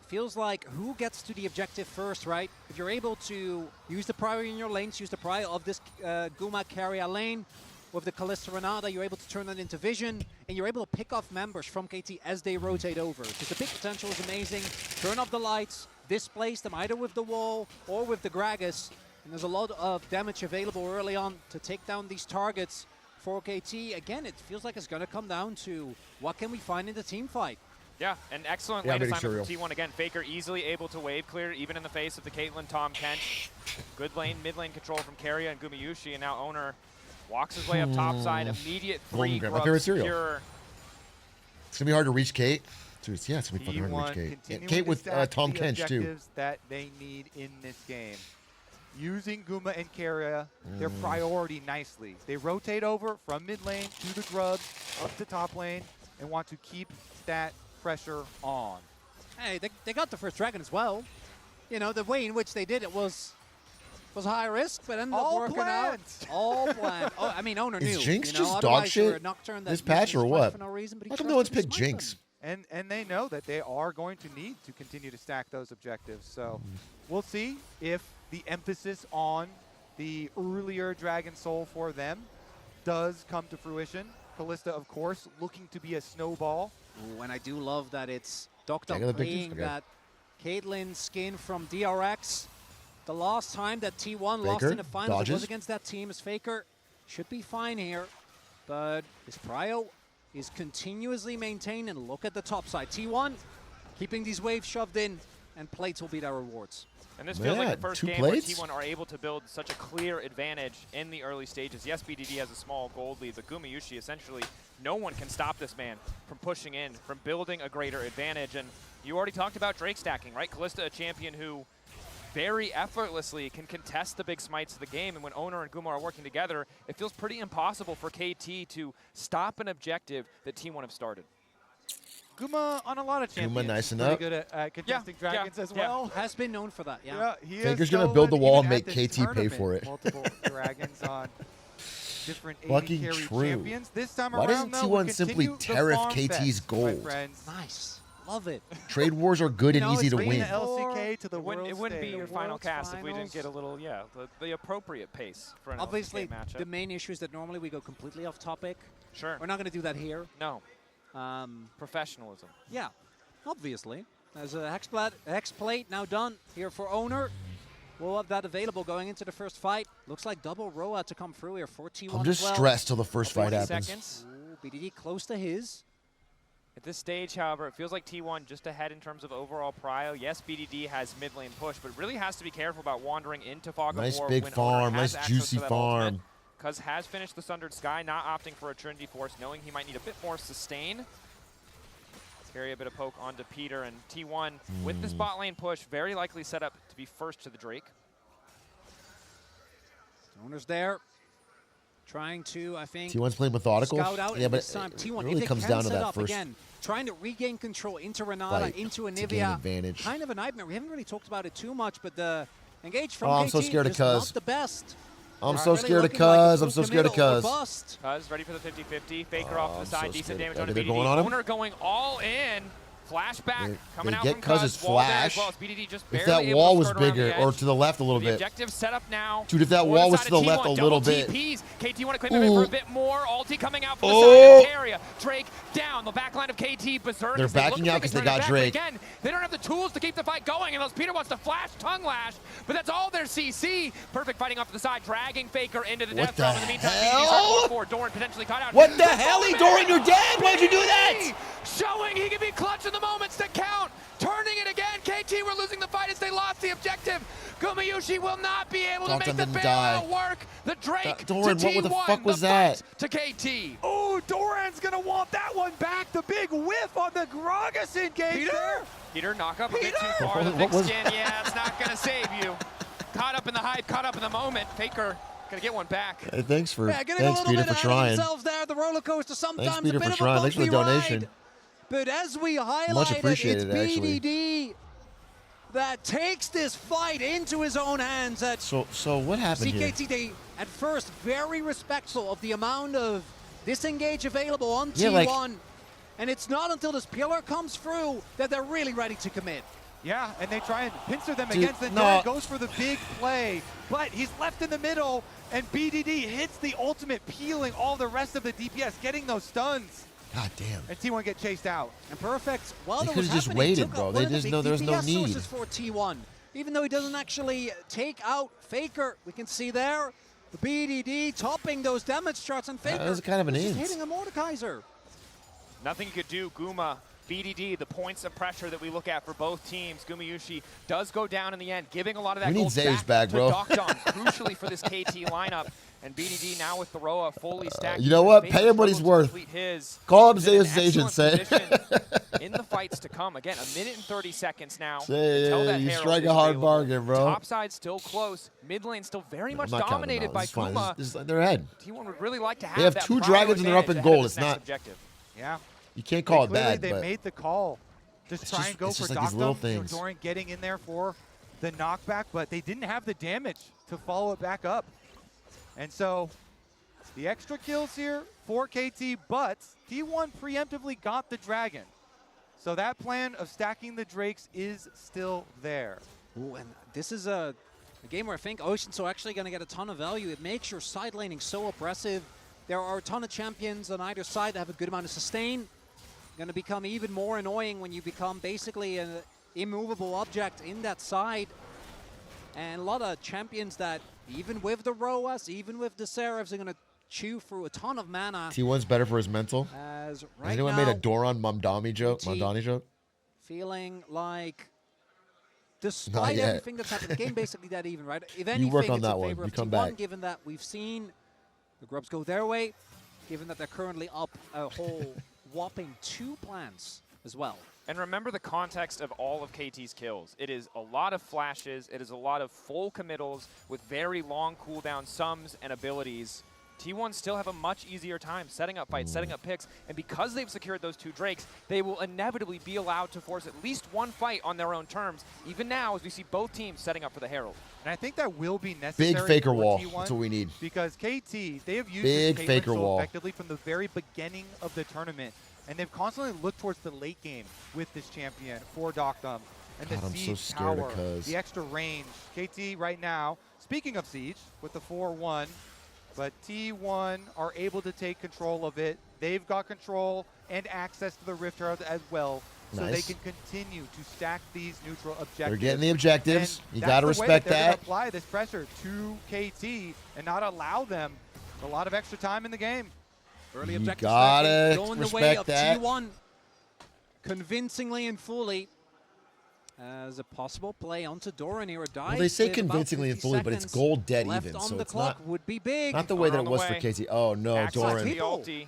feels like who gets to the objective first, right? If you're able to use the priority in your lanes, use the priority of this Guma Keria lane, with the Kalista Renata, you're able to turn that into vision, and you're able to pick off members from KT as they rotate over. Because the pick potential is amazing. Turn off the lights, displace them either with the wall or with the Gragas, and there's a lot of damage available early on to take down these targets for KT. Again, it feels like it's going to come down to what can we find in the team fight. Yeah, an excellent lane assignment from T1. Again, Faker easily able to wave clear, even in the face of the Caitlyn Tom Kent. Good lane, mid lane control from Keria and Gumayushi, and now Owner walks his way up top side. Immediate 3 My favorite cereal. secure. It's gonna be hard to reach Kate. Dude, yeah, it's gonna be fucking hard to reach Kate. And Kate with Tom Kench too. Objectives that they need in this game. Using Guma and Keria, their priority nicely. They rotate over from mid lane to the grubs, up to top lane, and want to keep that pressure on. Hey, they got the first dragon as well. You know, the way in which they did it was high risk, but ended up working out. All planned. Oh, I mean, Owner knew. Is Jinx you know, just otherwise dog you're shit a Nocturne that this uses patch or strike what? for no reason, but he How come no one's trusted to picked smite Jinx? them. And they know that they are going to need to continue to stack those objectives. So we'll see if the emphasis on the earlier Dragon Soul for them does come to fruition. Kalista, of course, looking to be a snowball. Ooh, and I do love that it's Doc Check Dom out the pictures? playing Okay. that Caitlyn skin from DRX. The last time that T1 lost Faker in the finals it was dodges. against that team. As Faker should be fine here, but his prio is continuously maintained, and look at the top side. T1 keeping these waves shoved in, and plates will be their rewards. And this feels like the first two game plates? where T1 are able to build such a clear advantage in the early stages. Yes, BDD has a small gold lead, but Gumayushi, essentially, no one can stop this man from pushing in, from building a greater advantage. And you already talked about Drake stacking, right? Kalista, a champion who very effortlessly can contest the big smites of the game. And when Owner and Guma are working together, it feels pretty impossible for KT to stop an objective that T1 have started. Guma on a lot of champions. nice pretty enough. good at contesting dragons as well. Has been known for that, yeah. He Faker's has gonna build the stolen wall even and at make this KT pay tournament for it. Multiple dragons on different AD Fucking carry true. champions. This time Why around, doesn't though, we'll T1 simply continue the tariff farm KT's fest, my gold? friends. Nice. Love it. Trade wars are good and easy to bring win. the LCK to the It wouldn't world be stage. your final World's cast if we didn't finals. get a little, the appropriate pace for an Obviously, LCK matchup. the main issue is that normally we go completely off topic. Sure. We're not going to do that here. No. Professionalism. Yeah, obviously. There's a hex plate now done here for Owner. We'll have that available going into the first fight. Looks like double Roa to come through here for T1 I'm just as well. stressed till the first fight 40 happens. seconds. Ooh, BDD close to his. At this stage, however, it feels like T1 just ahead in terms of overall prio. Yes, BDD has mid lane push, but really has to be careful about wandering into Fog Nice of War big when farm, Owner has nice access juicy to that farm. ultimate. Cuz has finished the Sundered Sky, not opting for a Trinity Force, knowing he might need a bit more sustain. Let's carry a bit of poke onto Peter, and T1 with the spot lane push, very likely set up to be first to the Drake. Owner's there. Trying to, I think, T1's playing methodical. scout out, Yeah, and but this time T1, it really if they comes can down to set that up first again, trying to regain control into Renata, fight into to gain Anivia. advantage. Kind of a nightmare. We haven't really talked about it too much, but the engage from Oh, KT I'm so scared of just Cuz. not the best. I'm Not so really scared of looking like Cuz. it's I'm so scared of committal or Cuz. bust. Cuz ready for the 50-50. Faker off to the I'm side, so decent scared. damage Okay, onto they're BDD. going on him? Owner going all in. Flashback coming they out get from Cuz's Cuz. Wall there as flash. well as BDD just If barely that able wall to was skirt around bigger, the or edge. to the left a little The bit. objective set up now. Dude, if that for wall the was side to the of left T1, a little double bit. TPs. KT want to claim it for a Ooh. bit more. Ulti coming out from the Oh. side of area. Drake down. The backline of KT berserk. They're as they look backing to out make 'cause a they turn got back, but Drake. Again, they don't have the tools to keep the fight going, unless Peter wants to flash tongue lash. But that's all their CC. Perfect fighting off to the side, dragging Faker into the What death drop. the In the meantime, hell? BDD's for Doran potentially caught out. What the hell? Doran, you're dead! Why'd you do that? Showing he can be clutch in the moments that count. Turning it again. KT were losing the fight as they lost the objective. Gumayushi will not be able to Dalton make the didn't bailout die. work. The Drake Doran, to what the T1, fuck was the that? fight to KT. Oh, Doran's gonna want that one back. The big whiff on the Gragas engage there. Peter, knock up a bit too far. What The thick was- skin, yeah, it's not going to save you. Caught up in the hype, caught up in the moment. Faker going to get one back. Hey, thanks, Getting a Peter, little for bit ahead of trying. themselves there. The roller coaster sometimes Peter, a bit for of trying. a Thanks for the bumpy donation. ride. But as we highlighted, Much it's appreciated, actually. BDD that takes this fight into his own hands. At So what happened here? CKT, they at first very respectful of the amount of disengage available on Yeah, T1. And it's not until this pillar comes through that they're really ready to commit. Yeah, and they try and pincer them Dude, against the no. Doran goes for the big play, but he's left in the middle, and BDD hits the ultimate, peeling all the rest of the DPS, getting those stuns. God damn. And T1 get chased out. And Perfect, while They that was could've just happening, waited, took bro. out They one of the just big know there was no DPS need. sources for T1. Even though he doesn't actually take out Faker, we can see there the BDD topping those damage charts, and Faker That was kind of an is just int. hitting a Mordekaiser. Nothing you could do. Guma, BDD, the points of pressure that we look at for both teams. Gumayushi does go down in the end, giving a lot of that We need gold Zays back, to bro. Dokdon, crucially for this KT lineup. And BDD now with the Roa fully stacked. You know what? Faker Pay him what he's struggles to worth. complete his. Call him He's in an Zaya's agent, excellent say. position in the fights to come. Again, a minute and 30 seconds now. Say, until that you Herald strike is a hard available. bargain, bro. Top side still close. Mid lane still very much I'm not counting dominated them out. by This is fine. Guma. This is- they're ahead. T1 would really like to have They have that two prior dragons and they're up in advantage ahead of gold. this It's next not. objective. Yeah. You can't call it Clearly bad, they but made the call. Just It's try just- and go it's for just like these little Dokdon. things. Doran getting in there for the knockback, but they didn't have the damage to follow it back up. And so the extra kills here for KT, but T1 preemptively got the dragon. So that plan of stacking the Drakes is still there. Ooh, and this is a game where I think Oceans are actually going to get a ton of value. It makes your side laning so oppressive. There are a ton of champions on either side that have a good amount of sustain. Going to become even more annoying when you become basically immovable object in that side. And a lot of champions that, even with the Roas, even with the Seraphs, are going to chew through a ton of mana. T1's better for his mental. As Has right anyone now, made a Doran Mamdani joke? Feeling like, despite yet. everything that's happened, the game basically that even, right? If You anything, work on it's that in one. favor You of come T1, back. given that we've seen the Grubs go their way, given that they're currently up a whole whopping 2 plants as well. And remember the context of all of KT's kills. It is a lot of flashes. It is a lot of full committals with very long cooldown sums and abilities. T1 still have a much easier time setting up fights, setting up picks, and because they've secured those 2 Drakes, they will inevitably be allowed to force at least one fight on their own terms, even now as we see both teams setting up for the Herald. And I think that will be necessary. Big faker for wall. T1 That's what we need. Because KT, they have used Big this faker Caitlyn so wall. effectively from the very beginning of the tournament. And they've constantly looked towards the late game with this champion for Doctum. And God, the I'm so siege scared of power, Cuz. the extra range. KT right now, speaking of siege, with the 4-1, but T1 are able to take control of it. They've got control and access to the Rift Herald as well. So they Nice. can continue to stack these neutral objectives. They're getting the objectives. And You that's got to the way respect they're gonna that. apply this pressure to KT and not allow them a lot of extra time in the game. Early You objective gotta stacking going the way of respect that. T1 convincingly and fully as a possible play onto Doran here. Well, they say convincingly and fully, but it's gold dead left even, on so the it's clock not, would be big. not the way that it on the was way. for KT. Oh, no, Access to Doran. the ulti.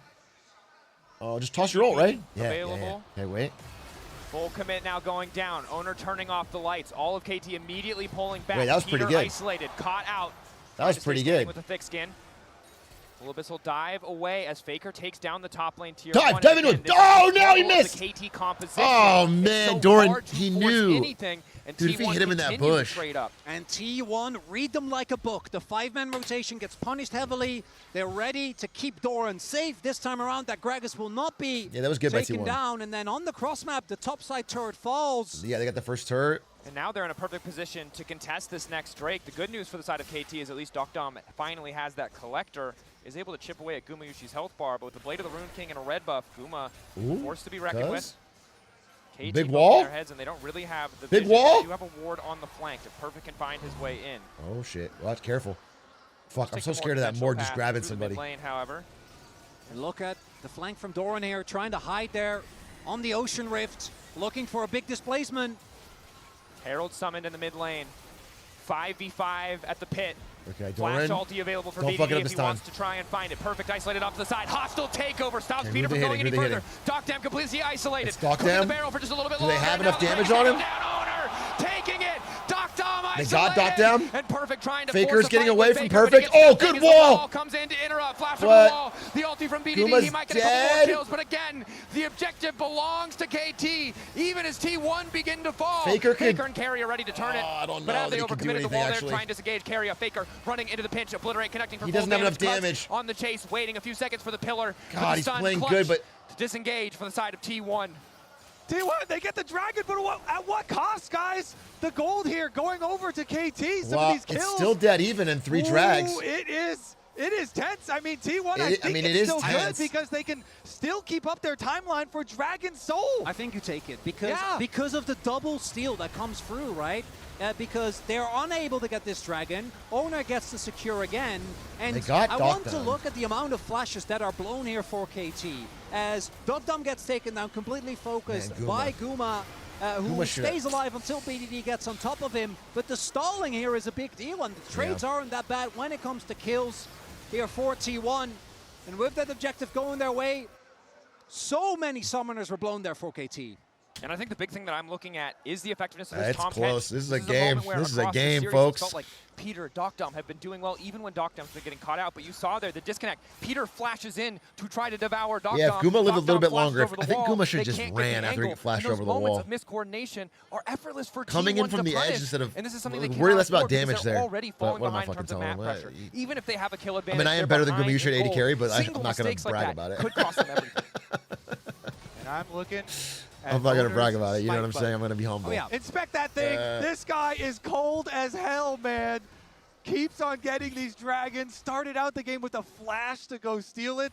Oh, just toss your ult, right? Yeah, yeah, yeah. Available. Hey, wait. Full commit now going down. Owner turning off the lights. All of KT immediately pulling back. Wait, that was pretty Peter good. isolated, caught out. That was Trying to stay pretty standing good. With the thick skin. Will Abyssal dive away as Faker takes down the top lane tier Dive, 1. dive into Again, it. this Oh, is no, he all of missed. The KT composition. Oh, It's man, so Doran, hard to he force knew. anything, and Dude, if he T1 hit him in that continue to bush. trade up. And T1 read them like a book. The 5-man rotation gets punished heavily. They're ready to keep Doran safe. This time around, that Gragas will not be Yeah, that was good by taken T1. down. And then on the cross map, the top side turret falls. Yeah, they got the first turret. And now they're in a perfect position to contest this next Drake. The good news for the side of KT is at least Doctom finally has that collector, is able to chip away at Gumayushi's health bar, but with the Blade of the Rune King and a red buff, Guma Ooh, forced to be reckoned with. KT Big bumping wall? their heads, and they don't really have the Big vision. wall? They do have a ward on the flank if Perfect can find his way in. Oh, shit. Watch, careful. Fuck, I'm Take so the more scared of that conventional Mord just path grabbing through the mid somebody. lane, however. And look at the flank from Doran here, trying to hide there on the Ocean Rift, looking for a big displacement. Herald summoned in the mid lane. 5v5 at the pit. Okay, Flash Doran. ulti available for Don't fuck it BDD up if this he time. wants to try and find it. Perfect isolated off to the side. Hostile takeover stops Okay, Peter move from the going any hitting, move the further. Doctam completely isolated. It's Doctam. Cooking the barrel for just a little bit Do they longer. have Now enough the damage Graves on go him? down, Owner taking it. Doctam They got isolated. Doctam? And Perfect trying to Faker's force the getting fight away with from Faker, but he Perfect. gets Oh, nothing good as the wall. Comes in to interrupt. Flash from What? the wall. The ulti from BDD. Guma's He might get a couple dead. more kills, but again, the objective belongs to KT. Even as T1 begin to fall. Faker could- and Carry are ready to turn it. I don't But know have they that he can do overcommitted the anything, wall there, actually. trying to disengage. Carry a Faker running into the pinch, obliterate, connecting for He full doesn't have enough Cuts damage. on the chase, waiting a few seconds for the pillar. God, But the he's stun playing clutch good, but- to disengage for the side of T1. T1, they get the dragon, but at what cost, guys? The gold here going over to KT. Some Well, of these kills. it's still dead even in 3 drags. Ooh, it is tense. I mean, T1, I It- think I mean, it it's is still tense. good because they can still keep up their timeline for Dragon Soul. I think you take it because of the double steal that comes through, right? Because they're unable to get this dragon. Owner gets to secure again, and They got I want to Doctam. look at the amount of flashes that are blown here for KT as Doctam gets taken down, completely focused Man, Guma. by Guma. Who Guma should've- stays alive until BDD gets on top of him, but the stalling here is a big deal, and the trades aren't that bad when it comes to kills here for T1. And with that objective going their way, so many summoners were blown there for KT. And I think the big thing that I'm looking at is the effectiveness of this It's Tom close. Penn. This is a moment game. where This is a across the game, series, folks. It felt like Peter, Doctum have been doing well even when Doctum's been getting caught out. But you saw there the disconnect. Peter flashes in to try to devour Doctum. Yeah, if Guma lived a little Doctum bit flashes longer, over the I think wall. Guma should They just can't get the ran after he angle. flashed And those over the moments wall. of miscoordination are effortless for Coming T1 in from to the edge punish. instead of And this is something like, they worry cannot less about afford because damage they're there. already But falling what am I behind in terms of fucking map telling pressure. them? Even if they have a kill I advantage, mean, I am they're better than behind Gumayushi at in 80 gold. carry, but I'm Single not going mistakes to like brag that about it. could cost them everything. And I'm looking at I'm not going to Owner's brag about it. You know what I'm spike saying? I'm going to be humble. Oh, yeah. Inspect that thing. This guy is cold as hell, man. Keeps on getting these dragons. Started out the game with a flash to go steal it.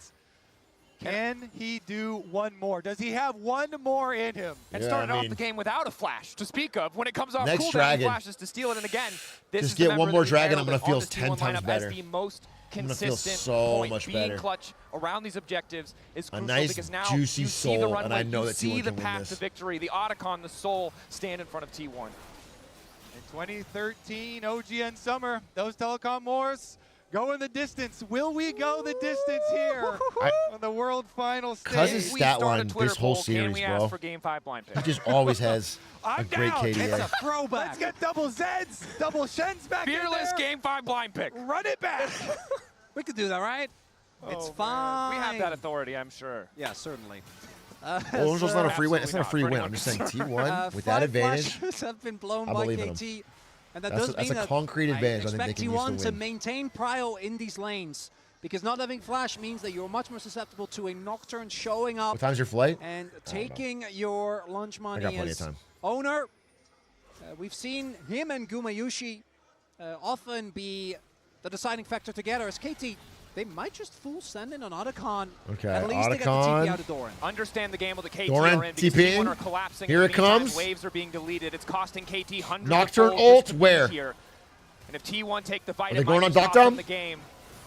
Can he do one more? Does he have one more in him? And started off the game without a flash to speak of. When it comes off Next cooldown, dragon. he flashes to steal it. And again, this Just is the get one member more that we dragon, I'm heralded gonna feel on this 10 T1 times lineup better. As the most I'm gonna feel consistent so point. much Being better. clutch around these objectives is A crucial nice, because now juicy you see the soul, runway, and I know you that see T1 the can win path this. to victory. The Otacon, the soul, stand in front of T1. In 2013, OG and Summer, those telecom wars going the distance. Will we go the distance here on the World Final stage? Cuz' stat line this whole series, bro. For game 5 blind pick? He just always has a I'm great down. KDA. It's a throwback. Let's get double Zeds, double Shens back Fearless in there. game 5 blind pick. Run it back. We could do that, right? It's fine. We have that authority, I'm sure. Yeah, certainly. Well, it's not a free win. It's not a free win. I'm just saying T1 with that 5 advantage. flashes have been blown I by believe in him. KT. And that That's does a- that's mean a that concrete advantage I think they expect can use to T1 to win. maintain prio in these lanes. Because not having flash means that you're much more susceptible to a Nocturne showing up. What time's your flight? And taking your lunch money got plenty as of time. owner. We've seen him and Gumayushi often be the deciding factor together. As KT, they might just full send in on Otacon. Okay, At least they got the TP Otacon. out of Doran. Understand the gamble that KT Doran, are in because TPing. T1 are collapsing. Here in it the meantime, comes. Waves are being deleted. It's costing KT hundreds Nocturne of gold just ult, to be where? here. And if T1 take the fight, Are they it going might on be Doc cost them Dom? the game.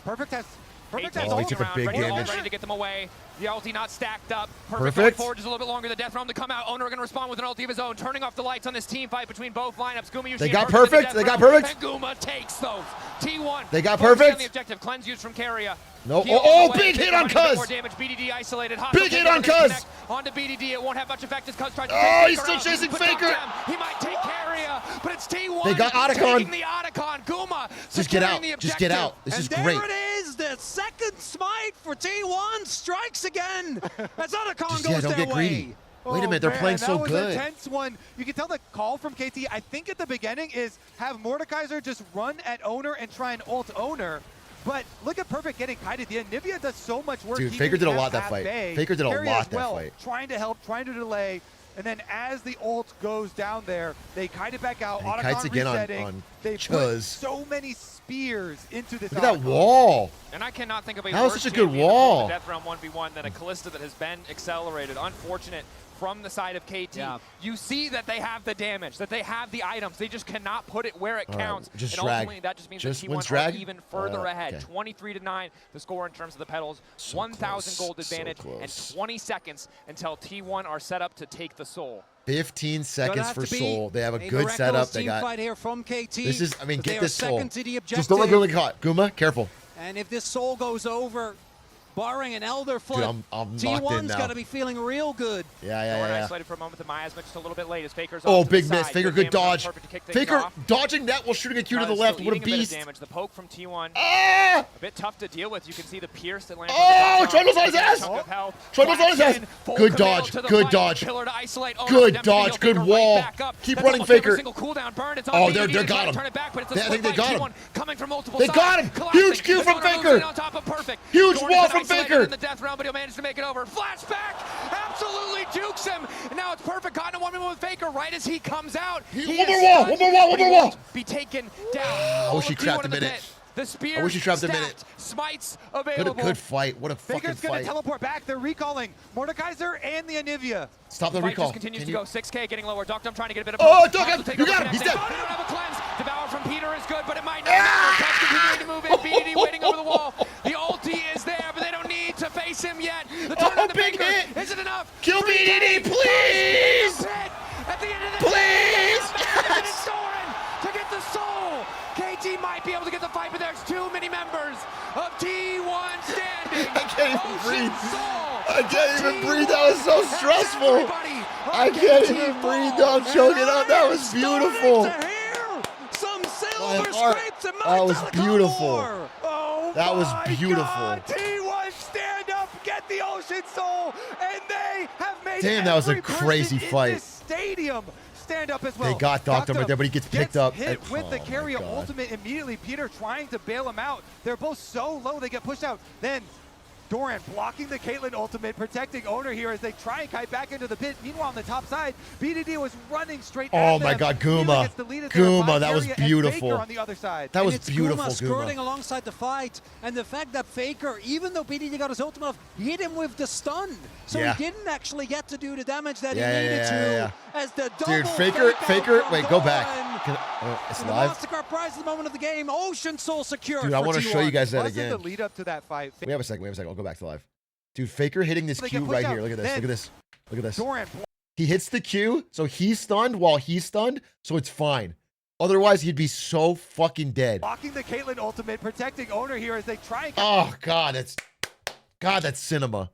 Perfect has KT's Oh, he ult took a around, big ready, damage. ready to get them away. The ulti not stacked up. Perfect. Going forward, just a little bit longer. The death realm to come out. Owner going to respond with an ulti of his own, turning off the lights on this team fight between both lineups. Gumayushi They and got Perfect in the perfect. death They got realm, perfect. And Guma takes those. T1. They got focusing perfect. On the objective. Cleanse used from Carrier. No. Heal Oh, on the way. big hit They're on trying to get Cuz. more damage. BDD isolated. Big hit on Cuz. Onto BDD. It won't have much effect as Cuz tries to Oh, take he's Faker still out. chasing But Faker. He might take Carrier, but it's T1. They got Otacon. Taking the Otacon. Guma Just get securing out. the Just get objective. out. This is And great. there it is, the second smite for T1 strikes again as Otacon Just, goes yeah, don't their get greedy. Wait a minute, they're playing so that was good. a tense one. You can tell the call from KT, I think at the beginning, is have Mordekaiser just run at owner and try and ult owner. But look at Perfect getting kited. The Anivia does so much work. Dude, keeping Faker did a them lot that at fight. bay. Faker did a Carry lot as that well, fight. Trying to help, trying to delay. And then as the ult goes down there, they kite it back out. And he Otacon kites again resetting. on They put Chuz. so many spears into this Look at that Otacon. wall. And I cannot think of a That was worse such a good champion wall. for the Death Realm 1v1 than a Kalista that has been accelerated. Unfortunate from the side of KT. Yeah. You see that they have the damage, that they have the items. They just cannot put it where it counts. just and drag. ultimately, that just means Just that wins T1 drag? are even further ahead. Okay. 23-9 the score in terms of the pedals. So 1,000 gold close, so advantage close. and 20 seconds until T1 are set up to take the soul. 15 Gonna seconds have for to be Soul. They have a a good setup. miraculous They team got. fight here from KT. This is. I mean, but they get are this Soul. second to the Just don't let objective. go caught. Guma, careful. And if this Soul goes over, barring an Elder Flip, I'm locked in T1's now. got to be feeling real good. Yeah, Doran yeah. isolated for a moment. The miasma just a little bit late as Faker's Oh, off to the big miss. side. Faker, good damage on dodge. Perfect to kick things Faker off. dodging that while shooting a Q to the Still left. What a eating bit of beast. damage. The poke from T1. Ah! A bit tough to deal with. You can see the pierce that lands. Oh, on the Trundle's on his ass! Trundle's on his ass! Good dodge. Good dodge. Good dodge. Good wall. Keep running, Faker. Oh, they got him. I think they got him. They got him. Huge Q from Faker. Huge wall from Faker. In the death round, but he'll manage to make it over. Flashback absolutely jukes him. And now it's Perfect caught in a 1v1 with Faker right as he comes out. One more wall. One more wall. One more wall. Be taken down. I wish he trapped a in the minute. pit. The spear I wish he trapped a minute. Smites available. Good fight. What a fucking Faker's going to fight. teleport back. They're recalling Mordekaiser and the Anivia. Stop the Fight recall. just continues to go. 6K getting lower. Doctor, I'm trying to get a bit of. Oh, poke. Doc, Has to take you over got him. connect. He's dead. They don't have a cleanse. Devour from Peter is good, but it might not matter. Cuz continuing to move in. BDD waiting over the wall. The ulti is there, but they don't need to face him yet. The turn on the big Faker. hit. Is it enough? Kill BDD, please. At the end of the Please. Yes. Doran to get the soul. KT might be able to get the fight, but there's too many members of T1 standing. I can't even breathe. Soul. I can't even breathe. That was so stressful. I can't even breathe. I'm choking up. That was beautiful. Some My silver heart. scrapes and That was Telecom beautiful. War. Oh That was my beautiful. God. T1 stand up, get the Ocean Soul, and they have made Damn, that was a every person crazy in fight. this stadium stand up as well. They got Doctor right there, but he gets picked up. Hit And- with the oh, carrier my God. ultimate immediately. Peter trying to bail him out. They're both so low they get pushed out. Then Doran blocking the Caitlyn ultimate, protecting Owner here as they try and kite back into the pit. Meanwhile, on the top side, BDD was running straight at Oh my them. God, Neela Guma. gets deleted there by Guma, that was Aria and beautiful. Faker on the other side. That was it's beautiful, Guma skirting Guma. alongside the fight, and the fact that Faker, even though BDD got his ultimate off, hit him with the stun, so Yeah. he didn't actually get to do the damage that Yeah, he needed yeah. As the double Dude, Faker, from wait, go Doran. back. It's And the live. MasterCard prize at the moment of the game, Ocean Soul secured. Dude, I want to show you guys that Wasn't again. the lead up to that fight. We have a second. I'll go back to live. Dude, Faker hitting this They Q get right pushed here. out. Look at this. Then- Look at this. Look at this. Doran He hits the Q, so he's stunned while he's stunned, so it's fine. Otherwise, he'd be so fucking dead. blocking the Caitlyn ultimate, protecting Owner here as they try and Oh God, that's cinema.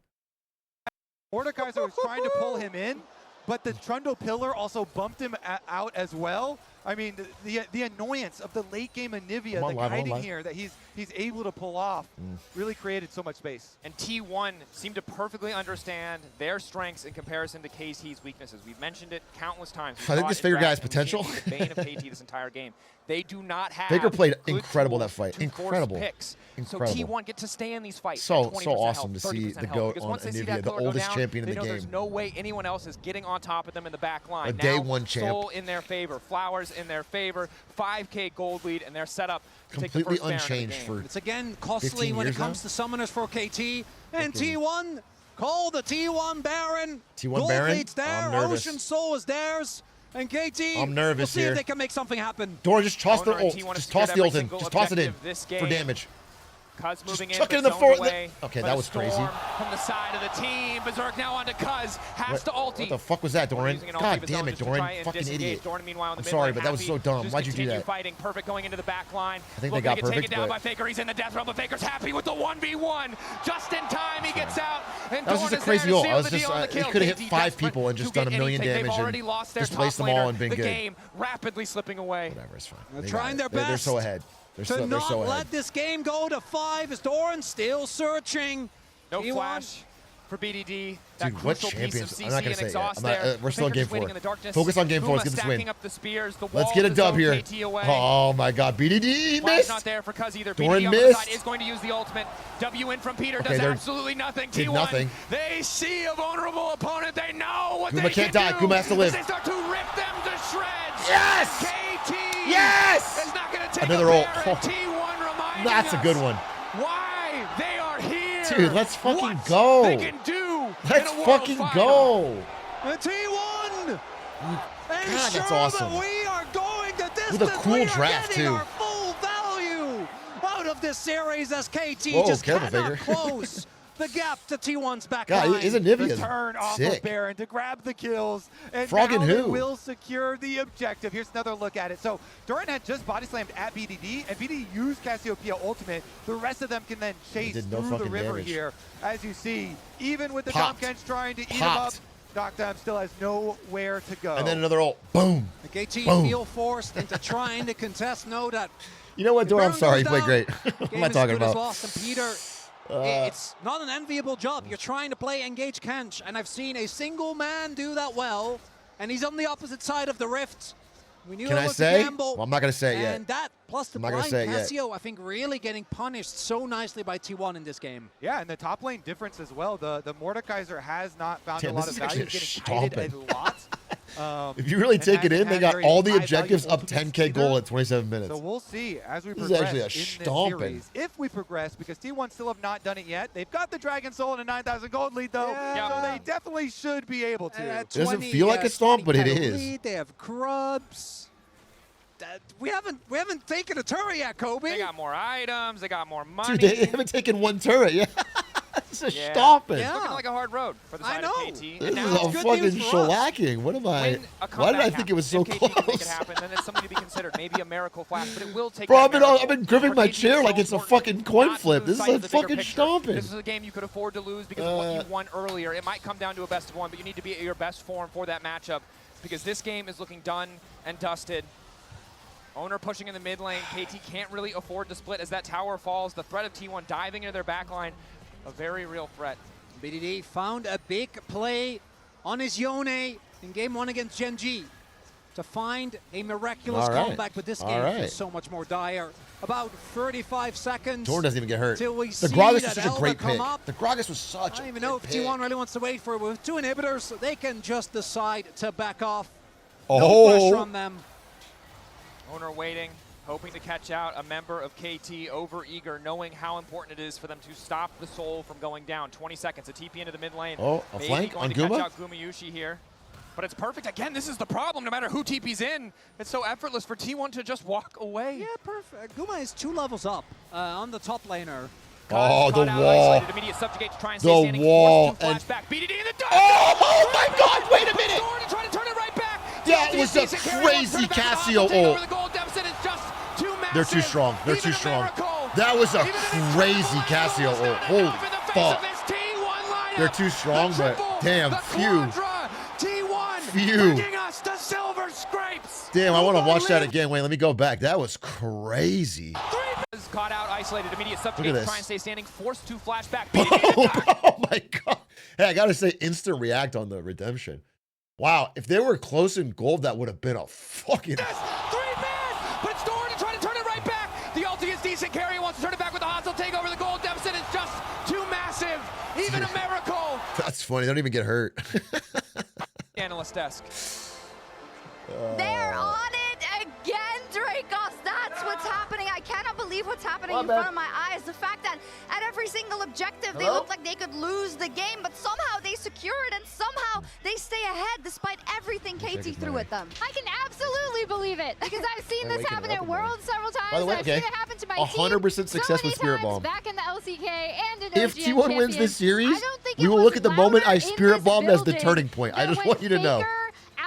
Mordekaiser was trying to pull him in, but the Trundle Pillar also bumped him out as well. I mean, the annoyance of the late game Anivia, I'm on the live, I'm on kiting live. here that he's able to pull off, really created so much space. And T1 seemed to perfectly understand their strengths in comparison to KT's weaknesses. We've mentioned it countless times. I think this Faker guy has potential. The bane of KT this entire game. They do not have Faker played good incredible tools that fight. to force Incredible. Picks. Incredible. So T1 get to stay in these fights. So at 20% awesome health, to see 30% the health, GOAT because on once they see Anivia, that the pillar go oldest down, champion in they the know game. There's no way anyone else is getting on top of them in the back line. A day Now, one champ. Soul in their favor, Flowers in their favor, 5K gold lead, and they're set up to take the Completely first Baron of the unchanged game. for It's again costly 15 when it years comes now? to summoners for KT. And Fucking- T1, call the T1 Baron. T1 Gold Baron? lead's there, I'm nervous. Ocean Soul is theirs. And KT, I'm nervous we'll see here. if they can make something happen. Doran, just toss the Owner and ult. T1 have Just secured toss the every ult in. single Just toss it in objective this for game. damage. Cuz moving in, chuck but it in the zoned forward. away. Okay, But that a was crazy. storm from the side of the team. Berserk now onto Cuz. Has to ulti. What the fuck was that, Doran? Using an ulti God of his own damn it, just to Doran. try and Fucking disengage. idiot. Doran, meanwhile, in the I'm mid sorry, lane, but that was happy so dumb. just Why'd you do continue that? Fighting perfect going into the back line. I think they Looking got to get perfect, taken down but- by Faker. He's in the death realm, but Faker's happy with the 1v1. Just in time, he gets out. And That was Doran just a is crazy there to ult. seal I was the just, deal on the he kill. could have hit KT 5 desperate people and just to done a get million anything. damage They've already and lost their just top placed them all laner. and been the good. game rapidly slipping away. Whatever, it's fine. They're They trying got it. their They're so best ahead. They're to so not ahead. let this game go to 5 as Doran still searching. No T1. flash for BDD. That Dude, what crucial piece of champions? CC I'm not gonna and say it yet. exhaust I'm not- there. we're still in Faker game just waiting 4. in the darkness. Focus on game 4. Let's Guma get this win. stacking up the spears. The Let's wall get a to dub zone here. KT away. Oh my God, BDD Flash's missed. not there for Cuz either. Doran BDD on the missed. side is going to use the ultimate. W in from Peter Okay, does they're- absolutely nothing. did T1, nothing. they see a vulnerable opponent. They know what Guma they can't can die. do. Guma has to live. As they start to rip them to shreds. Yes! KT Yes! is not going to take Another a ult. Baron. Oh. T1 reminding That's a good one. why they are here. Dude, let's fucking what go. They can do Let's in a world fucking final. go. The T1! God, that's awesome. We are going the distance. With a cool we are draft, getting too. our full value out of this series as KT Whoa, just careful, cannot Faker. close the gap to T1's back God, line. isn't Nivea The turn off sick? of Baron to grab the kills, and Frogging now they who? will secure the objective. Here's another look at it. So Doran had just body slammed at BDD, and BDD used Cassiopeia ultimate. The rest of them can then chase did no through the fucking river damage. here. As you see, even with the Popped. Tomkins trying to eat him up, Popped. Doctor still has nowhere to go. And then another ult. Boom. The KT Boom. feel forced into trying to contest. Know that You know what, Doran? I'm Baron sorry. You goes played down. great. What am game I is talking good as about? lost, and Peter, it's not an enviable job. You're trying to play engage Kench, and I've seen a single man do that well, and he's on the opposite side of the rift. We knew Can it I was say? a gamble. Well, I'm not gonna say it yet. And that, plus the I'm not gonna blind say it yet. Cassio, I think really getting punished so nicely by T1 in this game. Yeah, and the top lane difference as well. The Mordekaiser has not found Damn, a lot this of is value. actually He's a getting kited stomping. a lot. If you really and take it hasn't in, they had got very all the high-value objectives up ultimates 10K goal either. at 27 minutes. So we'll see as we This is progress actually a in this stomping. series. If we progress, because T1 still have not done it yet. They've got the Dragon Soul and a 9,000 gold lead, though. So they definitely should be able to. At It doesn't 20, feel like a stomp, but it 20 is. lead, they have Krubs. We haven't taken a turret yet, Kobe. They got more items. They got more money. Dude, they haven't taken one turret yet. It's a Yeah. stomping. It's looking like a hard road for the I side know. of KT. This And is now a it's good fucking news for us. shellacking. What am I? When a Why did comeback I think it was so happens, if KT can make it close? happen, then it's something to be considered. Maybe a miracle flash, but it will take. Bro, that I've been miracle. gripping my For KT, chair it's like so it's a important fucking coin not to flip. lose This is sight a of the bigger fucking picture. stomping. This is a game you could afford to lose because of what you won earlier. It might come down to a best of one, but you need to be at your best form for that matchup because this game is looking done and dusted. Owner pushing in the mid lane. KT can't really afford to split as that tower falls. The threat of T1 diving into their back line, a very real threat. BDD found a big play on his Yone in game 1 against Gen G. to find a miraculous comeback, but this game is so much more dire. About 35 seconds. Torn doesn't even get hurt. Till we The see Gragas that was such a great Elba come pick. up. The Gragas was such I don't a even know if pick. T1 really wants to wait for it. With 2 inhibitors, they can just decide to back off. Oh. No pressure on them. Owner waiting, hoping to catch out a member of KT, over eager, knowing how important it is for them to stop the Soul from going down. 20 seconds, a TP into the mid lane. Oh, a Maybe flank going on to catch Guma? out Gumayushi here. But it's perfect. Again, this is the problem. No matter who TP's in, it's so effortless for T1 to just walk away. Yeah, perfect. Guma is 2 levels up on the top laner. Oh, the Caught out, wall. isolated, immediate subjugate to try and stay standing. The wall. Forced to flashback. BDD in the dark. Oh my God, wait a minute. Sword and try to turn it right back. That was a crazy Cassio ult. They're too strong. They're too strong. That was a crazy Cassio ult. Holy fuck. They're too strong, but damn, phew. Phew. Damn, I want to watch that again. Wait, let me go back. That was crazy. Caught out, isolated, immediate Look subjugate at to try this. and stay standing. Forced to flashback. Oh my God. Hey, I got to say, instant react on the redemption. Wow, if they were close in gold, that would have been a fucking... 3-man, but it's Doran to try to turn it right back. The ulti is decent. Carrier wants to turn it back with the Hansel, take over the gold deficit. It's just too massive. Even a miracle. That's funny. They don't even get hurt. Analyst desk. They're on it again, Dracos. That's what's happening. I cannot believe what's happening in front of my eyes. The fact that at every single objective, they look like they could lose the game, but somehow they secure it and somehow they stay ahead despite everything KT threw at them. I can absolutely believe it because I've seen this happen at Worlds several times. By the way, I've seen it happen to my team 100% success so with Spirit many Bomb. times back in the LCK and in If OGN T1 wins this Champions. series, I don't think we it will was look at the moment I louder in Spirit this Bombed as the building turning point. I than just when want you to know. Faker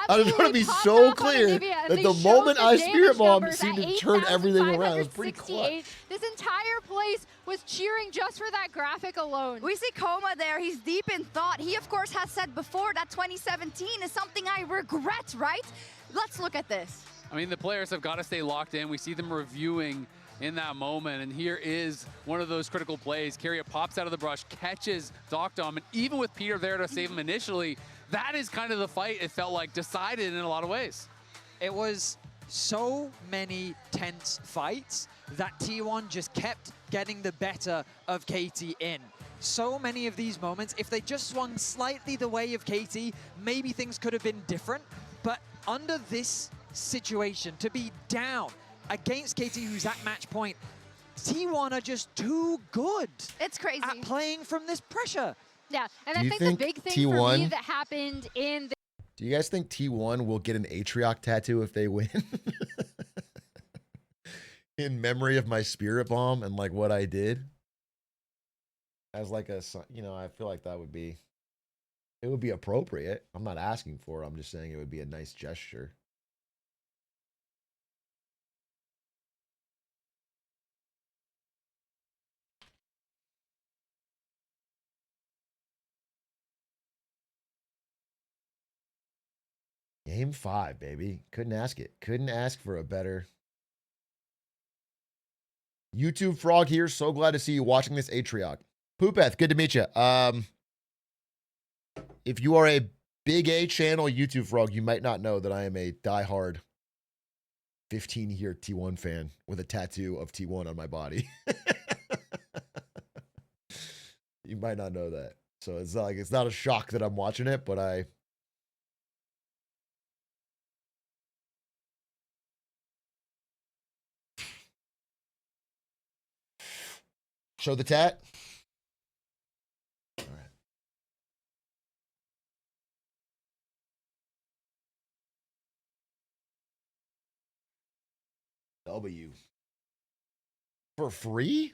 I just want to be absolutely so popped off on clear Olivia, that they the showed moment the I damage Spirit Bomb numbers seemed at to turn everything around. It was pretty clutch. 8,568. This entire place was cheering just for that graphic alone. We see Coma there. He's deep in thought. He, of course, has said before that 2017 is something I regret, right? Let's look at this. I mean, the players have got to stay locked in. We see them reviewing in that moment, and here is one of those critical plays. Carrier pops out of the brush, catches Docdom, and even with Peter there to save him initially, that is kind of the fight, it felt like, decided in a lot of ways. It was so many tense fights that T1 just kept getting the better of KT in. So many of these moments, if they just swung slightly the way of KT, maybe things could have been different. But under this situation, to be down against KT, who's at match point, T1 are just too good. It's crazy. At playing from this pressure. Yeah, and Do I you think the think big thing for me T1 that happened in the Do you guys think T1 will get an Atrioc tattoo if they win? In memory of my Spirit Bomb and like what I did? As like a, you know, I feel like that would be, it would be appropriate. I'm not asking for it. I'm just saying it would be a nice gesture. Game 5, baby. Couldn't ask it. Couldn't ask for a better. YouTube Frog here. So glad to see you watching this Atrioc. Poopeth, good to meet you. If you are a big A channel YouTube Frog, you might not know that I am a diehard 15-year T1 fan with a tattoo of T1 on my body. You might not know that. So it's like it's not a shock that I'm watching it, but I show the tat. All right. W. For free?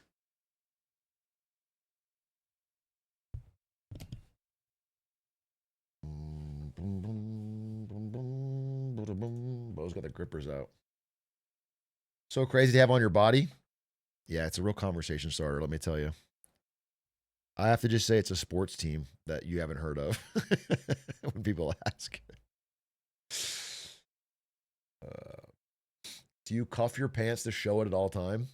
Bo's got the grippers out. So crazy to have on your body. Yeah, it's a real conversation starter, let me tell you. I have to just say it's a sports team that you haven't heard of when people ask. Do you cuff your pants to show it at all time?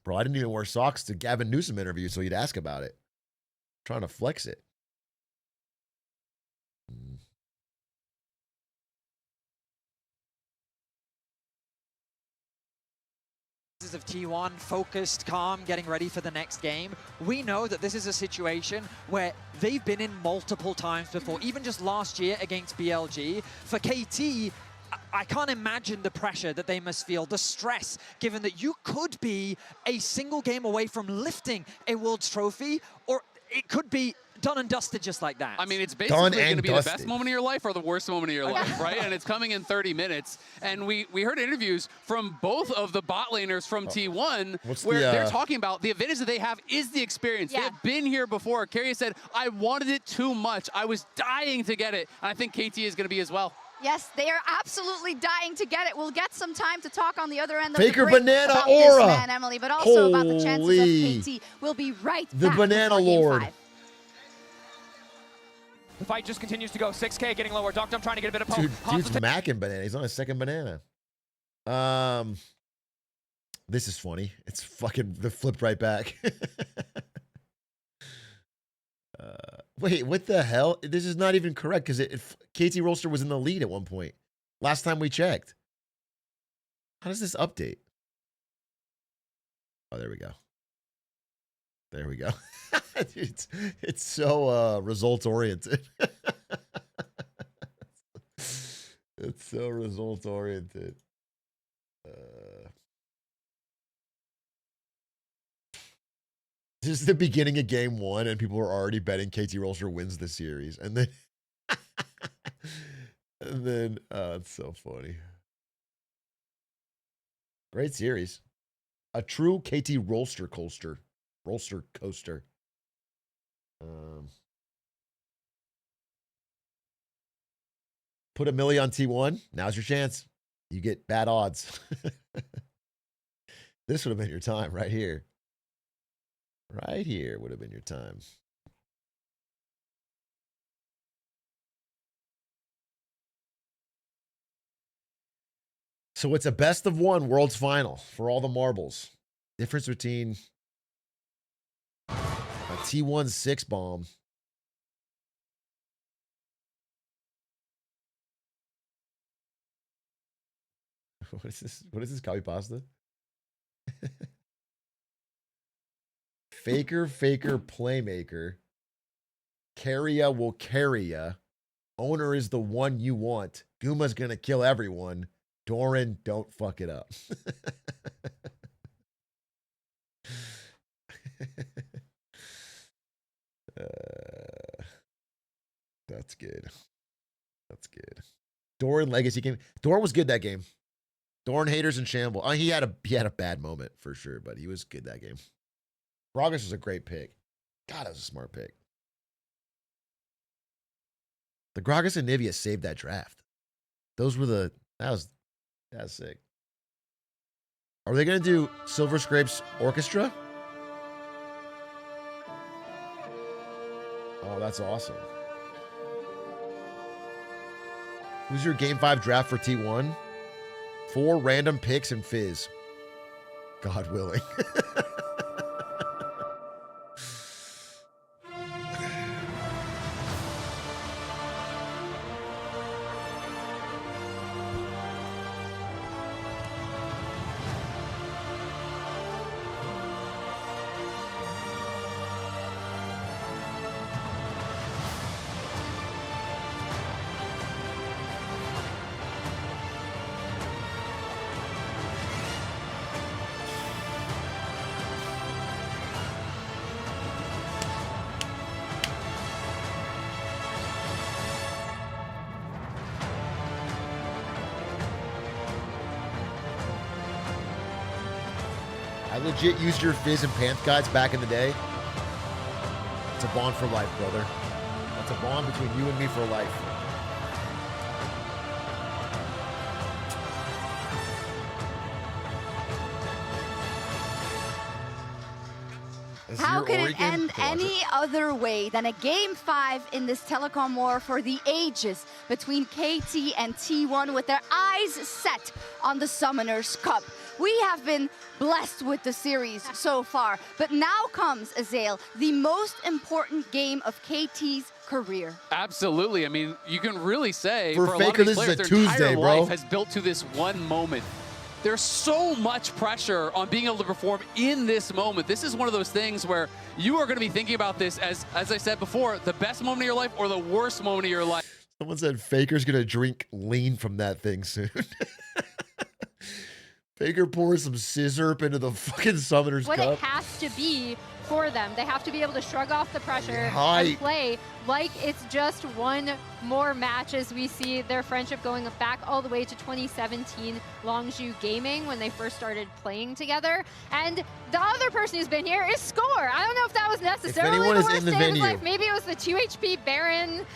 Bro, I didn't even wear socks to Gavin Newsom interview, so you'd ask about it. I'm trying to flex it. of T1, focused, calm, getting ready for the next game. We know that this is a situation where they've been in multiple times before, even just last year against BLG. For KT, I can't imagine the pressure that they must feel, the stress, given that you could be a single game away from lifting a World's Trophy, or it could be done and dusted just like that. I mean, it's basically going to be the best moment of your life or the worst moment of your life, right? And it's coming in 30 minutes. And we heard interviews from both of the bot laners from T1 where they're talking about the advantage that they have is the experience. They have been here before. Carrie said, I wanted it too much. I was dying to get it. And I think KT is going to be as well. Yes, they are absolutely dying to get it. We'll get some time to talk on the other end of Faker the break Banana about Aura. this man, Emily, but also about the chances Holy. of KT. We'll be right The back Banana before Game Lord. 5. The fight just continues to go. 6K getting lower. Doctum trying to get a bit of Dude, poke. dude's macking banana. He's on his second banana. This is funny. It's fucking the flipped right back. Wait, what the hell? This is not even correct because KT Rolster was in the lead at one point. Last time we checked. How does this update? Oh, there we go. There we go. It's so results oriented. It's so results oriented. This is the beginning of game 1, and people are already betting KT Rolster wins the series, and then, it's so funny. Great series, a true KT Rolster coaster. Put a milli on T1. Now's your chance. You get bad odds. This would have been your time right here. Right here would have been your time. So it's a best of 1 Worlds Final for all the marbles. Difference between a T1 6 bomb What is this? What is this? Copy pasta? Faker, playmaker. Carry-ya will carry ya. Owner is the one you want. Guma's gonna kill everyone. Doran, don't fuck it up. That's good. That's good. Doran Legacy game. Doran was good that game. Doran haters in shamble. He had a bad moment for sure, but he was good that game. Gragas was a great pick. God, that was a smart pick. The Gragas and Nivea saved that draft. Those were that was sick. Are they gonna do Silver Scrapes Orchestra? Oh, that's awesome. Who's your Game 5 draft for T1? 4 random picks and Fizz. God willing. I legit used your Fizz and Panth guides back in the day. It's a bond for life, brother. It's a bond between you and me for life. How could it end any other way than a Game 5 in this telecom war for the ages between KT and T1 with their eyes set on the Summoners Cup? We have been blessed with the series so far, but now comes, Azael, the most important game of KT's career. Absolutely. I mean, you can really say For for a Faker, lot of these this is players, a their entire Tuesday, bro. life has built to this one moment. there's so much pressure on being able to perform in this moment. This is one of those things where you are going to be thinking about this as I said before, the best moment of your life or the worst moment of your life. Someone said Faker's going to drink lean from that thing soon. Faker pours some scissor into the fucking Summoner's What Cup. it has to be for them. They have to be able to shrug off the pressure Right. and play like it's just one more match, as we see their friendship going back all the way to 2017 Longzhou Gaming when they first started playing together. And the other person who's been here is Score. I don't know if that was necessarily anyone the is worst in the day of his venue, life. Maybe it was the 2 HP Baron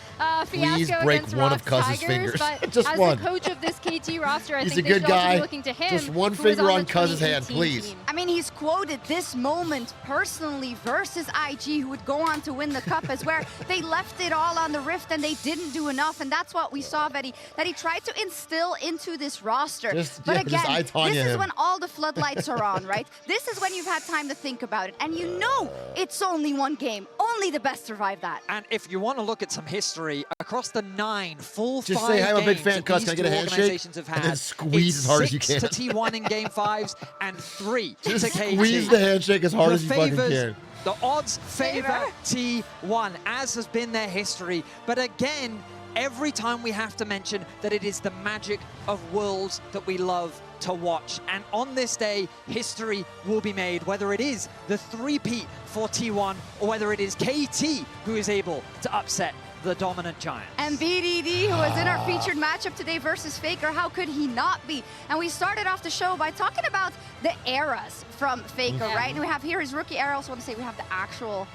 Please fiasco break against one Rock's of Cuz's Tigers, fingers. but Just as one. the coach of this KT roster, I He's think a they good should also guy. be looking to him. Just one who was finger on the Cuz's hand, 2018 please. team. I mean, he's quoted this moment personally versus IG, who would go on to win the cup, as where they left it all on the Rift and they didn't do enough. And that's what we saw that he tried to instill into this roster. But again, this is when all the floodlights are on, right? This is when you've had time to think about it. And you know it's only one game. Only the best survive that. And if you want to look at some history, across the 9 full Just 5 say, hey, I'm a big games fan, that Cuz. these Can I get a two handshake? organizations have And had, then squeeze it's as hard as you 6 can. to T1 in game 5s and 3 Just to KT. squeeze the handshake as hard The as you fucking favors- can. The odds favor T1, as has been their history. But again, every time we have to mention that it is the magic of worlds that we love to watch. And on this day, history will be made, whether it is the 3-peat for T1 or whether it is KT who is able to upset the dominant giant. And BDD, who was in our featured matchup today versus Faker, how could he not be? And we started off the show by talking about the eras from Faker, right? And we have here his rookie era. I also want to say we have the actual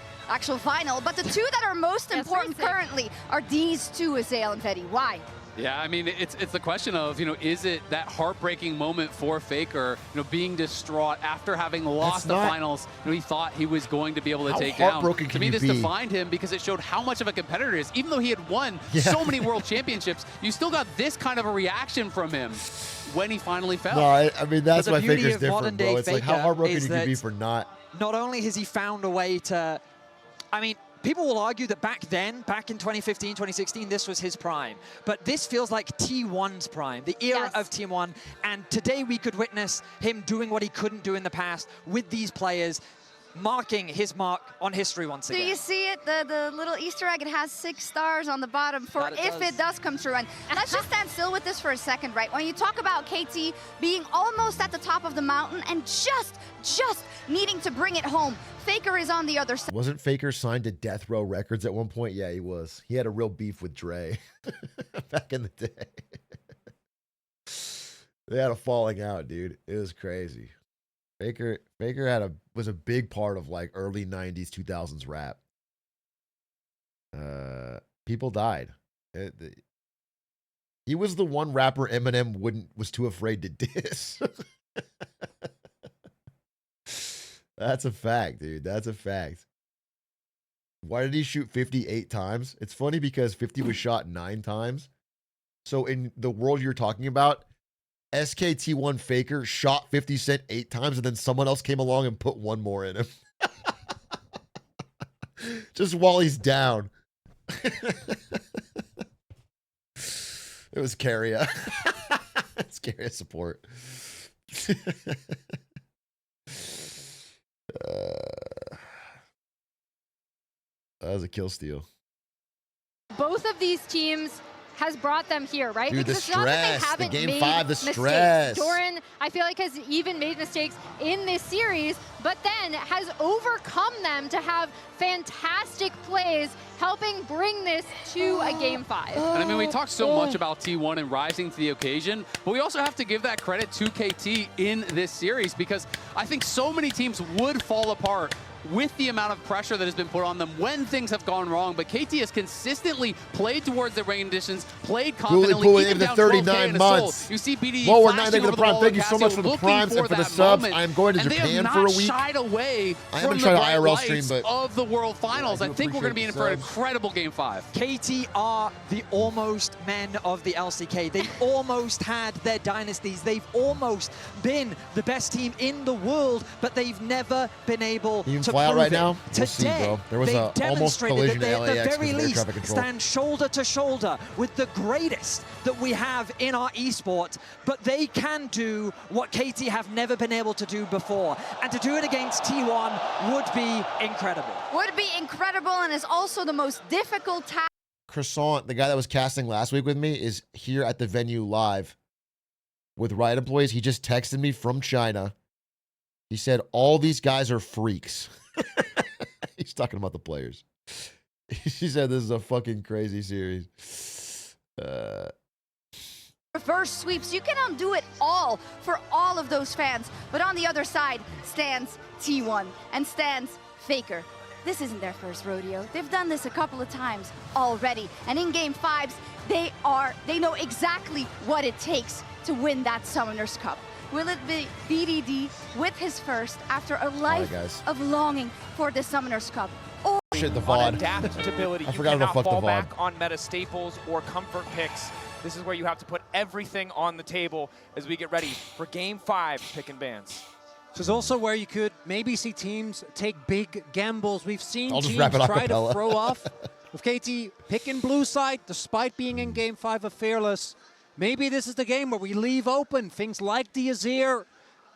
final. But the two that are most important currently are these two, Azael and Fetty. Why? Yeah, I mean, it's the question of, is it that heartbreaking moment for Faker, being distraught after having lost the finals, he thought he was going to be able to take down. heartbroken To can me, you this be? defined him because it showed how much of a competitor he is. Even though he had won so many world championships, you still got this kind of a reaction from him when he finally fell. No, I mean, that's why Faker's different, modern bro. day It's like, how Faker heartbroken is you can be that for not. Not only has he found a way to, I mean, people will argue that back then, back in 2015, 2016, this was his prime. But this feels like T1's prime, the era of T1. And today we could witness him doing what he couldn't do in the past with these players, marking his mark on history once Do again. you see it? The little Easter egg, it has 6 stars on the bottom for if it does come true. And let's just stand still with this for a second, right? When you talk about KT being almost at the top of the mountain and just needing to bring it home, Faker is on the other side. Wasn't Faker signed to Death Row Records at one point? Yeah, he was. He had a real beef with Dre back in the day. They had a falling out, dude. It was crazy. Faker was a big part of like early 90s, 2000s rap. People died. He was the one rapper Eminem was too afraid to diss. That's a fact, dude. That's a fact. Why did he shoot 58 times? It's funny because 50 was shot 9 times. So in the world you're talking about, SKT1 Faker shot 50 Cent 8 times, and then someone else came along and put 1 more in him. Just while he's down. It was Carrier. It's Carrier support. That was a kill steal. Both of these teams has brought them here, right? Dude, because the it's not that they stress, haven't the game made 5, the mistakes. stress. Doran, I feel like, has even made mistakes in this series, but then has overcome them to have fantastic plays, helping bring this to a game 5. And I mean, we talk so much about T1 and rising to the occasion, but we also have to give that credit to KT in this series because I think so many teams would fall apart with the amount of pressure that has been put on them when things have gone wrong. But KT has consistently played towards their rain conditions, played confidently, Cooley, even the down 39 12K months. You see BDD Whoa, we're flashing 9 over the prime. wall Thank of you so Casio, much for the looking primes and for the that subs. moment. I'm going to And Japan they have for a not week. shied away I from haven't the tried an bright IRL lights stream, but of the World Finals. I I do think we're going to be in for an appreciate the incredible Game 5. KT are the almost men of the LCK. They've almost had their dynasties. They've almost been the best team in the world, but they've never been able Team to fly out right now? We'll see, Today, bro. There was they a almost demonstrated collision that they, at at the LAX very with air least, traffic control. stand shoulder to shoulder with the greatest that we have in our esport. But they can do what KT have never been able to do before. And to do it against T1 would be incredible. Would be incredible, and is also the most difficult task. Croissant, the guy that was casting last week with me, is here at the venue live with Riot employees. He just texted me from China. He said, all these guys are freaks. He's talking about the players. He said this is a fucking crazy series. Reverse sweeps, you can undo it all for all of those fans. But on the other side stands T1 and stands Faker. This isn't their first rodeo. They've done this a couple of times already. And in game 5s, they know exactly what it takes to win that Summoners Cup. Will it be BDD with his first after a life of longing for the Summoners Cup? Or Shit, the on VOD. adaptability, I you forgot to cannot fuck the fall VOD. back on meta staples or comfort picks. This is where you have to put everything on the table as we get ready for Game 5 pick and bans. This is also where you could maybe see teams take big gambles. We've seen I'll just teams wrap it try to acapella. throw off with KT picking blue side despite being in Game 5 of Fearless. Maybe this is the game where we leave open things like the Azir,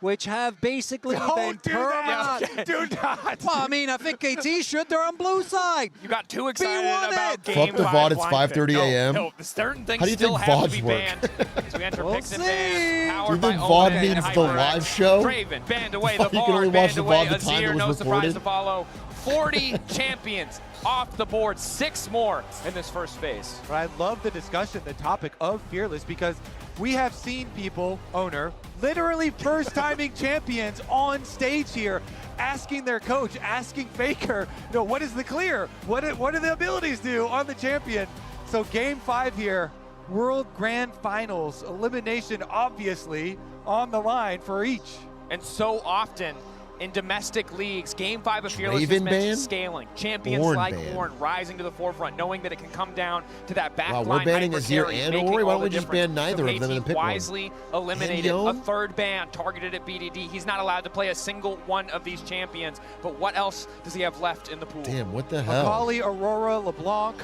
which have basically been permanent. Do not. Well, I mean, I think KT should. They're on blue side. You got too excited about Game Fuck the 5 VOD, it's blind pick. 5:30 a.m. No, certain things How do you still think have to VODs be work? banned as we enter We'll picks and see. bans. Do Powered you by think VOD Ultimate means and the HyperX. live show? Draven banned away. Oh, The you can only VAR watch banned the away. VOD the time Azir, it no was surprise reported? to follow. 40 champions off the board, 6 more in this first phase. But I love the discussion, the topic of Fearless, because we have seen people, owner, literally first-timing champions on stage here, asking their coach, asking Faker, what is the clear? What do the abilities do on the champion? So Game 5 here, World Grand Finals, elimination obviously on the line for each. And so often in domestic leagues, Game 5 of Fearless Draven is meant to ban? scaling. Champions Ornn like ban. Ornn rising to the forefront, knowing that it can come down to that back Wow, line we're banning hyper Azir carry, and making Ori? Why all don't we the just difference. ban neither So of them and KT pick one? wisely eliminated a Yone? third ban targeted at BDD. He's not allowed to play a single one of these champions, but what else does he have left in the pool? Damn, what the hell? Akali, Aurora, LeBlanc.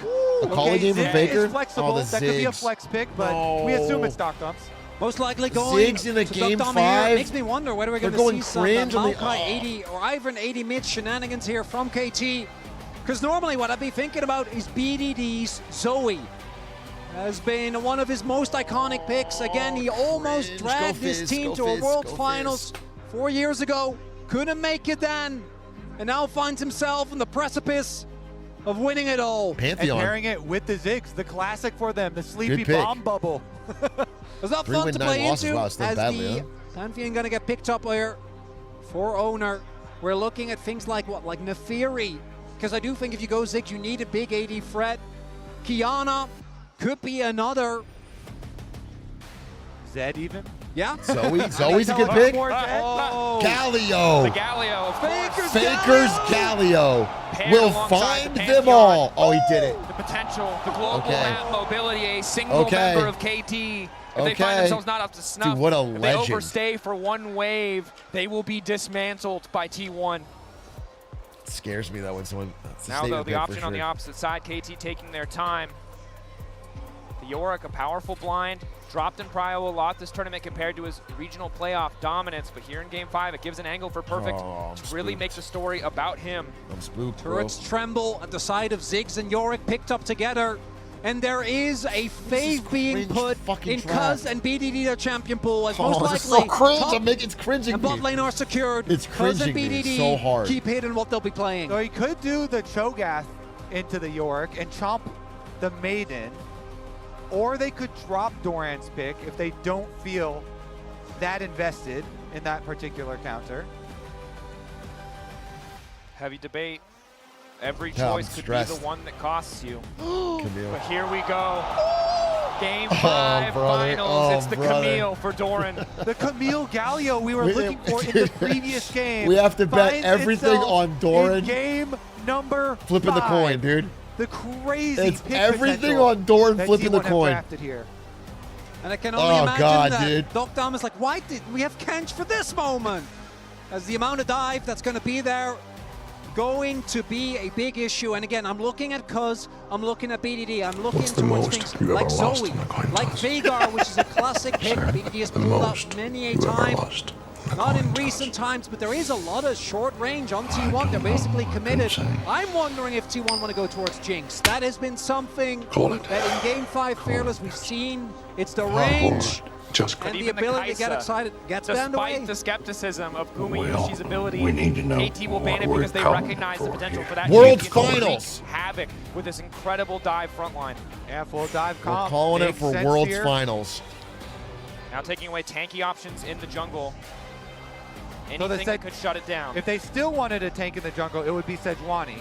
Akali game for Ziggs Faker? is flexible. Oh, the That could be a Ziggs. flex pick, but No. we assume it's Doc Dumps. Most likely going Ziggs in a to game Duck Dom here. 5? Makes me wonder whether we're They're going going to see some cringe on the- Maokai 80 or Ivern 80 mid shenanigans here from KT. Because normally what I'd be thinking about is BDD's Zoe. Has been one of his most iconic picks. Again, he almost cringe. dragged Go his Fizz, team go to a Fizz, World go Finals 4 years ago. Couldn't make it then. And now finds himself on the precipice of winning it all. And Pantheon. pairing it with the Ziggs, the classic for them, the sleepy Good pick. bomb bubble. It's not 3 fun win, to 9 play losses. into Wow, still as badly, the huh? Pantheon going to get picked up here for owner. We're looking at things like what? Like Nefiri. Because I do think if you go Ziggs, you need a big AD threat. Kiana could be another. Zed even? Yeah. Zoe's a good pick. Oh. Galio. The Galio, of course. Faker's Galio will alongside find the them Pantheon. all. Oh, he did it. The potential, the global Okay. map mobility, a single Okay. member of KT. If they find Okay. themselves not up to snuff, Dude, what a if they legend. overstay for one wave, they will be dismantled by T1. It scares me that when someone. it's a Now, though, statement the pick for option on the sure. opposite side, KT taking their time. The Yorick, a powerful blind, dropped in prio a lot this tournament compared to his regional playoff dominance, but here in Game 5, it gives an angle for Perfect Oh, I'm to really spooked. make the story about him. I'm spooked, bro. Turrets tremble at the side of Ziggs and Yorick picked up together. And there is a fave being put in Cuz and BDD their champion pool as most this is likely so cringe. top It's cringing and me. bot lane are secured. It's Cuz and cringing me BDD so hard. keep hitting what they'll be playing. So he could do the Cho'Gath into the Yorick and chomp the Maiden, or they could drop Doran's pick if they don't feel that invested in that particular counter. Heavy debate. Every Yeah, I'm choice could be stressed. the one that costs you. Camille. But here we go. Game 5 brother. finals. Oh, It's the brother. Camille for Doran. The Camille Galio we were looking for in the previous game. We have to bet finds everything itself on Doran. in game number Flipping the 5. coin, dude. The crazy It's pick everything potential on Doran that flipping the T1 have coin. drafted here. And I can only Oh, imagine God, that dude. Doc Dom is like, why did we have Kench for this moment? As the amount of dive that's going to be there going to be a big issue. And again, I'm looking at Cuz, I'm looking at BDD, I'm looking the towards most things you've like ever lost Zoe, in a coin like toss? Vhagar, which is a classic pick. BDD has pulled out many a time. Not in recent times, but there is a lot of short range on T1. They're basically committed. I'm wondering if T1 want to go towards Jinx. That has been something that in Game 5 Fearless we've seen. It's the range and the ability to get excited. Gets banned away. Despite the skepticism of Gumayushi's Well, ability, we need to know KT will ban it what because they we're recognize the coming for potential here. for that World champion to wreak Finals. havoc with this incredible dive front line. Yeah, full dive We're comp. calling it Makes for sense World here. Finals. Now taking away tanky options in the jungle. So Anything that could shut it down. If they still wanted a tank in the jungle, it would be Sejuani,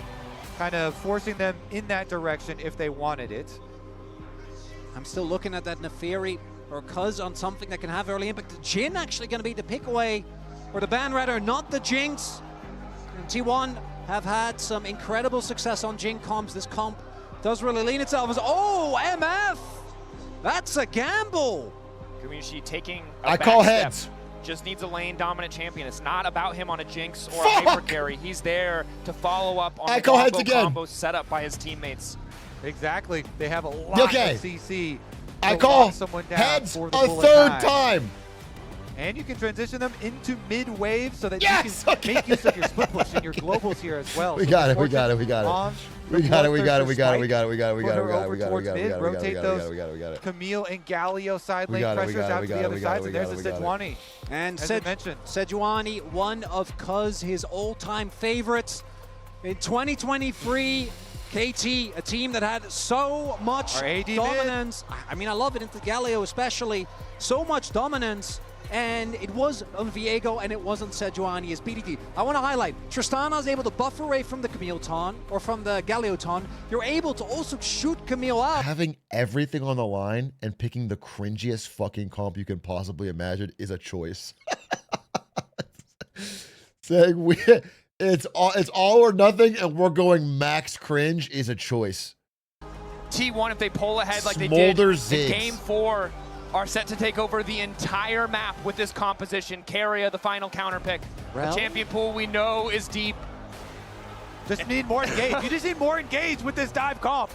kind of forcing them in that direction if they wanted it. I'm still looking at that Neferi or Cuz on something that can have early impact. The Jhin actually going to be the pick away, or the ban rather, not the Jinx. And T1 have had some incredible success on Jhin comps. This comp does really lean itself as, oh, MF! That's a gamble! Gumayushi taking a I call back step. heads. Just needs a lane dominant champion. It's not about him on a Jinx or a hyper carry. He's there to follow up on I the call heads combo again. combo set up by his teammates. Exactly. They have a lot Okay. of CC. I to call lock someone down heads for the a bullet third time. And you can transition them into mid-wave so that Yes! you can make use of your split push and your globals here as well. We So got it, we Fortune got it, we got it. on We the got it, we got it, bloodthirster we got it, we spike. got it, we got it, we Put got it, her we got it, over we got it, we towards got it, mid, we got it, we rotate got it, those we got it, we got it. Camille and Galio side We lane got it, we pressures got it, out we to got the it, other we got it, sides, we and got there's it, the we got it. Sejuani. And As we mentioned. Sejuani, one of Cuz, his all-time favorites. In 2023, KT, a team that had so much Our AD dominance. I mean, I love it into Galio especially. So much dominance. And it was on Viego and it wasn't Sejuani as BDD. I want to highlight, Tristana is able to buffer away from the Camille taunt or from the Galio taunt. You're able to also shoot Camille out. Having everything on the line and picking the cringiest fucking comp you can possibly imagine is a choice. Saying it's all or nothing and we're going max cringe is a choice. T1, if they pull ahead like Smolder they did in Ziggs. Game 4, are set to take over the entire map with this composition. Keria, the final counter pick. Well, the champion pool we know is deep. Just need more engage. You just need more engage with this dive comp.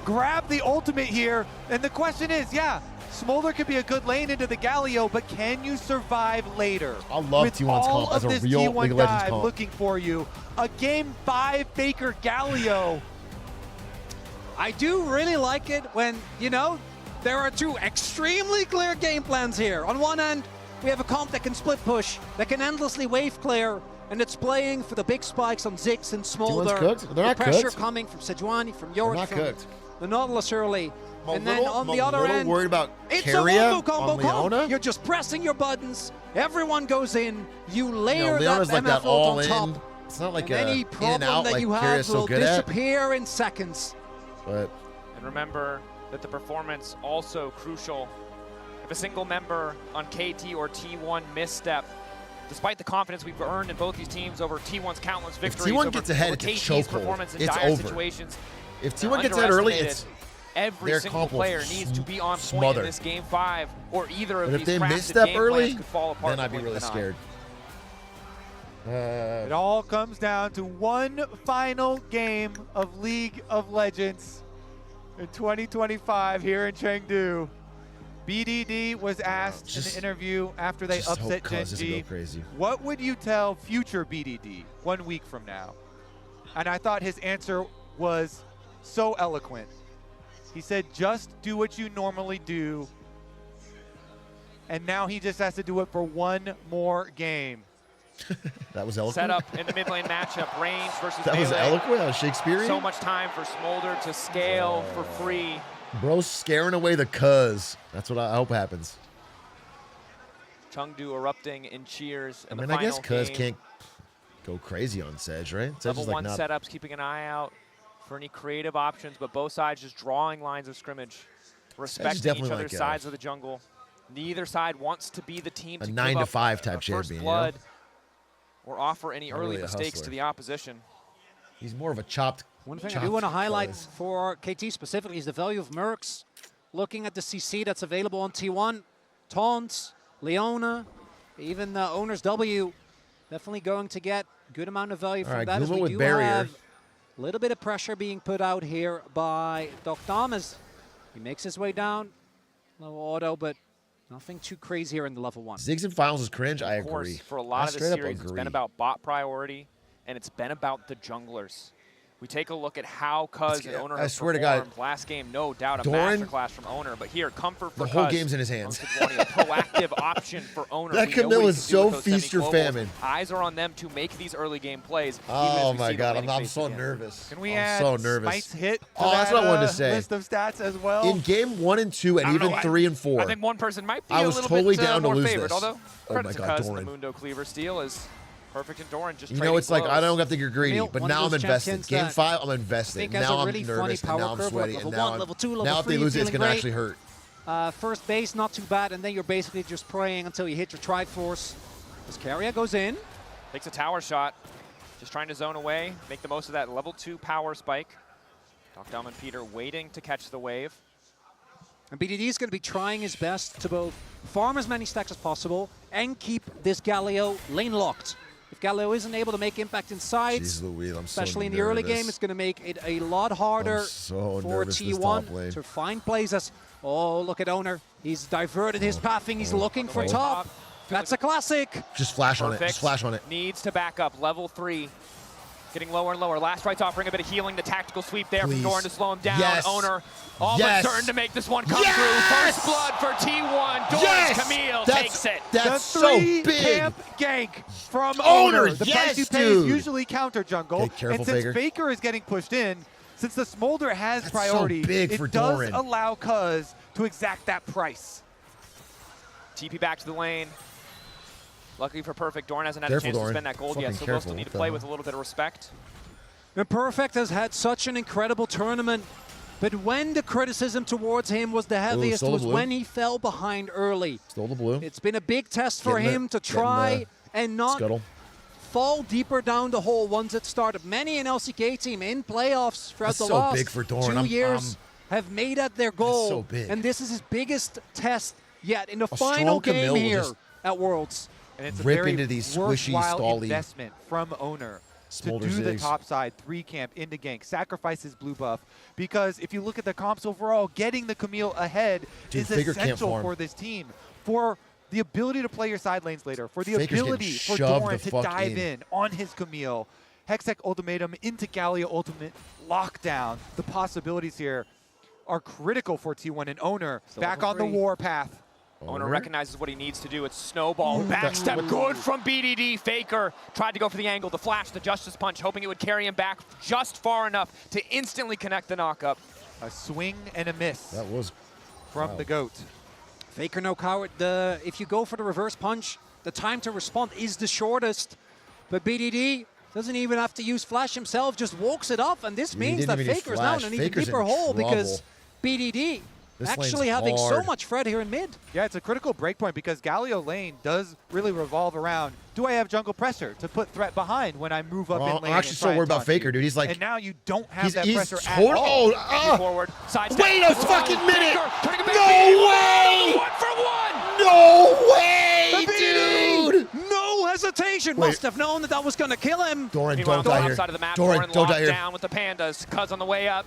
Grab the ultimate here. And the question is, yeah, Smolder could be a good lane into the Galio, but can you survive later? I love with T1's all comp as of a this real T1 League of Legends dive comp. looking for you. A Game 5 Faker Galio. I do really like it when, you know, there are two extremely clear game plans here. On one end, we have a comp that can split push, that can endlessly wave clear, and it's playing for the big spikes on Ziggs and Smolder. cooked? They're not the pressure cooked. coming from Sejuani, from They're Yorick, not from cooked. the Nautilus early. And then on the I'm a other little end, worried about it's a Keria wombo combo on Leona. comp. You're just pressing your buttons. Everyone goes in. You layer Leona's that like that MF all ult in. on top. It's not like and a any in and problem out that like you Keria's have so will good at. disappear in seconds. But And remember that the performance also crucial. If a single member on KT or T1 misstep, despite the confidence we've earned in both these teams over T1's countless if victories, T1 over, gets ahead, over it's a KT's chokehold. performance in It's dire over. situations, If they're T1 gets ahead early, underestimated. it's Every their single comp will player needs to be on point smother. in this Game 5, or either of But these if they crafted misstep game early, plans could fall apart. then I'd be in the really blink of an eye. scared. It all comes down to one final game of League of Legends in 2025 here in Chengdu. BDD was asked in the interview after they just hope upset Cuz doesn't Gen.G, go crazy. what would you tell future BDD 1 week from now? And I thought his answer was so eloquent. He said, just do what you normally do. And now he just has to do it for one more game. That was eloquent. Set up in the mid lane matchup, range versus That was melee. eloquent. That was Shakespearean. So much time for Smolder to scale for free. Bro's scaring away the Cuz. That's what I hope happens. Chengdu erupting in cheers in I mean, the I final guess Cuz game. can't go crazy on Sedge, right? Sedge Level is like 1 not. setups, keeping an eye out for any creative options, but both sides just drawing lines of scrimmage, respecting each definitely other's like sides of the jungle. Neither side wants to be the team A to 9 give to up 5 type a first champion, you know? blood or offer any Not early really a mistakes hustler. to the opposition. He's more of a chopped. One thing I chopped do want to highlight Cuz. for KT specifically is the value of Mercs. Looking at the CC that's available on T1, Taunts, Leona, even Owner's W, definitely going to get good amount of value from right, that. As Guma we with do barrier. have a little bit of pressure being put out here by Dom as he makes his way down. Low auto, but nothing too crazy here in the level 1. Ziggs in finals is cringe. I Of course, agree. for a lot of the straight up series, it's been agree. about bot priority, and it's been about the junglers. We take a look at how Cuz and Owner I have swear to God, performed. Last game, no doubt, a Doran- masterclass from Owner, but here, comfort for The whole Cuz game's in his hands. from Sidwani, a proactive option for Owner. That We know what Camille he is can do with so those feast or semi-globals. famine. Eyes are on them to make these early game plays. even Oh as we my see the God, laning I'm phase so begin. nervous. Can we I'm add so nervous. Smite's hit to that's what I wanted to say. list of stats as well? In game 1 and 2, and I don't even know, 3 and 4, I think one person might be I a was little totally bit down to more lose favored, this. although Oh credit my to God, Cuz, the Doran. Mundo Cleaver steal is perfect, and Doran just You know, it's like, I don't have to get greedy, Camille, but one now of I'm those invested. champions Game that 5, I'm I invested. think has Now a I'm really funny nervous, and power now I'm curve, sweaty, level and now 1, level 2, level now if they 3, lose it, it's feeling going to great. actually hurt. First base, not too bad, and then you're basically just praying until you hit your Triforce. As Carrier goes in. Takes a tower shot. Just trying to zone away, make the most of that level 2 power spike. Dom and Peter waiting to catch the wave. And BDD is going to be trying his best to both farm as many stacks as possible and keep this Galio lane locked. If Galio isn't able to make impact inside, Jeez Louise, I'm so especially in the early nervous. game, it's going to make it a lot harder I'm so for nervous this top lane. T1 to find plays. As, oh, look at Owner. He's diverted his pathing. He's looking for top. That's a classic. Just flash on it. Perfect. Just flash on it. Needs to back up. Level 3. Getting lower and lower. Last right's offering a bit of healing. The tactical sweep there Please. from Doran to slow him down. Yes. Owner all Yes. but certain to make this one come Yes. through. First blood for T1. Doran Yes. Camille That's- takes it. That's the so three big. camp gank from Owner, Owner. The yes, price you pay dude. is usually counter jungle. Okay, careful, and since Faker. Faker is getting pushed in, since the Smolder has That's priority, so big it for does Doran. allow Cuz to exact that price. TP back to the lane. Luckily for Perfect, Doran hasn't had Careful, a chance Doran. to spend that gold yet, Fucking so they'll careful. still need to What the play hell? with a little bit of respect. And Perfect has had such an incredible tournament, but when the criticism towards him was the heaviest stole the was blue. when he fell behind early. Stole the blue. It's been a big test for Getting the- him to getting try the and not Scuttle. fall deeper down the hole once it started. Many an LCK team in playoffs throughout That's the so last big for Doran. 2 years have made it their goal. so big. And this is his biggest test yet in the A final strong Camille game will here just at Worlds. And it's a rip very into these squishy, worthwhile stally investment from Owner to Smolder do the Ziggs. top side 3 camp into gank, sacrifice his blue buff, because if you look at the comps overall, getting the Camille ahead Dude, is Faker can't essential farm. for this team, for the ability to play your side lanes later, for the Faker's ability getting for shoved Doran the to fuck dive in. in on his Camille. Hextech Ultimatum into Galio Ultimate lockdown. The possibilities here are critical for T1 and Owner. Still Back level on the 3. warpath. Owner recognizes what he needs to do. It's snowball. Ooh, Backstep that- good from BDD. Faker tried to go for the angle, the flash, the justice punch, hoping it would carry him back just far enough to instantly connect the knockup. A swing and a miss That was from wow. the GOAT. Faker no coward. If you go for the reverse punch, the time to respond is the shortest. But BDD doesn't even have to use flash himself, just walks it up, and this He means didn't that even use Faker's now in flash. an even Faker's deeper in hole trouble. because BDD This actually lane's having so hard. much Fred here in mid. Yeah, it's a critical breakpoint because Galio lane does really revolve around, do I have jungle pressure to put threat behind when I move up Well, in lane? I'm actually and so try and worried about taunt Faker, you? dude. He's like, and now you don't have that he's pressure at total. all. Oh, Forward, sidestep. wait a Oh, fucking minute! Faker, turning it back. No way! 1 for 1! No way, BDD, dude! no hesitation. Wait. Must have known that was going to kill him. Doran, Meanwhile, don't die outside here. of the map, Doran, Doran don't die locked here. down with the pandas. Cuz on the way up.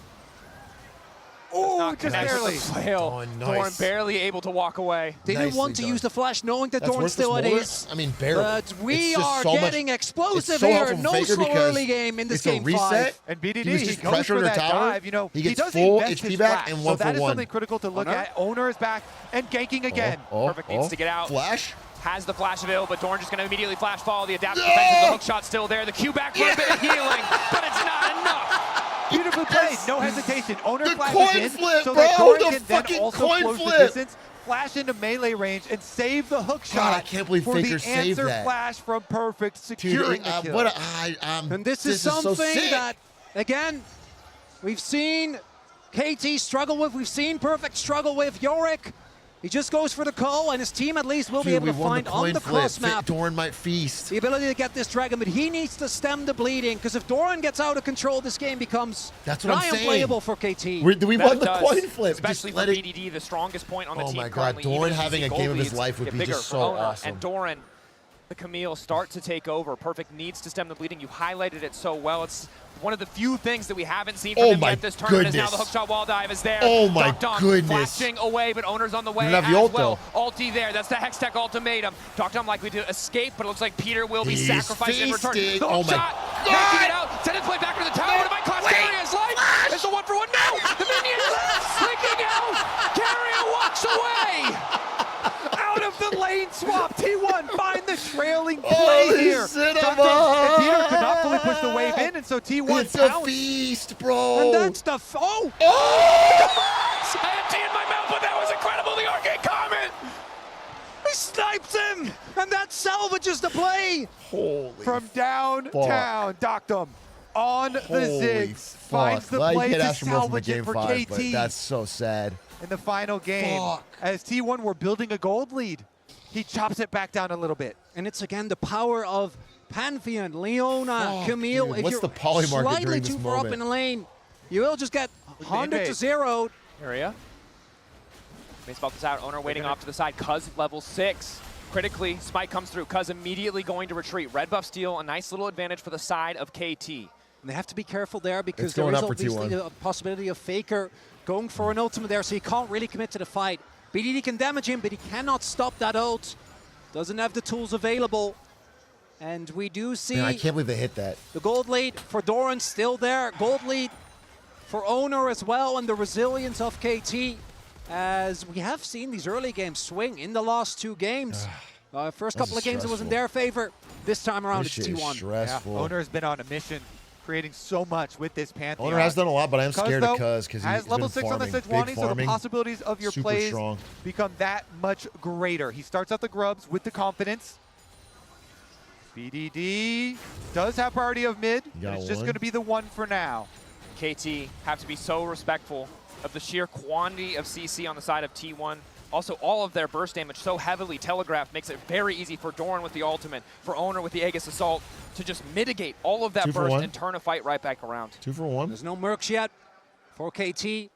Oh, just Connects with barely. the flail. Oh, nice. Doran barely able to walk away. Didn't Nicely want to done. use the flash, knowing that That's Doran's worth the still at Smolder? ace. I mean, barely. But we It's just are so much- getting explosive it's so here. helpful from No Faker slow because early game in this it's a game reset. 5. And BDD, He was he just goes pressuring for their that tower. dive. You know, He gets does full invest his HP back flash, and so 1 for that is 1. something critical to look Owner? at. Owner is back and ganking again. Perfect needs to get out. Flash. Has the flash available, but Doran just going to immediately flash follow. The adaptive defense, the hook shot still there. The Q back for a bit of healing, but it's not enough. Beautifully played, no hesitation. Owner The flashes coin in, flip, so that bro, Doran the can then fucking also coin close the flip. distance, flash into melee range, and save the hook shot. God, I can't believe for Faker the saved answer that. flash from Perfect, Dude, securing the kill. And this is so something sick. that, again, we've seen KT struggle with. We've seen Perfect struggle with. Yorick, he just goes for the call, and his team at least will be Dude, able we to won find the on coin the flip. cross map Doran might feast. the ability to get this dragon, but he needs to stem the bleeding, because if Doran gets out of control, this game becomes That's what I'm nigh saying. unplayable for KT. We That won the does, coin flip. especially Just for let it- BDD, the strongest point on the Oh team my God, currently. Doran Even as you having see a gold game of his leads life would get be bigger just for so Owner. awesome. And Doran the Camille start to take over. Perfect needs to stem the bleeding. You highlighted it so well. It's one of the few things that we haven't seen from him yet this tournament. Is now the hookshot wall dive is there. Oh my goodness. Flashing away, but Owner's on the way have as the ult, well. though. Ulti there. That's the Hextech ultimatum. Dom likely to escape, but it looks like Peter will be sacrificed in return. The Oh my shot, making it out. Send his play back to the tower. What might cost Carrier's life? It's a 1-for-1. No! The minions freaking out. Carrier walks away. Out of the lane swap, T1 find the trailing play here. Dr. and Peter could not fully push the wave in, and so T1 It's a feast, bro. And that's the Oh! I had tea in my mouth, but that was incredible. The arcade comment. He snipes him, and that salvages the play. Holy from downtown, Doctum on the Ziggs finds the play to salvage it for KT. But that's so sad. In the final game, as T1 were building a gold lead, he chops it back down a little bit. And it's again the power of Pantheon, Leona, Camille. Dude, if what's you're the poly market slightly during this too far up moment? in the lane, you will just get 100 to 0. Area. Baseball this out. Owner waiting off to the side. Cuz level 6. Critically, Smite comes through. Cuz immediately going to retreat. Red buff steal, a nice little advantage for the side of KT. And they have to be careful there because It's there going is up for obviously T1. the possibility of Faker going for an ultimate there, so he can't really commit to the fight. BDD can damage him, but he cannot stop that ult. Doesn't have the tools available. And we do see Man, I can't believe they hit that. the gold lead for Doran still there. Gold lead for Owner as well, and the resilience of KT. As we have seen these early games swing in the last 2 games. First couple of games it was in their favor. This time around it's T1. Stressful. Owner has been on a mission, creating so much with this Pantheon. Owner has done a lot, but I am scared of though, Cuz because has he's level been 6 on the farming. Sejuani, Big so the farming, possibilities of your super plays strong. become that much greater. He starts out the grubs with the confidence. BDD does have priority of mid, and it's just going to be the one for now. KT have to be so respectful of the sheer quantity of CC on the side of T1. Also, all of their burst damage so heavily telegraphed makes it very easy for Doran with the ultimate, for Owner with the Aegis Assault, to just mitigate all of that 2 for burst 1. and turn a fight right back around. 2 for 1. There's no mercs yet for KT.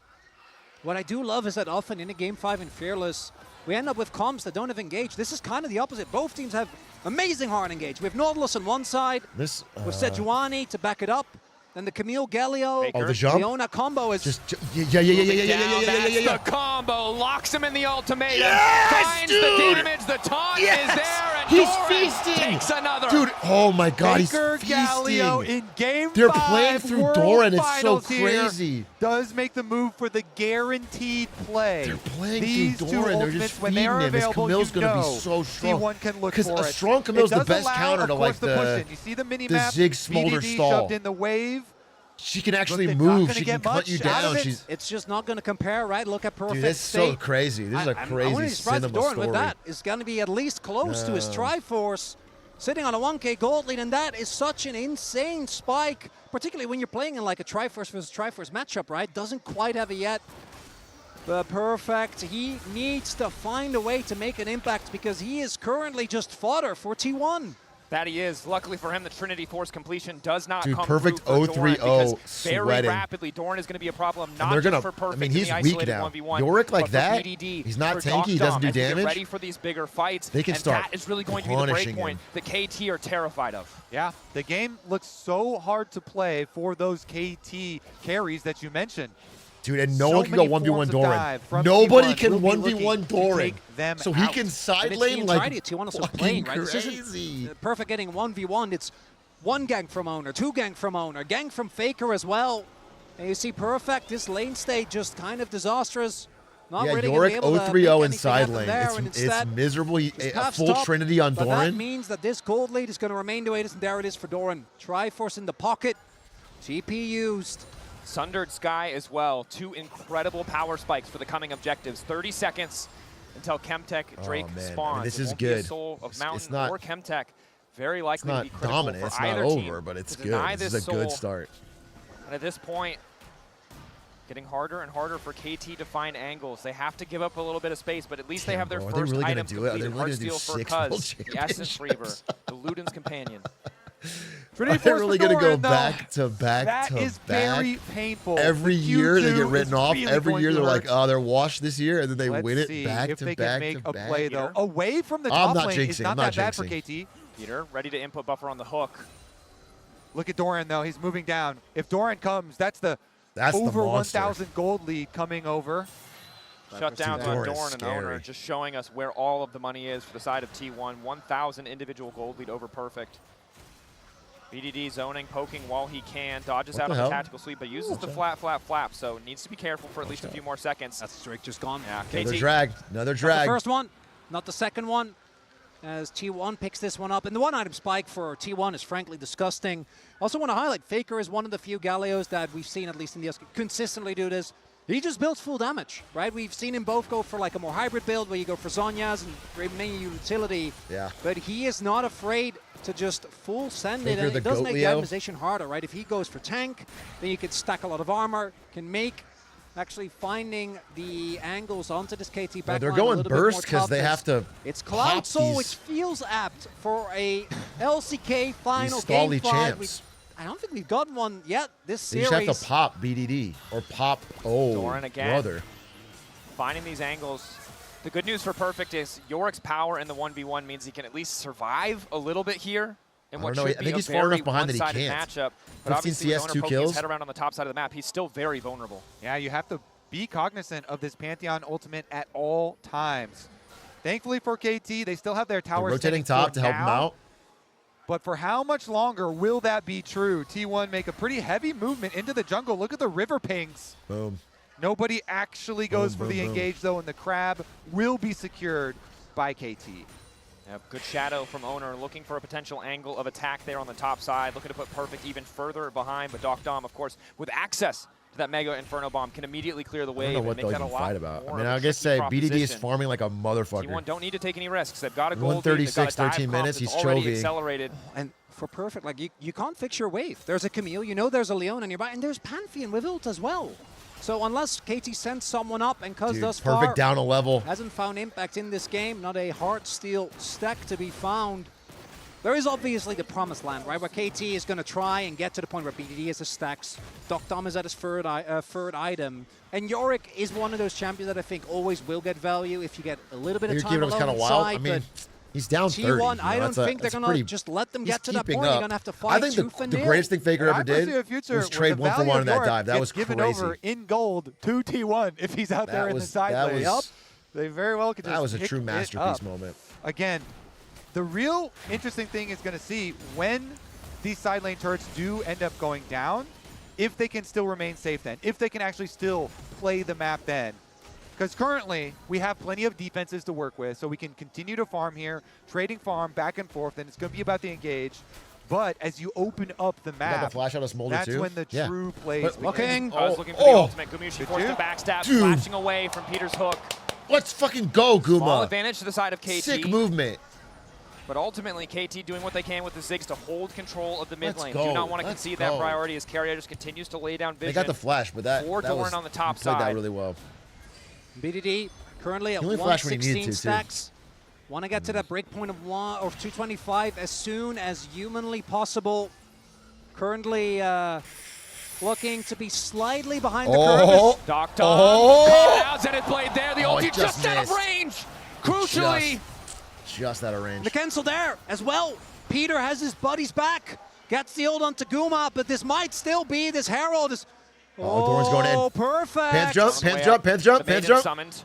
What I do love is that often in a Game 5 in Fearless, we end up with comps that don't have engaged. This is kind of the opposite. Both teams have amazing hard engage. We have Nautilus on one side, with Sejuani to back it up. Then the Camille Galio, Oh, the jump? Leona combo is Just yeah. That's the combo. Locks him in the ultimatum. Yes, finds dude! the damage. The taunt Yes! is there. And He's Doran feasting! takes another. Dude, oh my God, Baker he's Galio feasting. in Game They're 5 playing through World Doran. It's so Finals here crazy. Does make the move for the guaranteed play. They're playing These through two Doran. They're ultimates, just when feeding they are him. This available, Camille's you going to know be so strong. T1 can look Because for a it. strong Camille's It the does best allow, counter to of course, like the push in. You see the mini-map, Zig Smolder BDD stall. shoved in the wave. She can actually Look, they're not move. gonna She can get cut you much out of down. it. She's it's just not going to compare, right? Look at Perfect dude, that's so State. crazy. This is a I crazy wouldn't be surprised if cinema Doran story. with that is going to be at least close to his Triforce, sitting on a 1K gold lead, and that is such an insane spike, particularly when you're playing in like a Triforce versus Triforce matchup, right? Doesn't quite have it yet. But Perfect, he needs to find a way to make an impact because he is currently just fodder for T1. That he is. Luckily for him, the Trinity Force completion does not Dude, come Perfect through for Doran 0-3-0 because very sweating. rapidly Doran is going to be a problem, And not they're just gonna, for Perfect I mean, he's in the weak isolated now. 1v1, Yorick like but for that, BDD, he's not for tanky, he doesn't do Dom, as we get damage. ready for these bigger fights, They can and start that is really going to be the break punishing point him. that KT are terrified of. Yeah, the game looks so hard to play for those KT carries that you mentioned. Dude, and no So one can go many 1v1 forms of Doran. dive from Nobody T1 can will be looking 1v1 to Doran. take them So he out. can side And it's lane the like entirety of T1 also fucking playing, right? crazy. This isn't Perfect getting 1v1. It's one gang from Owner, 2 gang from Owner, gang from Faker as well. And you see Perfect, this lane state just kind of disastrous. Not yeah, really Yorick gonna be able to 0-3-0 make in anything side happen lane. there, and It's instead, miserable. A half full stop, Trinity on but Doran. that means that this gold lead is going to remain the way it is, and there it is for Doran. Triforce in the pocket. TP used. Sundered Sky as well. 2 incredible power spikes for the coming objectives. 30 seconds until Chemtech Drake man. I mean, spawns. this It is won't be a good. Soul of It's Mountain not- or Chemtech. Very likely It's to not be critical dominant. for It's not either over, team but it's to good. deny This is a good Soul. start. And at this point, getting harder and harder for KT to find angles. They have to give up a little bit of space, but at least they have their Bro, are they first really gonna items do it? Are they completed. really gonna do Heartsteel for 6 Cuz, World the Essence Reaver, Championships? the Luden's Companion. Trinity Are they Force really for going to go Doran, though. back to back That to is back? very painful. Every The year they Q2 get written is off. really Every going year to they're like, hurt. oh, they're washed this year, and then they Let's win it see back if to they back can make to a back. play, though. Away from the I'm top not lane is jinxing, not I'm not that bad for jinxing. KT. Peter ready to input buffer on the hook. Look at Doran, though. He's moving down. If Doran comes, that's the the over monster. 1,000 gold lead coming over. Shutdowns on Doran is Doran and scary. Owner, just showing us where all of the money is for the side of T1. 1,000 individual gold lead over Perfect. BDD zoning, poking while he can, dodges What out the on the hell? tactical sweep, but uses the flap, so needs to be careful for at least a few more seconds. That's Drake just gone. Yeah, Another KT. drag. Another Not the drag. first one, not the second one, as T1 picks this one up. And the one-item spike for T1 is frankly disgusting. Also want to highlight, Faker is one of the few Gallios that we've seen, at least in the SK, consistently do this. He just builds full damage, right? We've seen him both go for like a more hybrid build where you go for Zhonya's and great main utility. Yeah. But he is not afraid to just full send it, Faker and the it does goat make the Leo. itemization harder, right? If he goes for tank, then you can stack a lot of armor, can make actually finding the angles onto this KT backline they're a going little bit more burst because tough they as have to it's pop Cloud Soul, these- which feels apt for a LCK final These game stally 5. champs. I don't think we've gotten one yet this They series. just have to pop BDD or pop. Oh, Doran again. brother. Finding these angles. The good news for Perfect is Yorick's power in the 1v1 means he can at least survive a little bit here in I what don't know. should I be think a he's far very enough behind that he one-sided can't. matchup. 15 But obviously, CS, with 2 Owner poking kills. his head around on the top side of the map, he's still very vulnerable. Yeah, you have to be cognizant of this Pantheon ultimate at all times. Thankfully for KT, they still have their They're tower rotating standing top for to help him now. out. But for how much longer will that be true? T1 make a pretty heavy movement into the jungle. Look at the river pings. Boom. Nobody actually goes Boom, for boom, the boom. engage, though, and the crab will be secured by KT. Yep, good shadow from Owner, looking for a potential angle of attack there on the top side, looking to put Perfect even further behind, but Doc Dom, of course, with access to that Mega Inferno Bomb, can immediately clear the I wave don't know what and make they'll that a even lot fight about. I more mean, of a I guess tricky say BDD is proposition. farming like a motherfucker. T1 don't need to take any risks. They've got a gold lead. They've 136, got a dive 13 comp minutes, that's he's already Chovy. accelerated. And for Perfect, like you can't fix your wave. There's a Camille, you know there's a Leona nearby, and there's Pantheon with ult as well. So unless KT sends someone up, and Cuz Dude, thus Perfect far down a level. hasn't found impact in this game, not a hard steel stack to be found. There is obviously the promised land, right, where KT is going to try and get to the point where BDD has his stacks, Doc Dom is at his third item, and Yorick is one of those champions that I think always will get value if you get a little bit of Your time keeper was alone kind of wild. inside, I mean, but he's down 30. T1, you know, I don't that's a- think they're that's going to pretty- just let them he's get to that keeping point. You're up. going to have to I fight think tooth and the nail. greatest thing Faker And ever I foresee did a future was where trade the 1 for value 1 of in that Yorick dive. That gets was given crazy. over in gold to T1 if he's out there in the side lane. Yup. They very well could just That was a pick true it masterpiece up. moment. Again, the real interesting thing is going to see when these side lane turrets do end up going down, if they can still remain safe then, if they can actually still play the map then. Because currently, we have plenty of defenses to work with, so we can continue to farm here, trading farm back and forth, and it's going to be about the engage. But as you open up the Got map, the flash out of Smolder that's too? when the Yeah. true plays But begin. Looking, Oh, looking for the oh. ultimate. Gumushi Did forced you? the backstab, Dude. flashing away from Peter's hook. Let's fucking go, Small Guma. advantage to the side of KT. Sick movement. But ultimately, KT doing what they can with the Ziggs to hold control of the mid Let's lane. go. Do not want to Let's concede go. that priority as Carrier just continues to lay down vision. They got the flash, but that for that Doran was, on the top he played side. that really well. BDD currently at He only flashed when he needed 116 to, too. stacks. Want to get to that break point of 225 as soon as humanly possible. Currently looking to be slightly behind the curve. Doc Dom Oh. out Zenith Blade there. The Oh, ulti he just out of missed. range. Crucially, Just out of range. The cancel there as well. Peter has his buddies back. Gets the ult on Taguma, but this might still be this Herald. Oh, Doran's going in. Oh, perfect. Pants jump, pants jump, pants jump, the pants maiden jump. summoned.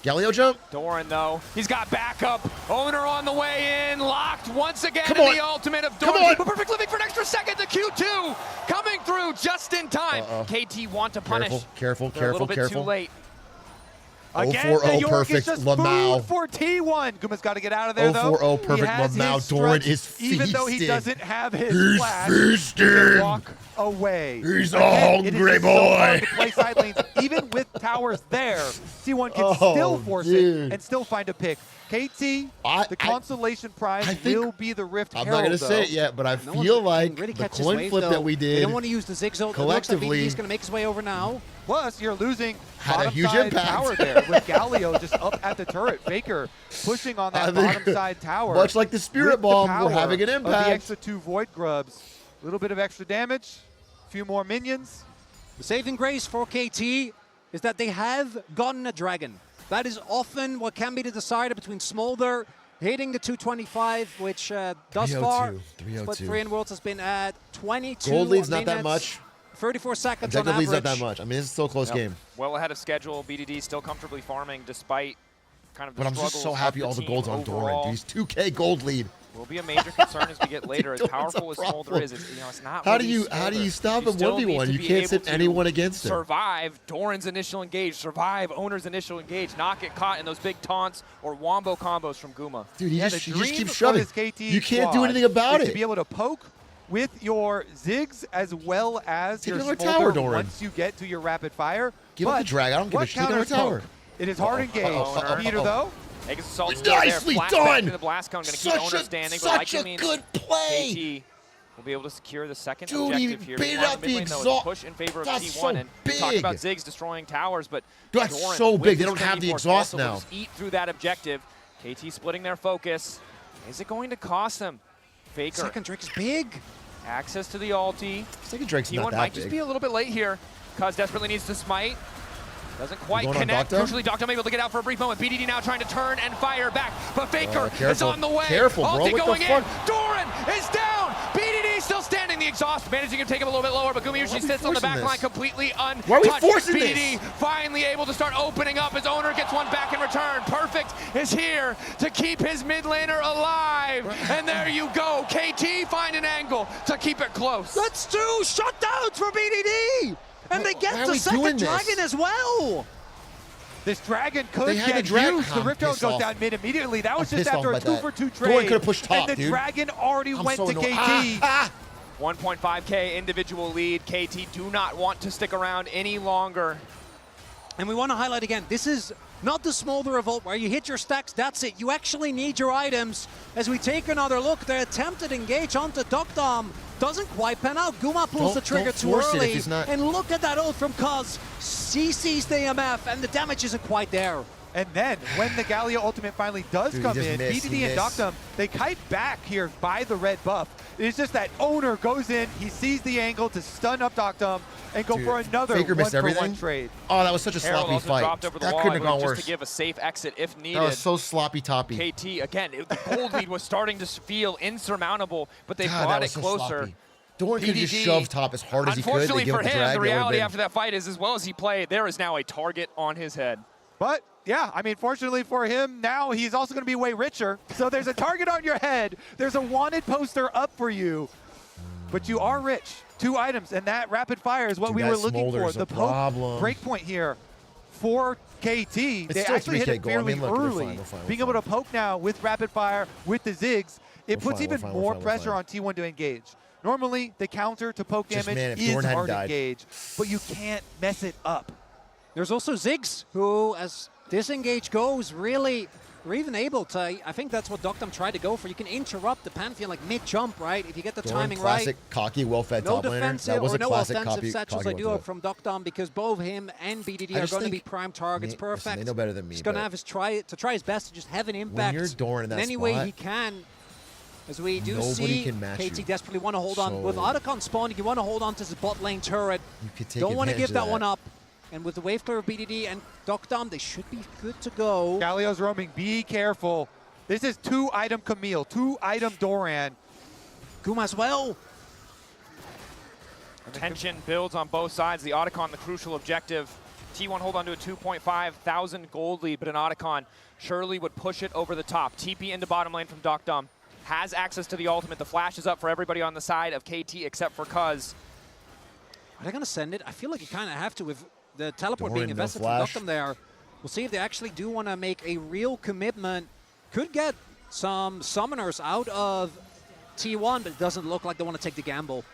Galileo jump. Doran, though, he's got backup. Owner on the way in, locked once again Come in on. the ultimate of Come Doran. on. But Perfect living for an extra second. The Q2 coming through just in time. Uh-oh. KT want to punish. Careful, They're a little bit careful. too late. Again, 0-4-0 the Yorick perfect is just Lamau. food for T1. Guma's got to get out of there, though. 0-4-0 He perfect has Lamau. his Doran stretch, is even though he feasting. doesn't have his He's flash. feasting. Walk away. He's Again, a it is hungry just so hard boy. to play side lanes, even with towers there. T1 can Oh, still force dude. it and still find a pick. KT, the consolation prize I think- will be the Rift I'm Herald, not going to say it though. yet, but I No one feel can like really the catch his coin wave, flip though. that we They did don't want to use the Ziggs ult. It looks like collectively BDD's going to make his way over now. Plus, you're losing Had a huge bottom side impact. tower there with Galio just up at the turret. Faker pushing on that bottom side tower. Much like the Spirit with the Bomb, power we're having an of impact. the extra 2 Void Grubs. A little bit of extra damage, a few more minions. The saving grace for KT is that they have gotten a dragon. That is often what can be the decider between Smolder hitting the 225, which thus far, 302. but 3 in Worlds has been at 22 Gold lead's minutes, not that much. 34 seconds Objective on lead's average. not that much. I mean, it's still a close game. Well ahead of schedule. BDD still comfortably farming despite kind of the But I'm just so happy all the gold's on Doran. He's 2K gold lead. Will be a major concern as we get later. As powerful as Smolder is, it's not. How do really you stop him still 1v1? need to You be can't able sit to anyone against him. Survive Doran's initial engage. Survive Owner's initial engage. Not get caught in those big taunts or wombo combos from Guma. Dude, he the just dream keeps of shoving. this KT You can't do squad anything about is it. To be able to poke with your Ziggs as well as Take your another Smolder tower, Doran. once you get to your rapid fire. Give up But the drag. I don't give a what shit. Take another counters tower. poke? It is hard engaged. Peter, though. Aegis Assault still Nicely there. done! The blast cone going to keep Owner standing. But like Such a means good play! KT will be able to secure the second Dude, he objective here. baited Meanwhile, out the mid lane, though, it's exhaust. push in favor of That's T1. so And we talked about big. Ziggs destroying towers, but That's Doran, so with big. They his don't have the Force, exhaust also now. will just eat through that objective. KT splitting their focus. Is it going to cost them? Faker. Second Drake is big. Access to the ulti. Second Drake's T1 not that might just big. be a little bit late here. Cuz desperately needs to smite. Doesn't quite Going on connect. Doctor? Crucially, Doctor able to get out for a brief moment. BDD now trying to turn and fire back. But Faker is careful. on the way. Careful, bro. Ulti What the going in. fuck? Doran is down. BDD still standing. The exhaust managing to take him a little bit lower. But Gumi usually sits on the back line completely untouched. Why are we forcing BDD this? finally able to start opening up. His owner gets one back in return. Perfect is here to keep his mid laner alive. And there you go. KT find an angle to keep it close. That's 2 shutdowns for BDD! And they Why get are the we doing second this? dragon as well! This dragon could They had get the drag- used. The I'm Rift Herald pissed goes off. down mid immediately. That was I'm just pissed after a off by that. 2-for-2 Doran trade. could've pushed top, and the dude. dragon already I'm went so to annoyed. KT. 1.5k individual lead. KT do not want to stick around any longer. And we want to highlight again, this is not the Smolder Revolt where you hit your stacks, that's it. You actually need your items. As we take another look, the attempted engage onto Dokdom doesn't quite pan out. Guma pulls the trigger don't too force it if early. he's not- And look at that ult from Cuz. CC's the MF and the damage isn't quite there. And then, when the Galio ultimate finally does Dude, he come just in, missed, BDD he and missed. Doctum, they kite back here by the red buff. It's just that Owner goes in, he sees the angle to stun up Doctum and go Dude, for another Faker missed 1-for-1 everything. trade. Oh, that was such a Herald sloppy also fight. dropped over the That wall, couldn't have I believe, gone just worse. to give a safe exit if needed. That was so sloppy toppy. KT, again, the gold lead was starting to feel insurmountable, but they God, brought that it was so closer. sloppy. Doran could just PDD, shove top as hard as he could. They Unfortunately give for it the him, drag. the It would've reality been- after that fight is as well as he played, there is now a target on his head. But yeah, I mean, fortunately for him, now he's also going to be way richer. So there's a target on your head. There's a wanted poster up for you. But you are rich. 2 items, and that rapid fire is what Dude, we that were looking for. Smolder's The a problem. breakpoint here for KT. It's They still actually hit 3K it goal. I fairly mean, look, we're early. fine, we're fine, we're Being fine. able to poke now with rapid fire, with the Ziggs, it We're puts fine, we're even fine, more we're pressure fine. on T1 to engage. Normally, the counter to poke Just, damage man, if is Doran hadn't hard died. engage, but you can't mess it up. There's also Ziggs, who, as this engage goes, really were even able to, I think that's what Dokdom tried to go for. You can interrupt the Pantheon like mid-jump, right? If you get the Doran, timing classic, right. cocky, well-fed No top laner. defensive That was or a no classic offensive copy. satchels, I do hope, from Dokdom, because both him and BDD I are just going to be think prime targets. listen, Perfect. they know better than me, He's going to but have his try his best to just have an impact you're Doran in that any way spot, he can. As we do nobody see, can match KT you. desperately want to hold on. With So- Otacon spawning, you want to hold on to his bot lane turret. You could take Don't want to advantage give of that one up. And with the wave clear of BDD and Dokdom, they should be good to go. Galio's roaming. Be careful. This is 2-item Camille, 2-item Doran. Guma as well. Tension builds on both sides. The Otacon, the crucial objective. T1 hold on to a 2.5 thousand gold lead, but an Otacon surely would push it over the top. TP into bottom lane from Dokdom. Has access to the ultimate. The flash is up for everybody on the side of KT except for Cuz. Are they going to send it? I feel like you kind of have to with the teleport Doran, being no invested from flash. Dokdom there. We'll see if they actually do want to make a real commitment. Could get some summoners out of T1, but it doesn't look like they want to take the gamble.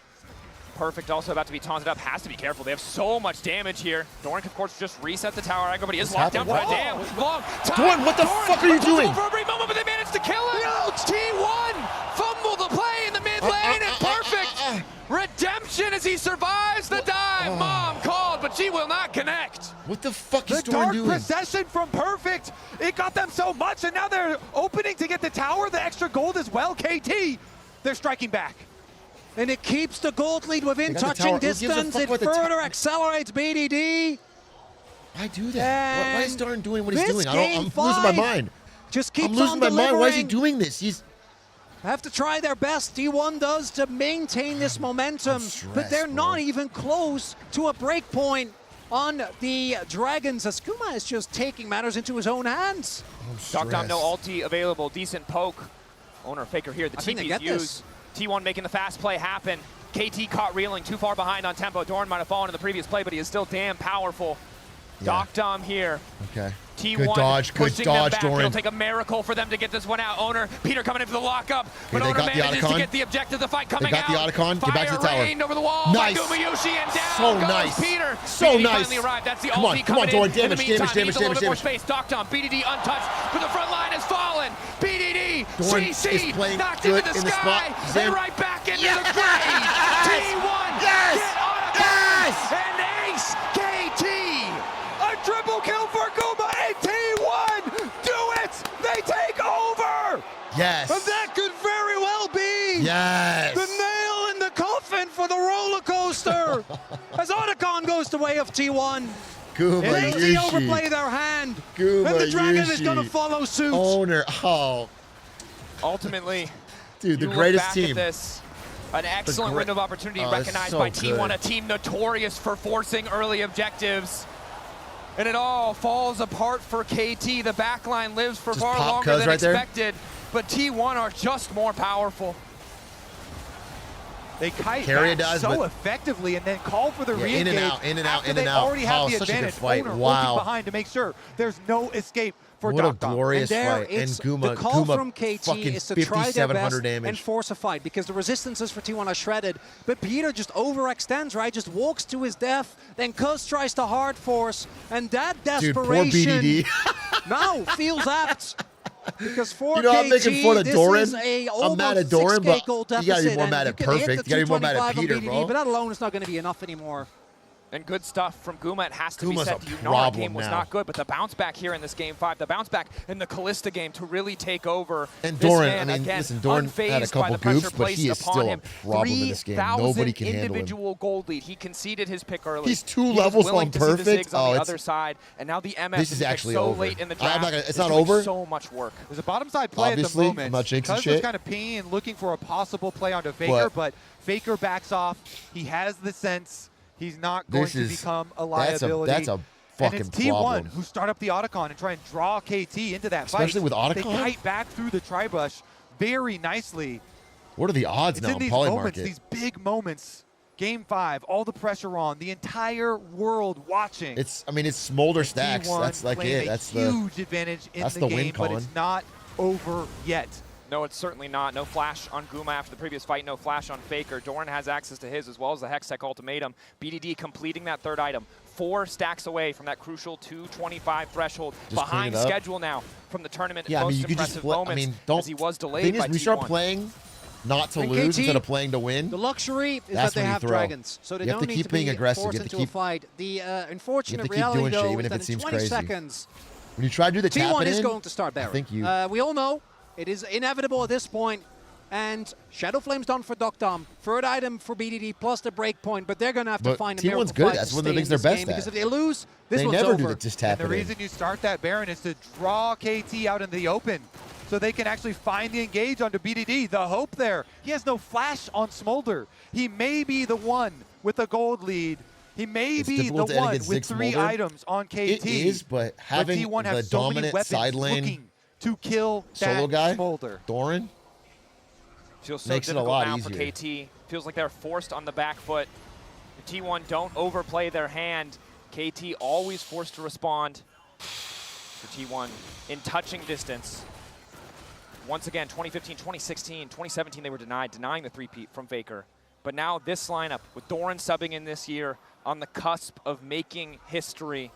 Perfect also about to be taunted up. Has to be careful. They have so much damage here. Doran, of course, just reset the tower aggro, but he is locked down for a damn long time. Doran, what the fuck are you doing? For a brief moment, but they managed to kill him. T1 fumble the play in the mid lane, and perfect redemption as he survives the dive. Mom called, but she was will not connect. What the fuck is The Doran dark doing? procession from Perfect. It got them so much, and now they're opening to get the tower, the extra gold as well. KT, they're striking back. And it keeps the gold lead within They got the touching tower. Who gives a distance. fuck It about the further accelerates BDD. Why do that? Why is Doran doing what he's this doing? I'm game losing my five mind. Just keeps I'm losing on my mind. Why is he delivering. doing this? He's Have to try their best, T1 does, to maintain this momentum, but they're not even close to a break point on the Dragons. Askuma is just taking matters into his own hands. Doctom, no ulti available. Decent poke. Owner Faker here. The I think they TP's get used. T1 making the fast play happen. KT caught reeling too far behind on tempo. Doran might have fallen in the previous play, but he is still damn powerful. Yeah. Doctom here. okay. T1 Good dodge, pushing them back. Doran. It'll take a miracle for them to get this one out. Owner, Peter coming in for the lockup, but they Owner got the manages to Otacon. get the objective. The fight coming They got out. the Otacon. Get back to the Fire tower. rained over the wall. Nice. By Gumayushi, and down So goes nice. Peter. So BDD nice. finally arrived. That's the Come on, ulti come on, coming Doran. in. In the Damage, meantime, damage, he needs a little damage, bit more space. Doctom, BDD untouched, but the front line has fallen. BDD, Doran is CC, playing knocked good into the in the sky, spot. and Zam. right back into the grave. T1, Yes. get on a and ace, KT. A triple kill for Guma and T1. Do it. They take over. Yes. And that could very well be Yes. the nail in the coffin for the roller coaster. As Otacon goes the way of T1. They overplay their hand. And the Dragon is going to follow suit. Owner. Oh. Ultimately, Dude, the you look greatest back team. At this. An excellent window of opportunity recognized so by T1, good. a team notorious for forcing early objectives. And it all falls apart for KT. The backline lives for far pop longer Cuz than right there. expected, but T1 are just more powerful. They kite Carry back does, so but- effectively and then call for the Yeah, re-engage. in and out, in and out, after in they and out. already have Oh, the such a good advantage. fight. Owner Wow. looking behind to make sure there's no escape for What a Doctom. glorious And there, fight. And it's Guma, the call Guma from KT fucking is to try their 5,700 best damage. and force a fight because the resistances for T1 are shredded. But Peter just overextends, right? Just walks to his death. Then Cuz tries to hard force, and that Dude, poor desperation BDD. now feels apt. Because for You know, I'm KT, making fun of this Doran. is a I'm mad almost at Doran, 6K but goal you gotta be deficit, more and mad you at can hit Perfect. the You gotta be more mad at 225 on Peter, BDD, bro. But that alone is not going to be enough anymore. And good stuff from Guma. It has to Guma's be said a to you. No, our problem game was now. not good, but the bounce back here in this game 5, the bounce back in the Callista game to really take over. And This Doran, man, I mean, again, listen, Doran unfazed had a couple by the pressure goofs, but he placed is upon still a him. problem in this game. 3,000 Nobody can handle him. individual gold lead. He conceded his pick early. He's two He was levels willing on to see the Perfect. zigs on Oh, the it's- other side, and now the MF This is actually so over. late in the I'm draft. not gonna- it's is not doing over. So much work. There's a bottom side play Obviously, at the moment. I'm not jinxing Cuz was shit. kind of peeing and looking for a possible play onto Faker, but Faker backs off. He has the sense. He's not going This to is- become a that's a- liability. that's a and fucking it's T1 problem. who start up the Otacon and try and draw KT into that fight. Especially with Otacon? They kite back through the tri-brush very nicely. What are the odds It's now in in these Poly moments, Market? these big moments. Game 5, all the pressure on, the entire world watching. It's, I mean, it's Smolder stacks. T1 That's like playing it. a That's the huge advantage in that's the the game, win but con. it's not over yet. No, it's certainly not. No flash on Guma after the previous fight. No flash on Faker. Doran has access to his as well as the Hextech ultimatum. BDD completing that third item. 4 stacks away from that crucial 225 threshold. Just Behind clean it up. schedule now from the tournament Yeah, I most mean, you could impressive just play. I moments mean, don't. as he was delayed Thing is, by when you start T1. playing not to And lose KT, instead of playing to win. The luxury is That's that they when you have throw. dragons, so they You have don't to need keep to being be aggressive. forced You have to into keep- a fight. The unfortunate keep reality, doing shit, though, even is if that it in seems 20 crazy. seconds, When you try to do the tap T1 it is in, going to start I Baron. think you. We all know it is inevitable at this point. And Shadow Flame's done for Doctom. Third item for BDD plus the break point, but they're going to have to But find a T1's miracle good. fight That's to one of the stay things in they're this best game, because at. if they lose, this They one's never over. do the just tap And the it in. reason you start that Baron is to draw KT out in the open so they can actually find the engage onto BDD. The hope there, he has no flash on Smolder. He may be the one with the gold lead. He may It's be the difficult to end one against with Ziggs 3 Smolder. items on KT. It is, but having T1 the have so many dominant weapons side lane looking to kill solo that guy, Smolder. Doran, Feels so makes it a difficult lot now easier. for KT. Feels like they're forced on the back foot. The T1 don't overplay their hand. KT always forced to respond for T1 in touching distance. Once again, 2015, 2016, 2017, they were denying the three-peat from Faker. But now this lineup, with Doran subbing in this year, on the cusp of making history.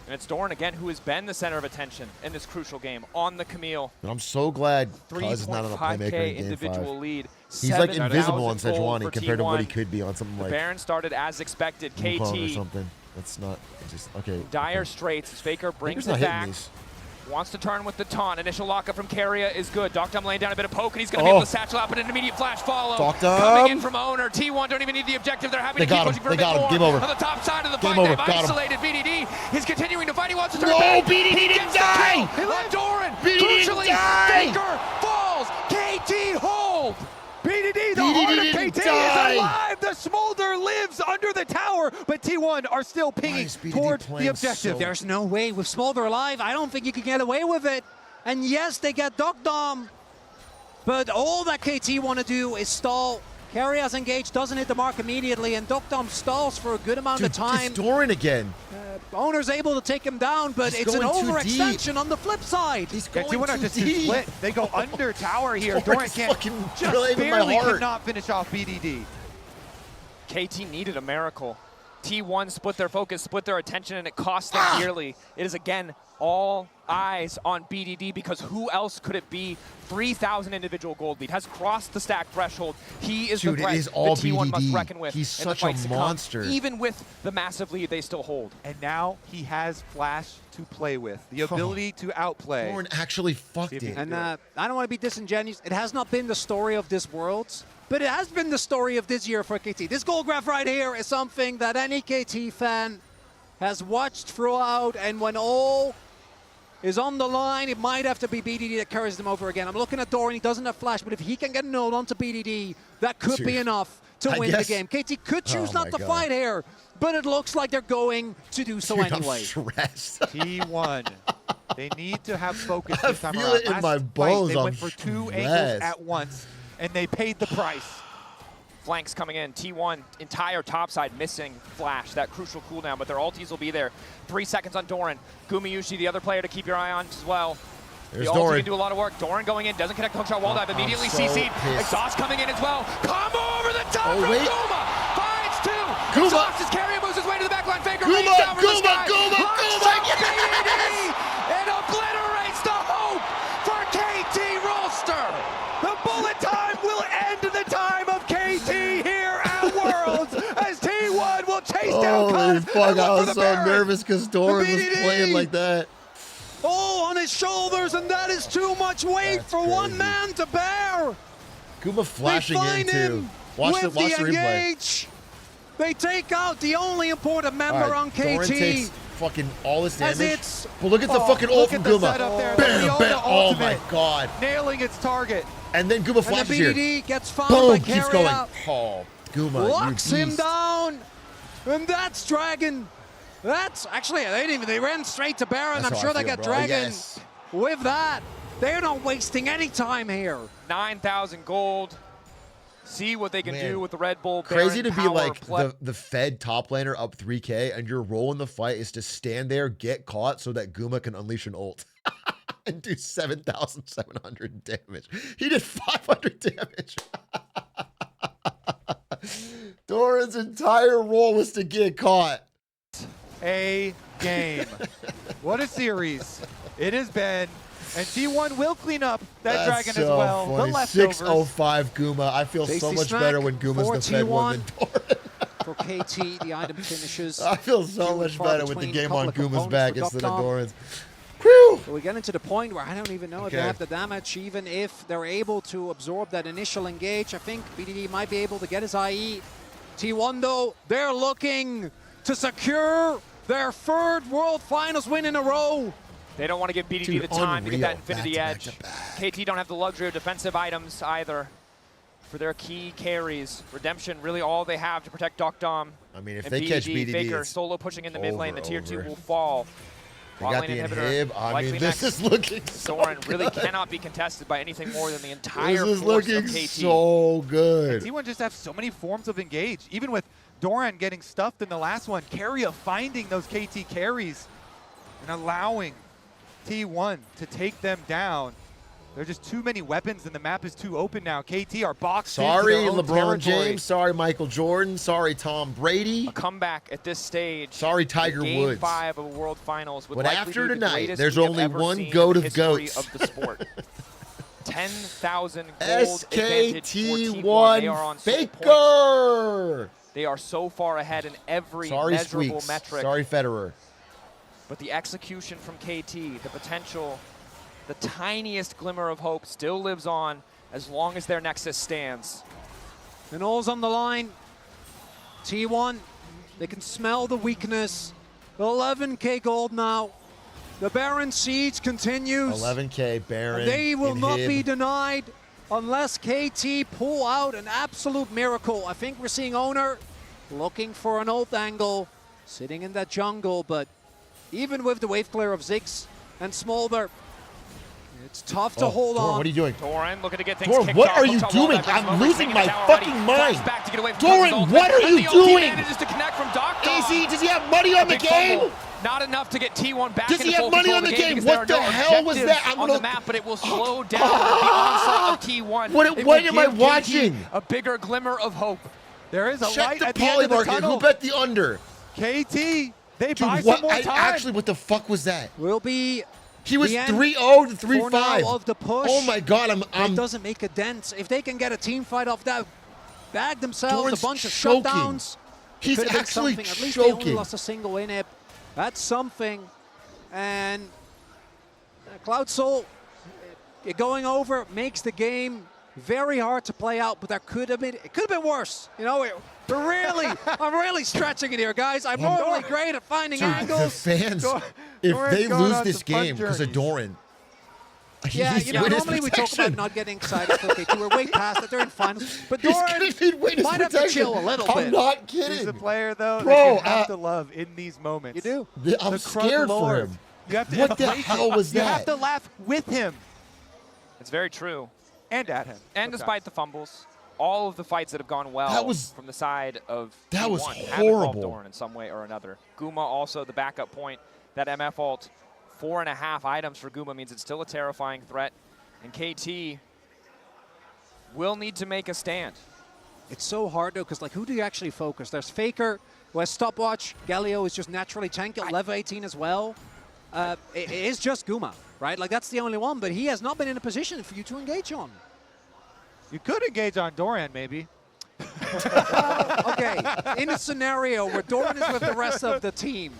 And it's Doran again, who has been the center of attention in this crucial game on the Camille. And I'm so glad Cuz is not on a playmaker 3.5K in Game individual 5. lead. He's like 7,000 invisible on gold Sejuani for compared to what he T1. could be on something The like Baron started as expected. Wukong or KT. something. That's not just okay. Dire straits as Faker brings Faker's it not hitting back. these. Wants to turn with the taunt. Initial lockup from Carrier is good. Doctum laying down a bit of poke, and he's going to be able to satchel up, but an immediate flash follow. Doctum. Coming in from Owner. T1 don't even need the objective. They're happy They to keep got him. pushing for They a bit got him. more. Game over. On the top side of the Game fight, over. they've Got him. isolated BDD. He's continuing to fight. He wants to turn No, back. BDD He didn't gets the die. kill. On Doran. BDD didn't Crucially, die. Faker falls. KT hold. BDD, the BDD heart of didn't KT die. is alive! The smolder lives under the tower, but T1 are still pinging toward the objective. There's no way with Smolder alive. I don't think you can get away with it. And yes, they get Doctum, but all that KT want to do is stall. Carrier's engaged, doesn't hit the mark immediately, and Doctum stalls for a good amount of time. It's Doran again. Owner's able to take him down, but He's it's an going too overextension on the flip side. He's Yeah, going T1 are too just too deep. split. They go under tower here. Doran's Doran can't fucking just braving my barely heart. cannot finish off BDD. KT needed a miracle. T1 split their focus, split their attention, and it cost them dearly. It is, again, all eyes on BDD because who else could it be? 3,000 individual gold lead, has crossed the stack threshold. He is Dude, the it threat is all that T1 must BDD. reckon with. He's in the such a fights to come, monster. even with the massive lead they still hold. And now he has Flash to play with. The ability to outplay. Doran actually fucked it. And I don't want to be disingenuous. It has not been the story of this Worlds, but it has been the story of this year for KT. This gold graph right here is something that any KT fan has watched throughout, and when all is on the line, it might have to be BDD that carries them over again. I'm looking at Doran, he doesn't have Flash, but if he can get a node onto BDD, that could be enough to win the game. KT could choose not to fight here, but it looks like they're going to do so anyway. I'm stressed. T1. They need to have focus this time feel around. it in Last my fight, bones. they I'm went for two stressed. angles at once, and they paid the price. Flanks coming in. T1 entire topside missing Flash, that crucial cooldown, but their ultis will be there. 3 seconds on Doran. Gumayushi, the other player to keep your eye on as well. There's the ulti Doran. can do a lot of work. Doran going in, doesn't connect hookshot, wall dive, immediately so CC'd. pissed. Exhaust coming in as well. Combo over the top Oh, from wait. Guma. Finds two. Guma. Exhaust is carrying, moves his way to the backline. Faker Guma, rains down from the Guma, sky. Guma, Locks Guma, up BDD and obliterates the hope for KT roster. The bullet time will end the time of KT here at Worlds as T1 will chase down Holy Cuz fuck, and I look for was the so Baron. nervous because Doran was BDD. playing like that. Oh, on his shoulders, and that is too much weight That's for one crazy. man to bear. Guma flashing They in find too. him Watch the with replay. engage. They take out the only important member All right, on Doran KT. takes fucking all his As damage. it's- But look at the fucking ult Look from at the Guma. setup there. Bam, The bam. Oh my ultimate. god. Nailing its target. And then Guma And flashes the here. BDD gets found Boom, by keeps going. Carrier. Oh, Guma, Locks you him beast. down. And that's Dragon. That's actually, they ran straight to Baron. That's I'm how sure I they feel, got bro. Dragon Yes. with that. They're not wasting any time here. 9,000 gold. See what they can Man, do with the Red Bull Crazy Baron to be power like play. the Fed top laner up 3K, and your role in the fight is to stand there, get caught, so that Guma can unleash an ult and do 7,700 damage. He did 500 damage. Doran's entire role was to get caught. A game. What a series it has been. And T1 will clean up that That's Dragon so as well. funny. The leftovers. 605 Guma. I feel so Tasty much snack better when Guma's for the Fed one T1. than Doran. For KT, the item finishes. I feel so few and much far better with the between. game Couple on of Guma's components back for instead of Doctom. Doran's. Whew! So we get into the point where I don't even know if they Okay. have the damage, even if they're able to absorb that initial engage. I think BDD might be able to get his IE. T1 though, they're looking to secure their third World Finals win in a row. They don't want to give BDD Dude, the time to get that unreal. Infinity Edge. KT don't have the luxury of defensive items either for their key carries. Redemption, really all they have to protect Doctom. I mean, if and they catch BDD, Faker it's solo pushing in the mid lane, the over, tier 2 over. will fall. They Bot got lane the inhibitor, inhib. I likely mean, this next. is looking so Doran really good. cannot be contested by anything more than the entire This is force looking of KT. so good. T1 just have so many forms of engage. Even with Doran getting stuffed in the last one, Carrier finding those KT carries and allowing T1 to take them down. There are just too many weapons, and the map is too open now. KT are boxed Sorry, into their own LeBron territory. James. Sorry, Michael Jordan. Sorry, Tom Brady. A comeback at this stage. Sorry, Tiger Game Woods. 5 of a World Finals would But likely after be the tonight, greatest there's we have only ever one seen goat in of the history goats. of the sport. 10,000 gold advantage for T1. They are on SKT1 sole Faker. points. They are so far ahead in every Sorry, measurable Squeaks. metric. Sorry, Federer. But the execution from KT, the potential, the tiniest glimmer of hope still lives on as long as their Nexus stands. And all's on the line. T1, they can smell the weakness. 11K gold now. The Baron siege continues. 11K Baron. They will not Inhib. be denied unless KT pull out an absolute miracle. I think we're seeing Owner looking for an ult angle, sitting in that jungle, but even with the wave clear of Ziggs and Smolder, it's tough to hold Doran, on. what are you doing? Doran looking to get things Doran, kicked what off. are you Looks how well doing? that brings him I'm over. losing He's my down fucking already. mind. Flash back to get away from Doran, Cousins' what are ultimate. you And the ulti doing? manages to connect from Doctor. Does he have money on the Big game? fumble. Not enough to get T1 back Does into he have full money control on of the the game? because What there the are no hell was objectives that? I'm on gonna- the map, but it will slow down the onslaught of T1. What It am will I give watching? KT a bigger glimmer of hope. There is a Check light the at the end of the polymarket. tunnel. Who bet the under? KT, they Dude, buy what? some more time. Actually, what the fuck was that? Will be He was the end 3-0 to for 3-5. now of the push. Oh my god, It doesn't make a dent. If they can get a team fight off that, bag themselves Doran's a bunch of choking. shutdowns. He's Could have been actually something. At least they only choking. lost a single inhib. That's something. And Cloud Soul going over makes the game very hard to play out, but it could have been worse. You know, we're really, I'm really stretching it here, guys. I'm normally great at finding Dude, angles. the fans, if they lose this game because of Doran, Yeah, he's you know, win his normally we talk protection. about not getting excited for KT. We're way past it. They're in finals. But He's Doran gonna need win his might have to protection. chill a little I'm bit. not kidding. He's a player, though, Bro, that you have to love in these moments. You do. I'm The Krug scared for Lord. him. You have to What the embrace hell it. was You have that? to laugh with him It's very true. and at him. And despite the fumbles, all of the fights that have gone well That was- from the side of that T1 was have involved horrible. Doran in some way or another. Guma also the backup point. That MF ult, 4.5 items for Guma means it's still a terrifying threat. And KT will need to make a stand. It's so hard, though, because, like, who do you actually focus? There's Faker, who has stopwatch. Galio is just naturally tanky, level 18 as well. It is just Guma, right? Like, that's the only one, but he has not been in a position for you to engage on. You could engage on Doran, maybe. Okay, in a scenario where Doran is with the rest of the team,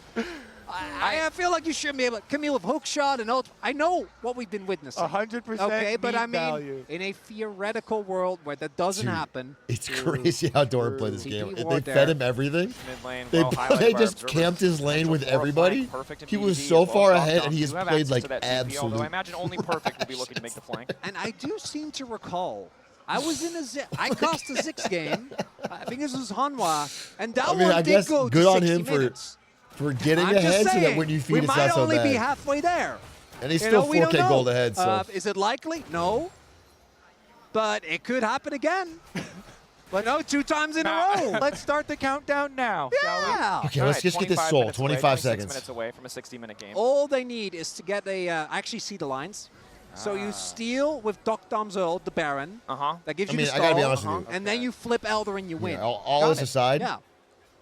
I feel like you shouldn't be able to. Camille with hook shot and ult. I know what we've been witnessing. 100% Okay, but I mean, value. in a theoretical world where that doesn't Dude, happen. It's crazy how Doran played this game. TP They ward fed there. him everything. Mid lane, They, well highlighted they by just observers. camped his lane with Potential everybody. horrifying, perfect in He was BDD so as well far as ahead, Dom. and he You has have played access like to that TP, although absolute. I imagine only perfect will be looking to make the flank. And I do seem to recall, I was in I cast a Ziggs game. I think this was Hanwha, and that I mean, one I did guess go good to on 60 him minutes. for getting I'm just ahead so saying, that when you we feed, it's might not so only be bad. halfway there. And he's You still know, we don't 4K know. gold ahead. So Is it likely? No. But it could happen again. But no, 2 times in a row. Let's start the countdown now, shall we? Yeah. okay, let's just get this soul. 25 seconds. minutes away from a 60-minute game. All they need is to get a. I actually see the lines. So you steal with Doc Dom's ult, the Baron. That gives I you mean, the I gotta be stall, honest with you. And then you flip Elder and you win. Yeah, all Got this it. aside, Yeah.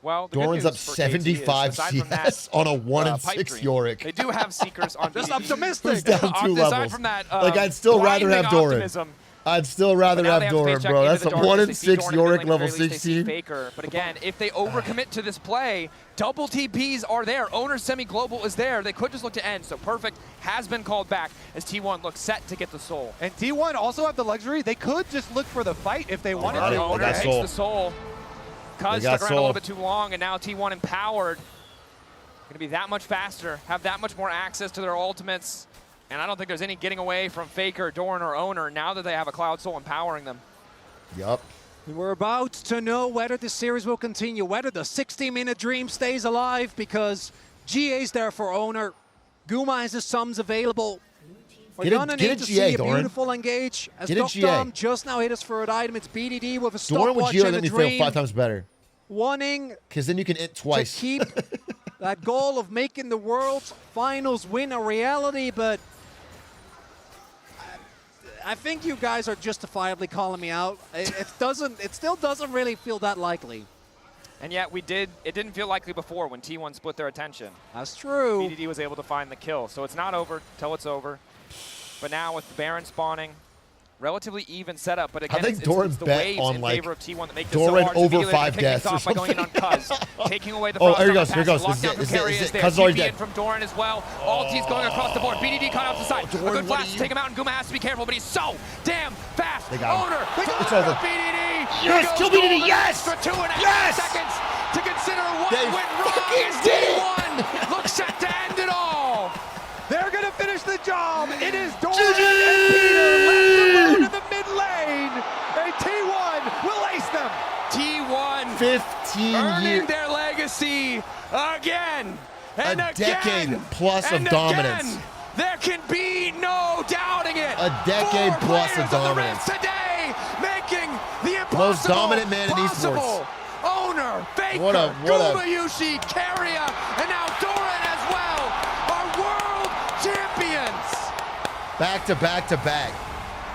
Well, the good Doran's news up for KT is, 75 aside from CS that, on a 1 and pipe 6 dream, Yorick. They do have Seekers on Just BDD. optimistic. Who's down 2 Aside levels. from that, Like, I'd still rather have blinding Doran. optimism. I'd still rather But now have they have to Doran, face check bro. into That's the a darkness. 1 They and see 6 Doran, Yorick at the very level least, they see 16. Faker. But again, if they overcommit to this play, double TPs are there. Owner semi-global is there. They could just look to end. So perfect has been called back as T1 looks set to get the soul. And T1 also have the luxury. They could just look for the fight if they wanted got to. it. Owner got takes soul. the soul. Cuz got stuck around a little soul. bit too long, and now T1 empowered. Going to be that much faster, have that much more access to their ultimates. And I don't think there's any getting away from Faker, Doran, or Owner now that they have a Cloud Soul empowering them. Yup. We're about to know whether this series will continue, whether the 60-minute dream stays alive, because GA's there for Owner. Guma has his sums available. We're Get a- gonna get need a to GA, see a Doran. beautiful engage. As Get a Doc GA. Dom just now hit his third item. It's BDD with a Doran with stopwatch Geo and let a me fail dream. 5 times better. Wanting Because then you can int twice. to keep that goal of making the World Finals win a reality, but I think you guys are justifiably calling me out. It still doesn't really feel that likely. And yet it didn't feel likely before when T1 split their attention. That's true. BDD was able to find the kill. So it's not over till it's over. But now with the Baron spawning, relatively even setup, but again, I think it's Doran the bet waves on in like favor of T1 that make this so Doran hard. over So 5 deaths or off by going something. in on Cuz, taking away the Oh, frost here he on goes, the here he pass. goes. Lockdown from Carry is there. Cuz already TP in dead. from Doran as well. All T's going across the board. BDD caught off the side. Doran, A good what flash are to you- take him out, and Guma has to be careful, but he's so damn fast. They got him. Owner, It's over. BDD. Yes, kill BDD, yes! For 2.5 Yes! seconds to consider what They went wrong fucking as did it! T1 looks set to end it all. They're going to finish the job. It is Doran GG! and Peter left alone in the mid lane. And T1 will ace them. T1 15 earning years. their legacy again. And A again, decade plus of and dominance. Again, there can be no doubting it. A decade 4 plus of players on the dominance. Rift today, making the impossible Most dominant man in possible. esports. Owner, Faker, What a- Gumayushi, Carrier, and now Doran as well are world champions. Back to back to back.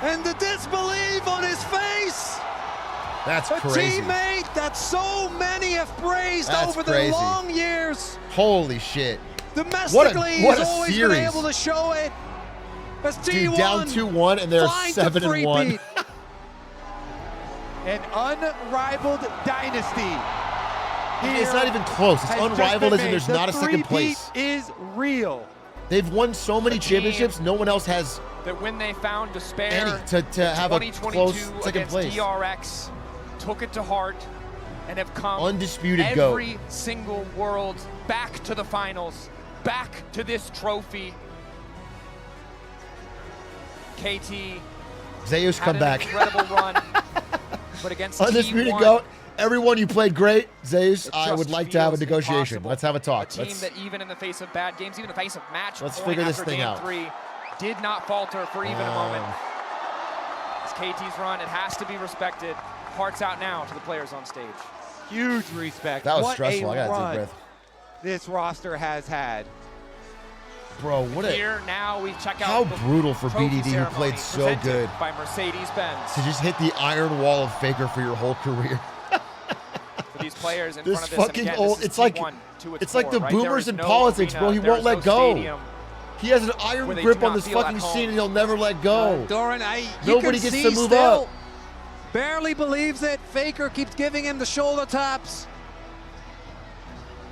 And the disbelief on his face. That's A crazy. teammate that so many have praised That's over crazy. the long years. Holy shit. Domestically, what a he's always series. been able to show it. As Dude, T1 down 2-1 and they're flying to 7-1. three-peat. An unrivaled dynasty. It's not even close. It's has just unrivaled been as in made. there's The not a second place. three-peat is real. They've won so many championships, no one else has That when they found despair any to have a 2022 close second against place. DRX, took it to heart, and have come Undisputed GOAT. every single world back to the finals, back to this trophy. KT Zeus had come an back. incredible run, but against Undisputed T1, GOAT. Everyone, you played great. Zeus, it I would just like to have a feels negotiation. impossible. Let's have a A talk. team Let's, that even in the face of bad games, even in the face of match Let's point figure this after thing game out. 3, did not falter for even a moment. It's KT's run. It has to be respected. Hearts out now to the players on stage. Huge respect. That was What stressful. a I got to take run a breath. this roster has had. Bro, what a... Here now we check out How the brutal for trophy BDD, who ceremony played so presented good, by Mercedes-Benz. to just hit the iron wall of Faker for your whole career. For these players in This front of this, and fucking again, old... this is It's like, T1 to its it's like core, the right? There boomers is in no politics, arena, bro. He there won't is let no go. stadium He has an iron where they grip do on not this feel at fucking home. scene, and he'll never let go. Doran, Nobody gets to move up. Barely believes it. Faker keeps giving him the shoulder taps.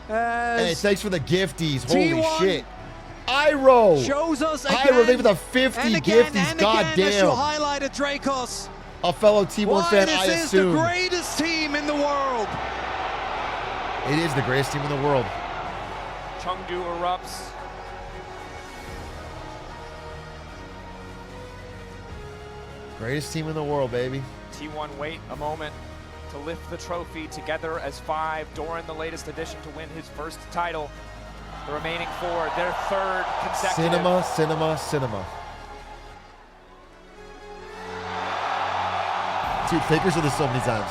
Hey, As thanks for the gifties. Holy T1 shit. Iro. shows us again. Iro, thank you for the 50 and again, gifties. and God again, as you damn. highlighted Dracos. A fellow T1 Why fan, this I is assume. the greatest team in the world. It is the greatest team in the world. Chengdu erupts. Greatest team in the world, baby. T1 wait a moment to lift the trophy together as 5. Doran, the latest addition to win his first title. The remaining 4, their third consecutive. Cinema, cinema, cinema. Dude, Faker's with us so many times.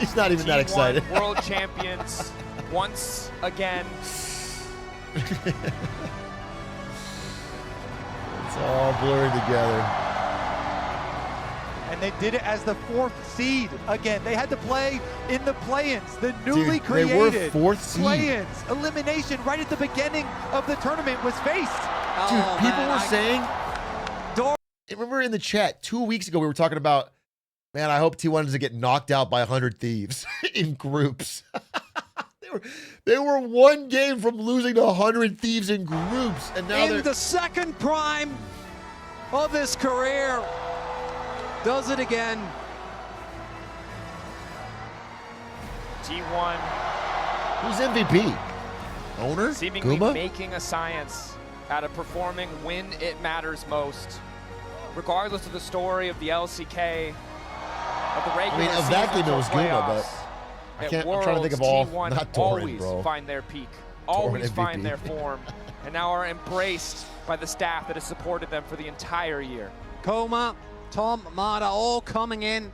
He's not even that T1 excited. World champions once again. It's all blurring together. And they did it as the 4th seed. Again, they had to play in the play-ins, the newly Dude, created they were 4th seed. play-ins. Elimination right at the beginning of the tournament was faced. Dude, people were saying, remember in the chat 2 weeks ago, we were talking about, man, I hope T1 doesn't get knocked out by 100 Thieves in groups. They were one game from losing to 100 Thieves in groups, and now In the second prime of his career, does it again. T1. Who's MVP? Owner? Seemingly Guma? making a science out of performing when it matters most. Regardless of the story of the LCK, of the regular I mean, of that seasons game it or was Guma, playoffs, but I at can't. I'm trying to think of all. Worlds, T1 Not Doran, always bro. find their peak, Doran always find MVP. their form, and now are embraced by the staff that has supported them for the entire year. Coma, Tom, Mata, all coming in,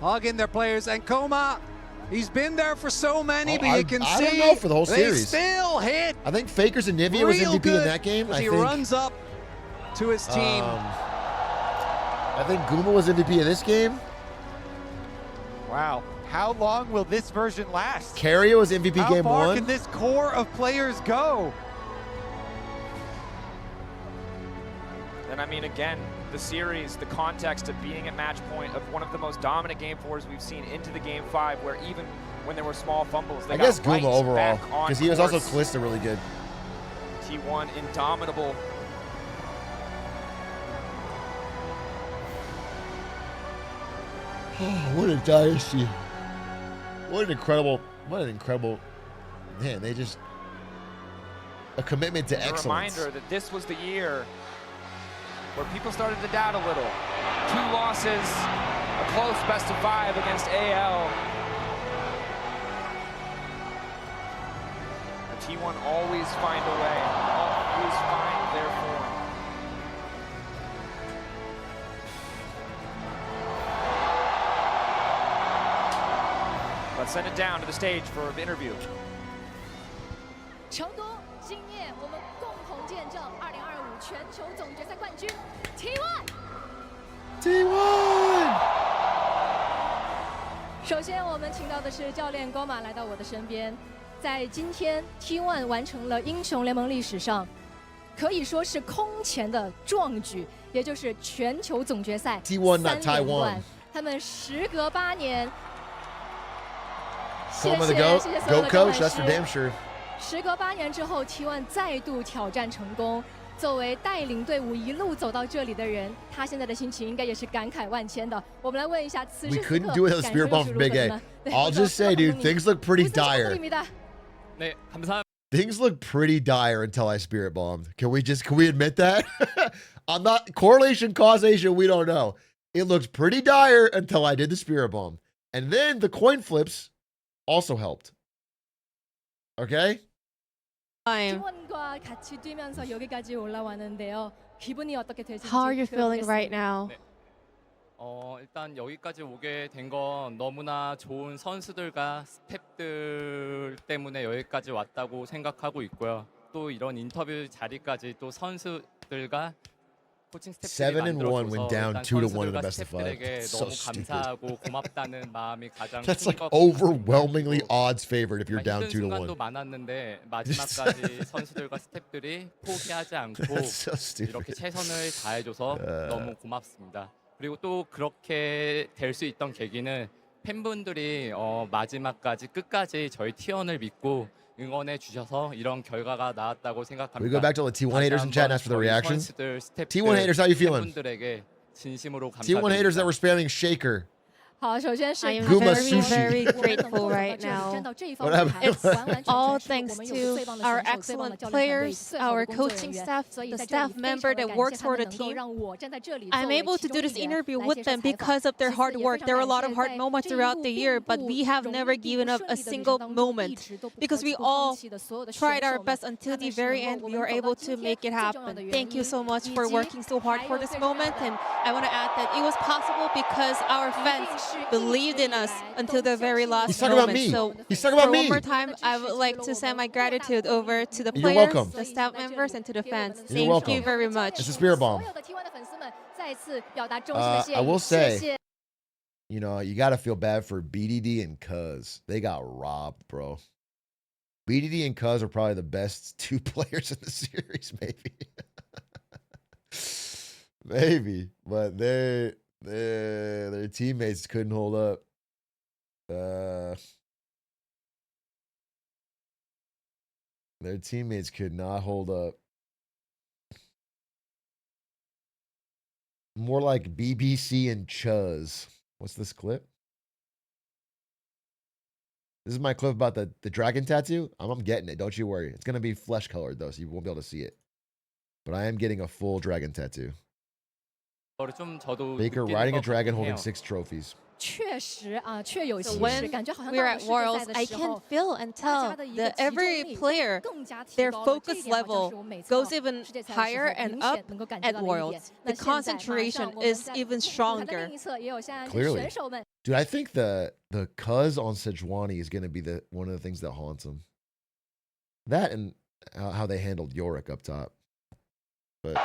hugging their players. And Coma, he's been there for so many, but you can I see don't know for the whole they series. still hit I think Fakers and Nivea was real MVP good in that game. as I he think. runs up to his team. I think Guma was MVP of this game. Wow. How long will this version last? Carrier was MVP How game far 1. can this core of players go? And I mean, again, the series, the context of being at match point of one of the most dominant game 4s we've seen into the game 5, where even when there were small fumbles, they I guess got right Guma overall, back on because he was also course. Calista really good. T1 indomitable. Oh, what a dynasty. What an incredible, man, they just, a commitment to excellence. A reminder that this was the year where people started to doubt a little. 2 losses, a close best of 5 against AL. The T1 always find a way, always find their form. Let's send it down to the stage for an interview. 成都今夜我们共同见证2025全球总决赛冠军 T1。首先，我们请到的是教练高马来到我的身边。在今天 T1 完成了英雄联盟历史上可以说是空前的壮举，也就是全球总决赛T1 not 3连 Taiwan 冠。他们时隔8年。 Call him the GOAT coach, that's for damn sure. 时隔8年之后 ，T1 再度挑战成功。作为带领队伍一路走到这里的人，他现在的心情应该也是感慨万千的。我们来问一下，此 We 时此刻 couldn't do it with a 感 spirit 受 bomb 又是 from 如 Big 何 A. 呢？ I'll just say, dude, things look pretty dire. 네, 감사합니다. Things look pretty dire until I spirit bombed. Can we admit that? I'm not correlation, causation, we don't know. It looks pretty dire until I did the spirit bomb. And then the coin flips also helped. Okay? T1과 같이 뛰면서 여기까지 올라왔는데요. 기분이 어떻게 되실지 How are you feeling 들어보겠습니다. right now? 일단 여기까지 오게 된 건 너무나 좋은 선수들과 스태프들 때문에 여기까지 왔다고 생각하고 있고요. 또 이런 인터뷰 자리까지 또 선수들과 코칭 스태프들이 7-1 when down 만들어줘서 2-1 in the 일단 best of 5. 선수들에게 So 너무 stupid. 감사하고 고맙다는 마음이 가장 That's 큰 like 것 overwhelmingly odds favored if you're down 힘든 2-1. 순간도 많았는데 마지막까지 선수들과 스태프들이 포기하지 않고 That's so stupid. 이렇게 최선을 다해줘서 너무 고맙습니다. 그리고 또 그렇게 될 수 있던 계기는 팬분들이 마지막까지 끝까지 저희 T1을 믿고 응원해 주셔서 이런 결과가 나왔다고 생각합니다. We go back to all the T1 haters in chat and ask for the reactions. 선수들, 스태프들, T1 haters, how you feeling? 팬분들에게 진심으로 T1 haters that 감사드립니다. were spamming Shaker. 好，首先是 I am Guma very, sushi. very grateful right now. What happened? It's all thanks to our excellent players, our coaching staff, the staff member that works for the team. I'm able to do this interview with them because of their hard work. There were a lot of hard moments throughout the year, but we have never given up a single moment because we all tried our best until the very end. We were able to make it happen. Thank you so much for working so hard for this moment. And I want to add that it was possible because our fans believed in us until the very last He's talking moment. about me. So He's talking about for me. one more time, I would like to send my gratitude over to the You're players, welcome. the staff members, and to the fans. You're Thank welcome. you very much. It's a spirit bomb. 所有的 T1 的粉丝们再次表达衷心的谢意。 I will 谢 say, 谢。 you know, you got to feel bad for BDD and Cuz. They got robbed, bro. BDD and Cuz are probably the best 2 players in the series, maybe. Maybe, but their teammates couldn't hold up. Their teammates could not hold up. More like BBC and Chuz. What's this clip? This is my clip about the dragon tattoo. I'm getting it. Don't you worry. It's going to be flesh colored, though, so you won't be able to see it. But I am getting a full dragon tattoo. 좀 저도 Baker 느끼는 riding a 것 dragon 같긴 holding 해요. 6 trophies. 确实啊，确有其 So 事， when 感觉好像 we're 到了 at 世界 Worlds, 赛 I 的时 can 候， feel and 大 tell 家的一个 that 集中 every 力 player, 更加提 their 高了。这一 focus 点好像是 level 我每次 goes 到 even 世界赛的时 higher 候 and 明 up 显能够感觉 at 到的一点 Worlds. 那 The 现在马上 concentration 我们 is 在 even 舞台的 stronger. 另一侧也有现在是 Clearly. 选手们。 Dude, I think the Cuz on Sejuani is going to be one of the things that haunts him. That and how they handled Yorick up top. But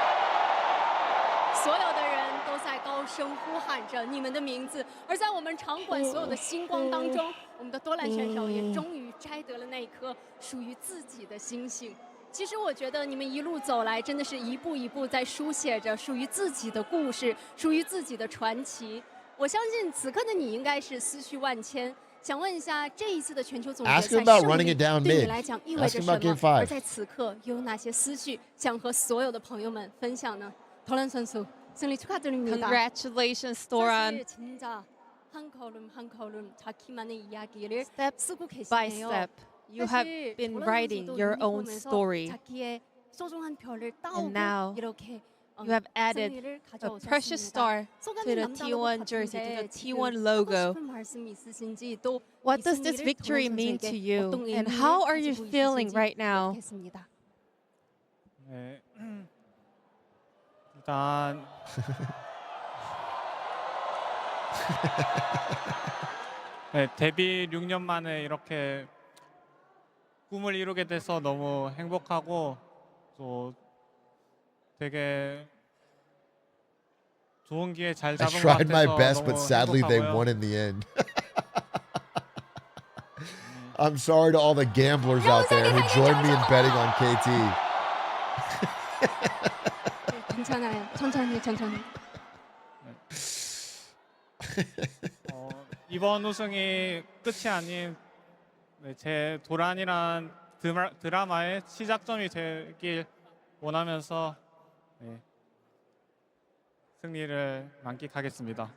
高声呼喊着你们的名字。而在我们场馆所有的星光当中，我们的多兰选手也终于摘得了那颗属于自己的星星。其实我觉得你们一路走来，真的是一步一步在书写着属于自己的故事，属于自己的传奇。我相信此刻的你应该是思绪万千。想问一下，这一次的全球总决赛胜利对你来讲意味着什么？而在此刻又有哪些思绪想和所有的朋友们分享呢？도란 선수 승리 축하드립니다. Congratulations, Doran. 사실 진짜 한 걸음 한 걸음 자기만의 이야기를 Step 쓰고 by 계시네요. step, you have been writing your own story. 자기의 소중한 별을 And 따오고 now 이렇게 you have added 승리를 a precious star to the T1 jersey, to the T1 logo. What does this victory mean to you, and how are you feeling right now? 네, 일단 네, 데뷔 6년 만에 이렇게 꿈을 이루게 돼서 너무 행복하고 또 되게 좋은 기회 잘 I 잡은 것 tried my 같아서 best, but 너무 sadly they 행복하고요. won in the end. I'm sorry to all the gamblers out there who joined me in betting on KT. 괜찮아요. 천천히. 이번 우승이 끝이 아닌 제 도란이란 드라마의 시작점이 되길 원하면서 승리를 만끽하겠습니다.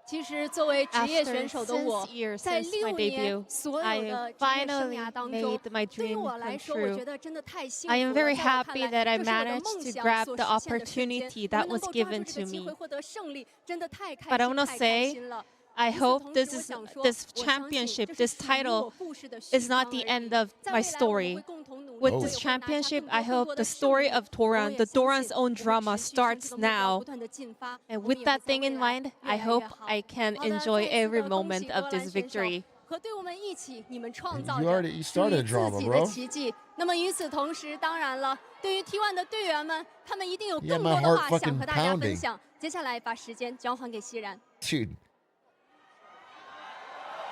其实作为职业选手的我，在6年所有的职业生涯当中，对于我来说，我觉得真的太幸福了。 I am very happy that I 这是我的 managed 梦 to 想 grab 所 the 实现的瞬间。 opportunity 我 that 们能 was 够抓 given 住这 to 个机 me. 会获得胜利，真的太开 But I 心 want to 太开 say, 心了。 I 与此 hope 同 this 时，我 is 想说， this 我相信 championship, 这 this 是属于 title 我故事的 is 序 not 章 the 而已。 end of 在 my 未来，我们 story. 会共同努力， With 为 this 我们拿下 championship, 更 I 多更 hope 多 the 的胜 story 利。 of 我 Doran, 也 the 相 Doran's 信 own 我们 drama 持续向这 starts 个目标 now. 不断地进发， And 我们 with 也会 that 在 thing 未 in 来 mind, 越 I 来 hope 越好。 I can 好的， enjoy 再一次 every 的恭 moment 喜 of 多 this 兰选手 victory. 和队伍们一起，你们创 You 造着 already 属 started 于 a 自 drama, 己的 bro. 奇迹。那么与此同时，当然了，对于 T1 的队员们，他们一定有 Yeah, 更 my 多的 heart 话想 fucking 和大家分 pounding. 享。接下来把时间交还给熙然。 Dude.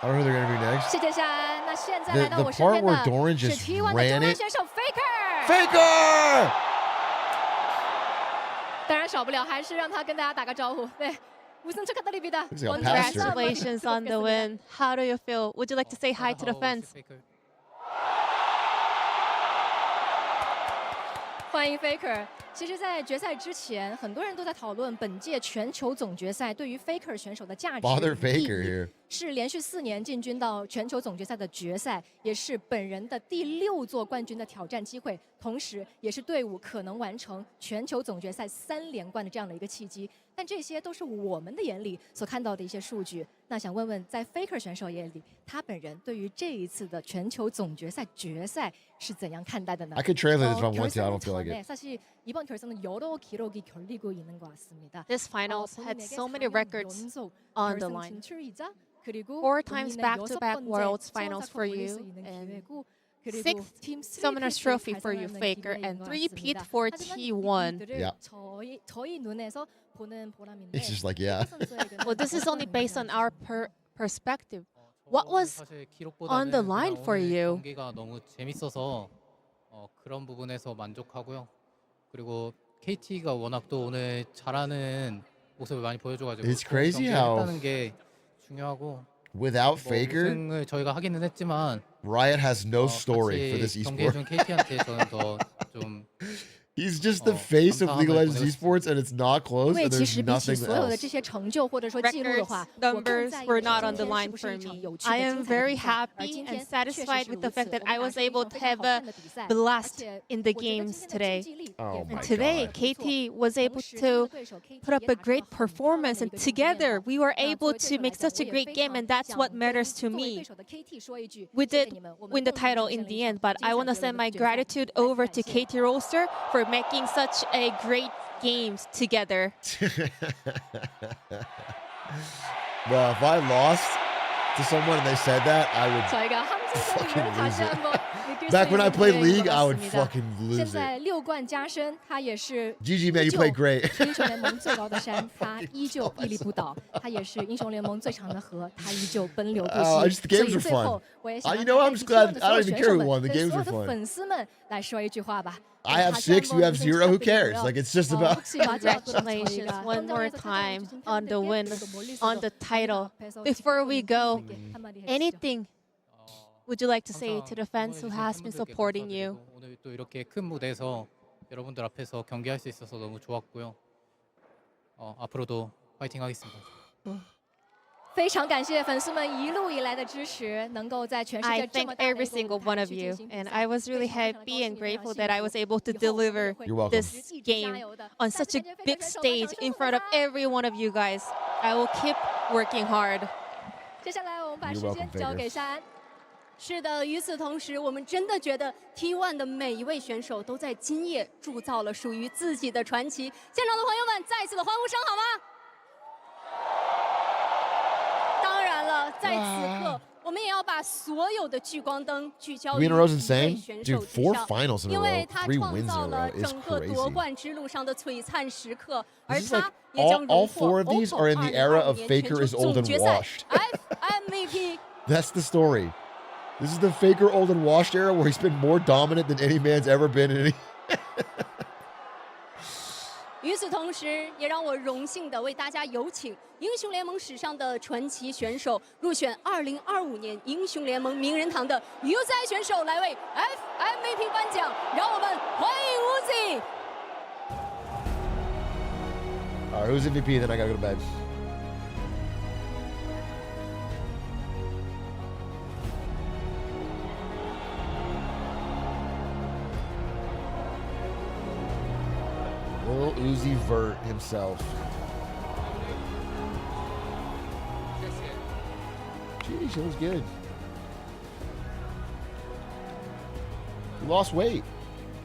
I don't know who they're going to be next. 谢谢夏安。那现在 The- 来到 the 我身 part 边 where 的 Doran 是 just T1 的 ran 中文 it. 选手 Faker。 Faker! 当然少不了，还是让他跟大家打个招呼。对，우승 축하드립니다. Looks like a pastor. Congratulations on the win. How do you feel? Would you like to say hi to the fans? 欢迎 Faker。其实，在决赛之前，很多人都在讨论本届全球总决赛对于 Faker 选手的价值 Father 与意 Faker 义 here. 是连续4年进军到全球总决赛的决赛，也是本人的第6座冠军的挑战机会，同时也是队伍可能完成全球总决赛3连冠的这样的一个契机。但这些都是我们的眼里所看到的一些数据。那想问问，在 Faker 选手眼里，他本人对于这一次的全球总决赛决赛是怎样看待的呢？ I could translate this if I want to. I don't feel like 결승 전에 it. 사실 이번 결승은 여러 기록이 결리고 있는 것 같습니다. This finals had 본인에게 so many 4년 records 연속 on the 결승 line. 진출이자 그리고 4 times 본인의 back-to-back 6번째 Worlds 수원 finals 사건 for 올릴 you, 수 있는 and 기회고, 그리고 6th 팀 Summoner's 3피트 Trophy for you, 달성하는 Faker, 기회인 and 것 3-peat 같습니다. for 하지만 T1. 이들을 Yeah. 저희 눈에서 보는 보람인데 It's just like, yeah. Well, this is only based on our perspective. What was on the line for you? 경기가 너무 재밌어서 그런 부분에서 만족하고요. 그리고 KT가 워낙 또 오늘 잘하는 모습을 많이 보여줘가지고 It's crazy how 했다는 게 중요하고 without Faker, 우승을 저희가 하기는 했지만 Riot has no story for this 같이 경기해준 esport. KT한테 저는 더 좀 He's just the face of League of Legends esports, and it's not 因 close, 为 and 其 there's 实比起 nothing 所有的 else. 这些成就或者说记录的话， Records, 我更 numbers 在意 were 的 not 是 on 今 the 天是 line 不是 for 一场 me. 有趣 I 的 am 精彩的 very 比赛。而 happy 今 and 天确实 satisfied 是 with 如 the 此， fact that 我 I 们拿 was 出了一 able 场 to 非常 have 好 a 看的比赛，而 blast 且 in the 我觉得 games 今天的竞 today. 技力 Oh 也 my And 非常 today, 的不错。 KT was able 同时，他们 to 的对手 KT put up 也 a 打出了 great 很漂亮的 performance, 一 and 个竞技面 together 貌。 we were 那 able 作为对 to 手来 make 讲， such 我 a 也 great 非 game, 常 and that's 想 what 跟 matters to 作为 me. 对手的 KT 说一句， We 谢谢 did 你们，我们 win the 共同 title 见 in 证了 the 一场 end, but 精 I 彩 want to 绝 send 伦 my 的决赛。 gratitude 再次 over 感 to 谢。 KT roster for making such a great games together. Bro, if I lost to someone and they said that, I would. 저희가 함성 fucking lose it. Back when I played League, I would fucking 现 lose 在 it. 6冠加身，他也是 GG man, you played great. 英雄联盟最高的山，他依旧屹立不倒。他也是英雄联盟最长的河，他依旧奔流不息。 Oh, just the games 所以 are 最后 fun. 我也想 You know, I'm just glad I don't even care who won. The 对 games 所 were 有的 fun. 粉丝们来说一句话吧。 I have 6, you have 0. Who cares? Like it's just about. Congratulations one more time on the win, on the title. Before we go, anything would you like to say to the fans who has been supporting you? 오늘 또 이렇게 큰 무대에서 여러분들 앞에서 경기할 수 있어서 너무 좋았고요. 앞으로도 파이팅하겠습니다. 非常感谢粉丝们一路以来的支持，能够在全世界 I 这 thank 么大的一个 every single 舞台 one of 去 you, 进行比 and 赛 I was really happy and grateful that I was able to deliver this game on such a big stage in front of every one of you guys. I will keep working hard. 接下来我们把 You're 时 welcome, 间交给 Faker. 夏安。是的，与此同时，我们真的觉得 T1 的每一位选手都在今夜铸造了属于自己的传奇。现场的朋友们，再次的欢呼声好吗？当然了，在此刻，我们也要把所有的聚光灯聚焦于 Win in a row is 一位 insane. 选手 Dude, 之 4上， finals in a 因为 row, 他 3 创 wins in 造 a 了 row is 整个夺 crazy. 冠之路上的璀璨时刻，而 This is like 他也将 all 荣获 4 of these are in the era of 2022 Faker is old 总 and 决赛 washed. FMVP。 That's the story. This is the Faker old and washed era where he's been more dominant than any man's ever been in any. 与此同时，也让我荣幸的为大家有请英雄联盟史上的传奇选手，入选2025年英雄联盟名人堂的 UZI 选手来为 FMVP 颁奖，让我们欢迎 Uzi。 All right, who's MVP? Then I gotta go to bed. Lil Uzi Vert himself. Gee, she looks good. He lost weight.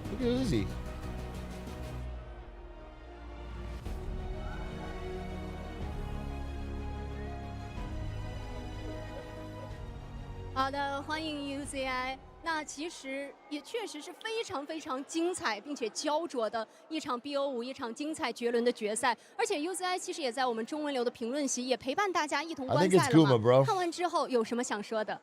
Look at Uzi. 好的，欢迎 UZI。那其实也确实是非常非常精彩并且焦灼的一场 BO5，一场精彩绝伦的决赛。而且 UZI 其实也在我们中文流的评论席也陪伴大家一同观赛了嘛。看完之后有什么想说的？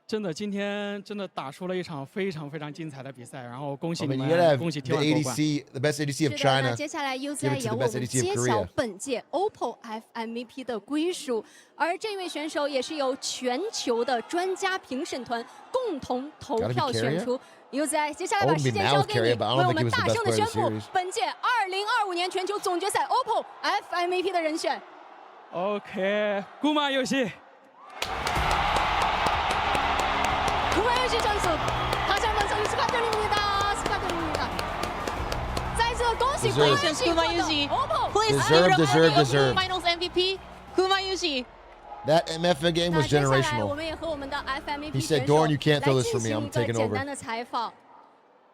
真的，今天真的打出了一场非常非常精彩的比赛，然后恭喜 I 你 mean, 们 you gotta have 恭喜 the T1 夺冠。 ADC, the best ADC of 是的，那 China. 接下来 Give UZI it 也 to 为 the 我 best 们 ADC 揭 of 晓 Korea. 本届 OPPO FMVP 的归属，而这位选手也是由全球的专家评审团共同投票选出。UZI， 接下来把时间交给你，为我们大声的宣布本届2025年全球总决赛 OPPO FMVP 的人选。 OK， 구마 요시。 구마요시 선수, 다시 한번 선수 축하드립니다. 축하드립니다. 再次恭喜 Congratulations, OPPO. Please Deserve. Finals MVP, Kumayushi. That MF game was 那接下来 generational. 我们也和我们的 FMVP He said, 选手 "Dorn, you can't 来 throw 进 this for me. 行 I'm 一个 taking 简 over." 单的采访。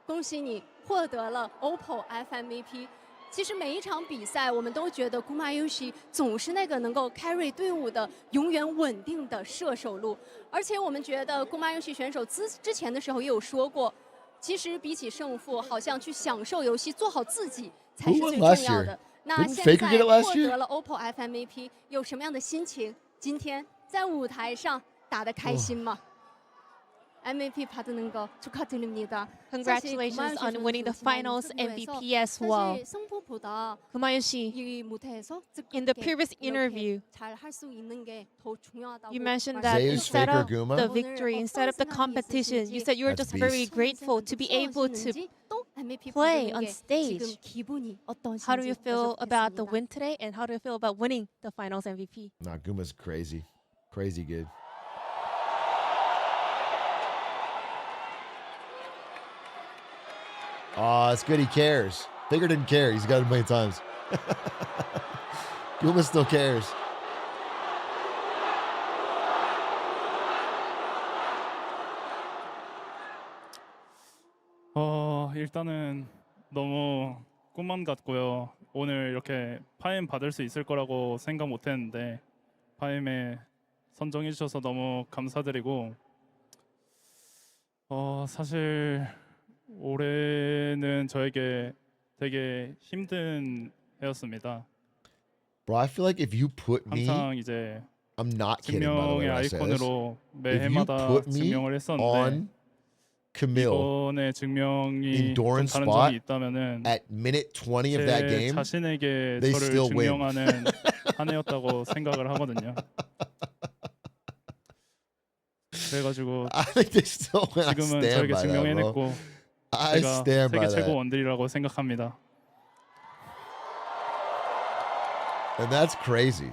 恭喜你获得了 OPPO FMVP。其实每一场比赛，我们都觉得 Gumayushi 总是那个能够 carry 队伍的永远稳定的射手路，而且我们觉得 Gumayushi 选手之前的时候也有说过，其实比起胜负，好像去享受游戏，做好自己才是最重要的。那现在获得了 OPPO FMVP， 有什么样的心情？今天在舞台上打得开心吗？ MVP 받는 거 축하드립니다. Congratulations on winning the finals MVP as well. Kumayoshi, in the previous interview, you mentioned that instead of the victory, instead of the competition, you said you were just very grateful to be able to play on stage. How do you feel about the win today, and how do you feel about winning the finals MVP? Nah, Guma's crazy. Crazy good. Aw, it's good he cares. Faker didn't care. He's got it a million times. Guma still cares. 일단은 너무 꿈만 같고요. 오늘 이렇게 파임 받을 수 있을 거라고 생각 못 했는데 파임에 선정해 주셔서 너무 감사드리고 사실 올해는 저에게 되게 힘든 해였습니다. Bro, I feel like if you put me, 항상 이제 I'm not kidding by the way 증명의 when I say this. 아이콘으로 매 If you 해마다 put me 증명을 했었는데 on Camille 이번에 증명이 in 좀 Doran's 다른 spot 점이 있다면은 at minute 20 of that 제 game, 자신에게 they 저를 still win. 증명하는 한 해였다고 생각을 하거든요. 그래가지고 I think they still win. I 지금은 stand 저에게 by that, bro. 증명해냈고 I 제가 stand 세계 by 최고 that. 원딜이라고 생각합니다. And that's crazy.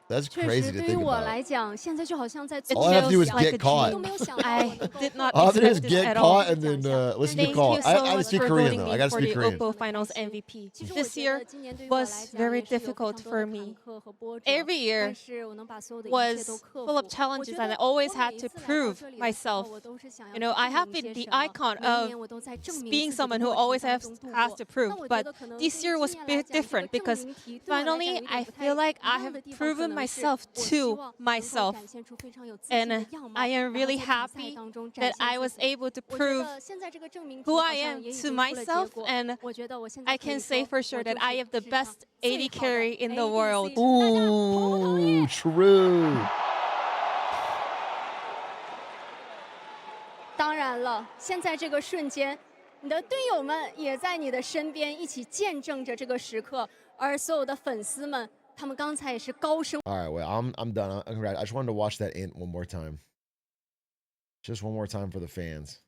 That's 确 crazy 实， to 对于 think 我 about. 来讲，现在就好像在 All I have to do is get caught. 都没有想到 I 我能够 did not All I have to do is expect this get at caught all. and then listen to Thank call. you so I gotta much speak for Korean voting though. me I gotta for speak the Korean. Oppo Finals MVP. 其实我 This 觉 year 得今年对于我 was 来讲 very 也是有非 difficult 常多 for 的 me. 坎坷和波折， Every year 但是我能把所有的一切 was 都克 full of 服。我 challenges 觉 and 得 I always 我每 had 一 to 次来到 prove 这里的时候， myself. 我都是想要 You know, I 去 have 证 been 明 the 些什么。 icon 每一 of 年我都在证明 being 自己的 someone who 过 always 程当 has 中度 has 过。 to prove. 那我觉 But 得可能 this 对于 year 今 was 年 a 来 bit 讲，这个 different 证 because 明题对我来讲 finally 有一 I 点不太 feel like 一 I 样 have 的地方，可 proven 能是 myself 我希 to 望能够 myself. 展现出非常有自信 And 的样貌， I am 然后 really 在比赛 happy 当中 that 展 I 现 was 自己。 able to 我觉 prove 得现在这个证明题 who 好 I 像 am 也已 to 经出了结 myself, 果。 and 我觉得我现 I 在可以 can say 说， for 我 sure 就 that I 是 have the 市场 best 最 AD 好的 carry in the world. ADC。大家同不同意？ Ooh, true. 当然了，现在这个瞬间，你的队友们也在你的身边，一起见证着这个时刻，而所有的粉丝们，他们刚才也是高声。 All right, wait, I'm done. I just wanted to watch that int one more time. Just one more time for the fans.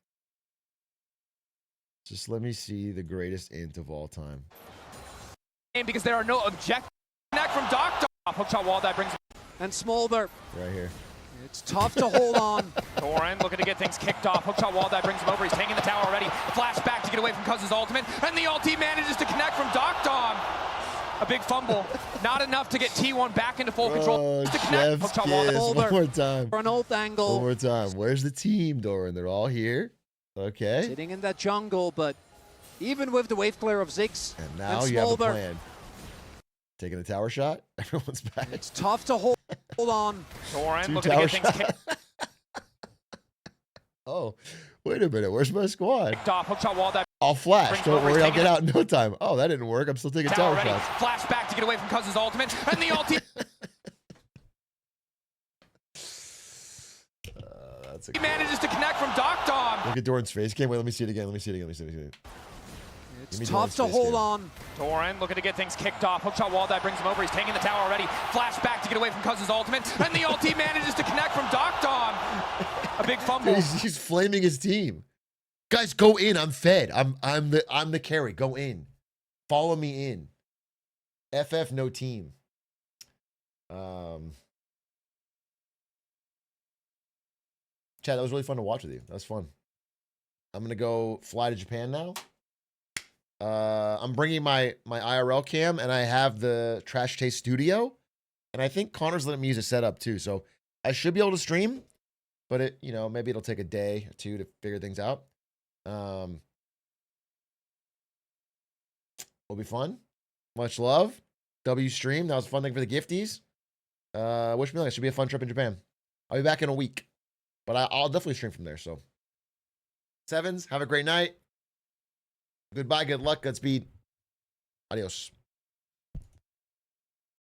Just let me see the greatest int of all time. Because there are no objectives. Connect from Doctor. Hook shot wall that brings. And Smolder, Right here. it's tough to hold on. Doran looking to get things kicked off. Hook shot wall that brings him over. He's taking the tower already. Flash back to get away from Cuz's ultimate. And the ulti manages to connect from Doctor. A big fumble. Not enough to get T1 back into full control. Oh, To connect. Hook chef's shot wall that kiss. One more time. For an old angle. One more time. Where's the team, Doran? They're all here. Okay. Sitting in that jungle, but even with the wave clear of Ziggs And now and you have a Smolder, plan. Taking a tower shot. Everyone's back. it's tough to hold on. Doran Two looking to tower get things shots. kicked Oh, wait a minute. Where's my squad? off. Hook shot wall that I'll flash. brings him Don't over. He's worry. I'll taking get out in no time. Oh, that didn't work. I'm still taking tower tower already. shots. Flash back to get away from Cuz's ultimate. And the ulti That's a he manages to connect from Doctor. Look at Doran's face cam. Wait, let me see it again. Let me see it again. Let me see it again. It's Give me tough Doran's to face hold cam. on. Doran looking to get things kicked off. Hook shot wall that brings him over. He's taking the tower already. Flash back to get away from Cuz's ultimate. And the ulti manages to connect from Doctor. A big fumble. Dude, he's flaming his team. Guys, go in. I'm fed. I'm the carry. Go in. Follow me in. FF no team. Chad, that was really fun to watch with you. That was fun. I'm gonna go fly to Japan now. I'm bringing my IRL cam, and I have the Trash Taste Studio, and I think Connor's letting me use a setup too. So I should be able to stream, but it, you know, maybe it'll take a day or two to figure things out. Will be fun. Much love. W stream. That was a fun thing for the gifties. Wish me luck. It should be a fun trip in Japan. I'll be back in a week, but I'll definitely stream from there. So, Sevens, have a great night. Goodbye. Good luck. Godspeed. Adios.